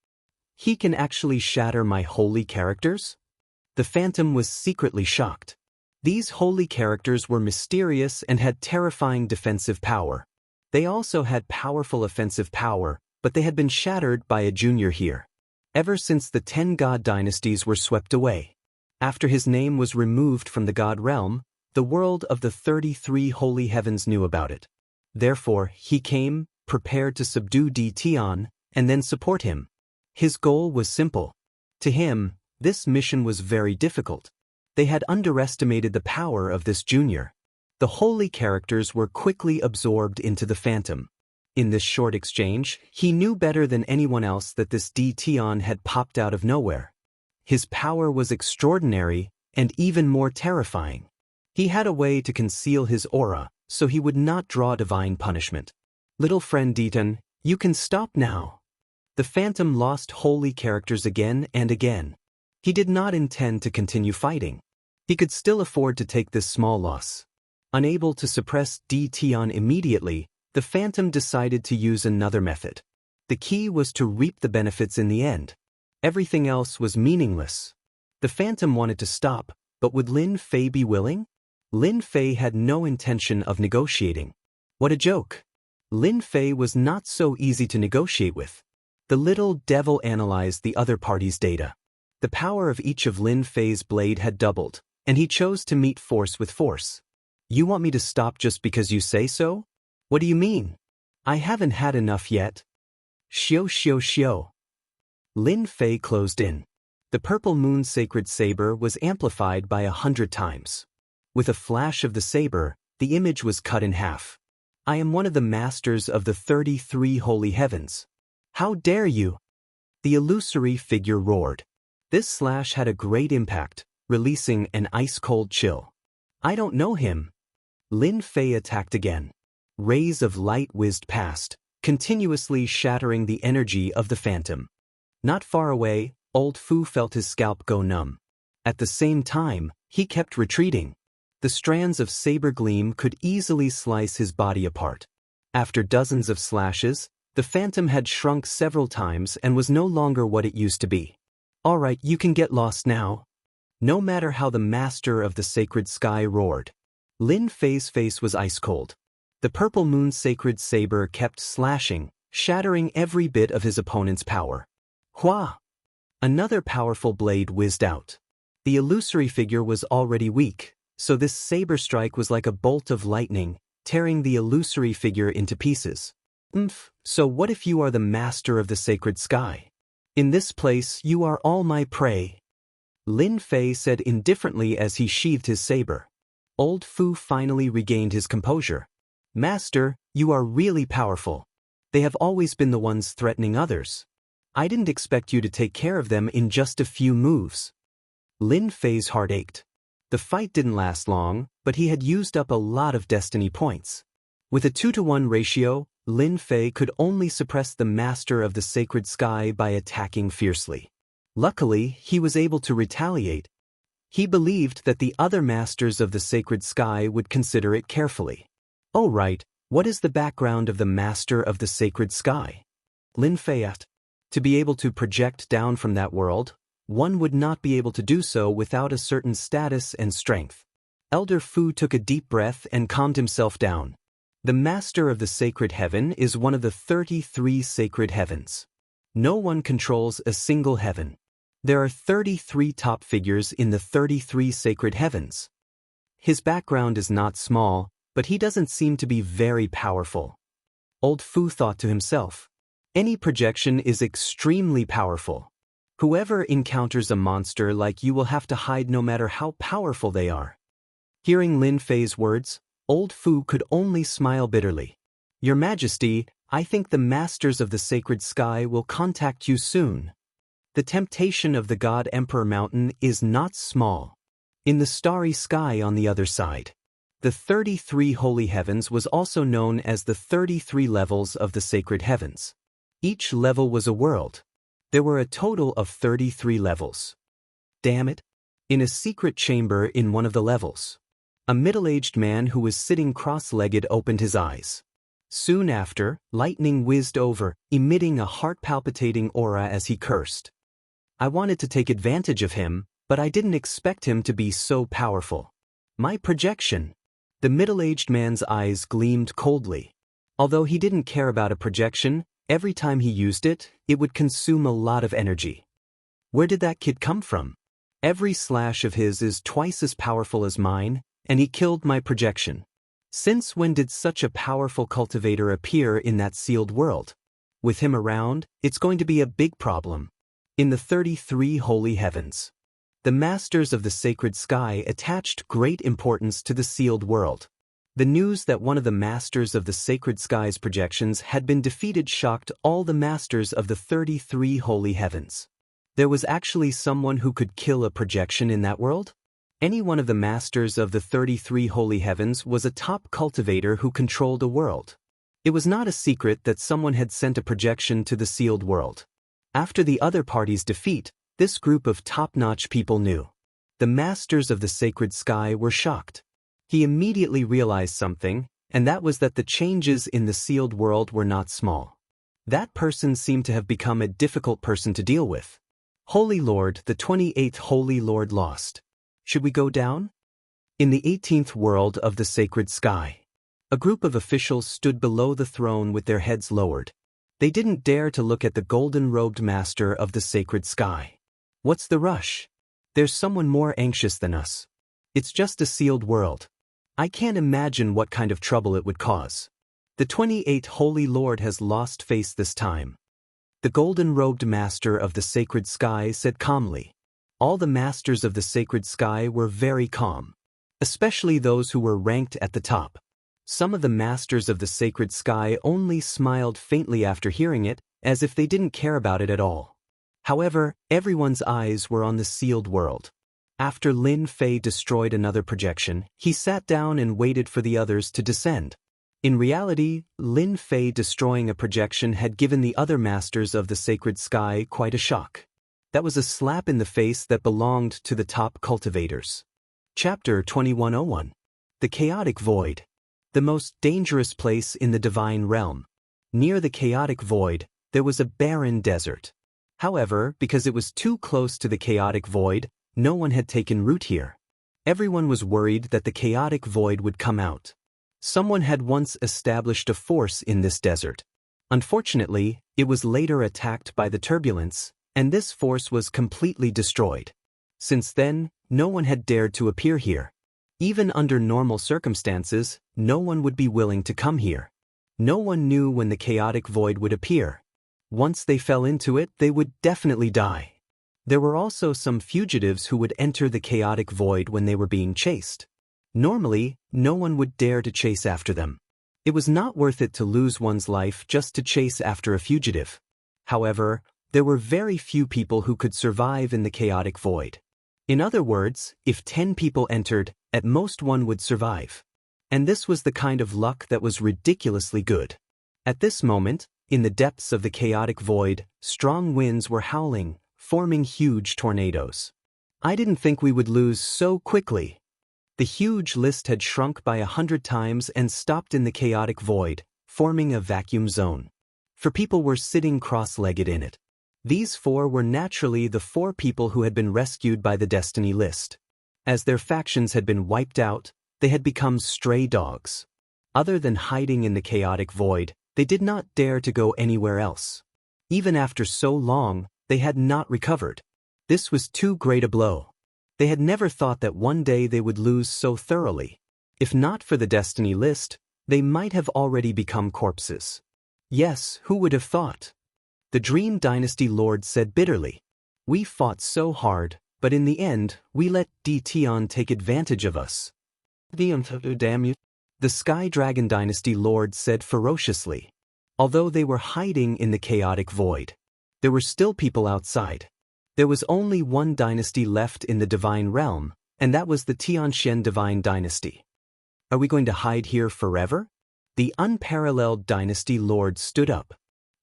"He can actually shatter my holy characters?" The phantom was secretly shocked. These holy characters were mysterious and had terrifying defensive power. They also had powerful offensive power, but they had been shattered by a junior here. Ever since the 10 god dynasties were swept away. After his name was removed from the god realm, the world of the 33 holy heavens knew about it. Therefore, he came, prepared to subdue Di Tian, and then support him. His goal was simple. To him, this mission was very difficult. They had underestimated the power of this junior. The holy characters were quickly absorbed into the phantom. In this short exchange, he knew better than anyone else that this Tion had popped out of nowhere. His power was extraordinary and even more terrifying. He had a way to conceal his aura, so he would not draw divine punishment. Little friend Ditan, you can stop now. The phantom lost holy characters again and again. He did not intend to continue fighting. He could still afford to take this small loss. Unable to suppress Tion immediately, the phantom decided to use another method. The key was to reap the benefits in the end. Everything else was meaningless. The phantom wanted to stop, but would Lin Fei be willing? Lin Fei had no intention of negotiating. What a joke! Lin Fei was not so easy to negotiate with. The little devil analyzed the other party's data. The power of each of Lin Fei's blade had doubled, and he chose to meet force with force. You want me to stop just because you say so? What do you mean? I haven't had enough yet. Xiao. Lin Fei closed in. The purple moon sacred saber was amplified by 100 times. With a flash of the saber, the image was cut in half. I am one of the masters of the 33 holy heavens. How dare you? The illusory figure roared. This slash had a great impact, releasing an ice-cold chill. I don't know him. Lin Fei attacked again. Rays of light whizzed past, continuously shattering the energy of the phantom. Not far away, old Fu felt his scalp go numb. At the same time, he kept retreating. The strands of saber gleam could easily slice his body apart. After dozens of slashes, the phantom had shrunk several times and was no longer what it used to be. All right, you can get lost now. No matter how the master of the sacred sky roared. Lin Fei's face was ice-cold. The purple moon sacred saber kept slashing, shattering every bit of his opponent's power. Hua! Another powerful blade whizzed out. The illusory figure was already weak, so this saber strike was like a bolt of lightning, tearing the illusory figure into pieces. So what if you are the master of the sacred sky? In this place you are all my prey. Lin Fei said indifferently as he sheathed his saber. Old Fu finally regained his composure. Master, you are really powerful. They have always been the ones threatening others. I didn't expect you to take care of them in just a few moves. Lin Fei's heart ached. The fight didn't last long, but he had used up a lot of destiny points. With a 2-to-1 ratio, Lin Fei could only suppress the master of the sacred sky by attacking fiercely. Luckily, he was able to retaliate. He believed that the other masters of the sacred sky would consider it carefully. Oh right, what is the background of the master of the sacred sky? Lin Fei asked. To be able to project down from that world, one would not be able to do so without a certain status and strength. Elder Fu took a deep breath and calmed himself down. The master of the sacred heaven is one of the 33 sacred heavens. No one controls a single heaven. There are 33 top figures in the 33 sacred heavens. His background is not small, but he doesn't seem to be very powerful. Old Fu thought to himself. Any projection is extremely powerful. Whoever encounters a monster like you will have to hide no matter how powerful they are. Hearing Lin Fei's words, Old Fu could only smile bitterly. Your Majesty, I think the masters of the sacred sky will contact you soon. The temptation of the God Emperor Mountain is not small. In the starry sky on the other side. The 33 holy heavens was also known as the 33 levels of the sacred heavens. Each level was a world. There were a total of 33 levels. Damn it! In a secret chamber in one of the levels, a middle-aged man who was sitting cross-legged opened his eyes. Soon after, lightning whizzed over, emitting a heart-palpitating aura as he cursed. I wanted to take advantage of him, but I didn't expect him to be so powerful. My projection. The middle-aged man's eyes gleamed coldly. Although he didn't care about a projection, every time he used it, it would consume a lot of energy. Where did that kid come from? Every slash of his is twice as powerful as mine, and he killed my projection. Since when did such a powerful cultivator appear in that sealed world? With him around, it's going to be a big problem. In the 33 holy heavens, the masters of the sacred sky attached great importance to the sealed world. The news that one of the masters of the sacred sky's projections had been defeated shocked all the masters of the 33 holy heavens. There was actually someone who could kill a projection in that world? Any one of the masters of the 33 holy heavens was a top cultivator who controlled a world. It was not a secret that someone had sent a projection to the sealed world. After the other party's defeat, this group of top-notch people knew. The masters of the sacred sky were shocked. He immediately realized something, and that was that the changes in the sealed world were not small. That person seemed to have become a difficult person to deal with. Holy Lord, the 28th Holy Lord lost. Should we go down? In the 18th world of the sacred sky, a group of officials stood below the throne with their heads lowered. They didn't dare to look at the golden-robed master of the sacred sky. What's the rush? There's someone more anxious than us. It's just a sealed world. I can't imagine what kind of trouble it would cause. The 28th Holy Lord has lost face this time. The golden-robed master of the sacred sky said calmly. All the masters of the sacred sky were very calm, especially those who were ranked at the top. Some of the masters of the sacred sky only smiled faintly after hearing it, as if they didn't care about it at all. However, everyone's eyes were on the sealed world. After Lin Fei destroyed another projection, he sat down and waited for the others to descend. In reality, Lin Fei destroying a projection had given the other masters of the sacred sky quite a shock. That was a slap in the face that belonged to the top cultivators. Chapter 2101. The Chaotic Void. The most dangerous place in the divine realm. Near the chaotic void, there was a barren desert. However, because it was too close to the chaotic void, no one had taken root here. Everyone was worried that the chaotic void would come out. Someone had once established a force in this desert. Unfortunately, it was later attacked by the turbulence, and this force was completely destroyed. Since then, no one had dared to appear here. Even under normal circumstances, no one would be willing to come here. No one knew when the chaotic void would appear. Once they fell into it, they would definitely die. There were also some fugitives who would enter the chaotic void when they were being chased. Normally, no one would dare to chase after them. It was not worth it to lose one's life just to chase after a fugitive. However, there were very few people who could survive in the chaotic void. In other words, if 10 people entered, at most one would survive. And this was the kind of luck that was ridiculously good. At this moment, in the depths of the chaotic void, strong winds were howling, forming huge tornadoes. I didn't think we would lose so quickly. The huge list had shrunk by 100 times and stopped in the chaotic void, forming a vacuum zone. For people were sitting cross-legged in it. These four were naturally the 4 people who had been rescued by the destiny list. As their factions had been wiped out, they had become stray dogs. Other than hiding in the chaotic void, they did not dare to go anywhere else. Even after so long, they had not recovered. This was too great a blow. They had never thought that one day they would lose so thoroughly. If not for the destiny list, they might have already become corpses. Yes, who would have thought? The Dream Dynasty Lord said bitterly. We fought so hard, but in the end, we let Tion take advantage of us. Damn you. The Sky Dragon Dynasty Lord said ferociously. Although they were hiding in the chaotic void, there were still people outside. There was only one dynasty left in the divine realm, and that was the Tianxian Divine Dynasty. Are we going to hide here forever? The Unparalleled Dynasty Lord stood up.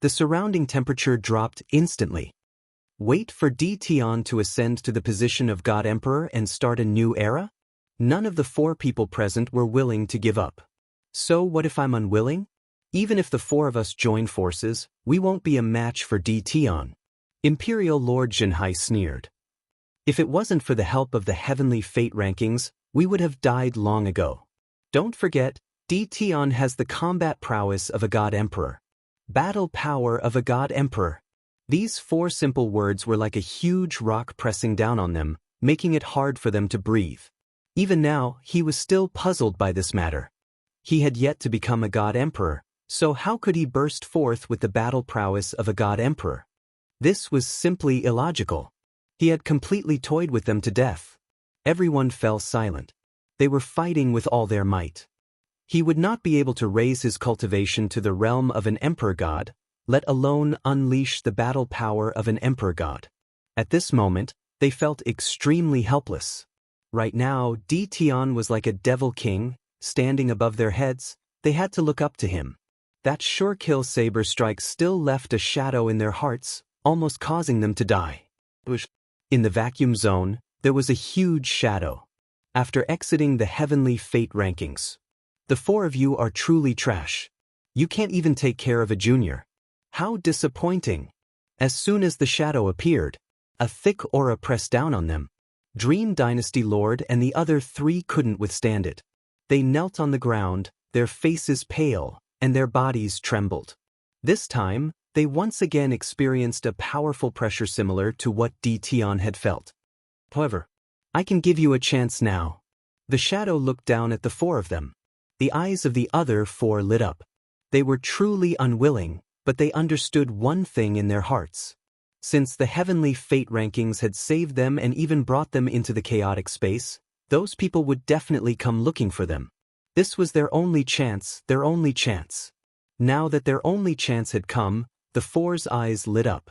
The surrounding temperature dropped instantly. Wait for Tion to ascend to the position of God Emperor and start a new era? None of the 4 people present were willing to give up. So what if I'm unwilling? Even if the 4 of us join forces, we won't be a match for Tion. Imperial Lord Jinhai sneered. If it wasn't for the help of the heavenly fate rankings, we would have died long ago. Don't forget, Tion has the combat prowess of a God Emperor. Battle power of a God Emperor. These 4 simple words were like a huge rock pressing down on them, making it hard for them to breathe. Even now, he was still puzzled by this matter. He had yet to become a God Emperor, so how could he burst forth with the battle prowess of a God Emperor? This was simply illogical. He had completely toyed with them to death. Everyone fell silent. They were fighting with all their might. He would not be able to raise his cultivation to the realm of an emperor god, let alone unleash the battle power of an emperor god. At this moment, they felt extremely helpless. Right now, Di Tian was like a devil king, standing above their heads. They had to look up to him. That sure-kill saber strike still left a shadow in their hearts, almost causing them to die. In the vacuum zone, there was a huge shadow. After exiting the heavenly fate rankings, the four of you are truly trash. You can't even take care of a junior. How disappointing. As soon as the shadow appeared, a thick aura pressed down on them. Dream Dynasty Lord and the other three couldn't withstand it. They knelt on the ground, their faces pale, and their bodies trembled. This time, they once again experienced a powerful pressure similar to what Di Tian had felt. However, I can give you a chance now. The shadow looked down at the four of them. The eyes of the other four lit up. They were truly unwilling, but they understood one thing in their hearts. Since the heavenly fate rankings had saved them and even brought them into the chaotic space, those people would definitely come looking for them. This was their only chance, their only chance. Now that their only chance had come, the four's eyes lit up.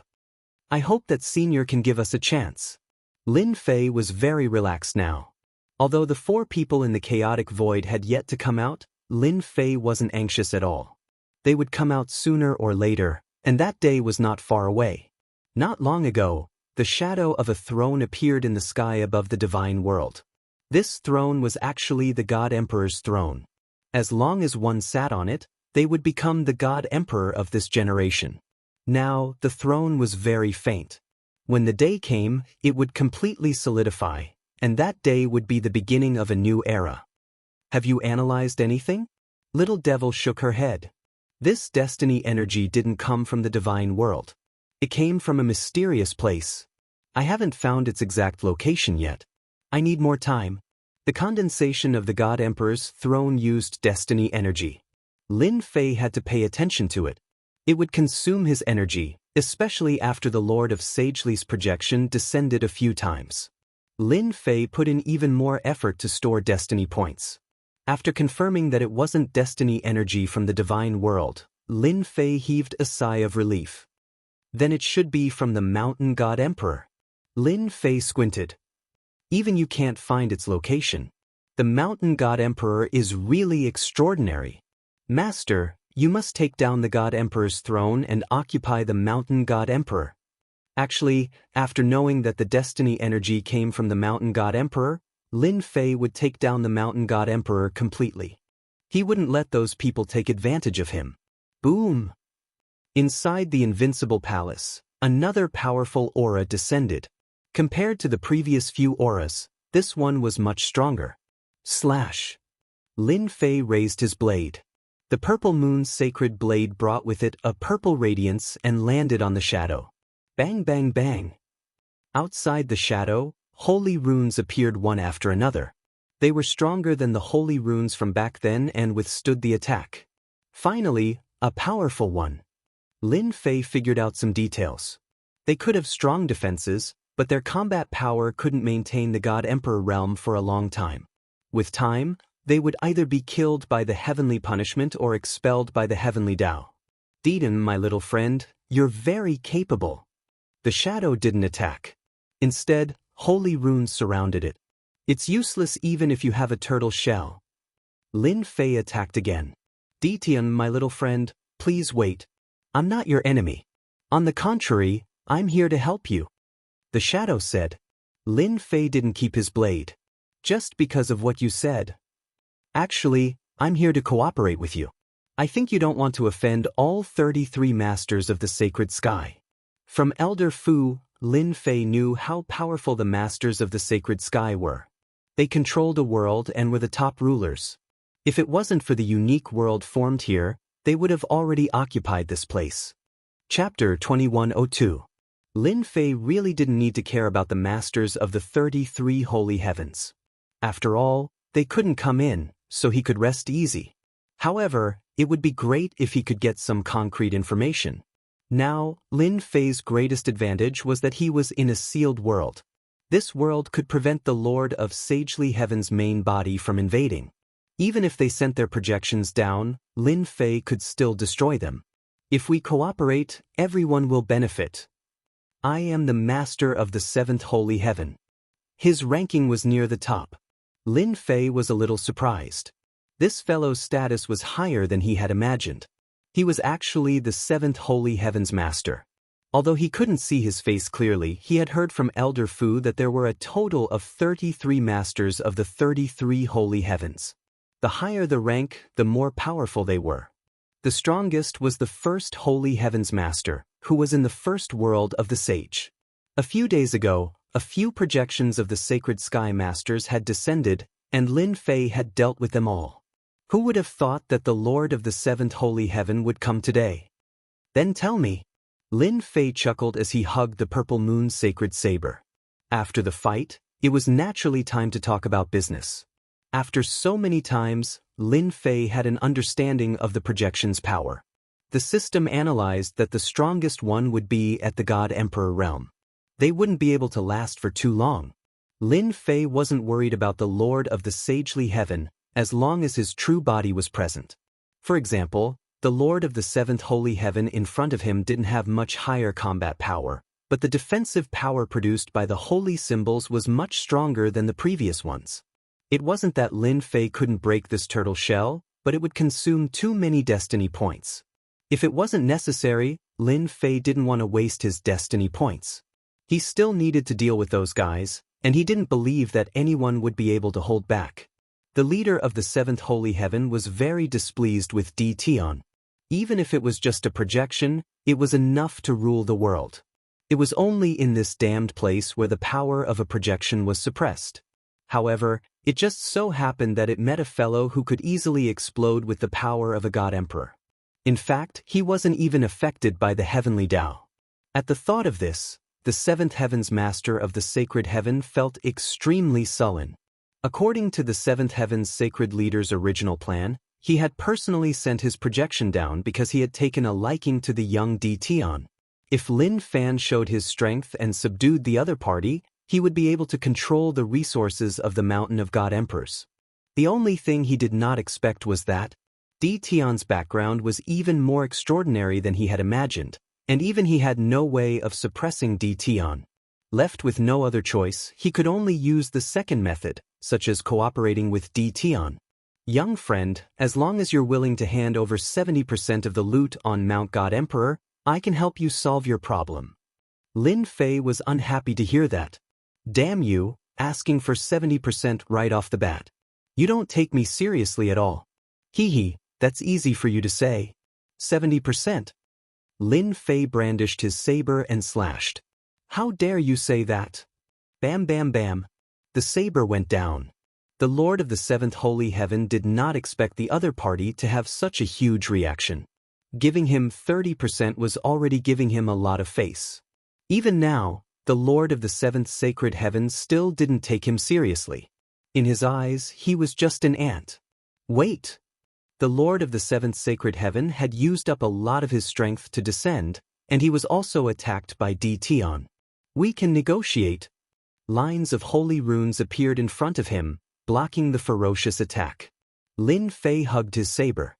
I hope that Senior can give us a chance. Lin Fei was very relaxed now. Although the four people in the chaotic void had yet to come out, Lin Fei wasn't anxious at all. They would come out sooner or later, and that day was not far away. Not long ago, the shadow of a throne appeared in the sky above the divine world. This throne was actually the God Emperor's throne. As long as one sat on it, they would become the God Emperor of this generation. Now, the throne was very faint. When the day came, it would completely solidify, and that day would be the beginning of a new era. Have you analyzed anything? Little Devil shook her head. This destiny energy didn't come from the divine world. It came from a mysterious place. I haven't found its exact location yet. I need more time. The condensation of the God Emperor's throne used destiny energy. Lin Fei had to pay attention to it. It would consume his energy, especially after the Lord of Sagely's projection descended a few times. Lin Fei put in even more effort to store destiny points. After confirming that it wasn't destiny energy from the divine world, Lin Fei heaved a sigh of relief. Then it should be from the Mountain God Emperor. Lin Fei squinted. Even you can't find its location. The Mountain God Emperor is really extraordinary. Master, you must take down the God Emperor's throne and occupy the Mountain God Emperor. Actually, after knowing that the destiny energy came from the Mountain God Emperor, Lin Fei would take down the Mountain God Emperor completely. He wouldn't let those people take advantage of him. Boom! Inside the Invincible Palace, another powerful aura descended. Compared to the previous few auras, this one was much stronger. Slash! Lin Fei raised his blade. The purple moon's sacred blade brought with it a purple radiance and landed on the shadow. Bang bang bang! Outside the shadow, holy runes appeared one after another. They were stronger than the holy runes from back then and withstood the attack. Finally, a powerful one. Lin Fei figured out some details. They could have strong defenses, but their combat power couldn't maintain the God Emperor realm for a long time. With time, they would either be killed by the heavenly punishment or expelled by the heavenly Dao. Deedon, my little friend, you're very capable. The shadow didn't attack. Instead, holy runes surrounded it. It's useless even if you have a turtle shell. Lin Fei attacked again. Deetian, my little friend, please wait. I'm not your enemy. On the contrary, I'm here to help you. The shadow said. Lin Fei didn't keep his blade. Just because of what you said. Actually, I'm here to cooperate with you. I think you don't want to offend all 33 masters of the sacred sky. From Elder Fu, Lin Fei knew how powerful the masters of the sacred sky were. They controlled a world and were the top rulers. If it wasn't for the unique world formed here, they would have already occupied this place. Chapter 2102. Lin Fei really didn't need to care about the masters of the 33 holy heavens. After all, they couldn't come in, so he could rest easy. However, it would be great if he could get some concrete information. Now, Lin Fei's greatest advantage was that he was in a sealed world. This world could prevent the Lord of Sagely Heaven's main body from invading. Even if they sent their projections down, Lin Fei could still destroy them. If we cooperate, everyone will benefit. I am the master of the seventh holy heaven. His ranking was near the top. Lin Fei was a little surprised. This fellow's status was higher than he had imagined. He was actually the seventh holy heaven's master. Although he couldn't see his face clearly, he had heard from Elder Fu that there were a total of 33 masters of the 33 holy heavens. The higher the rank, the more powerful they were. The strongest was the first holy heavens master, who was in the first world of the sage. A few days ago, a few projections of the sacred sky masters had descended, and Lin Fei had dealt with them all. Who would have thought that the Lord of the seventh holy heaven would come today? Then tell me. Lin Fei chuckled as he hugged the purple moon's sacred saber. After the fight, it was naturally time to talk about business. After so many times, Lin Fei had an understanding of the projection's power. The system analyzed that the strongest one would be at the God Emperor realm. They wouldn't be able to last for too long. Lin Fei wasn't worried about the Lord of the Sagely Heaven, as long as his true body was present. For example, the Lord of the seventh holy heaven in front of him didn't have much higher combat power, but the defensive power produced by the holy symbols was much stronger than the previous ones. It wasn't that Lin Fei couldn't break this turtle shell, but it would consume too many destiny points. If it wasn't necessary, Lin Fei didn't want to waste his destiny points. He still needed to deal with those guys, and he didn't believe that anyone would be able to hold back. The leader of the seventh holy heaven was very displeased with Di Tian. Even if it was just a projection, it was enough to rule the world. It was only in this damned place where the power of a projection was suppressed. However, it just so happened that it met a fellow who could easily explode with the power of a god emperor. In fact, he wasn't even affected by the heavenly Tao. At the thought of this, the seventh heaven's master of the sacred heaven felt extremely sullen. According to the seventh heaven's sacred leader's original plan, he had personally sent his projection down because he had taken a liking to the young Di Tian. If Lin Fan showed his strength and subdued the other party, he would be able to control the resources of the Mountain of God Emperors. The only thing he did not expect was that Di Tian's background was even more extraordinary than he had imagined, and even he had no way of suppressing Di Tian. Left with no other choice, he could only use the second method, such as cooperating with Di Tian. Young friend, as long as you're willing to hand over 70% of the loot on Mount God Emperor, I can help you solve your problem. Lin Fei was unhappy to hear that. Damn you, asking for 70% right off the bat. You don't take me seriously at all. Hee hee, that's easy for you to say. 70%. Lin Fei brandished his saber and slashed. How dare you say that? Bam bam bam. The saber went down. The Lord of the seventh holy heaven did not expect the other party to have such a huge reaction. Giving him 30% was already giving him a lot of face. Even now, the Lord of the seventh sacred heaven still didn't take him seriously. In his eyes, he was just an ant. Wait! The Lord of the seventh sacred heaven had used up a lot of his strength to descend, and he was also attacked by Di Tian. We can negotiate. Lines of holy runes appeared in front of him, blocking the ferocious attack. Lin Fei hugged his saber.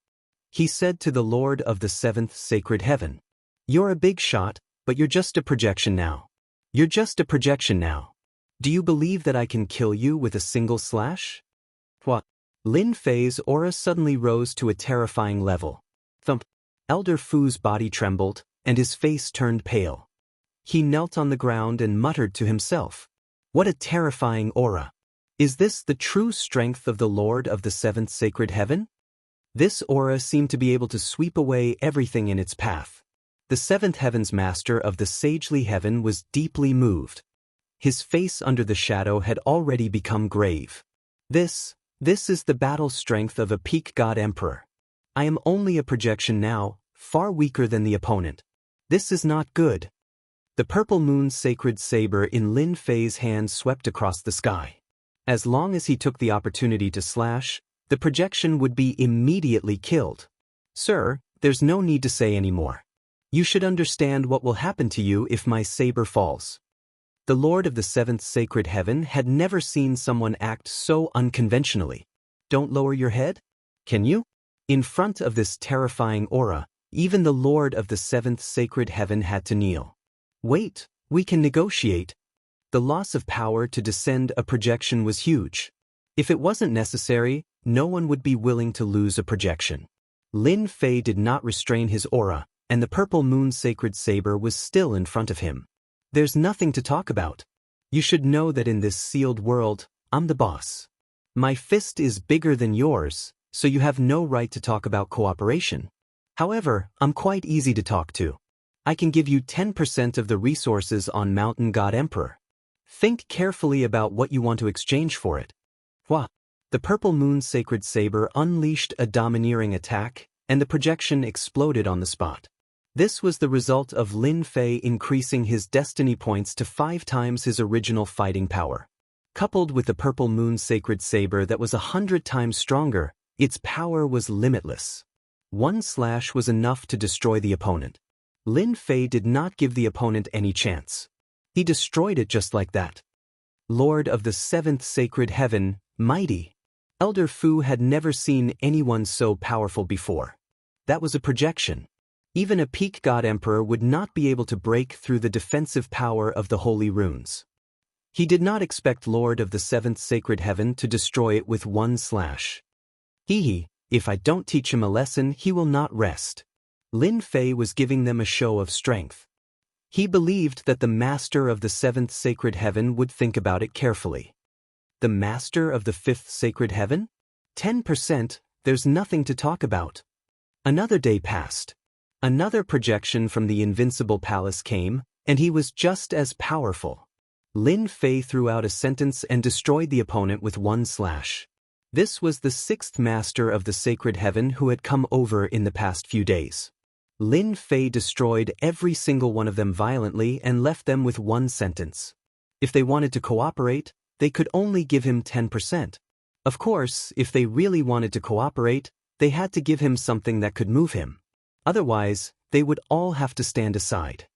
He said to the Lord of the seventh sacred heaven, "You're a big shot, but you're just a projection now. You're just a projection now. Do you believe that I can kill you with a single slash?" What? Lin Fei's aura suddenly rose to a terrifying level. Thump. Elder Fu's body trembled, and his face turned pale. He knelt on the ground and muttered to himself, "What a terrifying aura! Is this the true strength of the Lord of the seventh sacred heaven?" This aura seemed to be able to sweep away everything in its path. The seventh heaven's master of the sagely heaven was deeply moved. His face under the shadow had already become grave. This is the battle strength of a peak god emperor. I am only a projection now, far weaker than the opponent. This is not good. The purple moon's sacred saber in Lin Fei's hand swept across the sky. As long as he took the opportunity to slash, the projection would be immediately killed. Sir, there's no need to say any more. You should understand what will happen to you if my saber falls. The Lord of the Seventh Sacred Heaven had never seen someone act so unconventionally. Don't lower your head? Can you? In front of this terrifying aura, even the Lord of the Seventh Sacred Heaven had to kneel. Wait, we can negotiate. The loss of power to descend a projection was huge. If it wasn't necessary, no one would be willing to lose a projection. Lin Fei did not restrain his aura, and the purple moon sacred saber was still in front of him. There's nothing to talk about. You should know that in this sealed world, I'm the boss. My fist is bigger than yours, so you have no right to talk about cooperation. However, I'm quite easy to talk to. I can give you 10% of the resources on Mountain God Emperor. Think carefully about what you want to exchange for it. Hua! The purple moon sacred saber unleashed a domineering attack, and the projection exploded on the spot. This was the result of Lin Fei increasing his destiny points to 5 times his original fighting power. Coupled with the purple moon sacred saber that was 100 times stronger, its power was limitless. One slash was enough to destroy the opponent. Lin Fei did not give the opponent any chance. He destroyed it just like that. Lord of the Seventh Sacred Heaven, mighty. Elder Fu had never seen anyone so powerful before. That was a projection. Even a peak God Emperor would not be able to break through the defensive power of the holy runes. He did not expect Lord of the Seventh Sacred Heaven to destroy it with one slash. If I don't teach him a lesson, he will not rest. Lin Fei was giving them a show of strength. He believed that the Master of the Seventh Sacred Heaven would think about it carefully. The Master of the Fifth Sacred Heaven? 10%, there's nothing to talk about. Another day passed. Another projection from the Invincible Palace came, and he was just as powerful. Lin Fei threw out a sentence and destroyed the opponent with one slash. This was the 6th Master of the Sacred Heaven who had come over in the past few days. Lin Fei destroyed every single one of them violently and left them with one sentence. If they wanted to cooperate, they could only give him 10%. Of course, if they really wanted to cooperate, they had to give him something that could move him. Otherwise, they would all have to stand aside.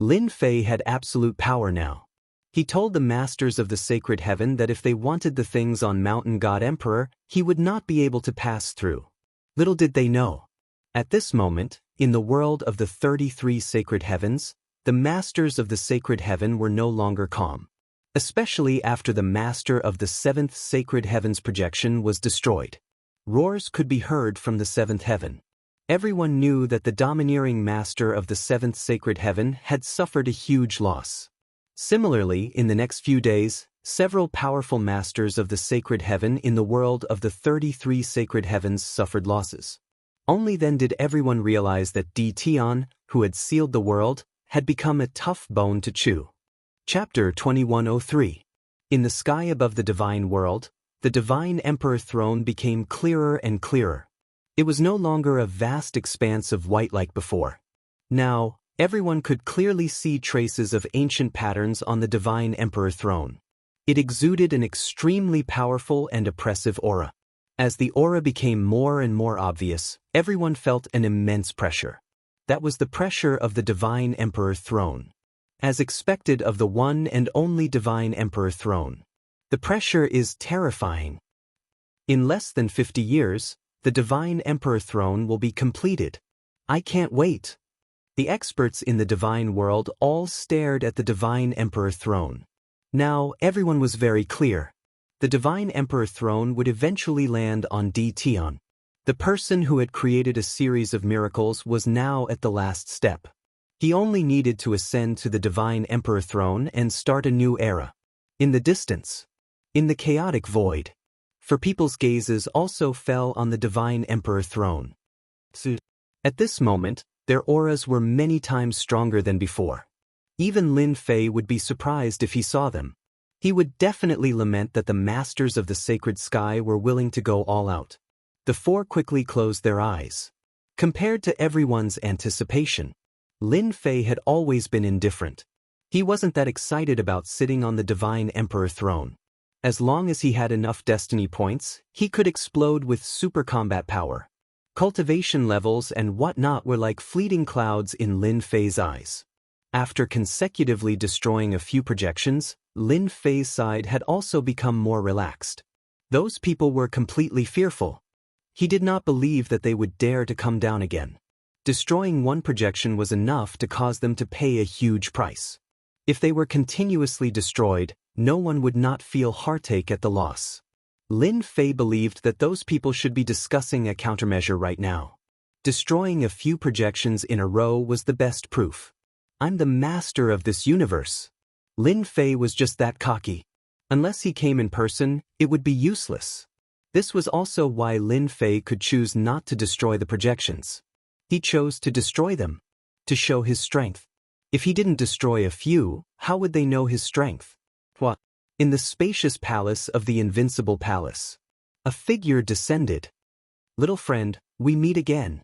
Lin Fei had absolute power now. He told the Masters of the Sacred Heaven that if they wanted the things on Mountain God Emperor, he would not be able to pass through. Little did they know. At this moment, in the world of the 33 Sacred Heavens, the Masters of the Sacred Heaven were no longer calm. Especially after the Master of the 7th Sacred Heaven's projection was destroyed. Roars could be heard from the 7th Heaven. Everyone knew that the domineering Master of the 7th Sacred Heaven had suffered a huge loss. Similarly, in the next few days, several powerful Masters of the Sacred Heaven in the world of the 33 Sacred Heavens suffered losses. Only then did everyone realize that Di Tian, who had sealed the world, had become a tough bone to chew. Chapter 2103. In the sky above the divine world, the divine Emperor throne became clearer and clearer. It was no longer a vast expanse of white like before. Now, everyone could clearly see traces of ancient patterns on the divine Emperor throne. It exuded an extremely powerful and oppressive aura. As the aura became more and more obvious, everyone felt an immense pressure. That was the pressure of the divine Emperor throne. As expected of the one and only divine Emperor throne. The pressure is terrifying. In less than 50 years, the divine Emperor throne will be completed. I can't wait. The experts in the divine world all stared at the divine Emperor throne. Now, everyone was very clear. The divine Emperor throne would eventually land on Di Tian. The person who had created a series of miracles was now at the last step. He only needed to ascend to the divine Emperor throne and start a new era. In the distance. In the chaotic void. For people's gazes also fell on the divine Emperor throne. At this moment, their auras were many times stronger than before. Even Lin Fei would be surprised if he saw them. He would definitely lament that the Masters of the Sacred Sky were willing to go all out. The 4 quickly closed their eyes. Compared to everyone's anticipation, Lin Fei had always been indifferent. He wasn't that excited about sitting on the divine Emperor throne. As long as he had enough destiny points, he could explode with super combat power. Cultivation levels and whatnot were like fleeting clouds in Lin Fei's eyes. After consecutively destroying a few projections, Lin Fei's side had also become more relaxed. Those people were completely fearful. He did not believe that they would dare to come down again. Destroying one projection was enough to cause them to pay a huge price. If they were continuously destroyed, no one would not feel heartache at the loss. Lin Fei believed that those people should be discussing a countermeasure right now. Destroying a few projections in a row was the best proof. I'm the master of this universe. Lin Fei was just that cocky. Unless he came in person, it would be useless. This was also why Lin Fei could choose not to destroy the projections. He chose to destroy them, to show his strength. If he didn't destroy a few, how would they know his strength? What? In the spacious palace of the Invincible Palace, a figure descended. Little friend, we meet again.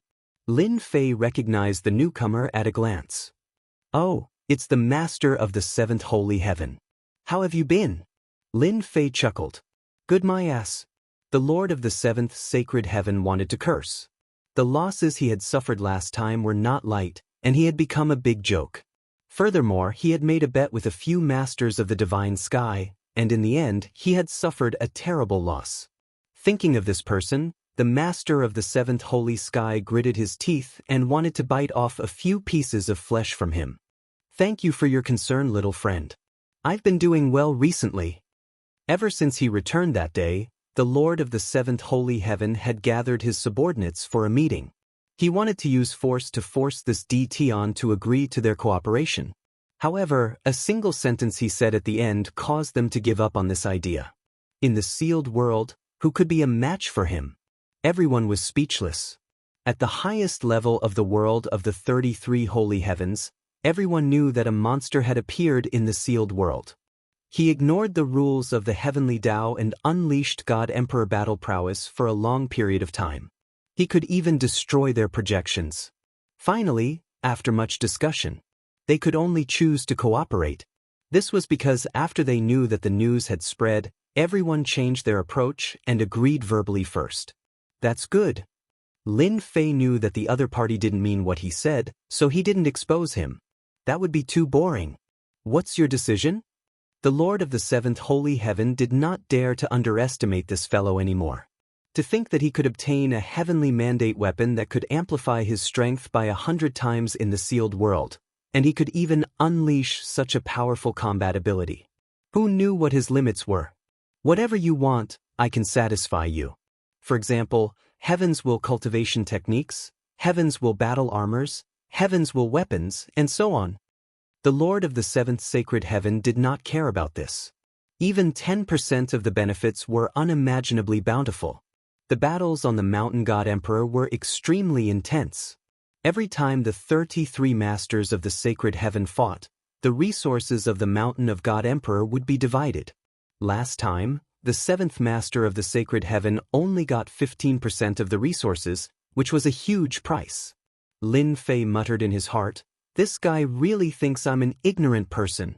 Lin Fei recognized the newcomer at a glance. Oh, it's the master of the seventh holy heaven. How have you been? Lin Fei chuckled. Good my ass. The lord of the seventh sacred heaven wanted to curse. The losses he had suffered last time were not light, and he had become a big joke. Furthermore, he had made a bet with a few masters of the divine sky, and in the end, he had suffered a terrible loss. Thinking of this person, the master of the seventh holy sky gritted his teeth and wanted to bite off a few pieces of flesh from him. Thank you for your concern, little friend. I've been doing well recently. Ever since he returned that day, the Lord of the seventh holy heaven had gathered his subordinates for a meeting. He wanted to use force to force this DT on to agree to their cooperation. However, a single sentence he said at the end caused them to give up on this idea. In the sealed world, who could be a match for him? Everyone was speechless. At the highest level of the world of the 33 holy heavens, everyone knew that a monster had appeared in the sealed world. He ignored the rules of the heavenly Tao and unleashed God Emperor battle prowess for a long period of time. He could even destroy their projections. Finally, after much discussion, they could only choose to cooperate. This was because after they knew that the news had spread, everyone changed their approach and agreed verbally first. That's good. Lin Fei knew that the other party didn't mean what he said, so he didn't expose him. That would be too boring. What's your decision? The Lord of the seventh holy heaven did not dare to underestimate this fellow anymore. To think that he could obtain a heavenly mandate weapon that could amplify his strength by 100 times in the sealed world, and he could even unleash such a powerful combat ability. Who knew what his limits were? Whatever you want, I can satisfy you. For example, heavens will cultivation techniques, heavens will battle armors, heavens will weapons, and so on. The Lord of the seventh sacred heaven did not care about this. Even 10% of the benefits were unimaginably bountiful. The battles on the mountain god emperor were extremely intense. Every time the 33 masters of the sacred heaven fought, the resources of the mountain of god emperor would be divided. Last time, the seventh master of the sacred heaven only got 15% of the resources, which was a huge price. Lin Fei muttered in his heart, this guy really thinks I'm an ignorant person.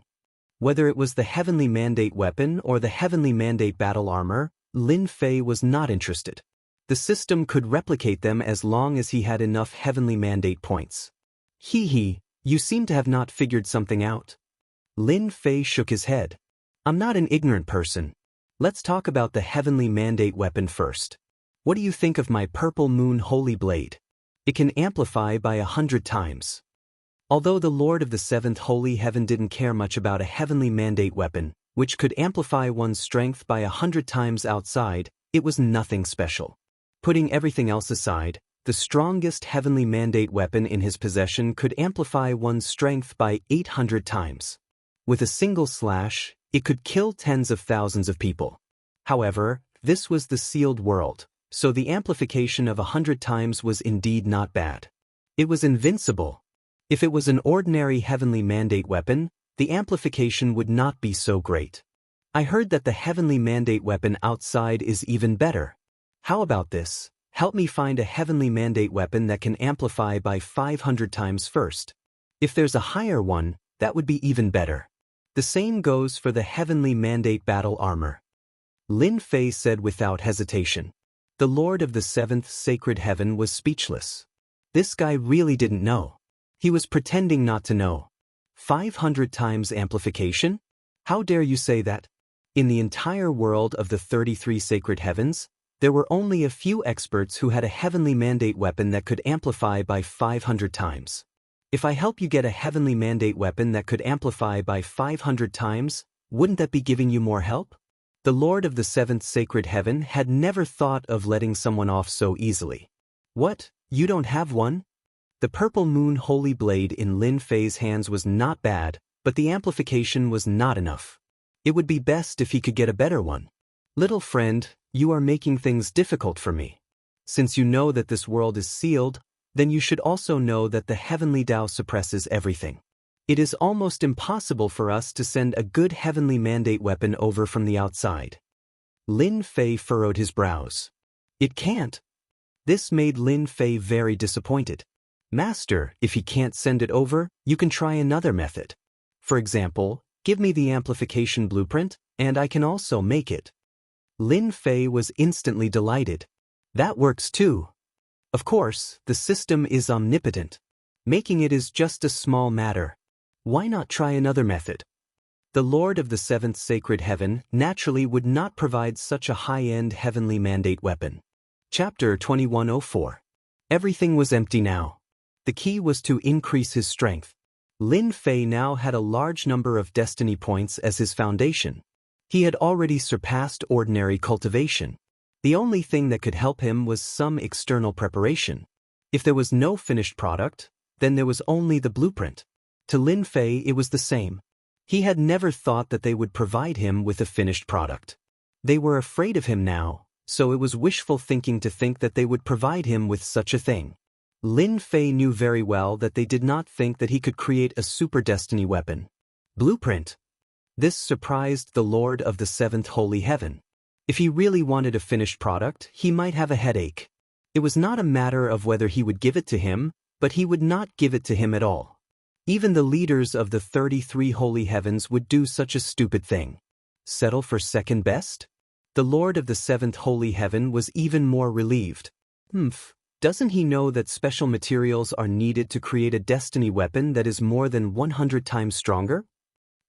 Whether it was the heavenly mandate weapon or the heavenly mandate battle armor, Lin Fei was not interested. The system could replicate them as long as he had enough heavenly mandate points. Hee, you seem to have not figured something out. Lin Fei shook his head. I'm not an ignorant person. Let's talk about the heavenly mandate weapon first. What do you think of my purple moon holy blade? It can amplify by 100 times. Although the Lord of the seventh holy heaven didn't care much about a heavenly mandate weapon, which could amplify one's strength by 100 times outside, it was nothing special. Putting everything else aside, the strongest heavenly mandate weapon in his possession could amplify one's strength by 800 times. With a single slash, it could kill tens of thousands of people. However, this was the sealed world, so the amplification of 100 times was indeed not bad. It was invincible. If it was an ordinary heavenly mandate weapon, the amplification would not be so great. I heard that the heavenly mandate weapon outside is even better. How about this? Help me find a heavenly mandate weapon that can amplify by 500 times first. If there's a higher one, that would be even better. The same goes for the heavenly mandate battle armor. Lin Fei said without hesitation. The Lord of the seventh sacred heaven was speechless. This guy really didn't know. He was pretending not to know. 500 times amplification? How dare you say that? In the entire world of the 33 sacred heavens, there were only a few experts who had a heavenly mandate weapon that could amplify by 500 times. If I help you get a heavenly mandate weapon that could amplify by 500 times, wouldn't that be giving you more help? The Lord of the seventh sacred heaven had never thought of letting someone off so easily. What, you don't have one? The purple moon holy blade in Lin Fei's hands was not bad, but the amplification was not enough. It would be best if he could get a better one. Little friend, you are making things difficult for me. Since you know that this world is sealed, then you should also know that the heavenly Tao suppresses everything. It is almost impossible for us to send a good heavenly mandate weapon over from the outside. Lin Fei furrowed his brows. It can't. This made Lin Fei very disappointed. Master, if he can't send it over, you can try another method. For example, give me the amplification blueprint, and I can also make it. Lin Fei was instantly delighted. That works too. Of course, the system is omnipotent. Making it is just a small matter. Why not try another method? The Lord of the seventh sacred heaven naturally would not provide such a high-end heavenly mandate weapon. Chapter 2104. Everything was empty now. The key was to increase his strength. Lin Fei now had a large number of destiny points as his foundation. He had already surpassed ordinary cultivation. The only thing that could help him was some external preparation. If there was no finished product, then there was only the blueprint. To Lin Fei it was the same. He had never thought that they would provide him with a finished product. They were afraid of him now, so it was wishful thinking to think that they would provide him with such a thing. Lin Fei knew very well that they did not think that he could create a super destiny weapon. Blueprint. This surprised the Lord of the seventh holy heaven. If he really wanted a finished product, he might have a headache. It was not a matter of whether he would give it to him, but he would not give it to him at all. Even the leaders of the 33 holy heavens would do such a stupid thing. Settle for second best? The Lord of the seventh holy heaven was even more relieved. Doesn't he know that special materials are needed to create a destiny weapon that is more than 100 times stronger?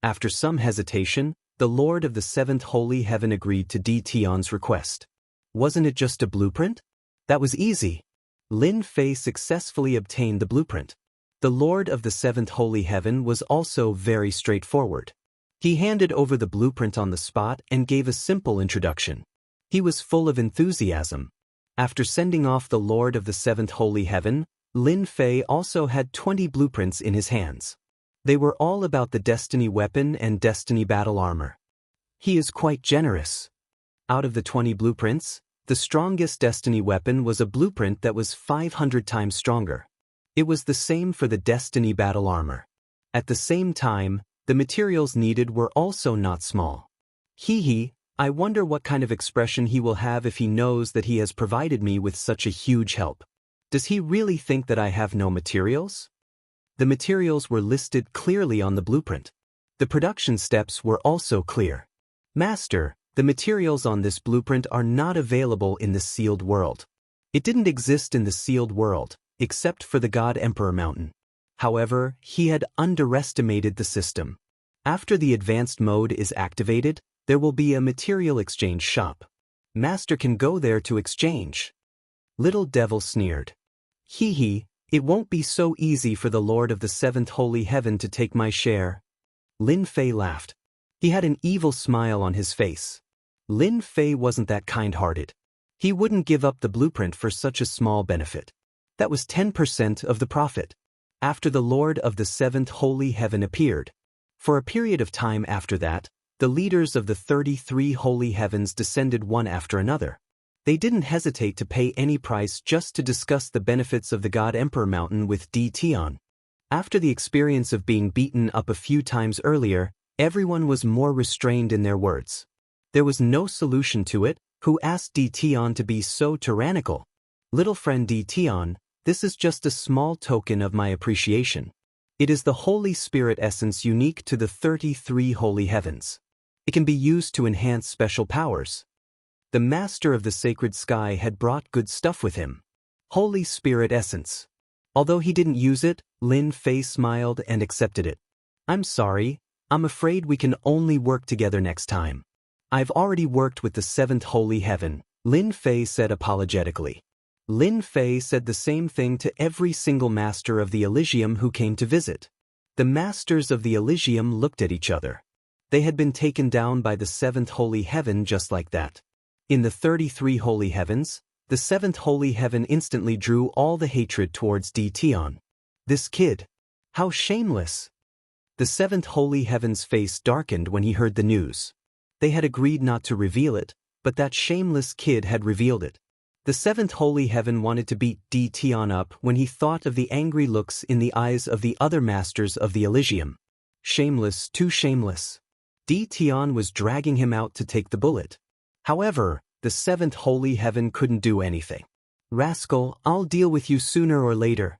After some hesitation, the Lord of the seventh holy heaven agreed to Di Tian's request. Wasn't it just a blueprint? That was easy. Lin Fei successfully obtained the blueprint. The Lord of the seventh holy heaven was also very straightforward. He handed over the blueprint on the spot and gave a simple introduction. He was full of enthusiasm. After sending off the Lord of the seventh holy heaven, Lin Fei also had 20 blueprints in his hands. They were all about the destiny weapon and destiny battle armor. He is quite generous. Out of the 20 blueprints, the strongest destiny weapon was a blueprint that was 500 times stronger. It was the same for the destiny battle armor. At the same time, the materials needed were also not small. I wonder what kind of expression he will have if he knows that he has provided me with such a huge help. Does he really think that I have no materials? The materials were listed clearly on the blueprint. The production steps were also clear. Master, the materials on this blueprint are not available in the sealed world. It didn't exist in the sealed world, except for the God Emperor Mountain. However, he had underestimated the system. After the advanced mode is activated, there will be a material exchange shop. Master can go there to exchange. Little Devil sneered. It won't be so easy for the Lord of the seventh holy heaven to take my share. Lin Fei laughed. He had an evil smile on his face. Lin Fei wasn't that kind-hearted. He wouldn't give up the blueprint for such a small benefit. That was 10% of the profit. After the Lord of the seventh holy heaven appeared. For a period of time after that, the leaders of the 33 holy heavens descended one after another. They didn't hesitate to pay any price just to discuss the benefits of the God Emperor Mountain with Di Tian. After the experience of being beaten up a few times earlier, everyone was more restrained in their words. There was no solution to it. Who asked Di Tian to be so tyrannical? Little friend Di Tian, this is just a small token of my appreciation. It is the Holy Spirit essence unique to the 33 holy heavens. It can be used to enhance special powers. The master of the sacred sky had brought good stuff with him. Holy Spirit essence. Although he didn't use it, Lin Fei smiled and accepted it. I'm sorry, I'm afraid we can only work together next time. I've already worked with the seventh holy heaven, Lin Fei said apologetically. Lin Fei said the same thing to every single master of the Elysium who came to visit. The masters of the Elysium looked at each other. They had been taken down by the seventh holy heaven just like that. In the 33 holy heavens, the seventh holy heaven instantly drew all the hatred towards Tian. This kid. How shameless. The seventh holy heaven's face darkened when he heard the news. They had agreed not to reveal it, but that shameless kid had revealed it. The seventh holy heaven wanted to beat Tian up when he thought of the angry looks in the eyes of the other masters of the Elysium. Shameless, too shameless. Tian was dragging him out to take the bullet. However, the seventh holy heaven couldn't do anything. Rascal, I'll deal with you sooner or later.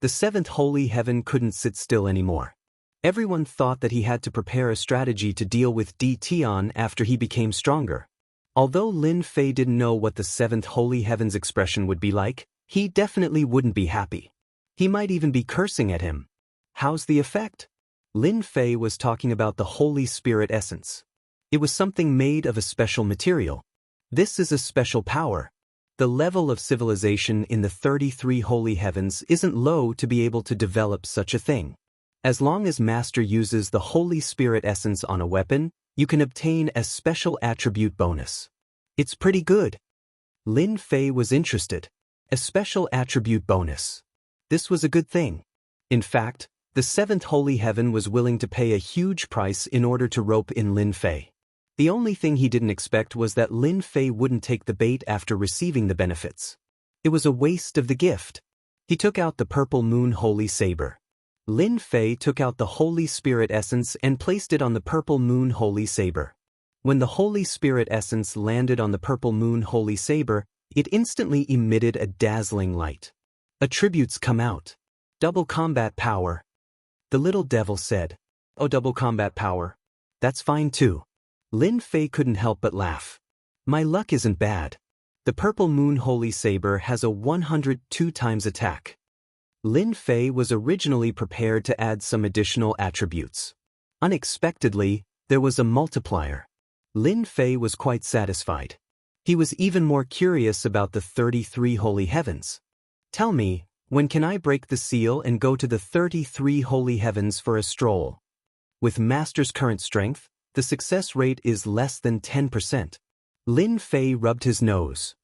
The seventh holy heaven couldn't sit still anymore. Everyone thought that he had to prepare a strategy to deal with Tian after he became stronger. Although Lin Fei didn't know what the seventh holy heaven's expression would be like, he definitely wouldn't be happy. He might even be cursing at him. How's the effect? Lin Fei was talking about the Holy Spirit essence. It was something made of a special material. This is a special power. The level of civilization in the 33 holy heavens isn't low to be able to develop such a thing. As long as Master uses the Holy Spirit essence on a weapon, you can obtain a special attribute bonus. It's pretty good. Lin Fei was interested. A special attribute bonus. This was a good thing. In fact, the seventh holy heaven was willing to pay a huge price in order to rope in Lin Fei. The only thing he didn't expect was that Lin Fei wouldn't take the bait after receiving the benefits. It was a waste of the gift. He took out the purple moon holy saber. Lin Fei took out the Holy Spirit essence and placed it on the purple moon holy saber. When the Holy Spirit essence landed on the purple moon holy saber, it instantly emitted a dazzling light. Attributes come out. Double combat power. The little devil said, "Oh, double combat power. That's fine too." Lin Fei couldn't help but laugh. My luck isn't bad. The purple moon holy saber has a 102 times attack. Lin Fei was originally prepared to add some additional attributes. Unexpectedly, there was a multiplier. Lin Fei was quite satisfied. He was even more curious about the 33 holy heavens. Tell me, when can I break the seal and go to the 33 holy heavens for a stroll? With Master's current strength, the success rate is less than 10%. Lin Fei rubbed his nose.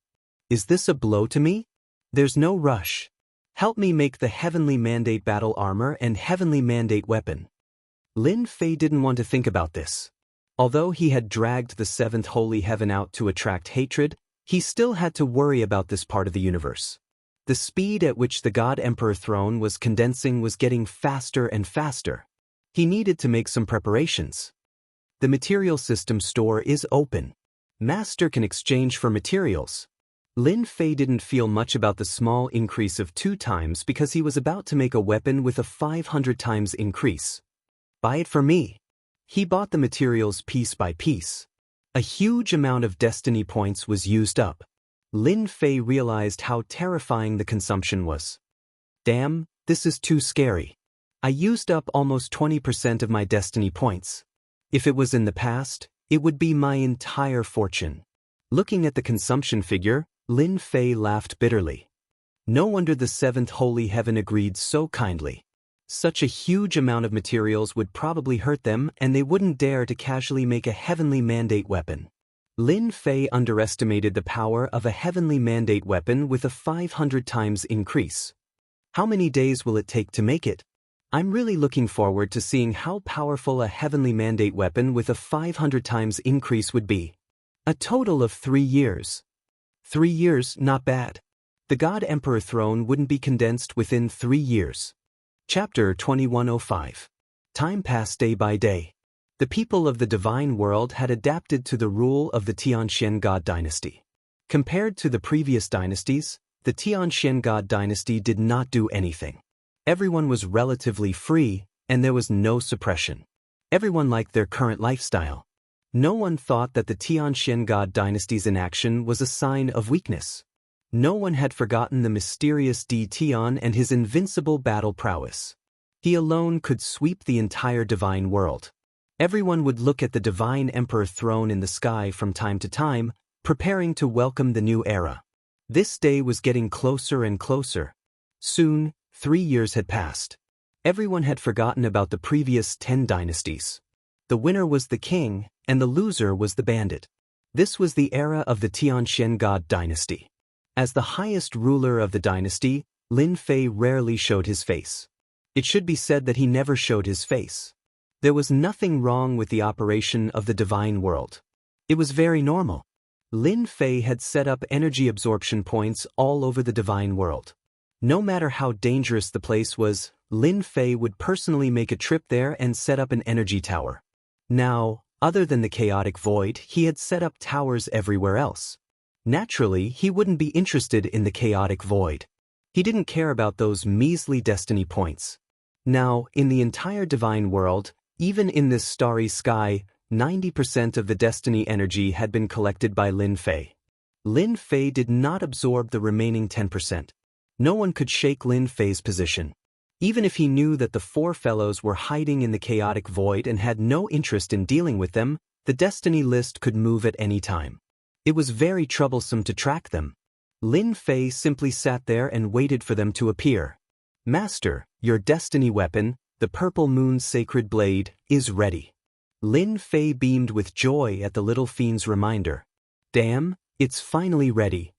Is this a blow to me? There's no rush. Help me make the Heavenly Mandate battle armor and Heavenly Mandate weapon. Lin Fei didn't want to think about this. Although he had dragged the seventh holy heaven out to attract hatred, he still had to worry about this part of the universe. The speed at which the God Emperor throne was condensing was getting faster and faster. He needed to make some preparations. The material system store is open. Master can exchange for materials. Lin Fei didn't feel much about the small increase of 2 times because he was about to make a weapon with a 500 times increase. Buy it for me. He bought the materials piece by piece. A huge amount of destiny points was used up. Lin Fei realized how terrifying the consumption was. Damn, this is too scary. I used up almost 20% of my destiny points. If it was in the past, it would be my entire fortune. Looking at the consumption figure, Lin Fei laughed bitterly. No wonder the seventh holy heaven agreed so kindly. Such a huge amount of materials would probably hurt them and they wouldn't dare to casually make a heavenly mandate weapon. Lin Fei underestimated the power of a heavenly mandate weapon with a 500 times increase. How many days will it take to make it? I'm really looking forward to seeing how powerful a heavenly mandate weapon with a 500 times increase would be. A total of 3 years. 3 years, not bad. The God Emperor throne wouldn't be condensed within 3 years. Chapter 2105. Time passed day by day. The people of the divine world had adapted to the rule of the Tianxian God dynasty. Compared to the previous dynasties, the Tianxian God dynasty did not do anything. Everyone was relatively free, and there was no suppression. Everyone liked their current lifestyle. No one thought that the Tianxian God dynasty's inaction was a sign of weakness. No one had forgotten the mysterious Di Tian and his invincible battle prowess. He alone could sweep the entire divine world. Everyone would look at the divine emperor throne in the sky from time to time, preparing to welcome the new era. This day was getting closer and closer. Soon, 3 years had passed. Everyone had forgotten about the previous 10 dynasties. The winner was the king, and the loser was the bandit. This was the era of the Tianxian God dynasty. As the highest ruler of the dynasty, Lin Fei rarely showed his face. It should be said that he never showed his face. There was nothing wrong with the operation of the divine world. It was very normal. Lin Fei had set up energy absorption points all over the divine world. No matter how dangerous the place was, Lin Fei would personally make a trip there and set up an energy tower. Now, other than the chaotic void, he had set up towers everywhere else. Naturally, he wouldn't be interested in the chaotic void. He didn't care about those measly destiny points. Now, in the entire divine world, even in this starry sky, 90% of the destiny energy had been collected by Lin Fei. Lin Fei did not absorb the remaining 10%. No one could shake Lin Fei's position. Even if he knew that the 4 fellows were hiding in the chaotic void and had no interest in dealing with them, the destiny list could move at any time. It was very troublesome to track them. Lin Fei simply sat there and waited for them to appear. "Master, your destiny weapon, the Purple Moon's sacred blade, is ready." Lin Fei beamed with joy at the little fiend's reminder. "Damn, it's finally ready."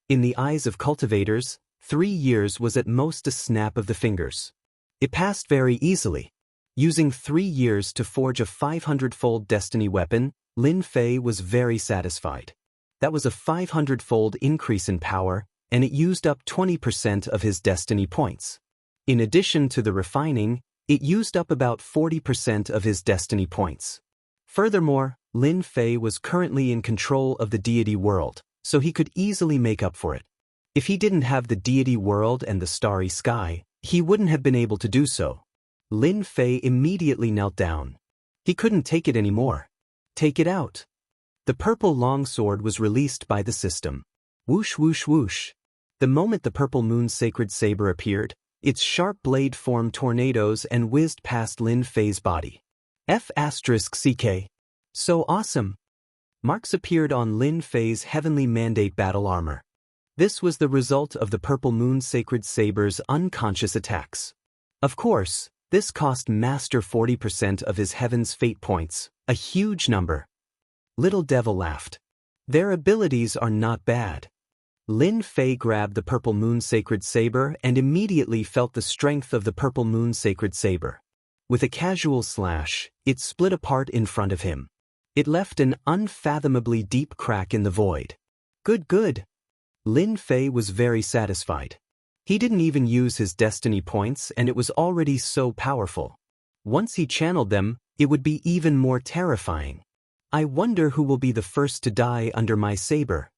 In the eyes of cultivators, 3 years was at most a snap of the fingers. It passed very easily. Using 3 years to forge a 500-fold destiny weapon, Lin Fei was very satisfied. That was a 500-fold increase in power, and it used up 20% of his destiny points. In addition to the refining, it used up about 40% of his destiny points. Furthermore, Lin Fei was currently in control of the deity world, so he could easily make up for it. If he didn't have the deity world and the starry sky, he wouldn't have been able to do so. Lin Fei immediately knelt down. He couldn't take it anymore. "Take it out." The purple longsword was released by the system. Whoosh whoosh whoosh. The moment the purple moon's sacred saber appeared, its sharp blade formed tornadoes and whizzed past Lin Fei's body. F***CK. So awesome. Marks appeared on Lin Fei's heavenly mandate battle armor. This was the result of the purple moon's sacred saber's unconscious attacks. Of course, this cost Master 40% of his heaven's fate points, a huge number. Little Devil laughed. "Their abilities are not bad." Lin Fei grabbed the purple moon's sacred saber and immediately felt the strength of the purple moon's sacred saber. With a casual slash, it split apart in front of him. It left an unfathomably deep crack in the void. Good. Lin Fei was very satisfied. He didn't even use his destiny points and it was already so powerful. Once he channeled them, it would be even more terrifying. "I wonder who will be the first to die under my saber."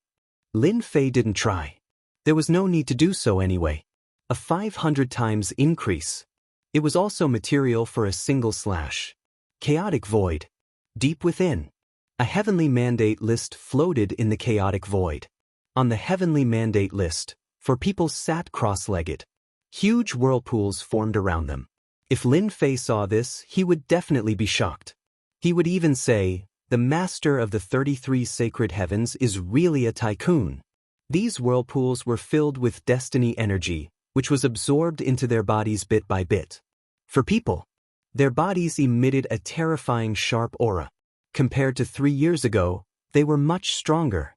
Lin Fei didn't try. There was no need to do so anyway. A 500 times increase. It was also material for a single slash. Chaotic void. Deep within. A heavenly mandate list floated in the chaotic void. On the heavenly mandate list, 4 people sat cross-legged. Huge whirlpools formed around them. If Lin Fei saw this, he would definitely be shocked. He would even say, "The master of the 33 sacred heavens is really a tycoon." These whirlpools were filled with destiny energy, which was absorbed into their bodies bit by bit. For people, their bodies emitted a terrifying sharp aura. Compared to 3 years ago, they were much stronger.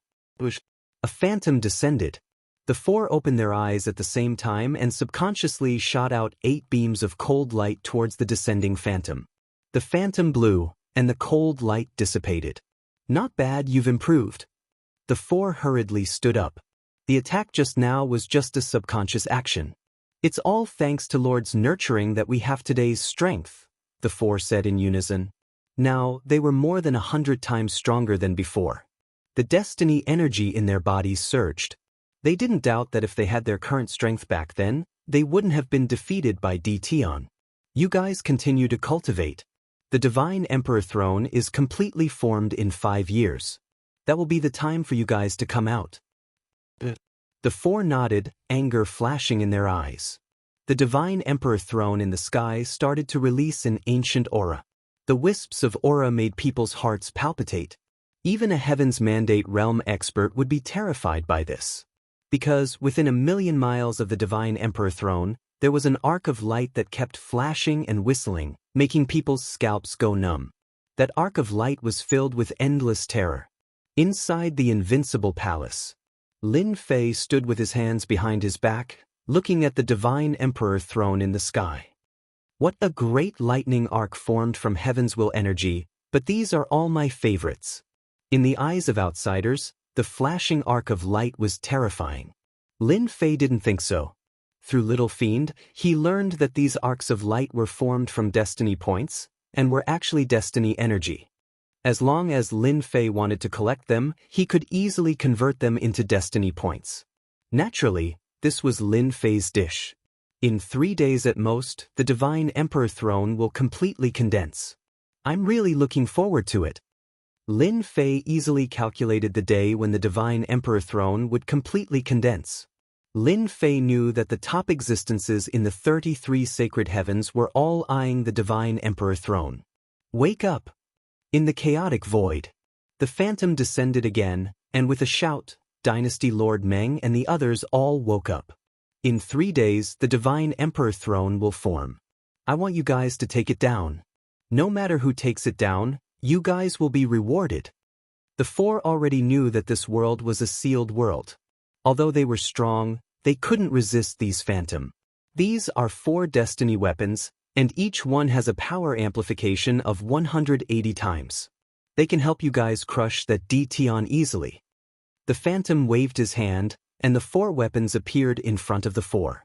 A phantom descended. The 4 opened their eyes at the same time and subconsciously shot out 8 beams of cold light towards the descending phantom. The phantom blew, and the cold light dissipated. "Not bad, you've improved." The 4 hurriedly stood up. The attack just now was just a subconscious action. "It's all thanks to Lord's nurturing that we have today's strength," the 4 said in unison. Now, they were more than 100 times stronger than before. The destiny energy in their bodies surged. They didn't doubt that if they had their current strength back then, they wouldn't have been defeated by Di Tian. "You guys continue to cultivate." The Divine Emperor throne is completely formed in 5 years. That will be the time for you guys to come out. The four nodded, anger flashing in their eyes. The Divine Emperor throne in the sky started to release an ancient aura. The wisps of aura made people's hearts palpitate. Even a Heaven's Mandate realm expert would be terrified by this. Because, within 1,000,000 miles of the Divine Emperor throne, there was an arc of light that kept flashing and whistling, making people's scalps go numb. That arc of light was filled with endless terror. Inside the invincible palace, Lin Fei stood with his hands behind his back, looking at the Divine Emperor throne in the sky. What a great lightning arc formed from heaven's will energy, but these are all my favorites. In the eyes of outsiders, the flashing arc of light was terrifying. Lin Fei didn't think so. Through Little Fiend, he learned that these arcs of light were formed from destiny points, and were actually destiny energy. As long as Lin Fei wanted to collect them, he could easily convert them into destiny points. Naturally, this was Lin Fei's dish. In 3 days at most, the Divine Emperor throne will completely condense. I'm really looking forward to it. Lin Fei easily calculated the day when the Divine Emperor throne would completely condense. Lin Fei knew that the top existences in the 33 sacred heavens were all eyeing the Divine Emperor throne. Wake up! In the chaotic void, the phantom descended again, and with a shout, Dynasty Lord Meng and the others all woke up. In 3 days, the Divine Emperor throne will form. I want you guys to take it down. No matter who takes it down, you guys will be rewarded. The four already knew that this world was a sealed world. Although they were strong, they couldn't resist these phantom. These are 4 destiny weapons, and each one has a power amplification of 180 times. They can help you guys crush that DT easily. The phantom waved his hand, and the 4 weapons appeared in front of the 4.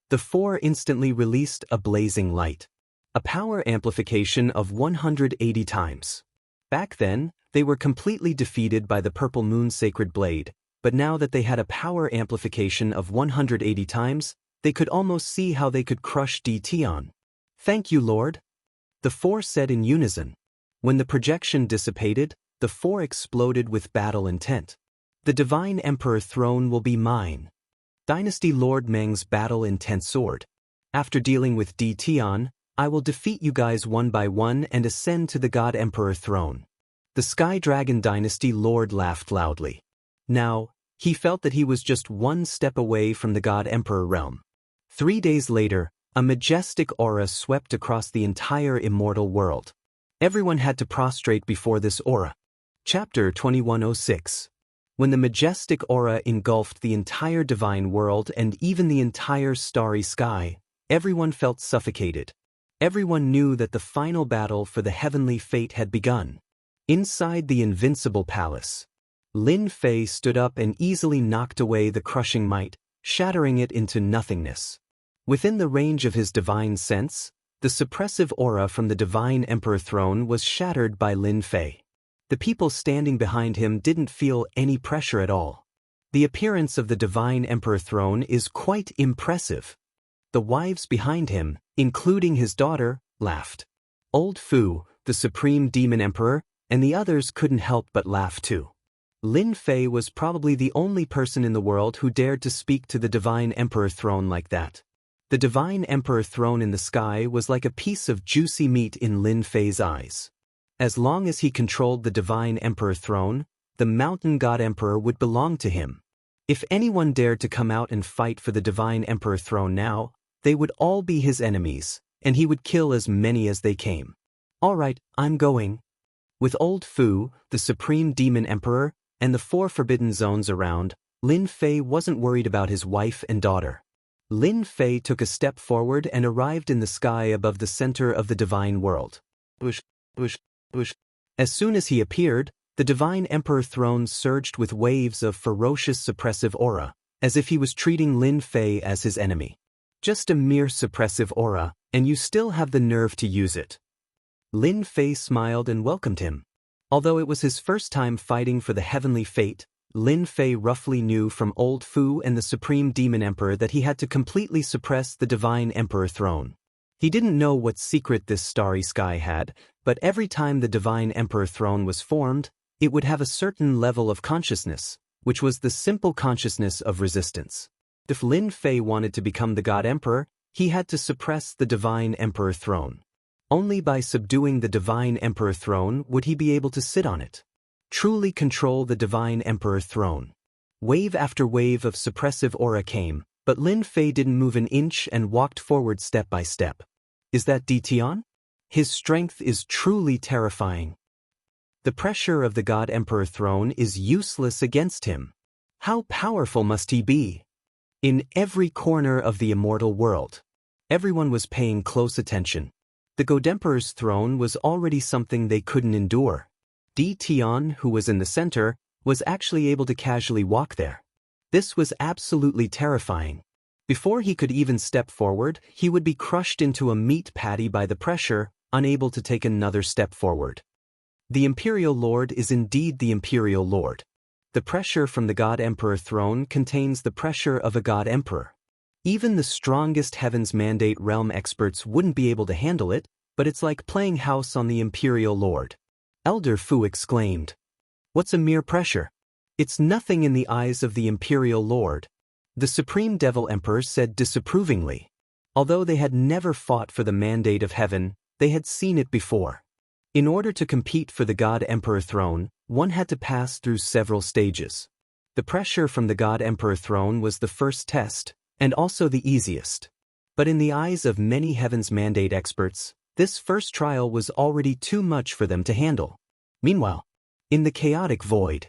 The 4 instantly released a blazing light. A power amplification of 180 times. Back then, they were completely defeated by the Purple Moon Sacred Blade, but now that they had a power amplification of 180 times, they could almost see how they could crush DT. Thank you, Lord. The 4 said in unison. When the projection dissipated, the 4 exploded with battle intent. The Divine Emperor throne will be mine. Dynasty Lord Meng's battle intent sword. After dealing with DT, I will defeat you guys one by one and ascend to the God Emperor throne. The Sky Dragon Dynasty Lord laughed loudly. Now, he felt that he was just 1 step away from the God Emperor realm. 3 days later, a majestic aura swept across the entire immortal world. Everyone had to prostrate before this aura. Chapter 2106. When the majestic aura engulfed the entire divine world and even the entire starry sky, everyone felt suffocated. Everyone knew that the final battle for the heavenly fate had begun. Inside the invincible palace, Lin Fei stood up and easily knocked away the crushing might, shattering it into nothingness. Within the range of his divine sense, the suppressive aura from the Divine Emperor throne was shattered by Lin Fei. The people standing behind him didn't feel any pressure at all. The appearance of the Divine Emperor throne is quite impressive. The wives behind him, including his daughter, laughed. Old Fu, the Supreme Demon Emperor, and the others couldn't help but laugh too. Lin Fei was probably the only person in the world who dared to speak to the Divine Emperor throne like that. The Divine Emperor throne in the sky was like a piece of juicy meat in Lin Fei's eyes. As long as he controlled the Divine Emperor throne, the Mountain God Emperor would belong to him. If anyone dared to come out and fight for the Divine Emperor throne now, they would all be his enemies, and he would kill as many as they came. All right, I'm going. With Old Fu, the Supreme Demon Emperor, and the 4 forbidden zones around, Lin Fei wasn't worried about his wife and daughter. Lin Fei took a step forward and arrived in the sky above the center of the divine world. Bush, bush, bush. As soon as he appeared, the Divine Emperor throne surged with waves of ferocious suppressive aura, as if he was treating Lin Fei as his enemy. Just a mere suppressive aura, and you still have the nerve to use it. Lin Fei smiled and welcomed him. Although it was his first time fighting for the heavenly fate, Lin Fei roughly knew from Old Fu and the Supreme Demon Emperor that he had to completely suppress the Divine Emperor throne. He didn't know what secret this starry sky had, but every time the divine emperor throne was formed, it would have a certain level of consciousness, which was the simple consciousness of resistance. If Lin Fei wanted to become the god emperor, he had to suppress the divine emperor throne. Only by subduing the divine emperor throne would he be able to sit on it. Truly control the divine emperor throne. Wave after wave of suppressive aura came, but Lin Fei didn't move an inch and walked forward step by step. Is that Tian? His strength is truly terrifying. The pressure of the God Emperor throne is useless against him. How powerful must he be? In every corner of the immortal world, everyone was paying close attention. The God Emperor's throne was already something they couldn't endure. Tian, who was in the center, was actually able to casually walk there. This was absolutely terrifying. Before he could even step forward, he would be crushed into a meat patty by the pressure, unable to take another step forward. The Imperial Lord is indeed the Imperial Lord. The pressure from the God Emperor throne contains the pressure of a God Emperor. Even the strongest Heaven's Mandate realm experts wouldn't be able to handle it, but it's like playing house on the Imperial Lord. Elder Fu exclaimed. What's a mere pressure? It's nothing in the eyes of the Imperial Lord. The Supreme Devil Emperor said disapprovingly. Although they had never fought for the mandate of heaven, they had seen it before. In order to compete for the God Emperor throne, one had to pass through several stages. The pressure from the God Emperor throne was the first test, and also the easiest. But in the eyes of many Heaven's Mandate experts, this first trial was already too much for them to handle. Meanwhile, in the chaotic void,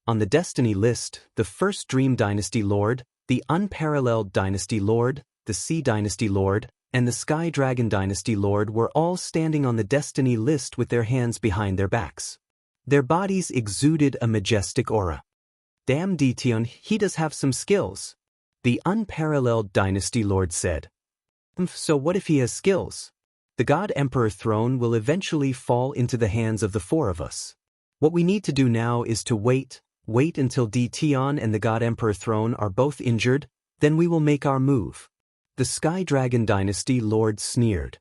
on the destiny list, the first Dream Dynasty Lord, the Unparalleled Dynasty Lord, the Sea Dynasty Lord, and the Sky Dragon Dynasty Lord were all standing on the destiny list with their hands behind their backs. Their bodies exuded a majestic aura. Damn Tian, he does have some skills. The Unparalleled Dynasty Lord said. So what if he has skills? The God Emperor throne will eventually fall into the hands of the four of us. What we need to do now is to wait until Tian and the God Emperor throne are both injured, then we will make our move. The Sky Dragon Dynasty Lord sneered.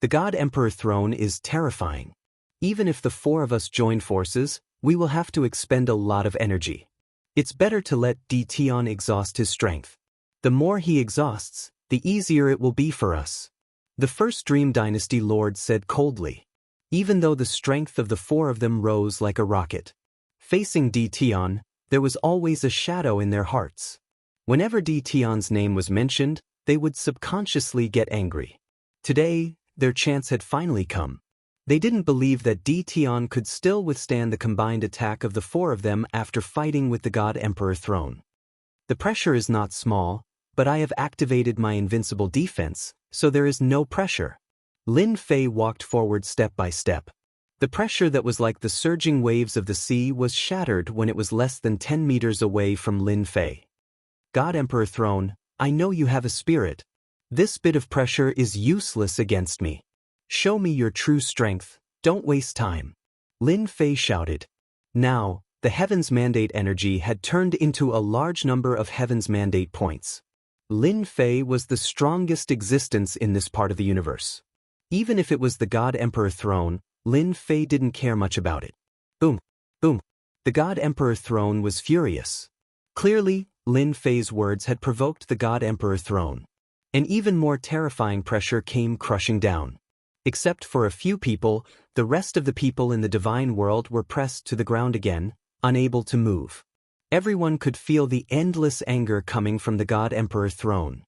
The God Emperor throne is terrifying. Even if the four of us join forces, we will have to expend a lot of energy. It's better to let Tian exhaust his strength. The more he exhausts, the easier it will be for us. The first Dream Dynasty Lord said coldly. Even though the strength of the four of them rose like a rocket. Facing Tian, there was always a shadow in their hearts. Whenever Tian's name was mentioned, they would subconsciously get angry. Today, their chance had finally come. They didn't believe that Tian could still withstand the combined attack of the four of them after fighting with the God Emperor throne. The pressure is not small, but I have activated my invincible defense, so there is no pressure. Lin Fei walked forward step by step. The pressure that was like the surging waves of the sea was shattered when it was less than 10 meters away from Lin Fei. God Emperor throne, I know you have a spirit. This bit of pressure is useless against me. Show me your true strength, don't waste time. Lin Fei shouted. Now, the Heaven's Mandate energy had turned into a large number of Heaven's Mandate points. Lin Fei was the strongest existence in this part of the universe. Even if it was the God Emperor throne, Lin Fei didn't care much about it. Boom, boom. The God Emperor throne was furious. Clearly, Lin Fei's words had provoked the God Emperor throne. An even more terrifying pressure came crushing down. Except for a few people, the rest of the people in the divine world were pressed to the ground again, unable to move. Everyone could feel the endless anger coming from the God Emperor throne.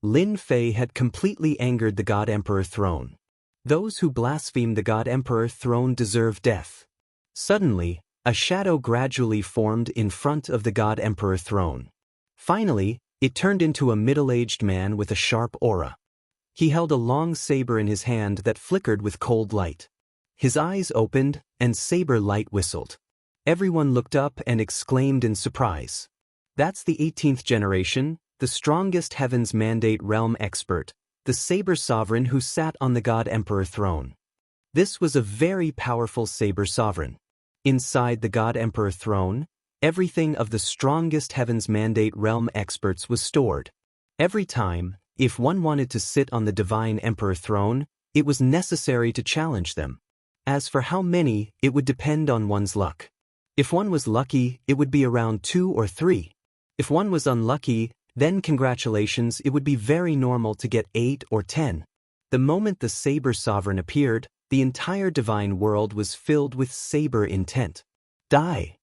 Lin Fei had completely angered the God Emperor throne. Those who blaspheme the God Emperor throne deserve death. Suddenly, a shadow gradually formed in front of the God Emperor throne. Finally, it turned into a middle-aged man with a sharp aura. He held a long saber in his hand that flickered with cold light. His eyes opened, and saber light whistled. Everyone looked up and exclaimed in surprise. That's the 18th generation, the strongest Heaven's Mandate realm expert, the Saber Sovereign who sat on the God Emperor throne. This was a very powerful Saber Sovereign. Inside the God Emperor throne, everything of the strongest Heaven's Mandate realm experts was stored. Every time, If one wanted to sit on the divine emperor throne, it was necessary to challenge them. As for how many, it would depend on one's luck. If one was lucky, it would be around 2 or 3. If one was unlucky, then congratulations, it would be very normal to get 8 or 10. The moment the Saber Sovereign appeared, the entire divine world was filled with saber intent. Die!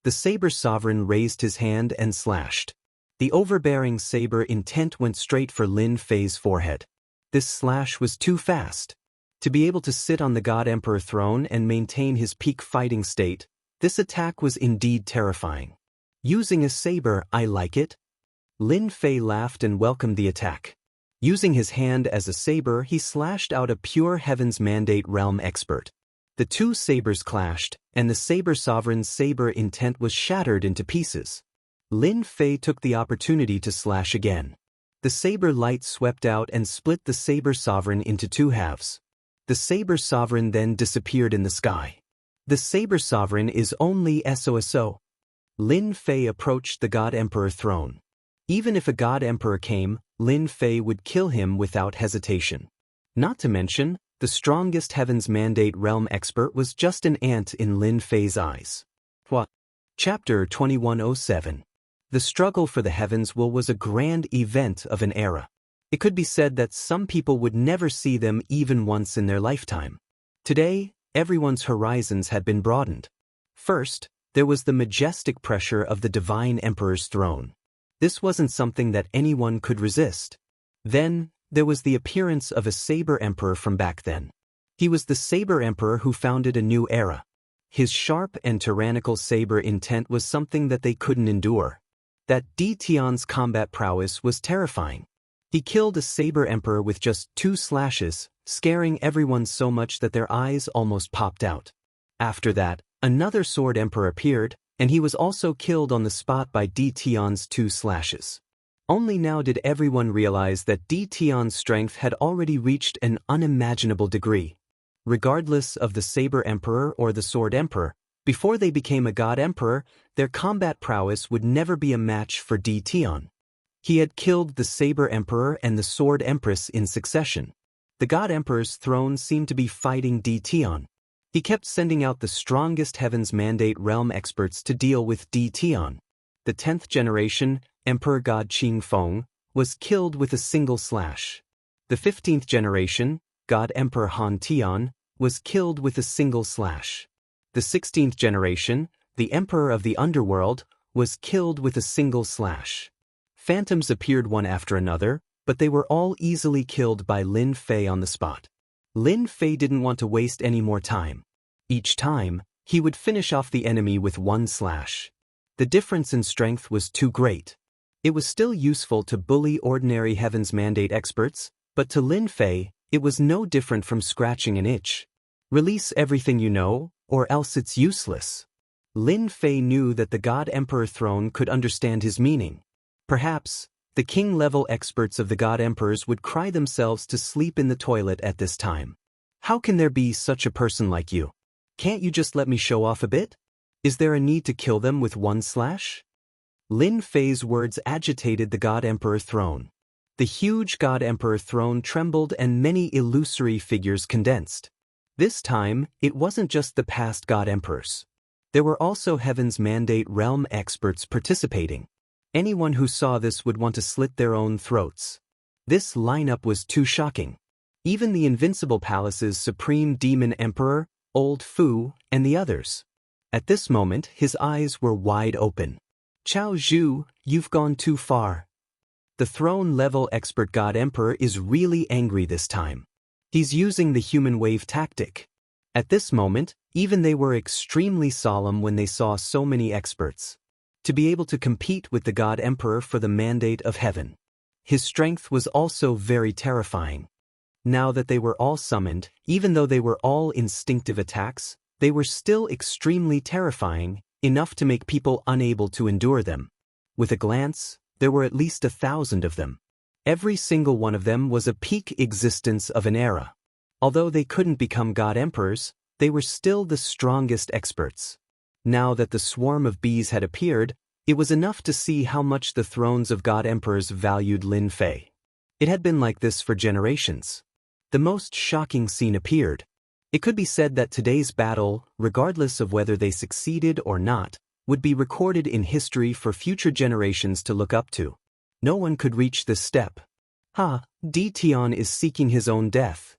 The Saber Sovereign raised his hand and slashed. The overbearing saber intent went straight for Lin Fei's forehead. This slash was too fast. To be able to sit on the God Emperor throne and maintain his peak fighting state, this attack was indeed terrifying. Using a saber, I like it. Lin Fei laughed and welcomed the attack. Using his hand as a saber, he slashed out a pure Heaven's Mandate realm expert. The two sabers clashed, and the Saber Sovereign's saber intent was shattered into pieces. Lin Fei took the opportunity to slash again. The saber light swept out and split the Saber Sovereign into 2 halves. The Saber Sovereign then disappeared in the sky. The Saber Sovereign is only SOSO. Lin Fei approached the God Emperor throne. Even if a God Emperor came, Lin Fei would kill him without hesitation. Not to mention, the strongest Heaven's Mandate realm expert was just an ant in Lin Fei's eyes. What? Chapter 2107. The struggle for the heavens was a grand event of an era. It could be said that some people would never see them even once in their lifetime. Today, everyone's horizons had been broadened. First, there was the majestic pressure of the Divine Emperor's throne. This wasn't something that anyone could resist. Then, there was the appearance of a Saber Emperor from back then. He was the Saber Emperor who founded a new era. His sharp and tyrannical saber intent was something that they couldn't endure. That Di Tian's combat prowess was terrifying. He killed a Saber Emperor with just 2 slashes, scaring everyone so much that their eyes almost popped out. After that, another Sword Emperor appeared, and he was also killed on the spot by Di Tian's 2 slashes. Only now did everyone realize that Di Tian's strength had already reached an unimaginable degree. Regardless of the Saber Emperor or the Sword Emperor, before they became a God Emperor, their combat prowess would never be a match for Di Tian. He had killed the Saber Emperor and the Sword Empress in succession. The God Emperor's throne seemed to be fighting Di Tian. He kept sending out the strongest Heaven's Mandate realm experts to deal with Di Tian. The 10th generation, Emperor God Qing Feng, was killed with a single slash. The 15th generation, God Emperor Han Tian, was killed with a single slash. The 16th generation, the Emperor of the Underworld, was killed with a single slash. Phantoms appeared one after another, but they were all easily killed by Lin Fei on the spot. Lin Fei didn't want to waste any more time. Each time, he would finish off the enemy with 1 slash. The difference in strength was too great. It was still useful to bully ordinary Heaven's Mandate experts, but to Lin Fei, it was no different from scratching an itch. Release everything you know, or else it's useless. Lin Fei knew that the God Emperor throne could understand his meaning. Perhaps, the king-level experts of the God Emperors would cry themselves to sleep in the toilet at this time. How can there be such a person like you? Can't you just let me show off a bit? Is there a need to kill them with 1 slash? Lin Fei's words agitated the God Emperor throne. The huge God Emperor throne trembled and many illusory figures condensed. This time, it wasn't just the past God Emperors. There were also Heaven's Mandate realm experts participating. Anyone who saw this would want to slit their own throats. This lineup was too shocking. Even the Invincible Palace's Supreme Demon Emperor, Old Fu, and the others. At this moment, his eyes were wide open. Chao Zhu, you've gone too far. The throne-level expert God Emperor is really angry this time. He's using the human wave tactic. At this moment, even they were extremely solemn when they saw so many experts. To be able to compete with the God Emperor for the mandate of heaven. His strength was also very terrifying. Now that they were all summoned, even though they were all instinctive attacks, they were still extremely terrifying, enough to make people unable to endure them. With a glance, there were at least 1,000 of them. Every single one of them was a peak existence of an era. Although they couldn't become God Emperors, they were still the strongest experts. Now that the swarm of bees had appeared, it was enough to see how much the thrones of God Emperors valued Lin Fei. It had been like this for generations. The most shocking scene appeared. It could be said that today's battle, regardless of whether they succeeded or not, would be recorded in history for future generations to look up to. No one could reach this step. Di Tian is seeking his own death.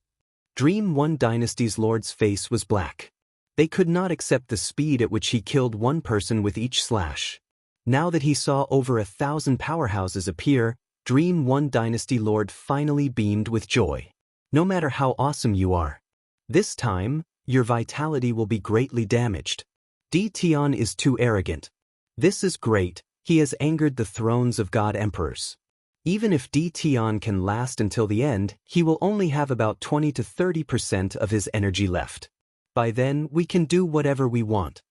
Dream One Dynasty's lord's face was black. They could not accept the speed at which he killed one person with each slash. Now that he saw over 1,000 powerhouses appear, Dream One Dynasty Lord finally beamed with joy. No matter how awesome you are, this time, your vitality will be greatly damaged. Di Tian is too arrogant. This is great, he has angered the thrones of God Emperors. Even if Di Tian can last until the end, he will only have about 20 to 30% of his energy left. By then, we can do whatever we want.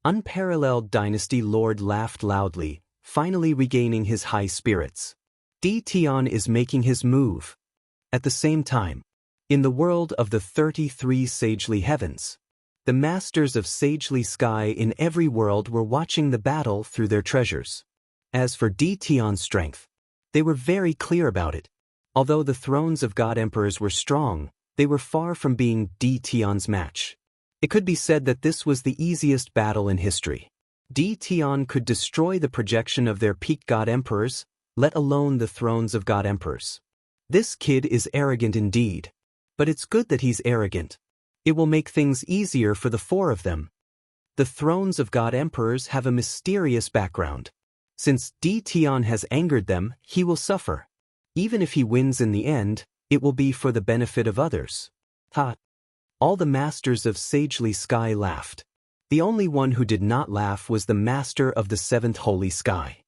Unparalleled Dynasty Lord laughed loudly, finally regaining his high spirits. Di Tian is making his move. At the same time, in the world of the 33 sagely heavens, the masters of sagely sky in every world were watching the battle through their treasures. As for Di Tian's strength, they were very clear about it. Although the thrones of God Emperors were strong, they were far from being Di Tian's match. It could be said that this was the easiest battle in history. Di Tian could destroy the projection of their peak God Emperors, let alone the thrones of God Emperors. This kid is arrogant indeed. But it's good that he's arrogant. It will make things easier for the four of them. The thrones of God Emperors have a mysterious background. Since Di Tian has angered them, he will suffer. Even if he wins in the end, it will be for the benefit of others. All the masters of sagely sky laughed. The only one who did not laugh was the master of the seventh holy sky.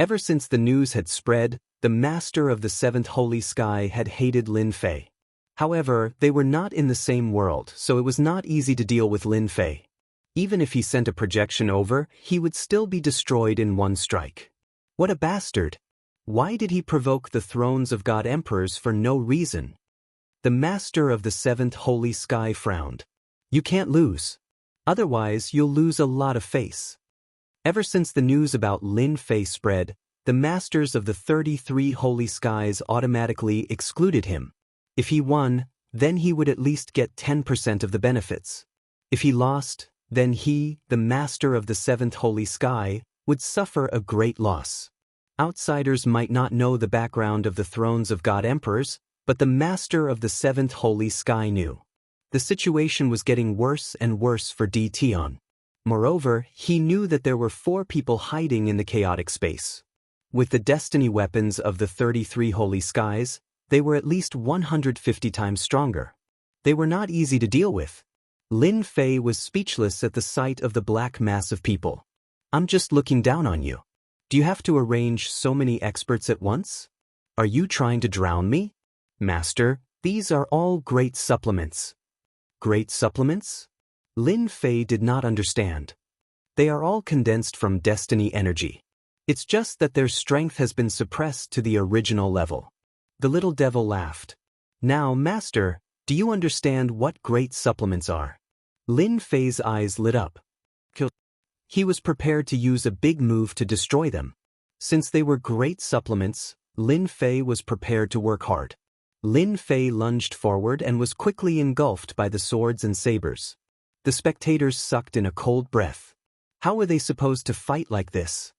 Ever since the news had spread, the master of the seventh holy sky had hated Lin Fei. However, they were not in the same world, so it was not easy to deal with Lin Fei. Even if he sent a projection over, he would still be destroyed in one strike. What a bastard! Why did he provoke the thrones of God Emperors for no reason? The master of the seventh holy sky frowned. You can't lose. Otherwise, you'll lose a lot of face. Ever since the news about Lin Fei spread, the masters of the 33 holy skies automatically excluded him. If he won, then he would at least get 10% of the benefits. If he lost, then he, the master of the seventh holy sky, would suffer a great loss. Outsiders might not know the background of the thrones of God Emperors, but the master of the seventh holy sky knew. The situation was getting worse and worse for Di Tian. Moreover, he knew that there were 4 people hiding in the chaotic space. With the destiny weapons of the 33 holy skies, they were at least 150 times stronger. They were not easy to deal with. Lin Fei was speechless at the sight of the black mass of people. I'm just looking down on you. Do you have to arrange so many experts at once? Are you trying to drown me? Master, these are all great supplements. Great supplements? Lin Fei did not understand. They are all condensed from destiny energy. It's just that their strength has been suppressed to the original level. The little devil laughed. Now, Master, do you understand what great supplements are? Lin Fei's eyes lit up. He was prepared to use a big move to destroy them. Since they were great supplements, Lin Fei was prepared to work hard. Lin Fei lunged forward and was quickly engulfed by the swords and sabers. The spectators sucked in a cold breath. How were they supposed to fight like this?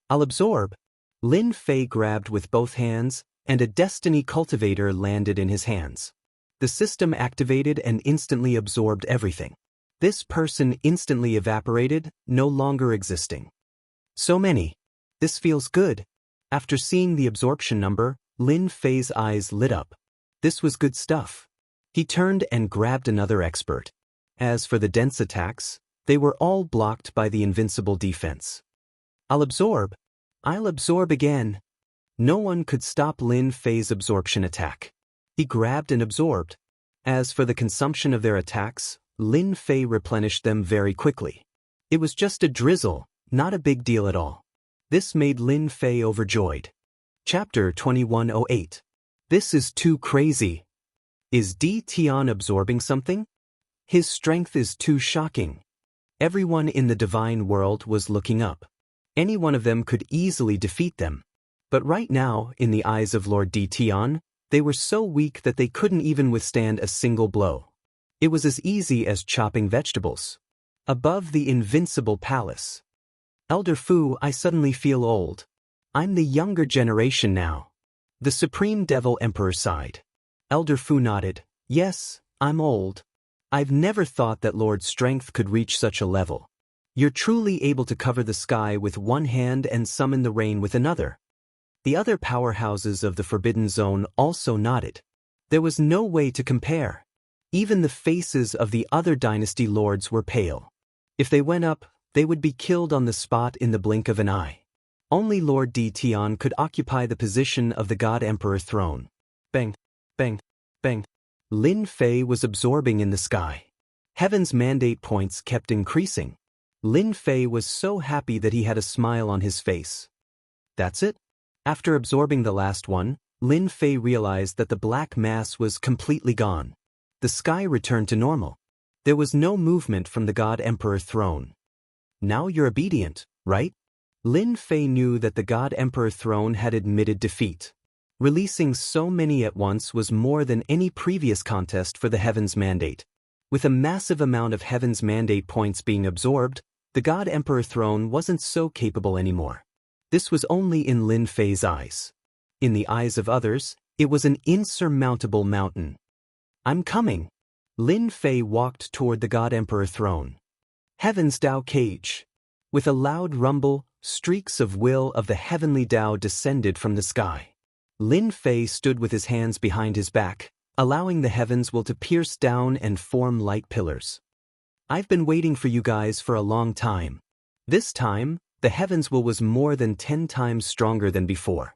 I'll absorb. Lin Fei grabbed with both hands, and a destiny cultivator landed in his hands. The system activated and instantly absorbed everything. This person instantly evaporated, no longer existing. So many. This feels good. After seeing the absorption number, Lin Fei's eyes lit up. This was good stuff. He turned and grabbed another expert. As for the dense attacks, they were all blocked by the invincible defense. I'll absorb again. No one could stop Lin Fei's absorption attack. He grabbed and absorbed. As for the consumption of their attacks, Lin Fei replenished them very quickly. It was just a drizzle, not a big deal at all. This made Lin Fei overjoyed. Chapter 2108. This is too crazy. Is Di Tian absorbing something? His strength is too shocking. Everyone in the divine world was looking up. Any one of them could easily defeat them. But right now, in the eyes of Lord Dition, they were so weak that they couldn't even withstand a single blow. It was as easy as chopping vegetables. Above the invincible palace. Elder Fu, I suddenly feel old. I'm the younger generation now. The Supreme Devil Emperor sighed. Elder Fu nodded. Yes, I'm old. I've never thought that Lord Strength could reach such a level. You're truly able to cover the sky with one hand and summon the rain with another. The other powerhouses of the Forbidden Zone also nodded. There was no way to compare. Even the faces of the other dynasty lords were pale. If they went up, they would be killed on the spot in the blink of an eye. Only Lord Dition could occupy the position of the God Emperor throne. Bang, bang, bang. Lin Fei was absorbing in the sky. Heaven's mandate points kept increasing. Lin Fei was so happy that he had a smile on his face. That's it? After absorbing the last one, Lin Fei realized that the black mass was completely gone. The sky returned to normal. There was no movement from the God Emperor throne. Now you're obedient, right? Lin Fei knew that the God Emperor throne had admitted defeat. Releasing so many at once was more than any previous contest for the Heaven's Mandate. With a massive amount of Heaven's Mandate points being absorbed, the God Emperor throne wasn't so capable anymore. This was only in Lin Fei's eyes. In the eyes of others, it was an insurmountable mountain. I'm coming. Lin Fei walked toward the God Emperor throne. Heaven's Tao Cage. With a loud rumble, streaks of will of the heavenly Tao descended from the sky. Lin Fei stood with his hands behind his back, allowing the heavens will to pierce down and form light pillars. I've been waiting for you guys for a long time. This time, the heavens will was more than 10 times stronger than before.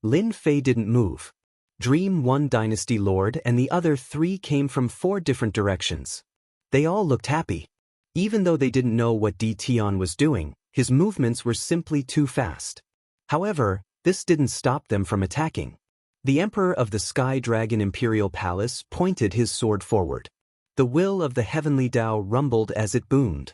Lin Fei didn't move. Dream one dynasty lord and the other 3 came from 4 different directions. They all looked happy. Even though they didn't know what Dition was doing, his movements were simply too fast. However, this didn't stop them from attacking. The Emperor of the Sky Dragon Imperial Palace pointed his sword forward. The will of the heavenly Tao rumbled as it boomed.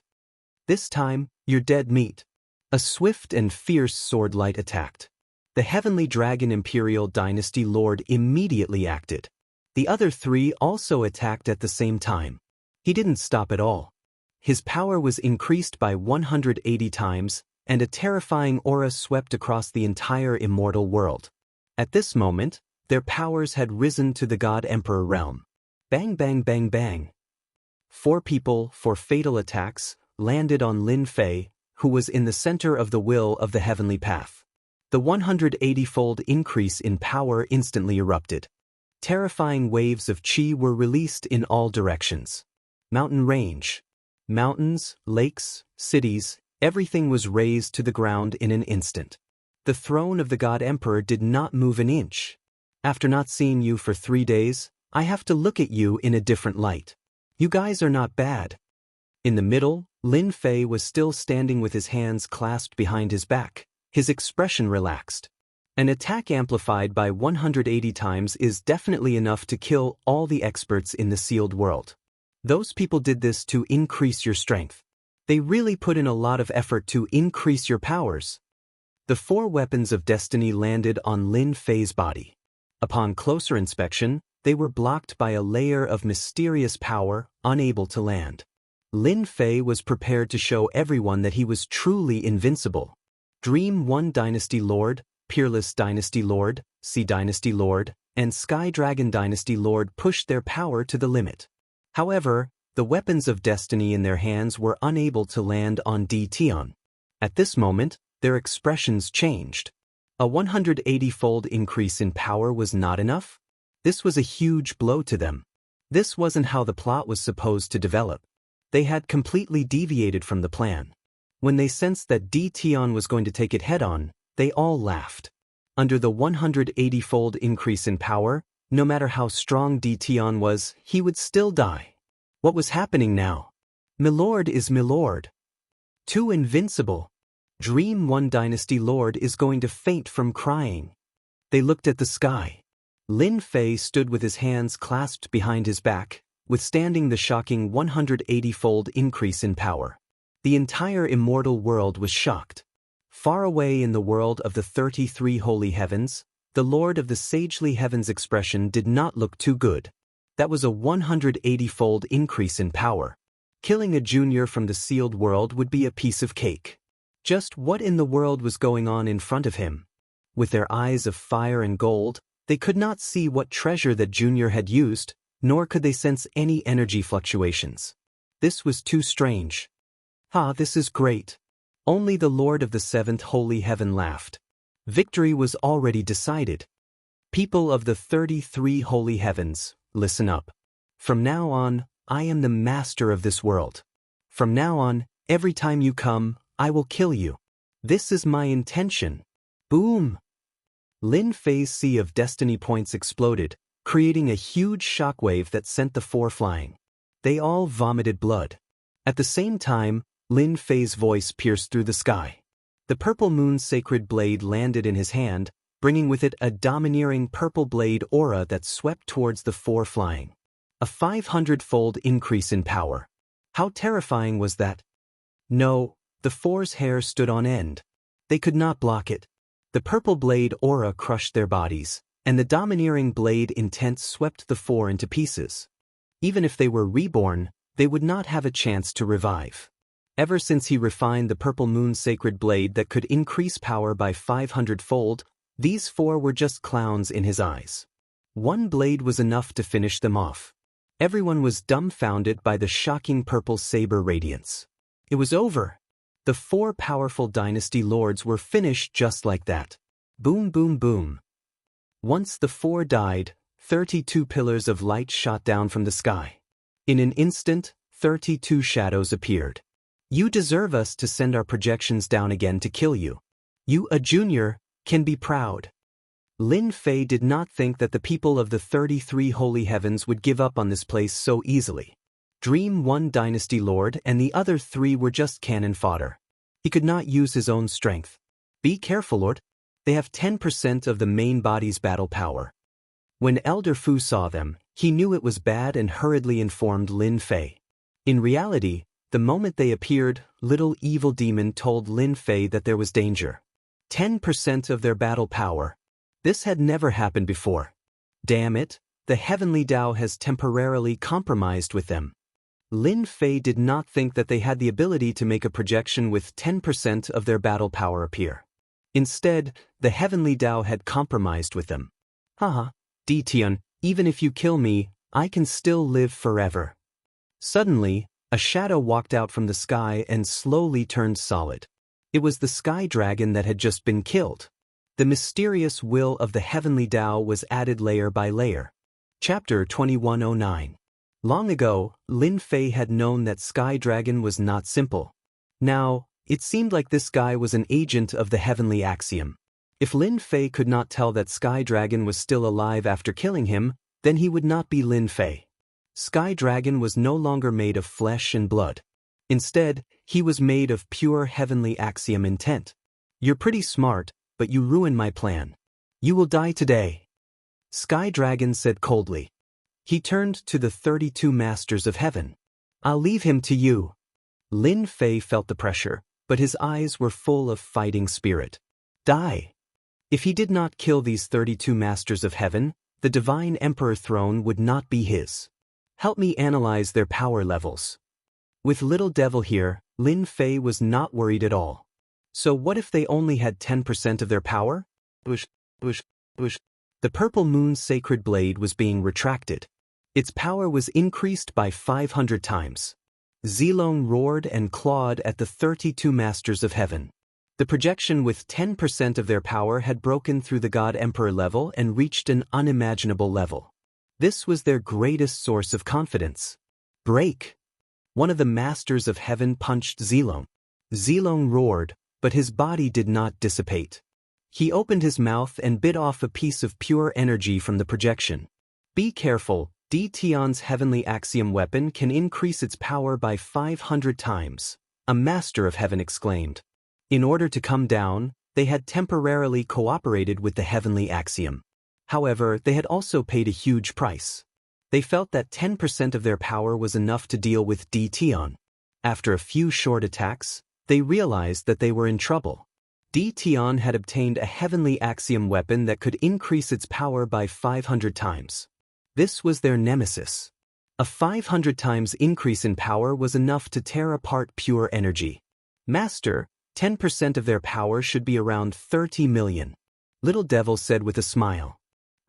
This time, you're dead meat. A swift and fierce sword light attacked. The Heavenly Dragon Imperial Dynasty Lord immediately acted. The other 3 also attacked at the same time. He didn't stop at all. His power was increased by 180 times, and a terrifying aura swept across the entire immortal world. At this moment, their powers had risen to the God Emperor realm. Bang bang bang bang. 4 people, 4 fatal attacks, landed on Lin Fei, who was in the center of the will of the heavenly path. The 180-fold increase in power instantly erupted. Terrifying waves of qi were released in all directions. Mountain range. Mountains, lakes, cities, everything was razed to the ground in an instant. The throne of the God Emperor did not move an inch. After not seeing you for 3 days, I have to look at you in a different light. You guys are not bad. In the middle, Lin Fei was still standing with his hands clasped behind his back, his expression relaxed. An attack amplified by 180 times is definitely enough to kill all the experts in the sealed world. Those people did this to increase your strength. They really put in a lot of effort to increase your powers. The 4 weapons of destiny landed on Lin Fei's body. Upon closer inspection, they were blocked by a layer of mysterious power, unable to land. Lin Fei was prepared to show everyone that he was truly invincible. Dream One Dynasty Lord, Peerless Dynasty Lord, Sea Dynasty Lord, and Sky Dragon Dynasty Lord pushed their power to the limit. However, the weapons of destiny in their hands were unable to land on Dition. At this moment, their expressions changed. A 180-fold increase in power was not enough? This was a huge blow to them. This wasn't how the plot was supposed to develop. They had completely deviated from the plan. When they sensed that Dition was going to take it head-on, they all laughed. Under the 180-fold increase in power, no matter how strong Dition was, he would still die. What was happening now? Milord is Milord. Too invincible. Dream One Dynasty Lord is going to faint from crying. They looked at the sky. Lin Fei stood with his hands clasped behind his back, withstanding the shocking 180-fold increase in power. The entire immortal world was shocked. Far away in the world of the 33 holy heavens, the Lord of the sagely heavens expression did not look too good. That was a 180-fold increase in power. Killing a junior from the sealed world would be a piece of cake. Just what in the world was going on in front of him? With their eyes of fire and gold, they could not see what treasure that junior had used, nor could they sense any energy fluctuations. This was too strange. This is great. Only the Lord of the seventh holy heaven laughed. Victory was already decided. People of the 33 holy heavens, listen up. From now on, I am the master of this world. From now on, every time you come, I will kill you. This is my intention. Boom! Lin Fei's sea of destiny points exploded, creating a huge shockwave that sent the four flying. They all vomited blood. At the same time, Lin Fei's voice pierced through the sky. The purple moon's sacred blade landed in his hand, bringing with it a domineering purple blade aura that swept towards the four flying. A 500-fold increase in power. How terrifying was that? No, the four's hair stood on end. They could not block it. The purple blade aura crushed their bodies, and the domineering blade intent swept the four into pieces. Even if they were reborn, they would not have a chance to revive. Ever since he refined the purple moon's sacred blade that could increase power by 500-fold, these four were just clowns in his eyes. One blade was enough to finish them off. Everyone was dumbfounded by the shocking purple saber radiance. It was over. The four powerful dynasty lords were finished just like that. Boom, boom, boom. Once the four died, 32 pillars of light shot down from the sky. In an instant, 32 shadows appeared. You deserve us to send our projections down again to kill you. You, a junior, can be proud. Lin Fei did not think that the people of the 33 holy heavens would give up on this place so easily. Dream one dynasty lord and the other three were just cannon fodder. He could not use his own strength. Be careful, Lord. They have 10% of the main body's battle power. When Elder Fu saw them, he knew it was bad and hurriedly informed Lin Fei. In reality, the moment they appeared, little evil demon told Lin Fei that there was danger. 10% of their battle power. This had never happened before. Damn it, the heavenly Tao has temporarily compromised with them. Lin Fei did not think that they had the ability to make a projection with 10% of their battle power appear. Instead, the heavenly Tao had compromised with them. Ditian, even if you kill me, I can still live forever. Suddenly, a shadow walked out from the sky and slowly turned solid. It was the sky dragon that had just been killed. The mysterious will of the heavenly Tao was added layer by layer. Chapter 2109. Long ago, Lin Fei had known that Sky Dragon was not simple. Now, it seemed like this guy was an agent of the heavenly axiom. If Lin Fei could not tell that Sky Dragon was still alive after killing him, then he would not be Lin Fei. Sky Dragon was no longer made of flesh and blood. Instead, he was made of pure heavenly axiom intent. You're pretty smart, but you ruined my plan. You will die today. Sky Dragon said coldly. He turned to the 32 masters of heaven. I'll leave him to you. Lin Fei felt the pressure, but his eyes were full of fighting spirit. Die. If he did not kill these 32 masters of heaven, the divine emperor throne would not be his. Help me analyze their power levels. With little devil here, Lin Fei was not worried at all. So what if they only had 10% of their power? Whoosh, whoosh, whoosh. The purple moon's sacred blade was being retracted. Its power was increased by 500 times. Zilong roared and clawed at the 32 masters of heaven. The projection with 10% of their power had broken through the God Emperor level and reached an unimaginable level. This was their greatest source of confidence. Break! One of the masters of heaven punched Zilong. Zilong roared, but his body did not dissipate. He opened his mouth and bit off a piece of pure energy from the projection. Be careful, Di Tian's heavenly axiom weapon can increase its power by 500 times, a master of heaven exclaimed. In order to come down, they had temporarily cooperated with the heavenly axiom. However, they had also paid a huge price. They felt that 10% of their power was enough to deal with Di Tian. After a few short attacks, they realized that they were in trouble. Di Tian had obtained a heavenly axiom weapon that could increase its power by 500 times. This was their nemesis. A 500 times increase in power was enough to tear apart pure energy. Master, 10% of their power should be around 30 million. Little Devil said with a smile.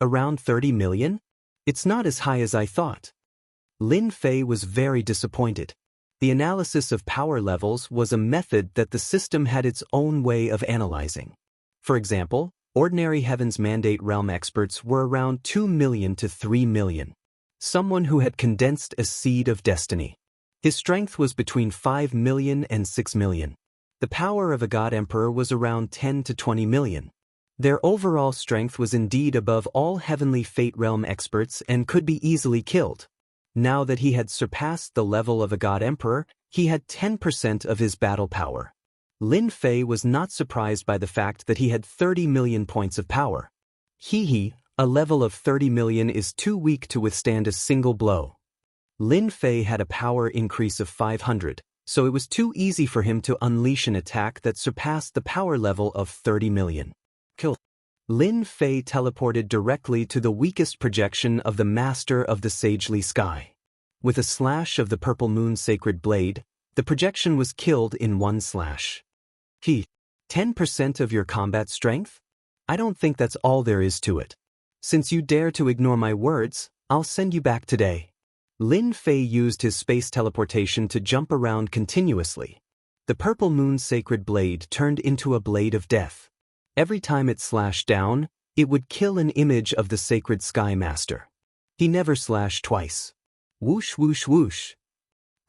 Around 30 million? It's not as high as I thought. Lin Fei was very disappointed. The analysis of power levels was a method that the system had its own way of analyzing. For example, ordinary Heaven's Mandate realm experts were around 2 million to 3 million. Someone who had condensed a seed of destiny. His strength was between 5 million and 6 million. The power of a God Emperor was around 10 to 20 million. Their overall strength was indeed above all Heavenly Fate realm experts and could be easily killed. Now that he had surpassed the level of a God Emperor, he had 10% of his battle power. Lin Fei was not surprised by the fact that he had 30 million points of power. A level of 30 million is too weak to withstand a single blow. Lin Fei had a power increase of 500, so it was too easy for him to unleash an attack that surpassed the power level of 30 million. Kill. Lin Fei teleported directly to the weakest projection of the Master of the Sagely Sky. With a slash of the Purple Moon Sacred Blade, the projection was killed in one slash. 10% of your combat strength? I don't think that's all there is to it. Since you dare to ignore my words, I'll send you back today. Lin Fei used his space teleportation to jump around continuously. The Purple Moon Sacred Blade turned into a blade of death. Every time it slashed down, it would kill an image of the Sacred Sky Master. He never slashed twice. Whoosh whoosh whoosh.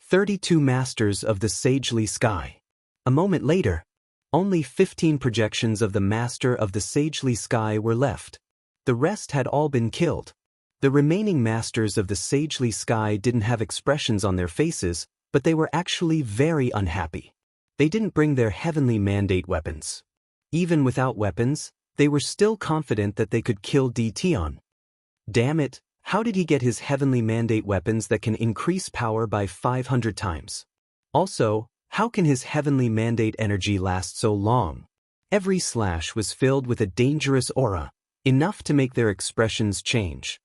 32 Masters of the Sagely Sky. A moment later, only 15 projections of the Master of the Sagely Sky were left. The rest had all been killed. The remaining Masters of the Sagely Sky didn't have expressions on their faces, but they were actually very unhappy. They didn't bring their heavenly mandate weapons. Even without weapons, they were still confident that they could kill Di Tian. Damn it, how did he get his heavenly mandate weapons that can increase power by 500 times? Also, how can his heavenly mandate energy last so long? Every slash was filled with a dangerous aura, enough to make their expressions change.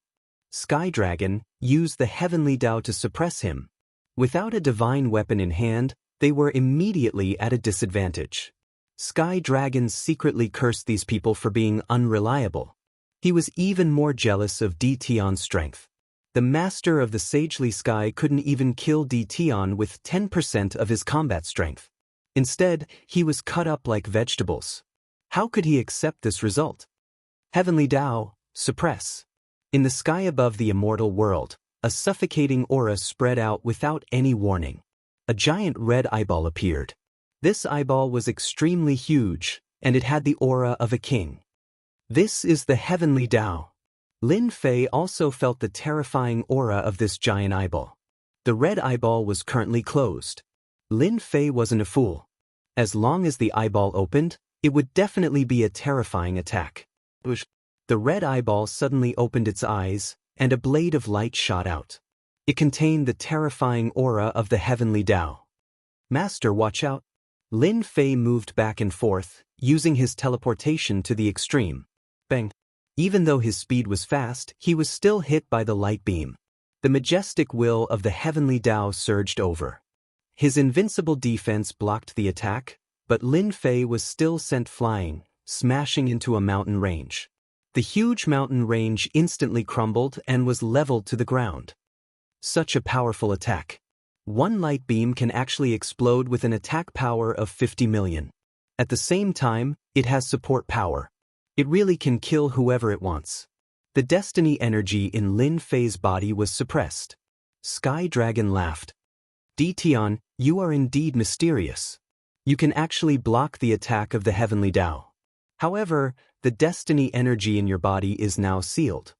Sky Dragon used the heavenly Dao to suppress him. Without a divine weapon in hand, they were immediately at a disadvantage. Sky Dragon secretly cursed these people for being unreliable. He was even more jealous of Di Tian's strength. The Master of the Sagely Sky couldn't even kill Di Tian with 10% of his combat strength. Instead, he was cut up like vegetables. How could he accept this result? Heavenly Dao, suppress. In the sky above the immortal world, a suffocating aura spread out without any warning. A giant red eyeball appeared. This eyeball was extremely huge, and it had the aura of a king. This is the heavenly Dao. Lin Fei also felt the terrifying aura of this giant eyeball. The red eyeball was currently closed. Lin Fei wasn't a fool. As long as the eyeball opened, it would definitely be a terrifying attack. The red eyeball suddenly opened its eyes, and a blade of light shot out. It contained the terrifying aura of the heavenly Dao. Master, watch out. Lin Fei moved back and forth, using his teleportation to the extreme. Bang! Even though his speed was fast, he was still hit by the light beam. The majestic will of the heavenly Dao surged over. His invincible defense blocked the attack, but Lin Fei was still sent flying, smashing into a mountain range. The huge mountain range instantly crumbled and was leveled to the ground. Such a powerful attack. One light beam can actually explode with an attack power of 50 million. At the same time, it has support power. It really can kill whoever it wants. The destiny energy in Lin Fei's body was suppressed. Sky Dragon laughed. Di Tian, you are indeed mysterious. You can actually block the attack of the heavenly Dao. However, the destiny energy in your body is now sealed.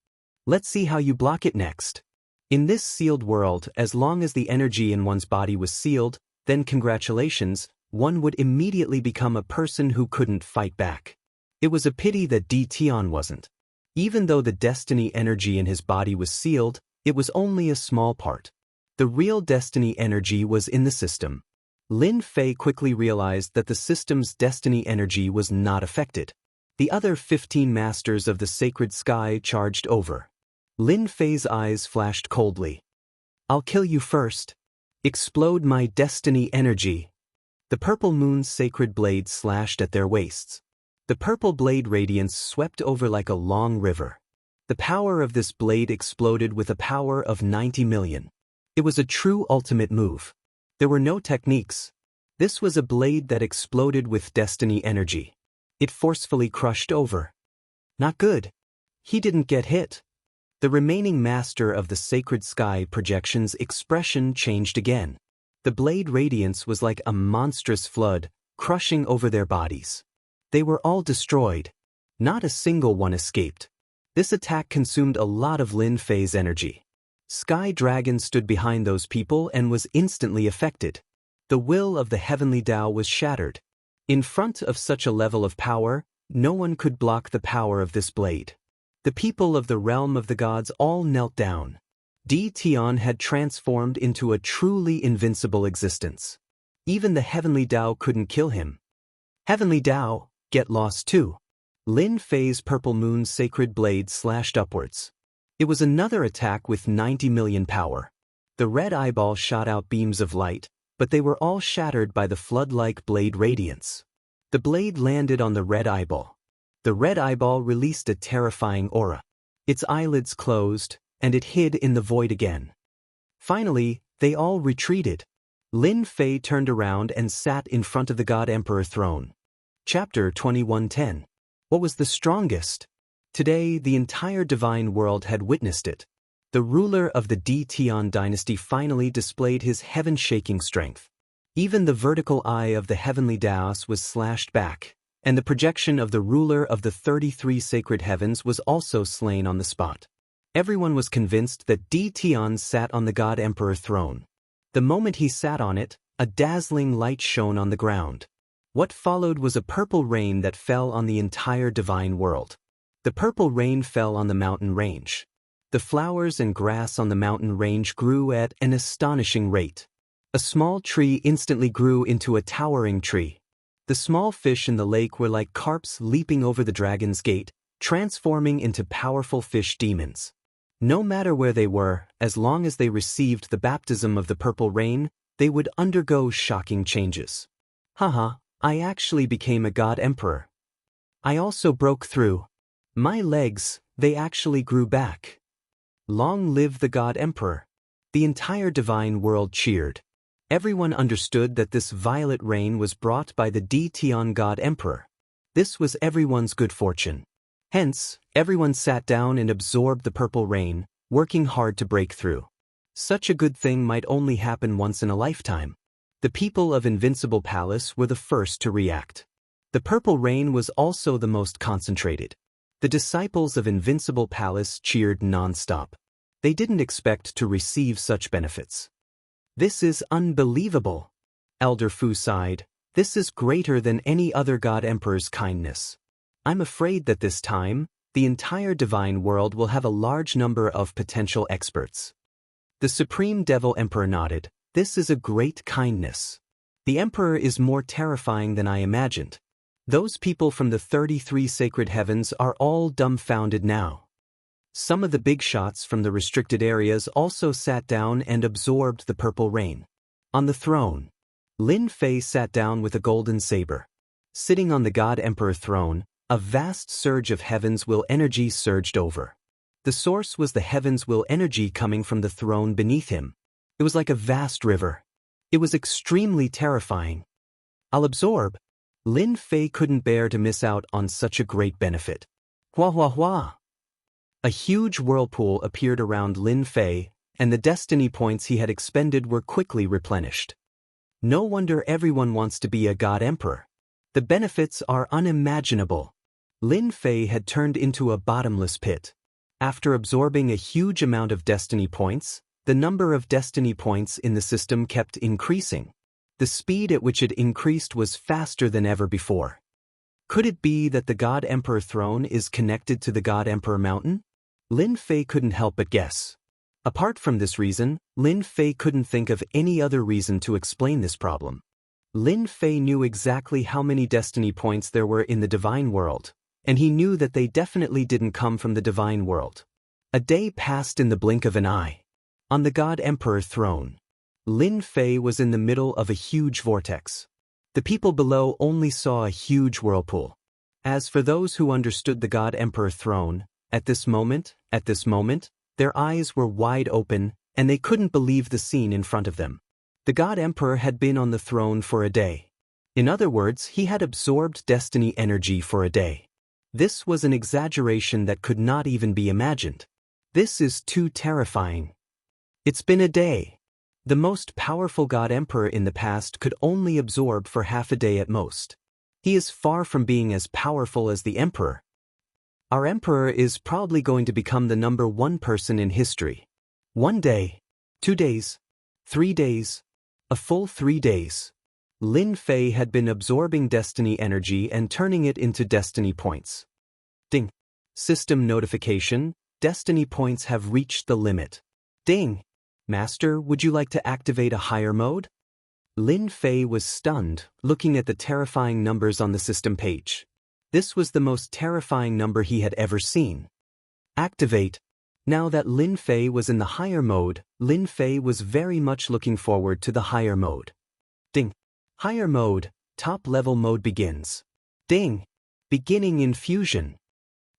Let's see how you block it next. In this sealed world, as long as the energy in one's body was sealed, then congratulations, one would immediately become a person who couldn't fight back. It was a pity that Di Tian wasn't. Even though the destiny energy in his body was sealed, it was only a small part. The real destiny energy was in the system. Lin Fei quickly realized that the system's destiny energy was not affected. The other 15 masters of the sacred sky charged over. Lin Fei's eyes flashed coldly. "I'll kill you first. Explode my destiny energy." The purple moon's sacred blade slashed at their waists. The purple blade radiance swept over like a long river. The power of this blade exploded with a power of 90 million. It was a true ultimate move. There were no techniques. This was a blade that exploded with destiny energy. It forcefully crushed over. Not good. He didn't get hit. The remaining master of the sacred sky projection's expression changed again. The blade radiance was like a monstrous flood, crushing over their bodies. They were all destroyed. Not a single one escaped. This attack consumed a lot of Lin Fei's energy. Sky Dragon stood behind those people and was instantly affected. The will of the heavenly Tao was shattered. In front of such a level of power, no one could block the power of this blade. The people of the realm of the gods all knelt down. Di Tian had transformed into a truly invincible existence. Even the heavenly Tao couldn't kill him. Heavenly Tao, get lost too. Lin Fei's purple moon's sacred blade slashed upwards. It was another attack with 90 million power. The red eyeball shot out beams of light, but they were all shattered by the flood-like blade radiance. The blade landed on the red eyeball. The red eyeball released a terrifying aura. Its eyelids closed, and it hid in the void again. Finally, they all retreated. Lin Fei turned around and sat in front of the God Emperor throne. Chapter 2110. What was the strongest? Today, the entire divine world had witnessed it. The ruler of the Di Tian dynasty finally displayed his heaven-shaking strength. Even the vertical eye of the heavenly Daoist was slashed back, and the projection of the ruler of the 33 sacred heavens was also slain on the spot. Everyone was convinced that Di Tian sat on the God Emperor throne. The moment he sat on it, a dazzling light shone on the ground. What followed was a purple rain that fell on the entire divine world. The purple rain fell on the mountain range. The flowers and grass on the mountain range grew at an astonishing rate. A small tree instantly grew into a towering tree. The small fish in the lake were like carps leaping over the dragon's gate, transforming into powerful fish demons. No matter where they were, as long as they received the baptism of the purple rain, they would undergo shocking changes. Haha, I actually became a god emperor. I also broke through. My legs, they actually grew back. Long live the god emperor. The entire divine world cheered. Everyone understood that this violet rain was brought by the Di Tian god emperor. This was everyone's good fortune. Hence, everyone sat down and absorbed the purple rain, working hard to break through. Such a good thing might only happen once in a lifetime. The people of Invincible Palace were the first to react. The purple rain was also the most concentrated. The disciples of Invincible Palace cheered non-stop. They didn't expect to receive such benefits. This is unbelievable. Elder Fu sighed. This is greater than any other god emperor's kindness. I'm afraid that this time, the entire divine world will have a large number of potential experts. The Supreme Devil Emperor nodded. This is a great kindness. The Emperor is more terrifying than I imagined. Those people from the 33 sacred heavens are all dumbfounded now. Some of the big shots from the restricted areas also sat down and absorbed the purple rain. On the throne, Lin Fei sat down with a golden saber. Sitting on the God Emperor throne, a vast surge of heaven's will energy surged over. The source was the heaven's will energy coming from the throne beneath him. It was like a vast river. It was extremely terrifying. I'll absorb. Lin Fei couldn't bear to miss out on such a great benefit. Hua hua hua. A huge whirlpool appeared around Lin Fei, and the destiny points he had expended were quickly replenished. No wonder everyone wants to be a god emperor. The benefits are unimaginable. Lin Fei had turned into a bottomless pit. After absorbing a huge amount of destiny points, the number of destiny points in the system kept increasing. The speed at which it increased was faster than ever before. Could it be that the God Emperor throne is connected to the God Emperor mountain? Lin Fei couldn't help but guess. Apart from this reason, Lin Fei couldn't think of any other reason to explain this problem. Lin Fei knew exactly how many destiny points there were in the divine world, and he knew that they definitely didn't come from the divine world. A day passed in the blink of an eye. On the God Emperor throne, Lin Fei was in the middle of a huge vortex. The people below only saw a huge whirlpool. As for those who understood the God Emperor throne, at this moment, their eyes were wide open, and they couldn't believe the scene in front of them. The God Emperor had been on the throne for a day. In other words, he had absorbed destiny energy for a day. This was an exaggeration that could not even be imagined. This is too terrifying. It's been a day. The most powerful God Emperor in the past could only absorb for half a day at most. He is far from being as powerful as the Emperor. Our Emperor is probably going to become the #1 person in history. 1 day, 2 days, 3 days, a full 3 days. Lin Fei had been absorbing destiny energy and turning it into destiny points. Ding. System notification, destiny points have reached the limit. Ding. Master, would you like to activate a higher mode? Lin Fei was stunned, looking at the terrifying numbers on the system page. This was the most terrifying number he had ever seen. Activate. Now that Lin Fei was in the higher mode, Lin Fei was very much looking forward to the higher mode. Ding. Higher mode, top-level mode begins. Ding. Beginning infusion.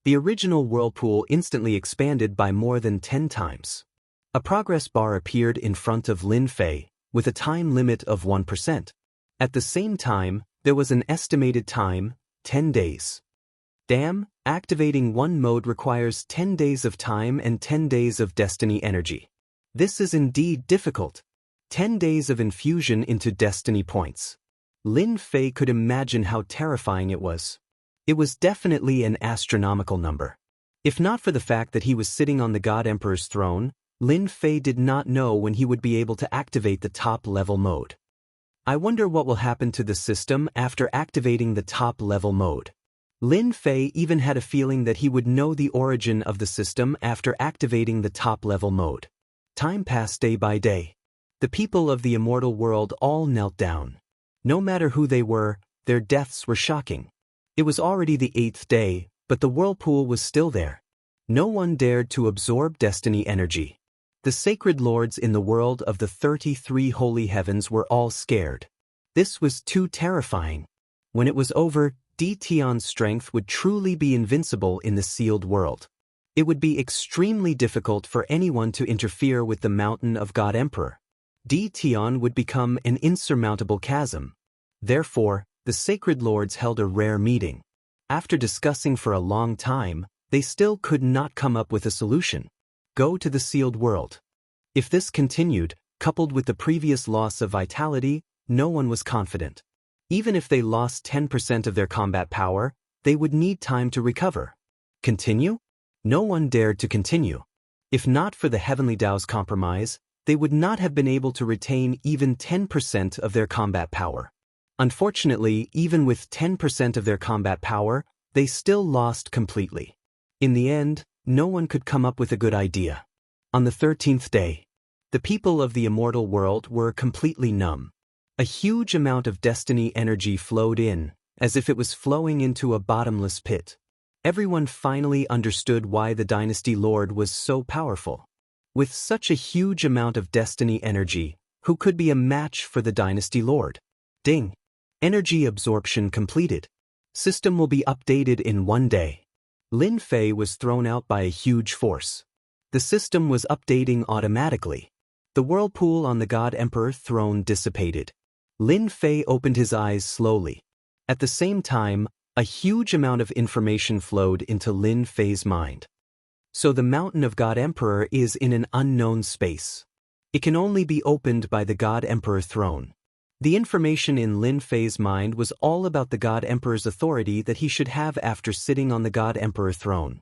The original whirlpool instantly expanded by more than 10 times. A progress bar appeared in front of Lin Fei, with a time limit of 1%. At the same time, there was an estimated time, 10 days. Damn, activating one mode requires 10 days of time and 10 days of destiny energy. This is indeed difficult. 10 days of infusion into destiny points. Lin Fei could imagine how terrifying it was. It was definitely an astronomical number. If not for the fact that he was sitting on the God Emperor's throne, Lin Fei did not know when he would be able to activate the top-level mode. I wonder what will happen to the system after activating the top-level mode. Lin Fei even had a feeling that he would know the origin of the system after activating the top-level mode. Time passed day by day. The people of the immortal world all knelt down. No matter who they were, their deaths were shocking. It was already the 8th day, but the whirlpool was still there. No one dared to absorb destiny energy. The sacred lords in the world of the 33 holy heavens were all scared. This was too terrifying. When it was over, Tion's strength would truly be invincible in the sealed world. It would be extremely difficult for anyone to interfere with the mountain of God Emperor. Tion would become an insurmountable chasm. Therefore, the sacred lords held a rare meeting. After discussing for a long time, they still could not come up with a solution. Go to the sealed world. If this continued, coupled with the previous loss of vitality, no one was confident. Even if they lost 10% of their combat power, they would need time to recover. Continue? No one dared to continue. If not for the Heavenly Dao's compromise, they would not have been able to retain even 10% of their combat power. Unfortunately, even with 10% of their combat power, they still lost completely. In the end, no one could come up with a good idea. On the 13th day, the people of the immortal world were completely numb. A huge amount of destiny energy flowed in, as if it was flowing into a bottomless pit. Everyone finally understood why the Dynasty Lord was so powerful. With such a huge amount of destiny energy, who could be a match for the Dynasty Lord? Ding! Energy absorption completed. System will be updated in 1 day. Lin Fei was thrown out by a huge force. The system was updating automatically. The whirlpool on the God Emperor throne dissipated. Lin Fei opened his eyes slowly. At the same time, a huge amount of information flowed into Lin Fei's mind. So the mountain of God Emperor is in an unknown space. It can only be opened by the God Emperor throne. The information in Lin Fei's mind was all about the God Emperor's authority that he should have after sitting on the God Emperor throne.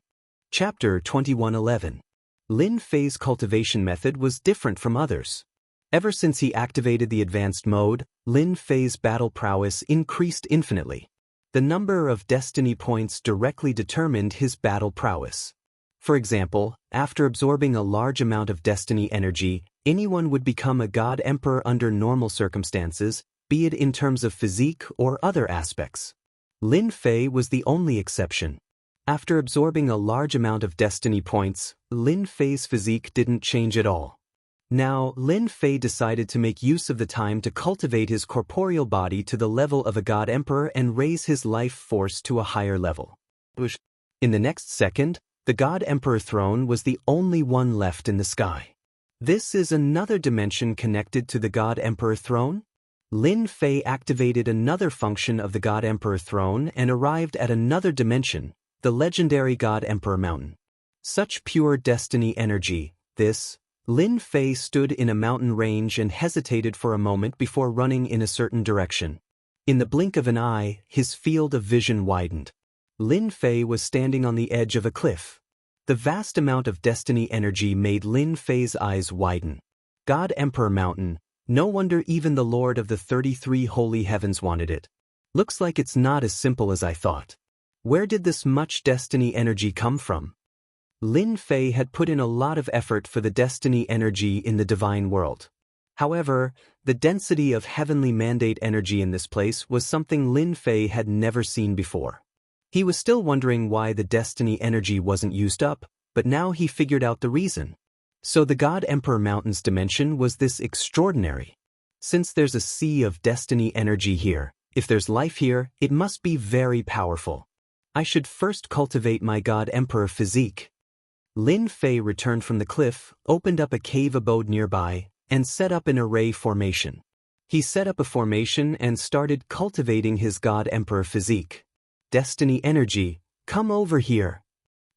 Chapter 2111. Lin Fei's cultivation method was different from others. Ever since he activated the advanced mode, Lin Fei's battle prowess increased infinitely. The number of destiny points directly determined his battle prowess. For example, after absorbing a large amount of destiny energy, anyone would become a God Emperor under normal circumstances, be it in terms of physique or other aspects. Lin Fei was the only exception. After absorbing a large amount of destiny points, Lin Fei's physique didn't change at all. Now, Lin Fei decided to make use of the time to cultivate his corporeal body to the level of a god emperor and raise his life force to a higher level. In the next second, the god emperor throne was the only one left in the sky. This is another dimension connected to the god emperor throne? Lin Fei activated another function of the god emperor throne and arrived at another dimension, the legendary god emperor mountain. Such pure destiny energy, this. Lin Fei stood in a mountain range and hesitated for a moment before running in a certain direction. In the blink of an eye, his field of vision widened. Lin Fei was standing on the edge of a cliff. The vast amount of destiny energy made Lin Fei's eyes widen. God Emperor Mountain, no wonder even the Lord of the 33 Holy Heavens wanted it. Looks like it's not as simple as I thought. Where did this much destiny energy come from? Lin Fei had put in a lot of effort for the destiny energy in the divine world. However, the density of heavenly mandate energy in this place was something Lin Fei had never seen before. He was still wondering why the destiny energy wasn't used up, but now he figured out the reason. So the God Emperor Mountain's dimension was this extraordinary. Since there's a sea of destiny energy here, if there's life here, it must be very powerful. I should first cultivate my God Emperor physique. Lin Fei returned from the cliff, opened up a cave abode nearby, and set up an array formation. He set up a formation and started cultivating his God Emperor physique. Destiny energy, come over here.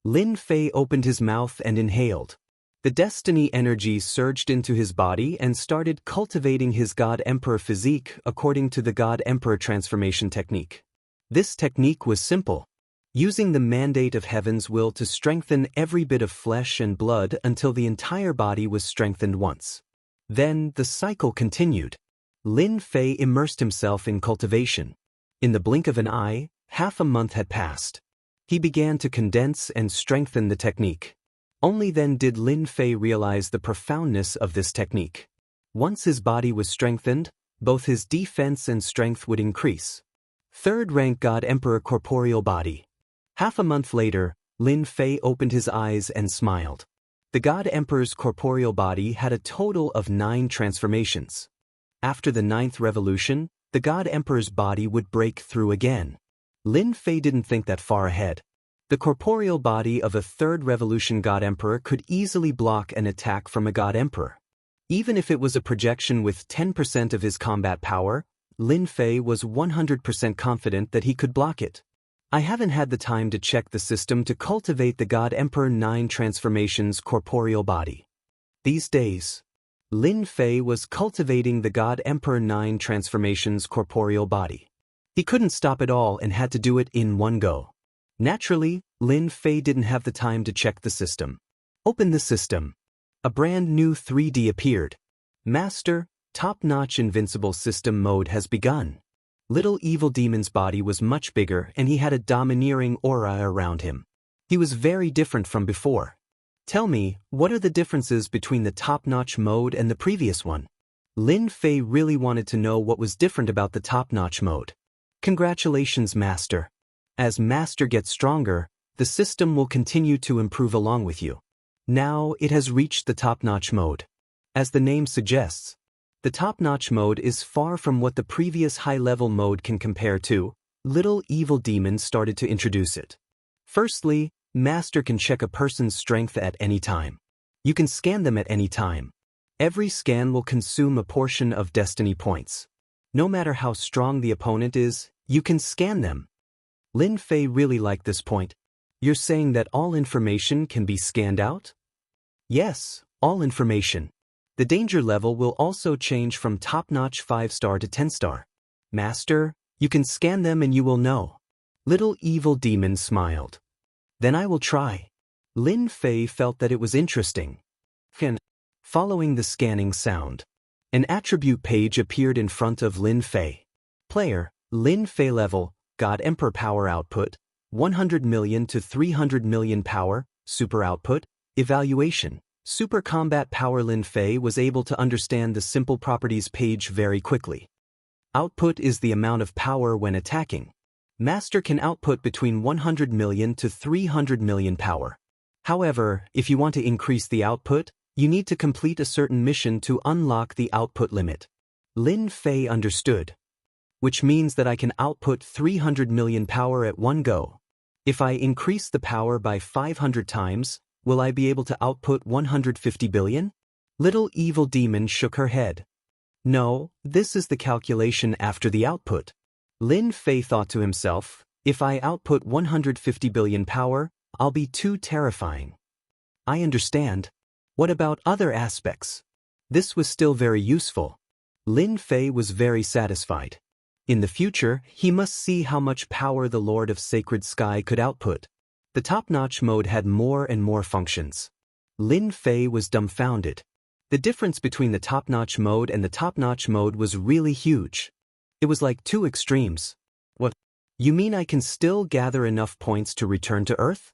Lin Fei opened his mouth and inhaled. The destiny energy surged into his body and started cultivating his God Emperor physique according to the God Emperor transformation technique. This technique was simple. Using the mandate of heaven's will to strengthen every bit of flesh and blood until the entire body was strengthened once. Then the cycle continued. Lin Fei immersed himself in cultivation. In the blink of an eye, half a month had passed. He began to condense and strengthen the technique. Only then did Lin Fei realize the profoundness of this technique. Once his body was strengthened, both his defense and strength would increase. Third rank God Emperor corporeal body. Half a month later, Lin Fei opened his eyes and smiled. The God Emperor's corporeal body had a total of 9 transformations. After the 9th revolution, the God Emperor's body would break through again. Lin Fei didn't think that far ahead. The corporeal body of a 3rd revolution God Emperor could easily block an attack from a God Emperor. Even if it was a projection with 10% of his combat power, Lin Fei was 100% confident that he could block it. I haven't had the time to check the system to cultivate the God Emperor 9 transformations corporeal body. These days, Lin Fei was cultivating the God Emperor 9 transformations corporeal body. He couldn't stop it all and had to do it in one go. Naturally, Lin Fei didn't have the time to check the system. Open the system. A brand new 3D appeared. Master, top-notch invincible system mode has begun. Little Evil Demon's body was much bigger and he had a domineering aura around him. He was very different from before. Tell me, what are the differences between the top-notch mode and the previous one? Lin Fei really wanted to know what was different about the top-notch mode. Congratulations, Master. As Master gets stronger, the system will continue to improve along with you. Now it has reached the top-notch mode. As the name suggests, the top-notch mode is far from what the previous high-level mode can compare to. Little Evil Demon started to introduce it. Firstly, Master can check a person's strength at any time. You can scan them at any time. Every scan will consume a portion of destiny points. No matter how strong the opponent is, you can scan them. Lin Fei really liked this point. You're saying that all information can be scanned out? Yes, all information. The danger level will also change from top-notch 5-star to 10-star. Master, you can scan them and you will know. Little Evil Demon smiled. Then I will try. Lin Fei felt that it was interesting. Following the scanning sound, an attribute page appeared in front of Lin Fei. Player, Lin Fei level, God Emperor power output, 100 million to 300 million power, super output, evaluation. Super Combat Power. Lin Fei was able to understand the simple properties page very quickly. Output is the amount of power when attacking. Master can output between 100 million to 300 million power. However, if you want to increase the output, you need to complete a certain mission to unlock the output limit. Lin Fei understood. Which means that I can output 300 million power at one go. If I increase the power by 500 times, will I be able to output 150 billion? Little evil demon shook her head. No, this is the calculation after the output. Lin Fei thought to himself, if I output 150 billion power, I'll be too terrifying. I understand. What about other aspects? This was still very useful. Lin Fei was very satisfied. In the future, he must see how much power the Lord of Sacred Sky could output. The top-notch mode had more and more functions. Lin Fei was dumbfounded. The difference between the top-notch mode and the top-notch mode was really huge. It was like two extremes. What? You mean I can still gather enough points to return to Earth?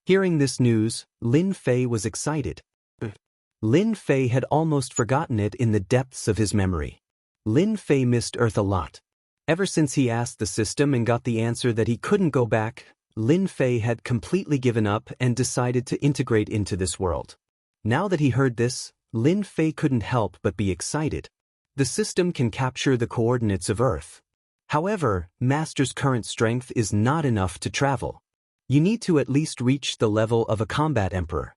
Hearing this news, Lin Fei was excited. Lin Fei had almost forgotten it in the depths of his memory. Lin Fei missed Earth a lot. Ever since he asked the system and got the answer that he couldn't go back, Lin Fei had completely given up and decided to integrate into this world. Now that he heard this, Lin Fei couldn't help but be excited. The system can capture the coordinates of Earth. However, Master's current strength is not enough to travel. You need to at least reach the level of a combat emperor.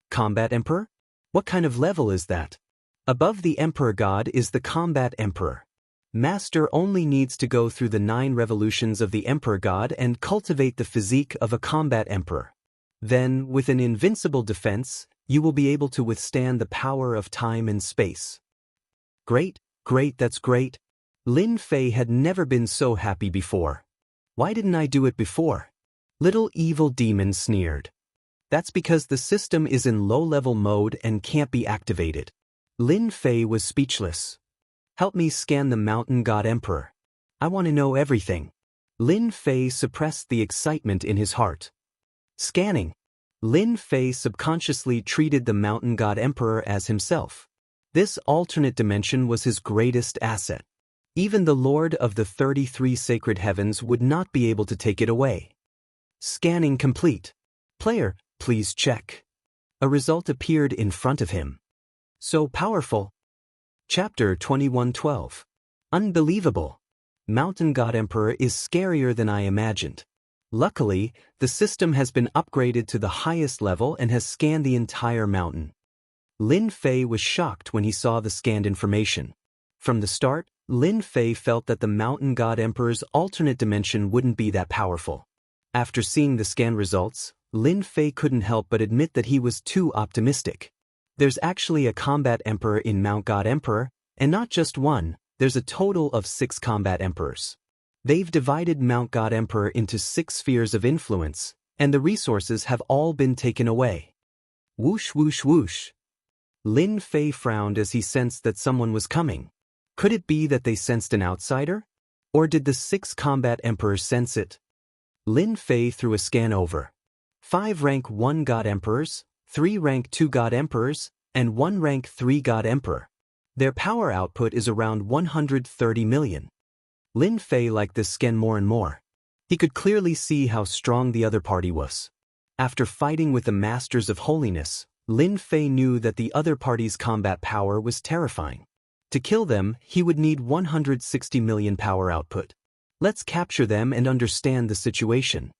Combat emperor? What kind of level is that? Above the emperor god is the combat emperor. Master only needs to go through the 9 revolutions of the emperor god and cultivate the physique of a combat emperor. Then, with an invincible defense, you will be able to withstand the power of time and space. Great, that's great. Lin Fei had never been so happy before. Why didn't I do it before? Little evil demon sneered. That's because the system is in low-level mode and can't be activated. Lin Fei was speechless. Help me scan the mountain god emperor. I want to know everything. Lin Fei suppressed the excitement in his heart. Scanning. Lin Fei subconsciously treated the mountain god emperor as himself. This alternate dimension was his greatest asset. Even the Lord of the 33 sacred heavens would not be able to take it away. Scanning complete. Player, please check. A result appeared in front of him. So powerful. Chapter 21:12. Unbelievable. Mountain God Emperor is scarier than I imagined. Luckily, the system has been upgraded to the highest level and has scanned the entire mountain. Lin Fei was shocked when he saw the scanned information. From the start, Lin Fei felt that the Mountain God Emperor's alternate dimension wouldn't be that powerful. After seeing the scan results, Lin Fei couldn't help but admit that he was too optimistic. There's actually a combat emperor in Mount God Emperor, and not just one, there's a total of 6 combat emperors. They've divided Mount God Emperor into 6 spheres of influence, and the resources have all been taken away. Whoosh whoosh whoosh. Lin Fei frowned as he sensed that someone was coming. Could it be that they sensed an outsider? Or did the 6 combat emperors sense it? Lin Fei threw a scan over. 5 rank 1 God Emperors, 3 rank 2 God Emperors, and 1 rank 3 God Emperor. Their power output is around 130 million. Lin Fei liked this scan more and more. He could clearly see how strong the other party was. After fighting with the Masters of Holiness, Lin Fei knew that the other party's combat power was terrifying. To kill them, he would need 160 million power output. Let's capture them and understand the situation.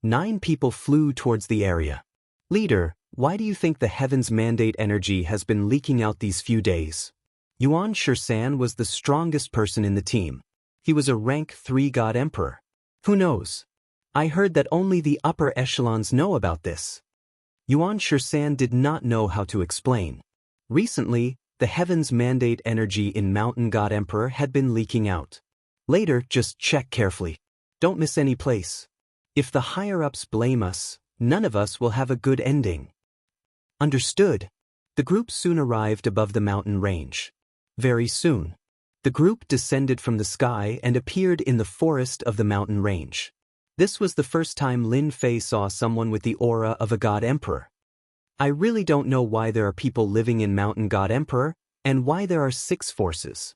9 people flew towards the area. Leader, why do you think the Heaven's Mandate energy has been leaking out these few days? Yuan Shisan was the strongest person in the team. He was a rank 3 God Emperor. Who knows? I heard that only the upper echelons know about this. Yuan Shisan did not know how to explain. Recently, the Heaven's Mandate energy in Mountain God Emperor had been leaking out. Later, just check carefully. Don't miss any place. If the higher-ups blame us, none of us will have a good ending. Understood. The group soon arrived above the mountain range. Very soon. The group descended from the sky and appeared in the forest of the mountain range. This was the first time Lin Fei saw someone with the aura of a God Emperor. I really don't know why there are people living in Mountain God Emperor, and why there are 6 forces.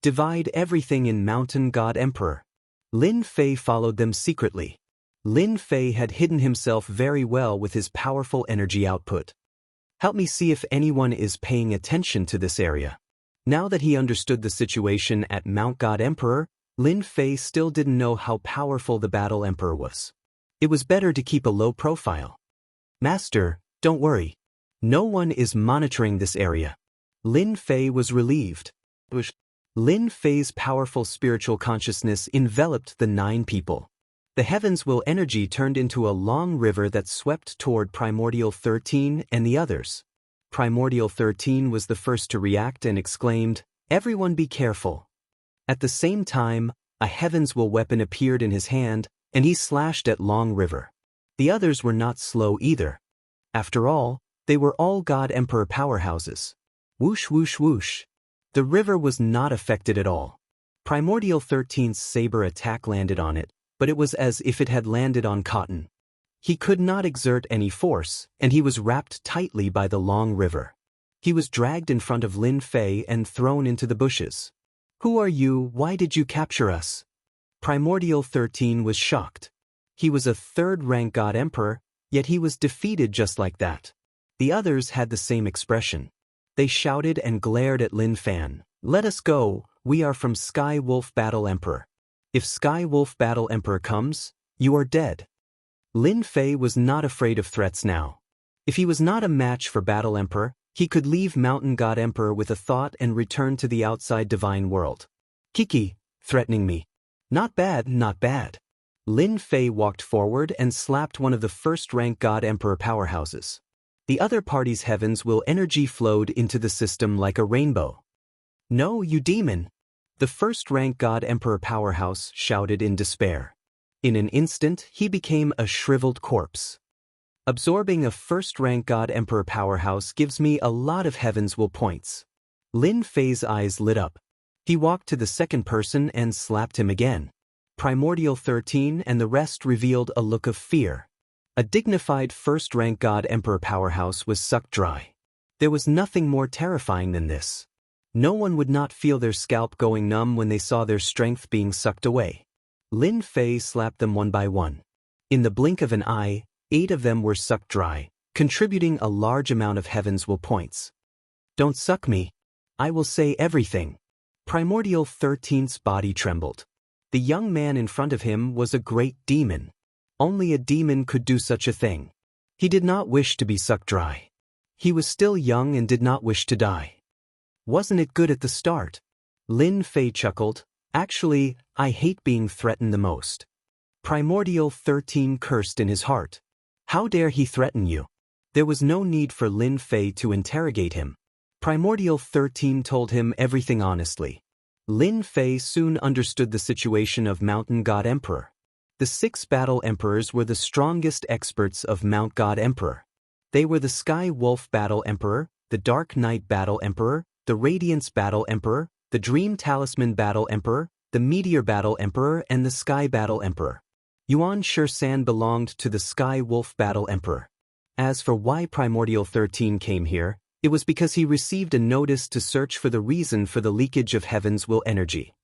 Divide everything in Mountain God Emperor. Lin Fei followed them secretly. Lin Fei had hidden himself very well with his powerful energy output. Help me see if anyone is paying attention to this area. Now that he understood the situation at Mount God Emperor, Lin Fei still didn't know how powerful the Battle Emperor was. It was better to keep a low profile. Master, don't worry. No one is monitoring this area. Lin Fei was relieved. Lin Fei's powerful spiritual consciousness enveloped the 9 people. The heavens will energy turned into a long river that swept toward Primordial 13 and the others. Primordial 13 was the first to react and exclaimed, "Everyone be careful." At the same time, a heavens will weapon appeared in his hand, and he slashed at Long River. The others were not slow either. After all, they were all God Emperor powerhouses. Whoosh whoosh whoosh. The river was not affected at all. Primordial 13's saber attack landed on it, but it was as if it had landed on cotton. He could not exert any force, and he was wrapped tightly by the Long River. He was dragged in front of Lin Fei and thrown into the bushes. "Who are you? Why did you capture us?" Primordial 13 was shocked. He was a 3rd-rank God Emperor, yet he was defeated just like that. The others had the same expression. They shouted and glared at Lin Fan. "Let us go, we are from Sky Wolf Battle Emperor. If Sky Wolf Battle Emperor comes, you are dead." Lin Fei was not afraid of threats now. If he was not a match for Battle Emperor, he could leave Mountain God Emperor with a thought and return to the outside divine world. "Kiki, threatening me. Not bad, not bad." Lin Fei walked forward and slapped one of the 1st-rank God Emperor powerhouses. The other party's heavens will energy flowed into the system like a rainbow. "No, you demon!" The 1st-rank God Emperor powerhouse shouted in despair. In an instant, he became a shriveled corpse. Absorbing a 1st-rank God Emperor powerhouse gives me a lot of heavens will points. Lin Fei's eyes lit up. He walked to the 2nd person and slapped him again. Primordial 13 and the rest revealed a look of fear. A dignified 1st-rank God Emperor powerhouse was sucked dry. There was nothing more terrifying than this. No one would not feel their scalp going numb when they saw their strength being sucked away. Lin Fei slapped them one by one. In the blink of an eye, 8 of them were sucked dry, contributing a large amount of heavens will points. "Don't suck me. I will say everything." Primordial 13's body trembled. The young man in front of him was a great demon. Only a demon could do such a thing. He did not wish to be sucked dry. He was still young and did not wish to die. "Wasn't it good at the start?" Lin Fei chuckled. "Actually, I hate being threatened the most." Primordial 13 cursed in his heart. How dare he threaten you? There was no need for Lin Fei to interrogate him. Primordial 13 told him everything honestly. Lin Fei soon understood the situation of Mountain God Emperor. The 6 Battle Emperors were the strongest experts of Mount God Emperor. They were the Sky Wolf Battle Emperor, the Dark Knight Battle Emperor, the Radiance Battle Emperor, the Dream Talisman Battle Emperor, the Meteor Battle Emperor and the Sky Battle Emperor. Yuan Shisan belonged to the Sky Wolf Battle Emperor. As for why Primordial 13 came here, it was because he received a notice to search for the reason for the leakage of Heaven's will energy.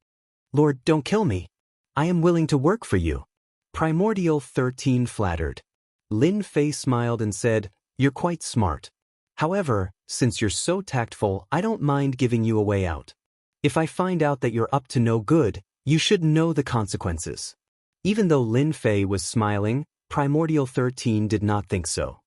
"Lord, don't kill me. I am willing to work for you." Primordial 13 flattered. Lin Fei smiled and said, "You're quite smart. However, since you're so tactful, I don't mind giving you a way out. If I find out that you're up to no good, you should know the consequences." Even though Lin Fei was smiling, Primordial 13 did not think so.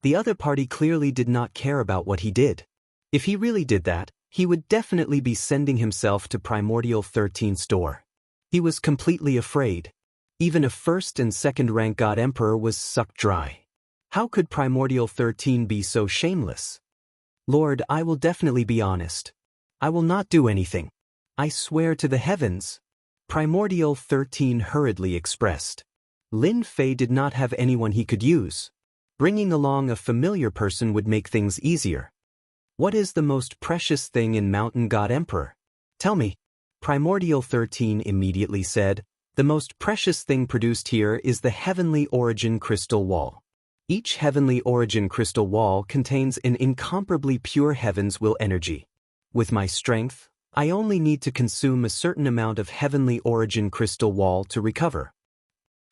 The other party clearly did not care about what he did. If he really did that, he would definitely be sending himself to Primordial 13's door. He was completely afraid. Even a 1st and 2nd-rank God Emperor was sucked dry. How could Primordial 13 be so shameless? "Lord, I will definitely be honest. I will not do anything. I swear to the heavens." Primordial 13 hurriedly expressed. Lin Fei did not have anyone he could use. Bringing along a familiar person would make things easier. "What is the most precious thing in Mountain God Emperor? Tell me." Primordial 13 immediately said, "The most precious thing produced here is the Heavenly Origin Crystal Wall. Each Heavenly Origin Crystal Wall contains an incomparably pure Heaven's will energy. With my strength, I only need to consume a certain amount of heavenly origin crystal wall to recover.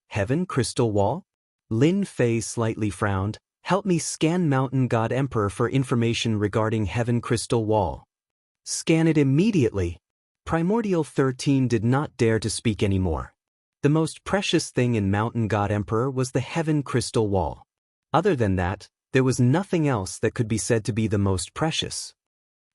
Heaven crystal wall? Lin Fei slightly frowned. Help me scan Mountain God Emperor for information regarding Heaven crystal wall. Scan it immediately. Primordial 13 did not dare to speak anymore. The most precious thing in Mountain God Emperor was the Heaven crystal wall. Other than that, there was nothing else that could be said to be the most precious.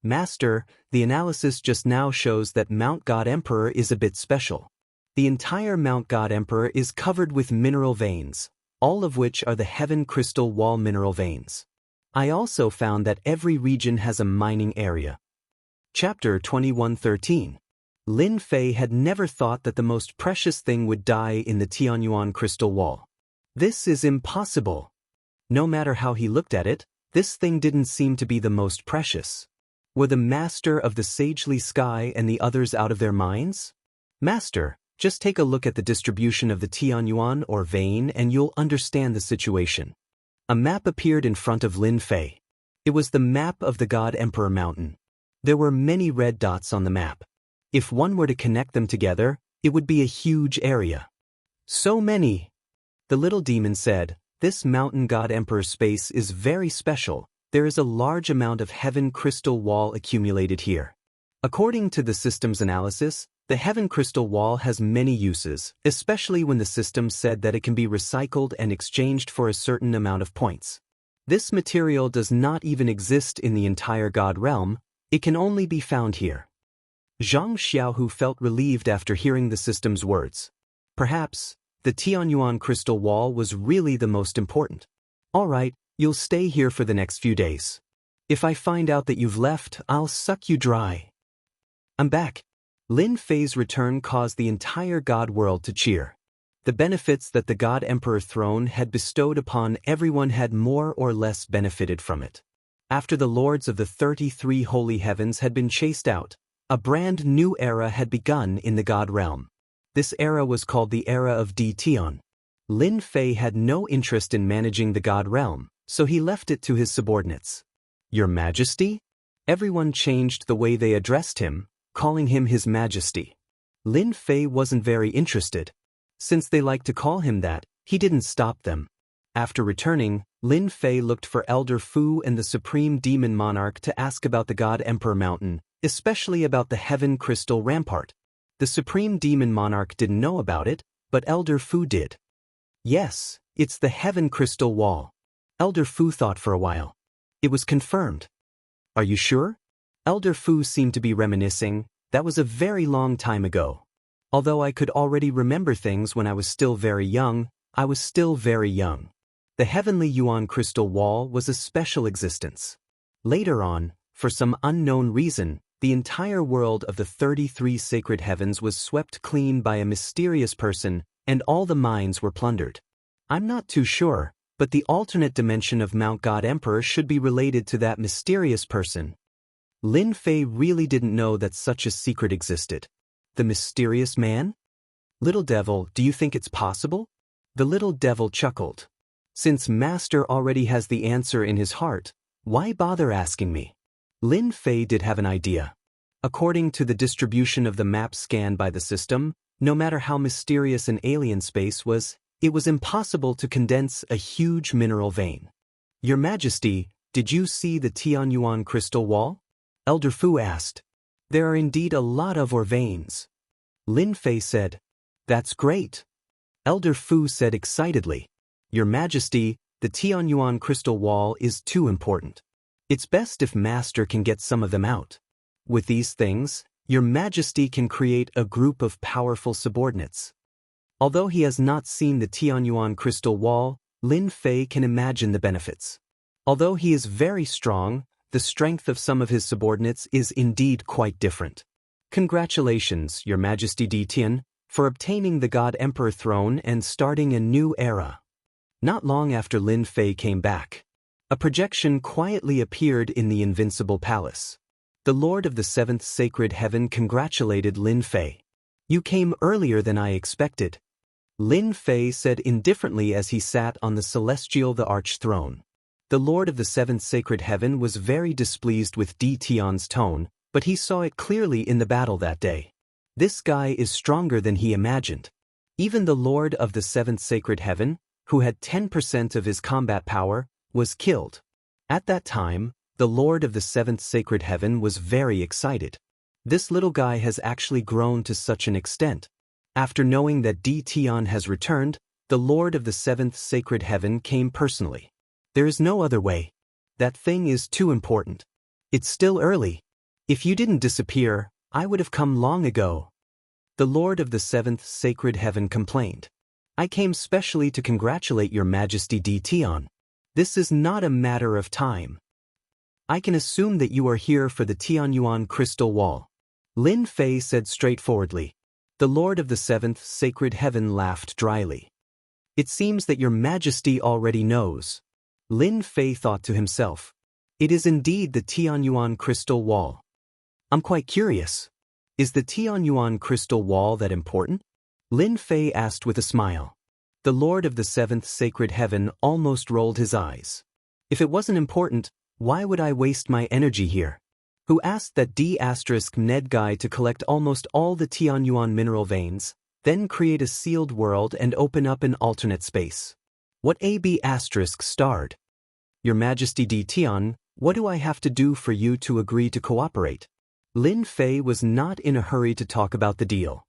Master, the analysis just now shows that Mount God Emperor is a bit special. The entire Mount God Emperor is covered with mineral veins, all of which are the Heaven crystal wall mineral veins. I also found that every region has a mining area. Chapter 21:13. Lin Fei had never thought that the most precious thing would die in the Tianyuan crystal wall. This is impossible. No matter how he looked at it, this thing didn't seem to be the most precious. Were the master of the sagely sky and the others out of their minds? Master, just take a look at the distribution of the Tianyuan or vein and you'll understand the situation. A map appeared in front of Lin Fei. It was the map of the God Emperor Mountain. There were many red dots on the map. If one were to connect them together, it would be a huge area. So many! The little demon said, this Mountain God Emperor space is very special. There is a large amount of Heaven crystal wall accumulated here. According to the system's analysis, the Heaven crystal wall has many uses, especially when the system said that it can be recycled and exchanged for a certain amount of points. This material does not even exist in the entire God realm, it can only be found here. Zhang Xiaohu felt relieved after hearing the system's words. Perhaps, the Tianyuan crystal wall was really the most important. All right, you'll stay here for the next few days. If I find out that you've left, I'll suck you dry. I'm back. Lin Fei's return caused the entire God world to cheer. The benefits that the God Emperor throne had bestowed upon everyone had more or less benefited from it. After the lords of the 33 holy heavens had been chased out, a brand new era had begun in the God realm. This era was called the Era of Di Tian. Lin Fei had no interest in managing the God realm, so he left it to his subordinates. Your Majesty? Everyone changed the way they addressed him, calling him His Majesty. Lin Fei wasn't very interested. Since they liked to call him that, he didn't stop them. After returning, Lin Fei looked for Elder Fu and the Supreme Demon Monarch to ask about the God Emperor Mountain, especially about the Heaven Crystal Rampart. The Supreme Demon Monarch didn't know about it, but Elder Fu did. Yes, it's the Heaven Crystal Wall. Elder Fu thought for a while. It was confirmed. Are you sure? Elder Fu seemed to be reminiscing. That was a very long time ago. Although I could already remember things when I was still very young, I was still very young. The Heavenly Yuan Crystal Wall was a special existence. Later on, for some unknown reason, the entire world of the 33 sacred heavens was swept clean by a mysterious person, and all the mines were plundered. I'm not too sure, but the alternate dimension of Mount God Emperor should be related to that mysterious person. Lin Fei really didn't know that such a secret existed. The mysterious man? Little devil, do you think it's possible? The little devil chuckled. Since Master already has the answer in his heart, why bother asking me? Lin Fei did have an idea. According to the distribution of the map scanned by the system, no matter how mysterious an alien space was, it was impossible to condense a huge mineral vein. Your Majesty, did you see the Tianyuan crystal wall? Elder Fu asked. There are indeed a lot of veins. Lin Fei said. That's great. Elder Fu said excitedly. Your Majesty, the Tianyuan crystal wall is too important. It's best if Master can get some of them out. With these things, Your Majesty can create a group of powerful subordinates. Although he has not seen the Tianyuan crystal wall, Lin Fei can imagine the benefits. Although he is very strong, the strength of some of his subordinates is indeed quite different. Congratulations, Your Majesty Di Tian, for obtaining the God Emperor throne and starting a new era. Not long after Lin Fei came back, a projection quietly appeared in the Invincible Palace. The Lord of the Seventh Sacred Heaven congratulated Lin Fei. You came earlier than I expected. Lin Fei said indifferently as he sat on the celestial the arch throne. The Lord of the Seventh Sacred Heaven was very displeased with Di Tian's tone, but he saw it clearly in the battle that day. This guy is stronger than he imagined. Even the Lord of the Seventh Sacred Heaven, who had 10% of his combat power, was killed. At that time, the Lord of the Seventh Sacred Heaven was very excited. This little guy has actually grown to such an extent. After knowing that Di Tian has returned, the Lord of the Seventh Sacred Heaven came personally. There is no other way. That thing is too important. It's still early. If you didn't disappear, I would have come long ago. The Lord of the Seventh Sacred Heaven complained. I came specially to congratulate your Majesty Di Tian. This is not a matter of time. I can assume that you are here for the Tianyuan crystal wall. Lin Fei said straightforwardly. The Lord of the Seventh Sacred Heaven laughed dryly. It seems that your Majesty already knows. Lin Fei thought to himself. It is indeed the Tianyuan crystal wall. I'm quite curious. Is the Tianyuan crystal wall that important? Lin Fei asked with a smile. The Lord of the Seventh Sacred Heaven almost rolled his eyes. If it wasn't important, why would I waste my energy here? Who asked that D*Ned guy to collect almost all the Tianyuan mineral veins, then create a sealed world and open up an alternate space? What AB** starred? Your Majesty Di Tian, what do I have to do for you to agree to cooperate? Lin Fei was not in a hurry to talk about the deal.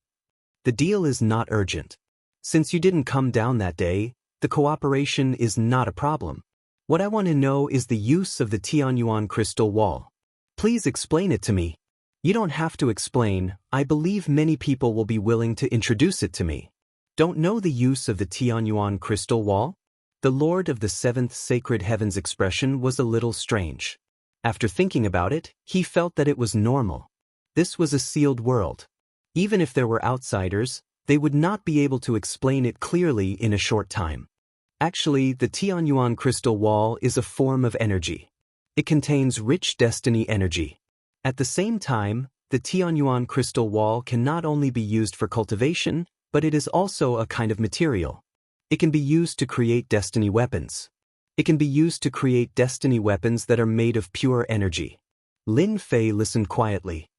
The deal is not urgent. Since you didn't come down that day, the cooperation is not a problem. What I want to know is the use of the Tianyuan crystal wall. Please explain it to me. You don't have to explain, I believe many people will be willing to introduce it to me. Don't know the use of the Tianyuan crystal wall? The Lord of the Seventh Sacred Heaven's expression was a little strange. After thinking about it, he felt that it was normal. This was a sealed world. Even if there were outsiders, they would not be able to explain it clearly in a short time. Actually, the Tianyuan crystal wall is a form of energy. It contains rich destiny energy. At the same time, the Tianyuan crystal wall can not only be used for cultivation, but it is also a kind of material. It can be used to create destiny weapons. It can be used to create destiny weapons that are made of pure energy. Lin Fei listened quietly.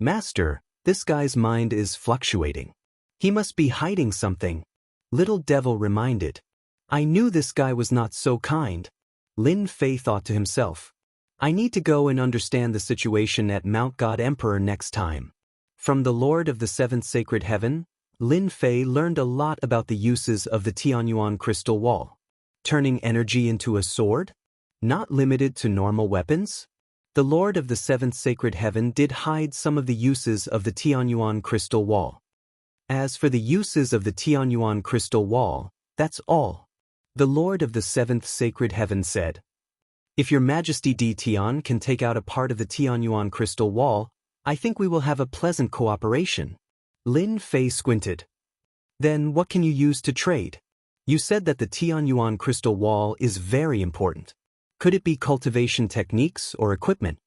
Master, this guy's mind is fluctuating. He must be hiding something. Little Devil reminded. I knew this guy was not so kind. Lin Fei thought to himself. I need to go and understand the situation at Mount God Emperor next time. From the Lord of the Seventh Sacred Heaven, Lin Fei learned a lot about the uses of the Tianyuan crystal wall. Turning energy into a sword? Not limited to normal weapons? The Lord of the Seventh Sacred Heaven did hide some of the uses of the Tianyuan crystal wall. As for the uses of the Tianyuan crystal wall, that's all. The Lord of the Seventh Sacred Heaven said. If your Majesty Di Tian can take out a part of the Tianyuan crystal wall, I think we will have a pleasant cooperation. Lin Fei squinted. Then what can you use to trade? You said that the Tianyuan crystal wall is very important. Could it be cultivation techniques or equipment?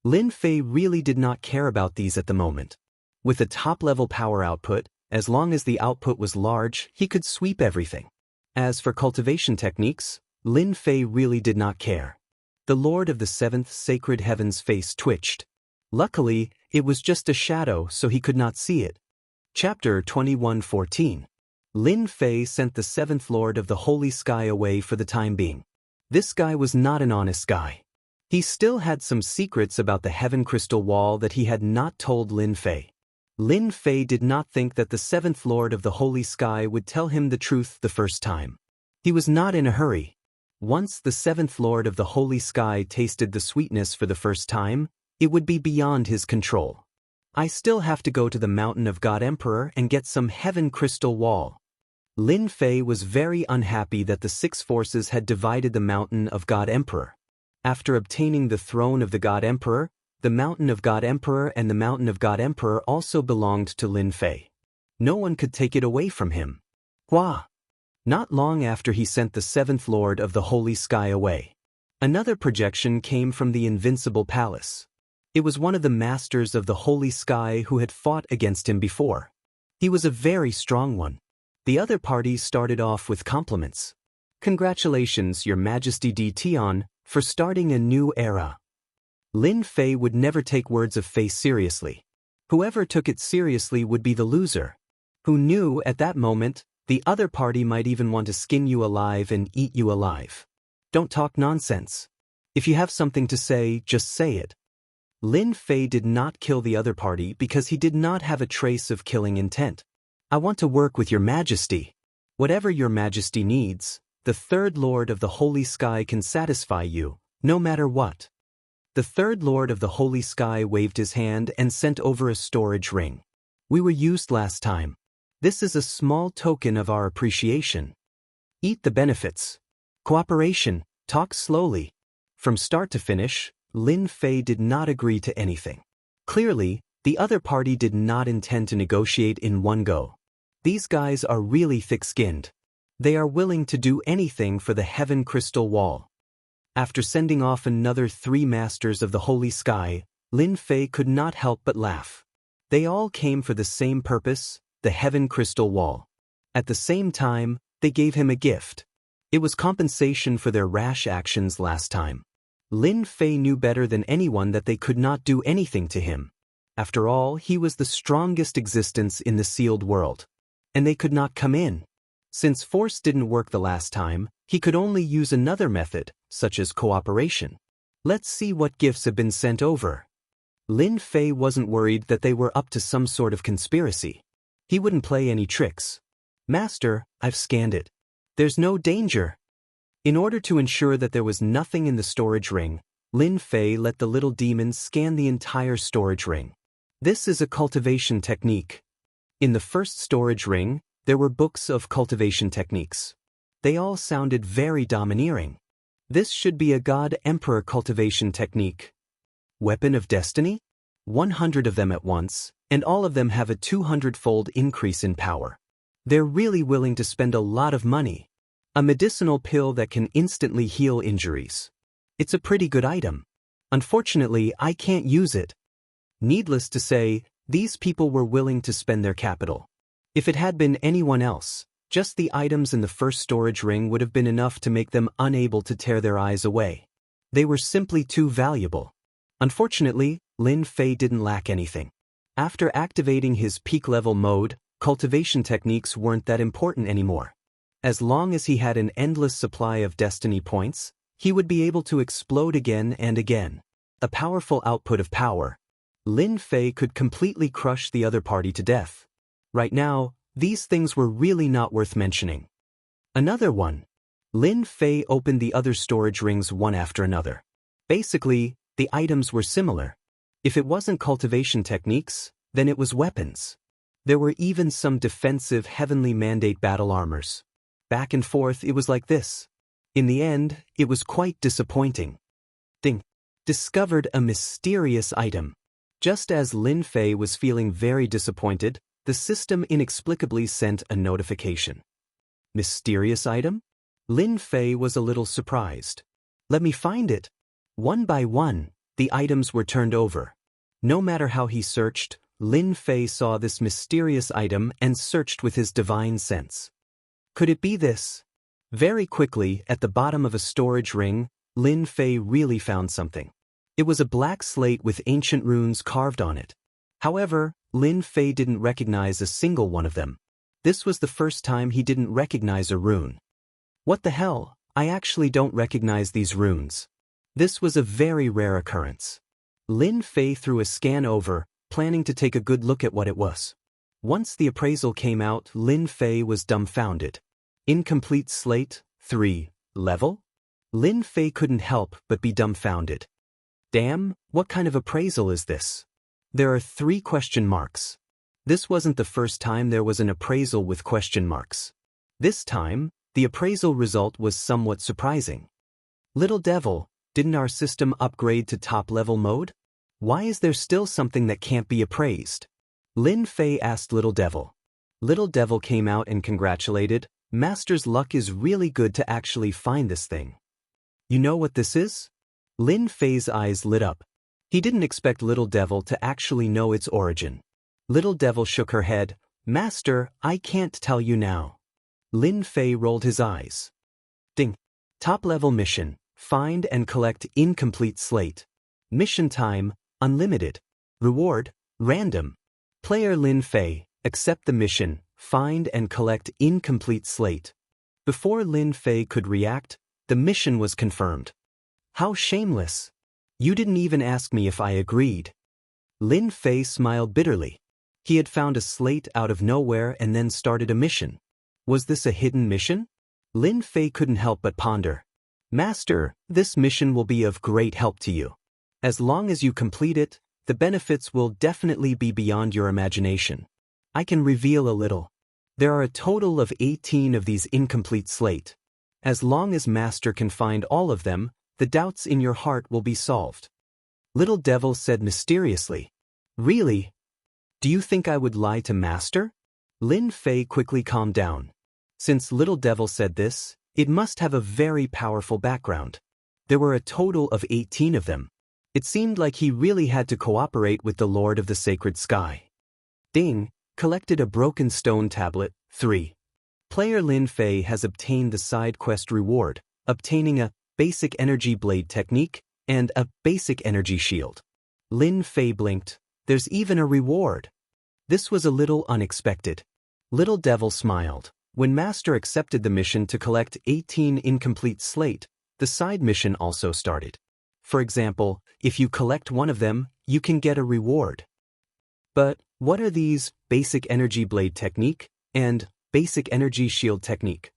Lin Fei really did not care about these at the moment. With a top-level power output, as long as the output was large, he could sweep everything. As for cultivation techniques, Lin Fei really did not care. The Lord of the Seventh Sacred Heaven's face twitched. Luckily, it was just a shadow, so he could not see it. Chapter 21:14. Lin Fei sent the Seventh Lord of the Holy Sky away for the time being. This guy was not an honest guy. He still had some secrets about the Heaven Crystal Wall that he had not told Lin Fei. Lin Fei did not think that the Seventh Lord of the Holy Sky would tell him the truth the first time. He was not in a hurry. Once the Seventh Lord of the Holy Sky tasted the sweetness for the first time, it would be beyond his control. I still have to go to the Mountain of God Emperor and get some Heaven Crystal Wall. Lin Fei was very unhappy that the six forces had divided the Mountain of God Emperor. After obtaining the throne of the God Emperor, the Mountain of God Emperor and the Mountain of God Emperor also belonged to Lin Fei. No one could take it away from him. Hua! Not long after he sent the Seventh Lord of the Holy Sky away, another projection came from the Invincible Palace. It was one of the masters of the Holy Sky who had fought against him before. He was a very strong one. The other party started off with compliments. Congratulations, Your Majesty Di Tian, for starting a new era. Lin Fei would never take words of faith seriously. Whoever took it seriously would be the loser. Who knew at that moment, the other party might even want to skin you alive and eat you alive. Don't talk nonsense. If you have something to say, just say it. Lin Fei did not kill the other party because he did not have a trace of killing intent. I want to work with your majesty. Whatever your majesty needs, the third lord of the holy sky can satisfy you, no matter what. The third lord of the holy sky waved his hand and sent over a storage ring. We were used last time. This is a small token of our appreciation. Eat the benefits. Cooperation, talk slowly. From start to finish, Lin Fei did not agree to anything. Clearly, the other party did not intend to negotiate in one go. These guys are really thick-skinned. They are willing to do anything for the heaven crystal wall. After sending off another 3 masters of the holy sky, Lin Fei could not help but laugh. They all came for the same purpose, the heaven crystal wall. At the same time, they gave him a gift. It was compensation for their rash actions last time. Lin Fei knew better than anyone that they could not do anything to him. After all, he was the strongest existence in the sealed world. And they could not come in. Since force didn't work the last time, he could only use another method, such as cooperation. Let's see what gifts have been sent over. Lin Fei wasn't worried that they were up to some sort of conspiracy. He wouldn't play any tricks. Master, I've scanned it. There's no danger. In order to ensure that there was nothing in the storage ring, Lin Fei let the little demon scan the entire storage ring. This is a cultivation technique. In the first storage ring, there were books of cultivation techniques. They all sounded very domineering. This should be a God-Emperor cultivation technique. Weapon of Destiny? 100 of them at once, and all of them have a 200-fold increase in power. They're really willing to spend a lot of money. A medicinal pill that can instantly heal injuries. It's a pretty good item. Unfortunately, I can't use it. Needless to say, these people were willing to spend their capital. If it had been anyone else, just the items in the first storage ring would have been enough to make them unable to tear their eyes away. They were simply too valuable. Unfortunately, Lin Fei didn't lack anything. After activating his peak-level mode, cultivation techniques weren't that important anymore. As long as he had an endless supply of destiny points, he would be able to explode again and again. A powerful output of power. Lin Fei could completely crush the other party to death. Right now, these things were really not worth mentioning. Another one. Lin Fei opened the other storage rings one after another. Basically, the items were similar. If it wasn't cultivation techniques, then it was weapons. There were even some defensive heavenly mandate battle armors. Back and forth it was like this. In the end, it was quite disappointing. Ding. Discovered a mysterious item. Just as Lin Fei was feeling very disappointed, the system inexplicably sent a notification. Mysterious item? Lin Fei was a little surprised. Let me find it. One by one, the items were turned over. No matter how he searched, Lin Fei saw this mysterious item and searched with his divine sense. Could it be this? Very quickly, at the bottom of a storage ring, Lin Fei really found something. It was a black slate with ancient runes carved on it. However, Lin Fei didn't recognize a single one of them. This was the first time he didn't recognize a rune. What the hell? I actually don't recognize these runes. This was a very rare occurrence. Lin Fei threw a scan over, planning to take a good look at what it was. Once the appraisal came out, Lin Fei was dumbfounded. Incomplete slate, 3, level? Lin Fei couldn't help but be dumbfounded. Damn, what kind of appraisal is this? There are 3 question marks. This wasn't the first time there was an appraisal with question marks. This time, the appraisal result was somewhat surprising. Little devil, didn't our system upgrade to top-level mode? Why is there still something that can't be appraised? Lin Fei asked Little Devil. Little Devil came out and congratulated, Master's luck is really good to actually find this thing. You know what this is? Lin Fei's eyes lit up. He didn't expect Little Devil to actually know its origin. Little Devil shook her head, Master, I can't tell you now. Lin Fei rolled his eyes. Ding. Top-level mission, find and collect incomplete slate. Mission time, unlimited. Reward, random. Player Lin Fei, accept the mission, find and collect incomplete slate. Before Lin Fei could react, the mission was confirmed. How shameless. You didn't even ask me if I agreed. Lin Fei smiled bitterly. He had found a slate out of nowhere and then started a mission. Was this a hidden mission? Lin Fei couldn't help but ponder. Master, this mission will be of great help to you. As long as you complete it, the benefits will definitely be beyond your imagination. I can reveal a little. There are a total of 18 of these incomplete slate. As long as Master can find all of them, the doubts in your heart will be solved. Little Devil said mysteriously. Really? Do you think I would lie to Master? Lin Fei quickly calmed down. Since Little Devil said this, it must have a very powerful background. There were a total of 18 of them. It seemed like he really had to cooperate with the Lord of the Sacred Sky. Ding, collected a broken stone tablet. 3. Player Lin Fei has obtained the side quest reward, obtaining a basic energy blade technique and a basic energy shield. Lin Fei blinked. There's even a reward. This was a little unexpected. Little Devil smiled. When Master accepted the mission to collect 18 incomplete slate, the side mission also started. For example, if you collect one of them, you can get a reward. But what are these basic energy blade technique and basic energy shield technique?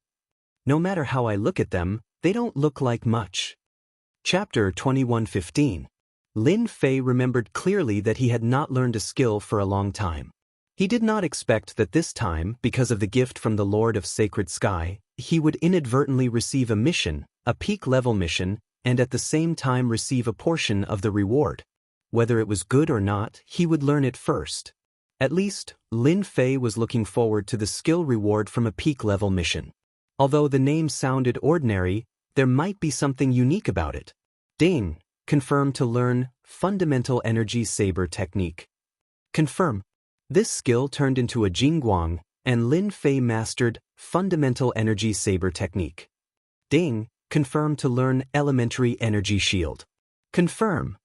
No matter how I look at them, they don't look like much. Chapter 21:15. Lin Fei remembered clearly that he had not learned a skill for a long time. He did not expect that this time, because of the gift from the Lord of Sacred Sky, he would inadvertently receive a mission, a peak-level mission, and at the same time receive a portion of the reward. Whether it was good or not, he would learn it first. At least, Lin Fei was looking forward to the skill reward from a peak-level mission. Although the name sounded ordinary, there might be something unique about it. Ding, confirm to learn Fundamental Energy Saber Technique. Confirm. This skill turned into a Jingguang, and Lin Fei mastered Fundamental Energy Saber Technique. Ding, confirm to learn Elementary Energy Shield. Confirm.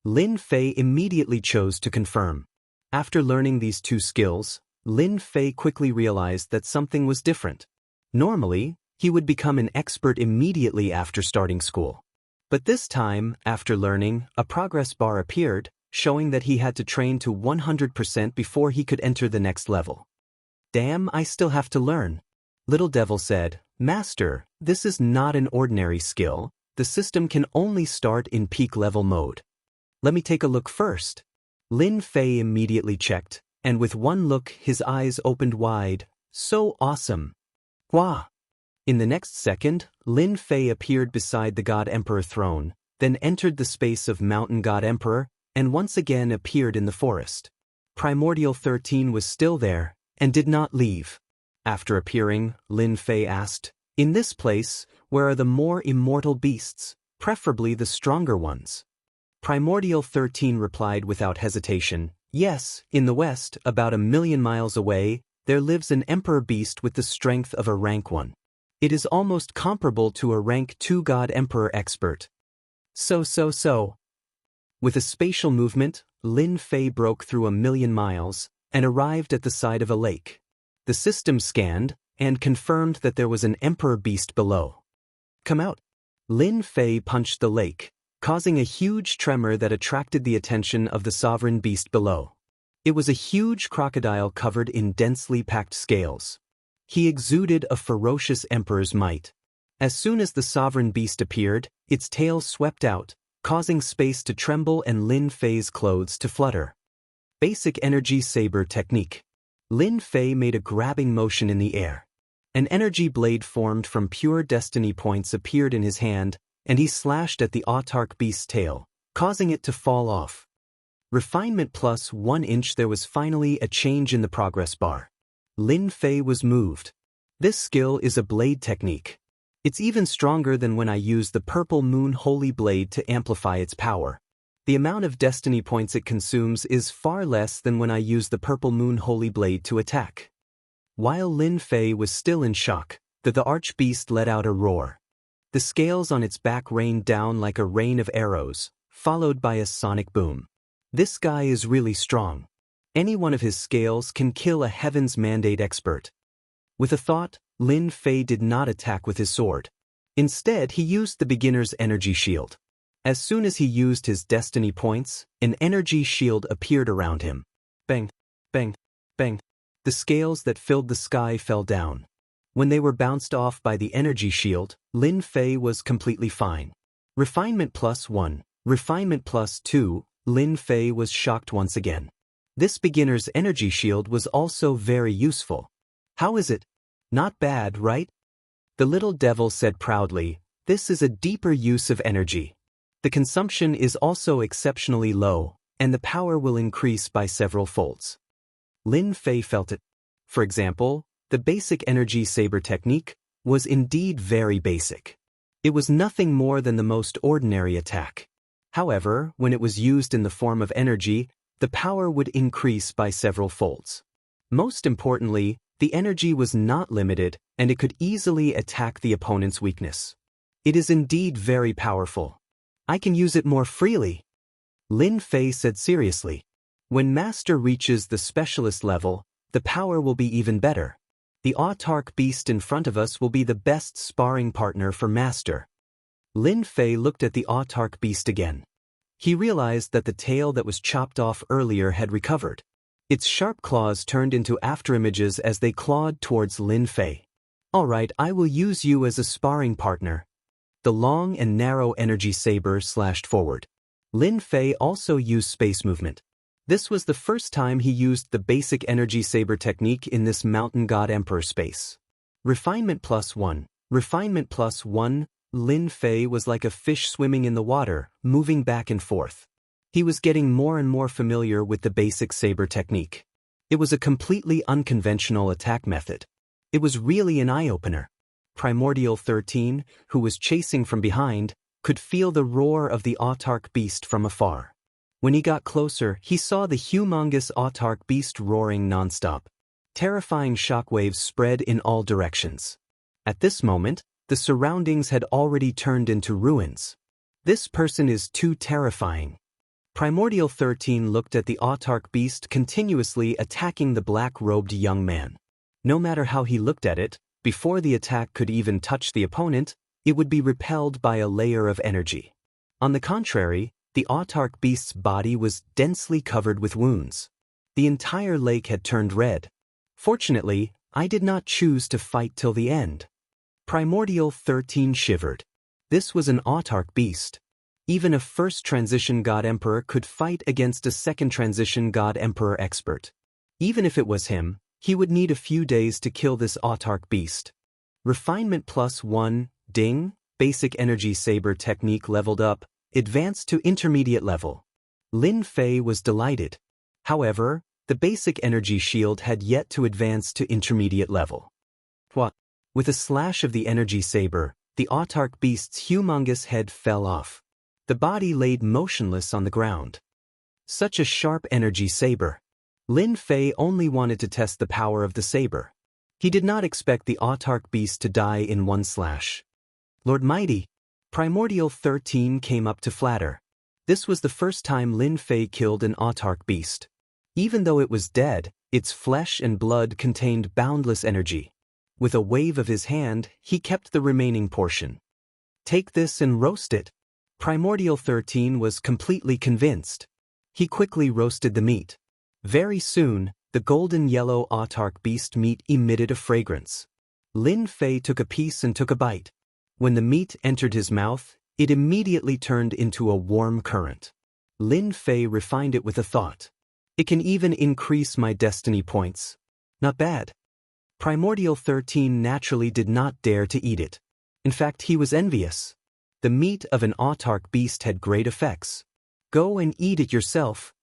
Lin Fei immediately chose to confirm. After learning these two skills, Lin Fei quickly realized that something was different. Normally, he would become an expert immediately after starting school. But this time, after learning, a progress bar appeared, showing that he had to train to 100% before he could enter the next level. Damn, I still have to learn. Little Devil said, Master, this is not an ordinary skill. The system can only start in peak level mode. Let me take a look first. Lin Fei immediately checked, and with one look his eyes opened wide. So awesome. Wah! In the next second, Lin Fei appeared beside the God Emperor throne, then entered the space of Mountain God Emperor, and once again appeared in the forest. Primordial 13 was still there, and did not leave. After appearing, Lin Fei asked, In this place, where are the more immortal beasts, preferably the stronger ones? Primordial 13 replied without hesitation, Yes, in the west, about 1,000,000 miles away, there lives an emperor beast with the strength of a rank 1. It is almost comparable to a rank 2 God Emperor expert. So. With a spatial movement, Lin Fei broke through 1,000,000 miles, and arrived at the side of a lake. The system scanned, and confirmed that there was an emperor beast below. Come out. Lin Fei punched the lake, causing a huge tremor that attracted the attention of the sovereign beast below. It was a huge crocodile covered in densely packed scales. He exuded a ferocious emperor's might. As soon as the sovereign beast appeared, its tail swept out, causing space to tremble and Lin Fei's clothes to flutter. Basic Energy Saber Technique. Lin Fei made a grabbing motion in the air. An energy blade formed from pure destiny points appeared in his hand, and he slashed at the autarch beast's tail, causing it to fall off. Refinement plus 1 inch. There was finally a change in the progress bar. Lin Fei was moved. This skill is a blade technique. It's even stronger than when I used the Purple Moon Holy Blade to amplify its power. The amount of destiny points it consumes is far less than when I used the Purple Moon Holy Blade to attack. While Lin Fei was still in shock, the archbeast let out a roar. The scales on its back rained down like a rain of arrows, followed by a sonic boom. This guy is really strong. Any one of his scales can kill a Heaven's Mandate expert. With a thought, Lin Fei did not attack with his sword. Instead, he used the beginner's energy shield. As soon as he used his destiny points, an energy shield appeared around him. Bang, bang, bang. The scales that filled the sky fell down. When they were bounced off by the energy shield, Lin Fei was completely fine. Refinement +1, refinement +2, Lin Fei was shocked once again. This beginner's energy shield was also very useful. How is it? Not bad, right? The little devil said proudly, this is a deeper use of energy. The consumption is also exceptionally low, and the power will increase by several folds. Lin Fei felt it. For example, the basic energy saber technique was indeed very basic. It was nothing more than the most ordinary attack. However, when it was used in the form of energy, the power would increase by several folds. Most importantly, the energy was not limited, and it could easily attack the opponent's weakness. It is indeed very powerful. I can use it more freely. Lin Fei said seriously. When Master reaches the specialist level, the power will be even better. The autark beast in front of us will be the best sparring partner for Master. Lin Fei looked at the autark beast again. He realized that the tail that was chopped off earlier had recovered. Its sharp claws turned into afterimages as they clawed towards Lin Fei. All right, I will use you as a sparring partner. The long and narrow energy saber slashed forward. Lin Fei also used space movement. This was the first time he used the basic energy saber technique in this Mountain God Emperor space. Refinement +1, refinement +1, Lin Fei was like a fish swimming in the water, moving back and forth. He was getting more and more familiar with the basic saber technique. It was a completely unconventional attack method. It was really an eye-opener. Primordial 13, who was chasing from behind, could feel the roar of the autark beast from afar. When he got closer, he saw the humongous autark beast roaring nonstop. Terrifying shockwaves spread in all directions. At this moment, the surroundings had already turned into ruins. This person is too terrifying. Primordial 13 looked at the autark beast continuously attacking the black-robed young man. No matter how he looked at it, before the attack could even touch the opponent, it would be repelled by a layer of energy. On the contrary, the autark beast's body was densely covered with wounds. The entire lake had turned red. Fortunately, I did not choose to fight till the end. Primordial 13 shivered. This was an autark beast. Even a first transition God Emperor could fight against a second transition God Emperor expert. Even if it was him, he would need a few days to kill this autark beast. Refinement +1, ding, basic energy saber technique leveled up, advanced to intermediate level. Lin Fei was delighted. However, the basic energy shield had yet to advance to intermediate level. What? With a slash of the energy saber, the autark beast's humongous head fell off. The body laid motionless on the ground. Such a sharp energy saber. Lin Fei only wanted to test the power of the saber. He did not expect the autark beast to die in one slash. Lord Mighty! Primordial 13 came up to flatter. This was the first time Lin Fei killed an autark beast. Even though it was dead, its flesh and blood contained boundless energy. With a wave of his hand, he kept the remaining portion. Take this and roast it. Primordial 13 was completely convinced. He quickly roasted the meat. Very soon, the golden yellow autark beast meat emitted a fragrance. Lin Fei took a piece and took a bite. When the meat entered his mouth, it immediately turned into a warm current. Lin Fei refined it with a thought. It can even increase my destiny points. Not bad. Primordial 13 naturally did not dare to eat it. In fact, he was envious. The meat of an autark beast had great effects. Go and eat it yourself.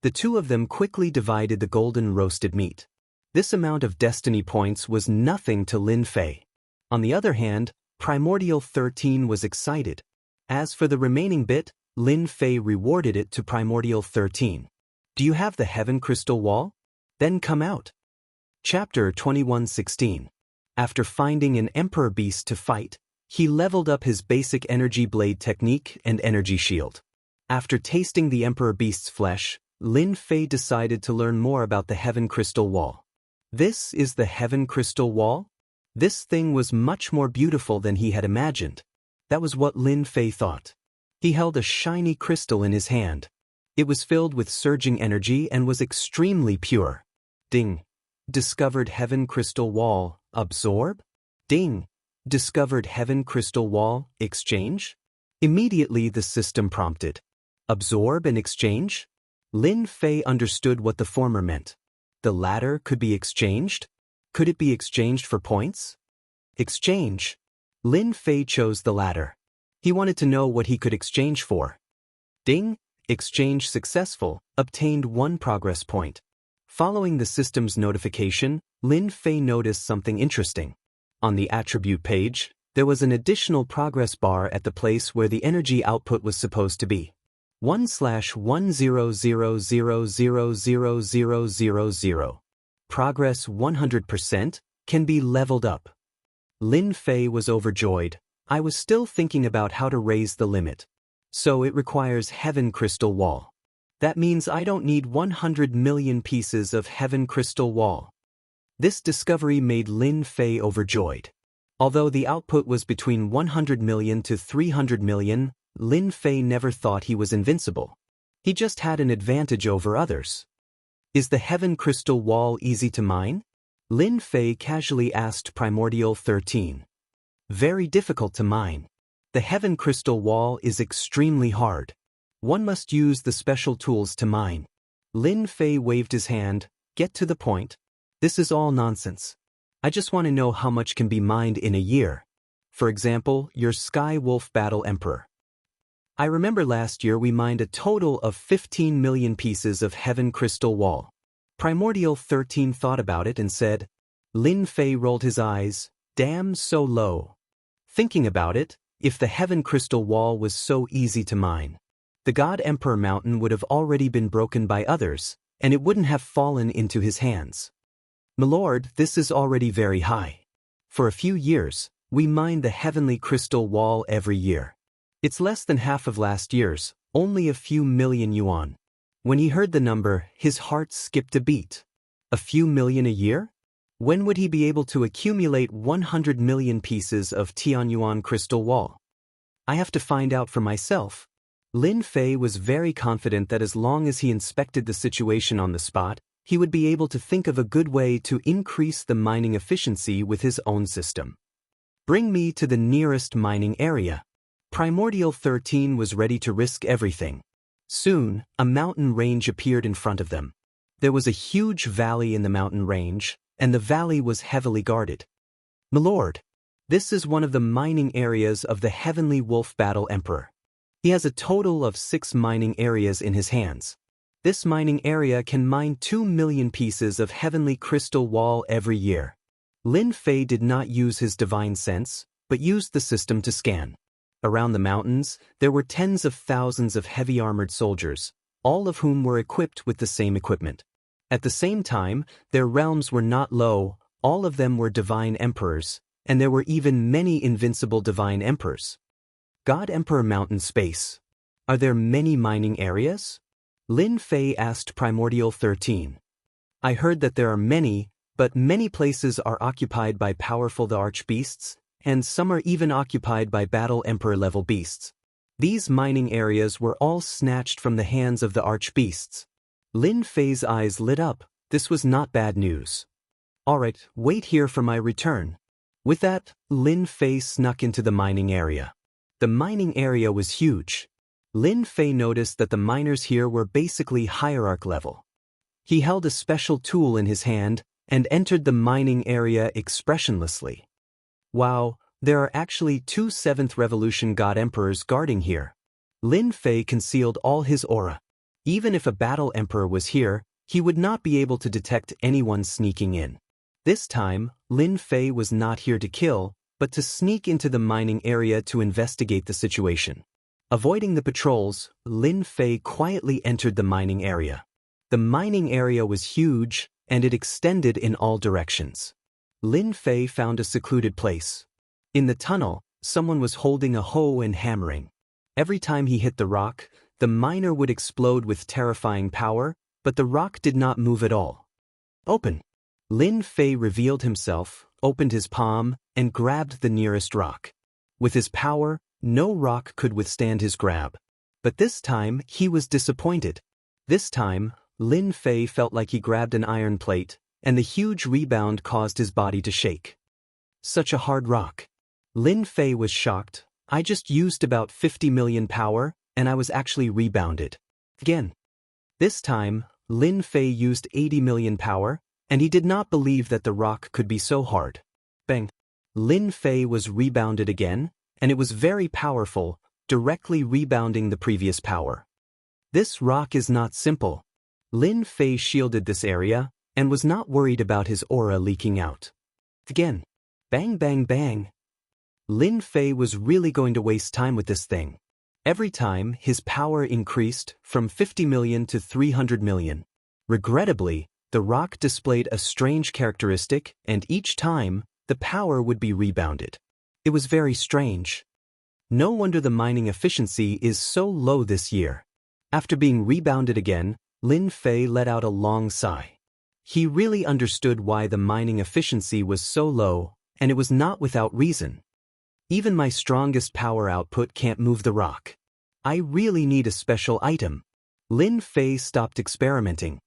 The two of them quickly divided the golden roasted meat. This amount of destiny points was nothing to Lin Fei. On the other hand, Primordial 13 was excited. As for the remaining bit, Lin Fei rewarded it to Primordial 13. Do you have the Heaven Crystal Wall? Then come out. Chapter 21:16. After finding an Emperor Beast to fight, he leveled up his basic energy blade technique and energy shield. After tasting the Emperor Beast's flesh, Lin Fei decided to learn more about the Heaven Crystal Wall. This is the Heaven Crystal Wall? This thing was much more beautiful than he had imagined. That was what Lin Fei thought. He held a shiny crystal in his hand. It was filled with surging energy and was extremely pure. Ding. Discovered Heaven Crystal Wall. Absorb? Ding. Discovered Heaven Crystal Wall. Exchange? Immediately the system prompted. Absorb and exchange? Lin Fei understood what the former meant. The latter could be exchanged? Could it be exchanged for points? Exchange. Lin Fei chose the latter. He wanted to know what he could exchange for. Ding. Exchange successful. Obtained 1 progress point. Following the system's notification, Lin Fei noticed something interesting. On the attribute page, there was an additional progress bar at the place where the energy output was supposed to be. 1/100000000. Progress 100% can be leveled up. Lin Fei was overjoyed. I was still thinking about how to raise the limit. So it requires Heaven Crystal Wall. That means I don't need 100 million pieces of Heaven Crystal Wall. This discovery made Lin Fei overjoyed. Although the output was between 100 million to 300 million, Lin Fei never thought he was invincible. He just had an advantage over others. Is the Heaven Crystal Wall easy to mine? Lin Fei casually asked Primordial 13. Very difficult to mine. The Heaven Crystal Wall is extremely hard. One must use the special tools to mine. Lin Fei waved his hand. Get to the point. This is all nonsense. I just want to know how much can be mined in a year. For example, your Sky Wolf Battle Emperor. I remember last year we mined a total of 15 million pieces of Heaven Crystal Wall. Primordial 13 thought about it and said. Lin Fei rolled his eyes. Damn, so low. Thinking about it, if the Heaven Crystal Wall was so easy to mine, the God Emperor Mountain would have already been broken by others, and it wouldn't have fallen into his hands. Milord, this is already very high. For a few years, we mined the Heavenly Crystal Wall every year. It's less than half of last year's, only a few million yuan. When he heard the number, his heart skipped a beat. A few million a year? When would he be able to accumulate 100 million pieces of Tianyuan Crystal Wall? I have to find out for myself. Lin Fei was very confident that as long as he inspected the situation on the spot, he would be able to think of a good way to increase the mining efficiency with his own system. Bring me to the nearest mining area. Primordial 13 was ready to risk everything. Soon, a mountain range appeared in front of them. There was a huge valley in the mountain range, and the valley was heavily guarded. Milord, this is one of the mining areas of the Heavenly Wolf Battle Emperor. He has a total of 6 mining areas in his hands. This mining area can mine 2 million pieces of Heavenly Crystal Wall every year. Lin Fei did not use his divine sense, but used the system to scan. Around the mountains, there were tens of thousands of heavy armored soldiers, all of whom were equipped with the same equipment. At the same time, their realms were not low, all of them were divine emperors, and there were even many invincible divine emperors. God Emperor Mountain Space. Are there many mining areas? Lin Fei asked Primordial 13. I heard that there are many, but many places are occupied by powerful archbeasts, and some are even occupied by Battle Emperor level beasts. These mining areas were all snatched from the hands of the archbeasts. Lin Fei's eyes lit up. This was not bad news. Alright, wait here for my return. With that, Lin Fei snuck into the mining area. The mining area was huge. Lin Fei noticed that the miners here were basically hierarch level. He held a special tool in his hand and entered the mining area expressionlessly. Wow, there are actually 2 7th Revolution God Emperors guarding here. Lin Fei concealed all his aura. Even if a Battle Emperor was here, he would not be able to detect anyone sneaking in. This time, Lin Fei was not here to kill, but to sneak into the mining area to investigate the situation. Avoiding the patrols, Lin Fei quietly entered the mining area. The mining area was huge, and it extended in all directions. Lin Fei found a secluded place. In the tunnel, someone was holding a hoe and hammering. Every time he hit the rock, the miner would explode with terrifying power, but the rock did not move at all. Open. Lin Fei revealed himself, opened his palm, and grabbed the nearest rock. With his power, no rock could withstand his grab. But this time, he was disappointed. This time, Lin Fei felt like he grabbed an iron plate, and the huge rebound caused his body to shake. Such a hard rock. Lin Fei was shocked. I just used about 50 million power, and I was actually rebounded. Again. This time, Lin Fei used 80 million power, and he did not believe that the rock could be so hard. Bang. Lin Fei was rebounded again, and it was very powerful, directly rebounding the previous power. This rock is not simple. Lin Fei shielded this area, and was not worried about his aura leaking out. Again. Bang bang bang. Lin Fei was really going to waste time with this thing. Every time, his power increased from 50 million to 300 million. Regrettably, the rock displayed a strange characteristic, and each time, the power would be rebounded. It was very strange. No wonder the mining efficiency is so low this year. After being rebounded again, Lin Fei let out a long sigh. He really understood why the mining efficiency was so low, and it was not without reason. Even my strongest power output can't move the rock. I really need a special item. Lin Fei stopped experimenting.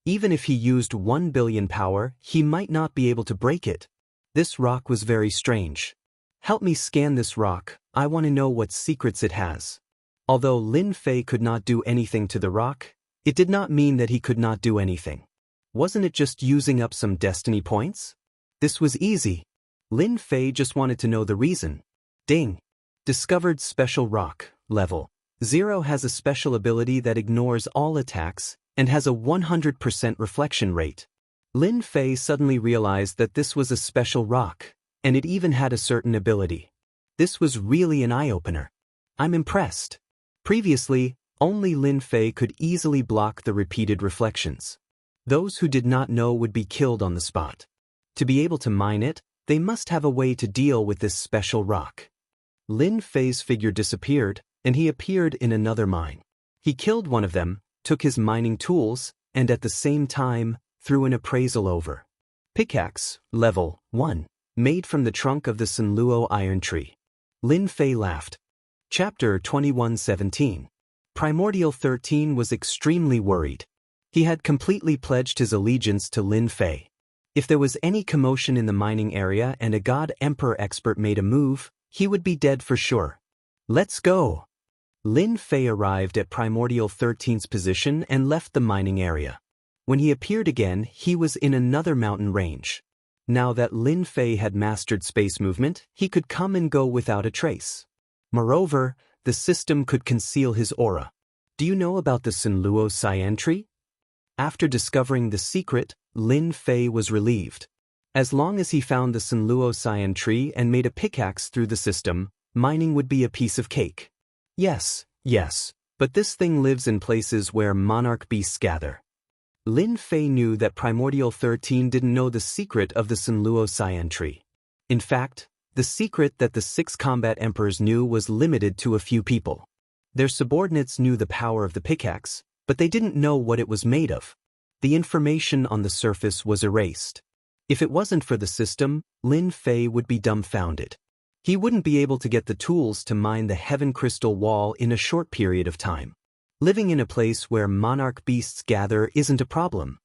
Even if he used 1 billion power, he might not be able to break it. This rock was very strange. Help me scan this rock, I want to know what secrets it has. Although Lin Fei could not do anything to the rock, it did not mean that he could not do anything. Wasn't it just using up some destiny points? This was easy. Lin Fei just wanted to know the reason. Ding! Discovered special rock, level 0 has a special ability that ignores all attacks, and has a 100% reflection rate. Lin Fei suddenly realized that this was a special rock, and it even had a certain ability. This was really an eye-opener. I'm impressed. Previously, only Lin Fei could easily block the repeated reflections. Those who did not know would be killed on the spot. To be able to mine it, they must have a way to deal with this special rock. Lin Fei's figure disappeared, and he appeared in another mine. He killed one of them, took his mining tools, and at the same time, threw an appraisal over. Pickaxe, level 1, made from the trunk of the Sanluo iron tree. Lin Fei laughed. Chapter 21:17. Primordial 13 was extremely worried. He had completely pledged his allegiance to Lin Fei. If there was any commotion in the mining area and a God Emperor expert made a move, he would be dead for sure. Let's go! Lin Fei arrived at Primordial 13's position and left the mining area. When he appeared again, he was in another mountain range. Now that Lin Fei had mastered space movement, he could come and go without a trace. Moreover, the system could conceal his aura. Do you know about the Sanluo Cyan tree? After discovering the secret, Lin Fei was relieved. As long as he found the Sanluo Cyan tree and made a pickaxe through the system, mining would be a piece of cake. Yes, but this thing lives in places where monarch beasts gather. Lin Fei knew that Primordial 13 didn't know the secret of the Sanluo Cyan tree. In fact, the secret that the 6 combat emperors knew was limited to a few people. Their subordinates knew the power of the pickaxe, but they didn't know what it was made of. The information on the surface was erased. If it wasn't for the system, Lin Fei would be dumbfounded. He wouldn't be able to get the tools to mine the Heaven Crystal Wall in a short period of time. Living in a place where monarch beasts gather isn't a problem.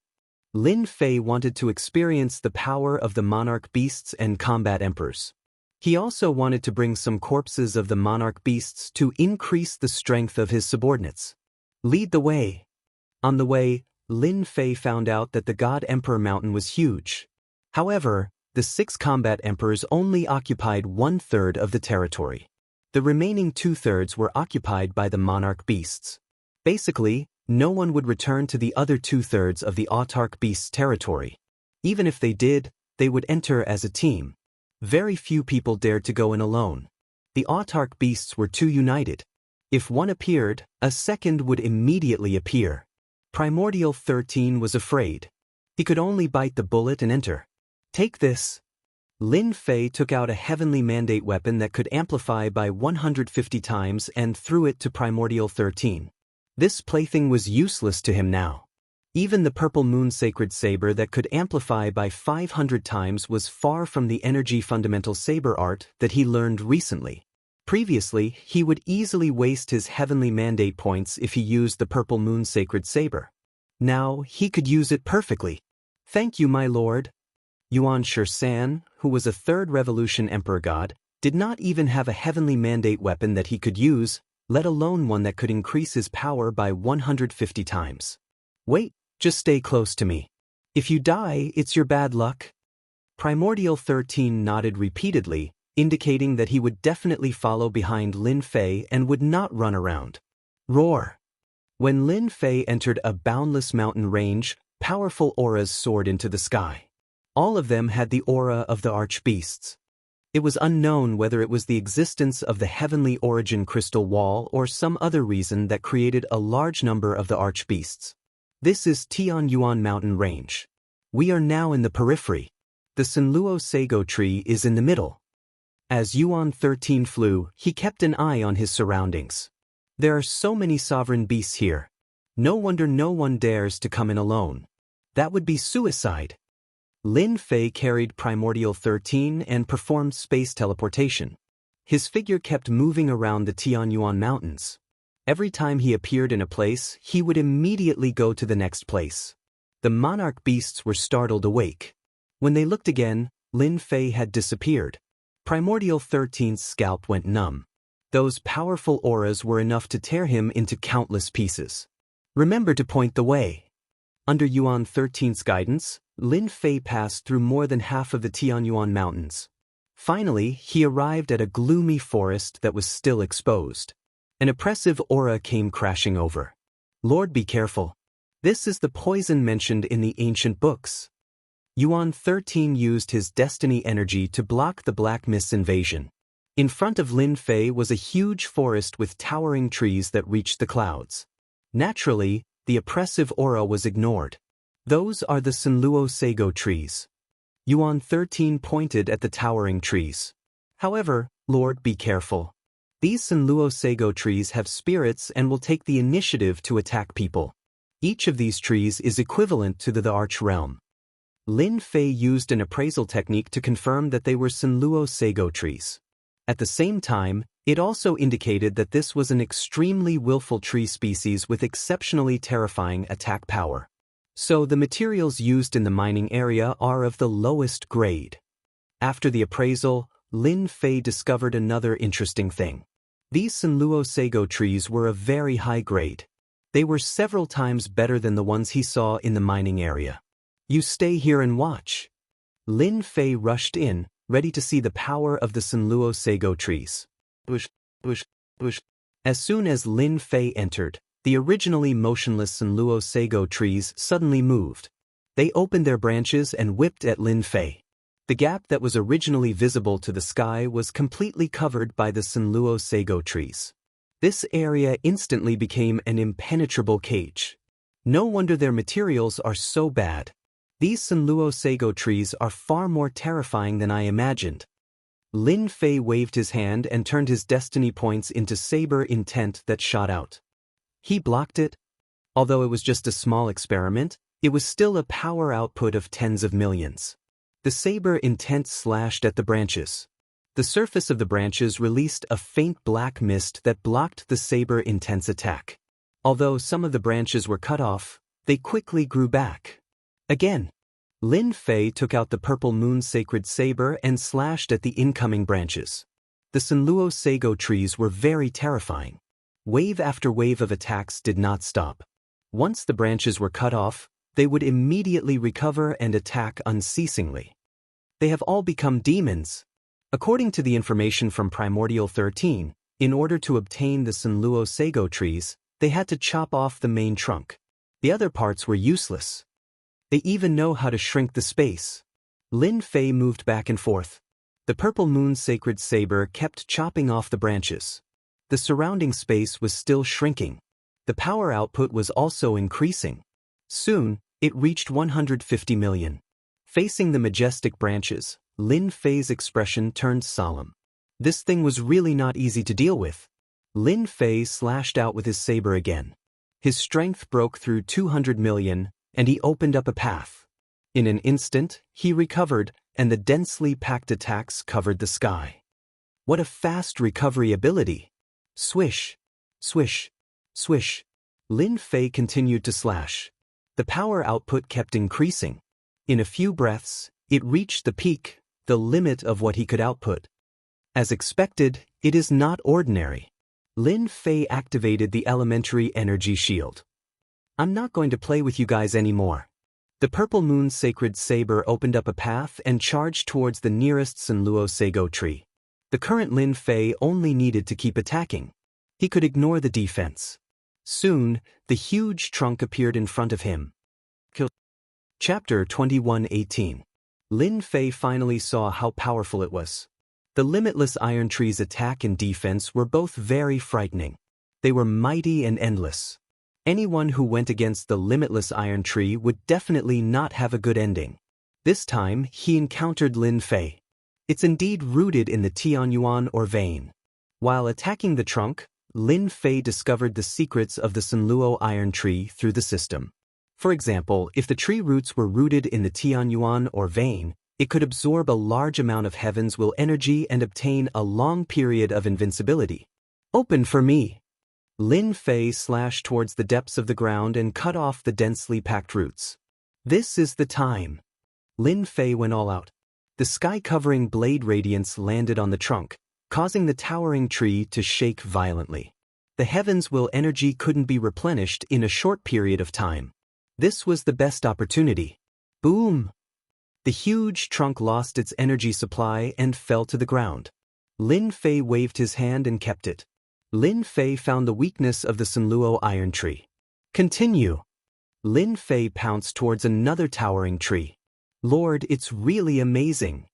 Lin Fei wanted to experience the power of the monarch beasts and combat emperors. He also wanted to bring some corpses of the monarch beasts to increase the strength of his subordinates. Lead the way. On the way, Lin Fei found out that the God Emperor Mountain was huge. However, the 6 combat emperors only occupied 1/3 of the territory. The remaining 2/3 were occupied by the monarch beasts. Basically, no one would return to the other 2/3 of the autarch beasts' territory. Even if they did, they would enter as a team. Very few people dared to go in alone. The autarch beasts were too united. If one appeared, a second would immediately appear. Primordial 13 was afraid. He could only bite the bullet and enter. Take this. Lin Fei took out a heavenly mandate weapon that could amplify by 150 times and threw it to Primordial 13. This plaything was useless to him now. Even the purple moon sacred saber that could amplify by 500 times was far from the energy fundamental saber art that he learned recently. Previously, he would easily waste his heavenly mandate points if he used the purple moon sacred saber. Now, he could use it perfectly. Thank you, my lord. Yuan Shisan, who was a third revolution emperor god, did not even have a heavenly mandate weapon that he could use, let alone one that could increase his power by 150 times. Wait, just stay close to me. If you die, it's your bad luck. Primordial 13 nodded repeatedly, indicating that he would definitely follow behind Lin Fei and would not run around. Roar! When Lin Fei entered a boundless mountain range, powerful auras soared into the sky. All of them had the aura of the archbeasts. It was unknown whether it was the existence of the heavenly origin crystal wall or some other reason that created a large number of the archbeasts. This is Tianyuan Mountain Range. We are now in the periphery. The Sanluo Sago tree is in the middle. As Yuan 13 flew, he kept an eye on his surroundings. There are so many sovereign beasts here. No wonder no one dares to come in alone. That would be suicide. Lin Fei carried Primordial 13 and performed space teleportation. His figure kept moving around the Tianyuan Mountains. Every time he appeared in a place, he would immediately go to the next place. The monarch beasts were startled awake. When they looked again, Lin Fei had disappeared. Primordial 13's scalp went numb. Those powerful auras were enough to tear him into countless pieces. Remember to point the way. Under Yuan 13's guidance, Lin Fei passed through more than half of the Tianyuan Mountains. Finally, he arrived at a gloomy forest that was still exposed. An oppressive aura came crashing over. Lord, be careful. This is the poison mentioned in the ancient books. Yuan 13 used his destiny energy to block the Black Mist's invasion. In front of Lin Fei was a huge forest with towering trees that reached the clouds. Naturally, the oppressive aura was ignored. Those are the Sanluo Sago trees. Yuan 13 pointed at the towering trees. However, Lord, be careful. These Sanluo Sago trees have spirits and will take the initiative to attack people. Each of these trees is equivalent to the Arch Realm. Lin Fei used an appraisal technique to confirm that they were Sanluo Sago trees. At the same time, it also indicated that this was an extremely willful tree species with exceptionally terrifying attack power. So the materials used in the mining area are of the lowest grade. After the appraisal, Lin Fei discovered another interesting thing. These Sanluo Sago trees were of very high grade. They were several times better than the ones he saw in the mining area. You stay here and watch. Lin Fei rushed in, ready to see the power of the Sanluo Sago trees. Bush, bush, bush. As soon as Lin Fei entered, the originally motionless Sanluo Sago trees suddenly moved. They opened their branches and whipped at Lin Fei. The gap that was originally visible to the sky was completely covered by the Sanluo Sago trees. This area instantly became an impenetrable cage. No wonder their materials are so bad. These Sanluo Sago trees are far more terrifying than I imagined. Lin Fei waved his hand and turned his destiny points into saber intent that shot out. He blocked it. Although it was just a small experiment, it was still a power output of tens of millions. The saber intent slashed at the branches. The surface of the branches released a faint black mist that blocked the saber intent's attack. Although some of the branches were cut off, they quickly grew back. Again, Lin Fei took out the purple moon sacred saber and slashed at the incoming branches. The Sanluo Sago trees were very terrifying. Wave after wave of attacks did not stop. Once the branches were cut off, they would immediately recover and attack unceasingly. They have all become demons. According to the information from Primordial 13, in order to obtain the Sanluo Sago trees, they had to chop off the main trunk. The other parts were useless. They even know how to shrink the space. Lin Fei moved back and forth. The purple moon sacred saber kept chopping off the branches. The surrounding space was still shrinking. The power output was also increasing. Soon, it reached 150 million. Facing the majestic branches, Lin Fei's expression turned solemn. This thing was really not easy to deal with. Lin Fei slashed out with his saber again. His strength broke through 200 million, and he opened up a path. In an instant, he recovered, and the densely packed attacks covered the sky. What a fast recovery ability! Swish, swish, swish. Lin Fei continued to slash. The power output kept increasing. In a few breaths, it reached the peak, the limit of what he could output. As expected, it is not ordinary. Lin Fei activated the elementary energy shield. I'm not going to play with you guys anymore. The Purple Moon's sacred saber opened up a path and charged towards the nearest Sunluo Seigo tree. The current Lin Fei only needed to keep attacking. He could ignore the defense. Soon, the huge trunk appeared in front of him. Chapter 21:18. Lin Fei finally saw how powerful it was. The limitless iron tree's attack and defense were both very frightening. They were mighty and endless. Anyone who went against the limitless iron tree would definitely not have a good ending. This time, he encountered Lin Fei. It's indeed rooted in the Tianyuan or vein. While attacking the trunk, Lin Fei discovered the secrets of the Sunluo iron tree through the system. For example, if the tree roots were rooted in the Tianyuan or vein, it could absorb a large amount of heaven's will energy and obtain a long period of invincibility. Open for me! Lin Fei slashed towards the depths of the ground and cut off the densely packed roots. This is the time. Lin Fei went all out. The sky-covering blade radiance landed on the trunk, causing the towering tree to shake violently. The heaven's will energy couldn't be replenished in a short period of time. This was the best opportunity. Boom! The huge trunk lost its energy supply and fell to the ground. Lin Fei waved his hand and kept it. Lin Fei found the weakness of the Sunluo iron tree. Continue! Lin Fei pounced towards another towering tree. Lord, it's really amazing.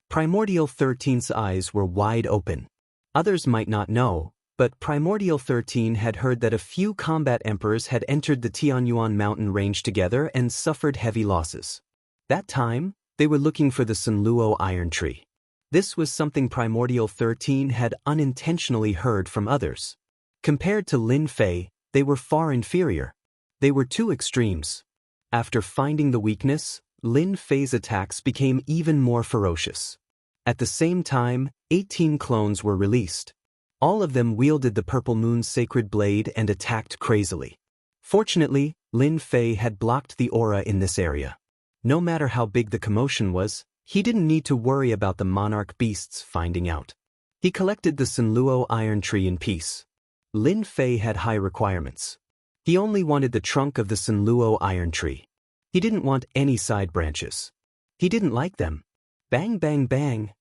Primordial 13's eyes were wide open. Others might not know, but Primordial 13 had heard that a few combat emperors had entered the Tianyuan mountain range together and suffered heavy losses. That time, they were looking for the Sunluo iron tree. This was something Primordial 13 had unintentionally heard from others. Compared to Lin Fei, they were far inferior. They were two extremes. After finding the weakness, Lin Fei's attacks became even more ferocious. At the same time, 18 clones were released. All of them wielded the Purple Moon's sacred blade and attacked crazily. Fortunately, Lin Fei had blocked the aura in this area. No matter how big the commotion was, he didn't need to worry about the monarch beasts finding out. He collected the Sunluo iron tree in peace. Lin Fei had high requirements. He only wanted the trunk of the Sunluo iron tree. He didn't want any side branches. He didn't like them. Bang, bang, bang.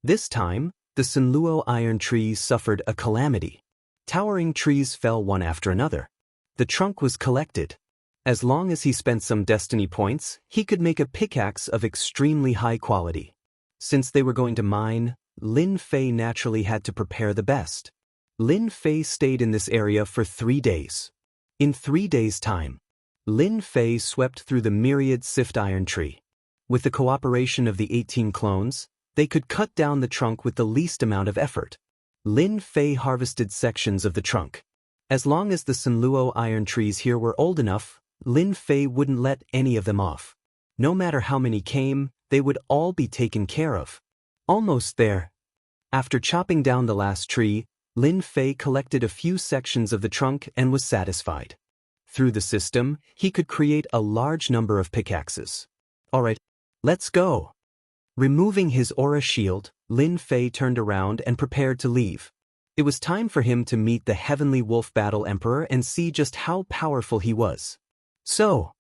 This time, the Sunluo iron trees suffered a calamity. Towering trees fell one after another. The trunk was collected. As long as he spent some destiny points, he could make a pickaxe of extremely high quality. Since they were going to mine, Lin Fei naturally had to prepare the best. Lin Fei stayed in this area for 3 days. In 3 days' time, Lin Fei swept through the myriad sift iron tree. With the cooperation of the 18 clones, they could cut down the trunk with the least amount of effort. Lin Fei harvested sections of the trunk. As long as the Sunluo iron trees here were old enough, Lin Fei wouldn't let any of them off. No matter how many came, they would all be taken care of. Almost there. After chopping down the last tree, Lin Fei collected a few sections of the trunk and was satisfied. Through the system, he could create a large number of pickaxes. Alright, let's go. Removing his aura shield, Lin Fei turned around and prepared to leave. It was time for him to meet the Heavenly Wolf Battle Emperor and see just how powerful he was. So,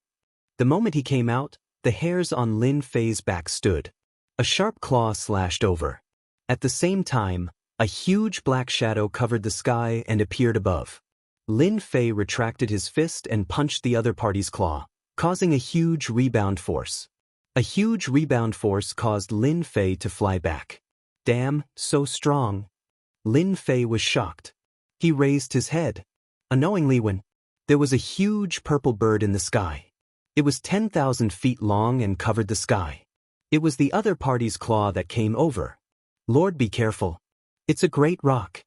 the moment he came out, the hairs on Lin Fei's back stood. A sharp claw slashed over. At the same time, a huge black shadow covered the sky and appeared above. Lin Fei retracted his fist and punched the other party's claw, causing a huge rebound force. A huge rebound force caused Lin Fei to fly back. Damn, so strong. Lin Fei was shocked. He raised his head. Unknowingly when there was a huge purple bird in the sky. It was 10,000 feet long and covered the sky. It was the other party's claw that came over. Lord, be careful. It's a great rock.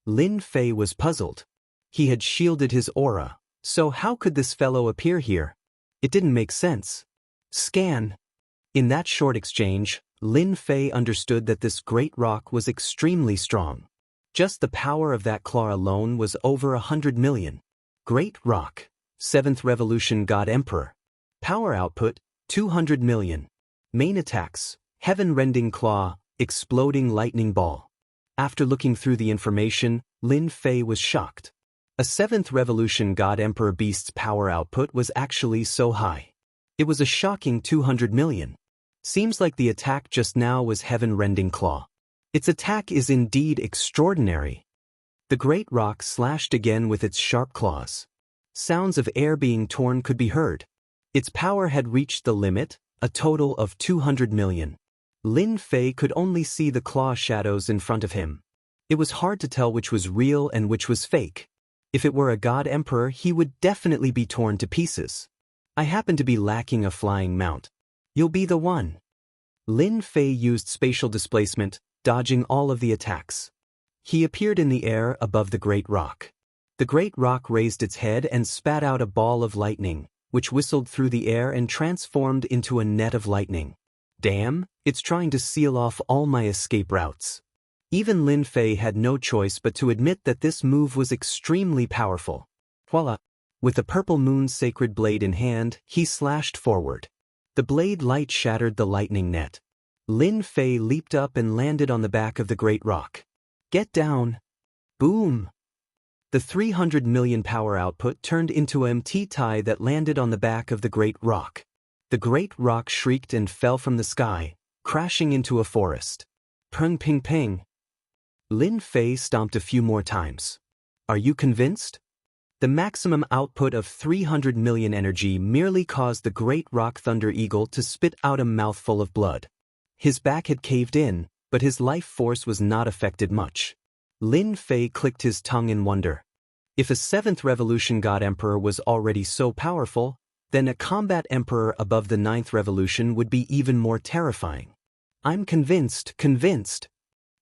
Lin Fei was puzzled. He had shielded his aura, So how could this fellow appear here? It didn't make sense. Scan. In that short exchange, Lin Fei understood that this great rock was extremely strong. Just the power of that claw alone was over 100 million. Great rock. 7th Revolution God Emperor. Power output, 200 million. Main attacks, heaven-rending claw, exploding lightning ball. After looking through the information, Lin Fei was shocked. A 7th Revolution God Emperor beast's power output was actually so high. It was a shocking 200 million. Seems like the attack just now was heaven-rending claw. Its attack is indeed extraordinary. The great rock slashed again with its sharp claws. Sounds of air being torn could be heard. Its power had reached the limit, a total of 200 million. Lin Fei could only see the claw shadows in front of him. It was hard to tell which was real and which was fake. If it were a God Emperor, he would definitely be torn to pieces. I happen to be lacking a flying mount. You'll be the one. Lin Fei used spatial displacement, dodging all of the attacks. He appeared in the air above the great rock. The great rock raised its head and spat out a ball of lightning, which whistled through the air and transformed into a net of lightning. Damn, it's trying to seal off all my escape routes. Even Lin Fei had no choice but to admit that this move was extremely powerful. Voila! With the purple moon's sacred blade in hand, he slashed forward. The blade light shattered the lightning net. Lin Fei leaped up and landed on the back of the great rock. Get down! Boom! The 300 million power output turned into a MT-tie that landed on the back of the great rock. The great rock shrieked and fell from the sky, crashing into a forest. Peng ping ping. Lin Fei stomped a few more times. Are you convinced? The maximum output of 300 million energy merely caused the great rock Thunder Eagle to spit out a mouthful of blood. His back had caved in, but his life force was not affected much. Lin Fei clicked his tongue in wonder. If a 7th Revolution God Emperor was already so powerful, then a combat emperor above the 9th Revolution would be even more terrifying. I'm convinced, convinced.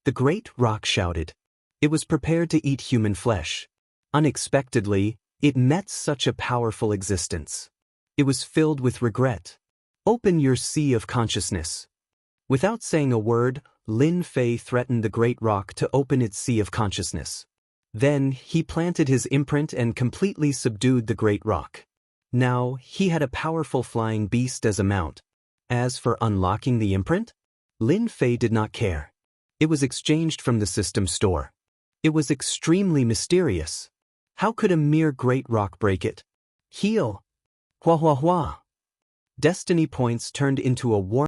The great rock shouted. It was prepared to eat human flesh. Unexpectedly, it met such a powerful existence. It was filled with regret. Open your sea of consciousness. Without saying a word, Lin Fei threatened the great rock to open its sea of consciousness. Then, he planted his imprint and completely subdued the great rock. Now, he had a powerful flying beast as a mount. As for unlocking the imprint, Lin Fei did not care. It was exchanged from the system store. It was extremely mysterious. How could a mere great rock break it? Heal! Hua hua hua! Destiny points turned into a war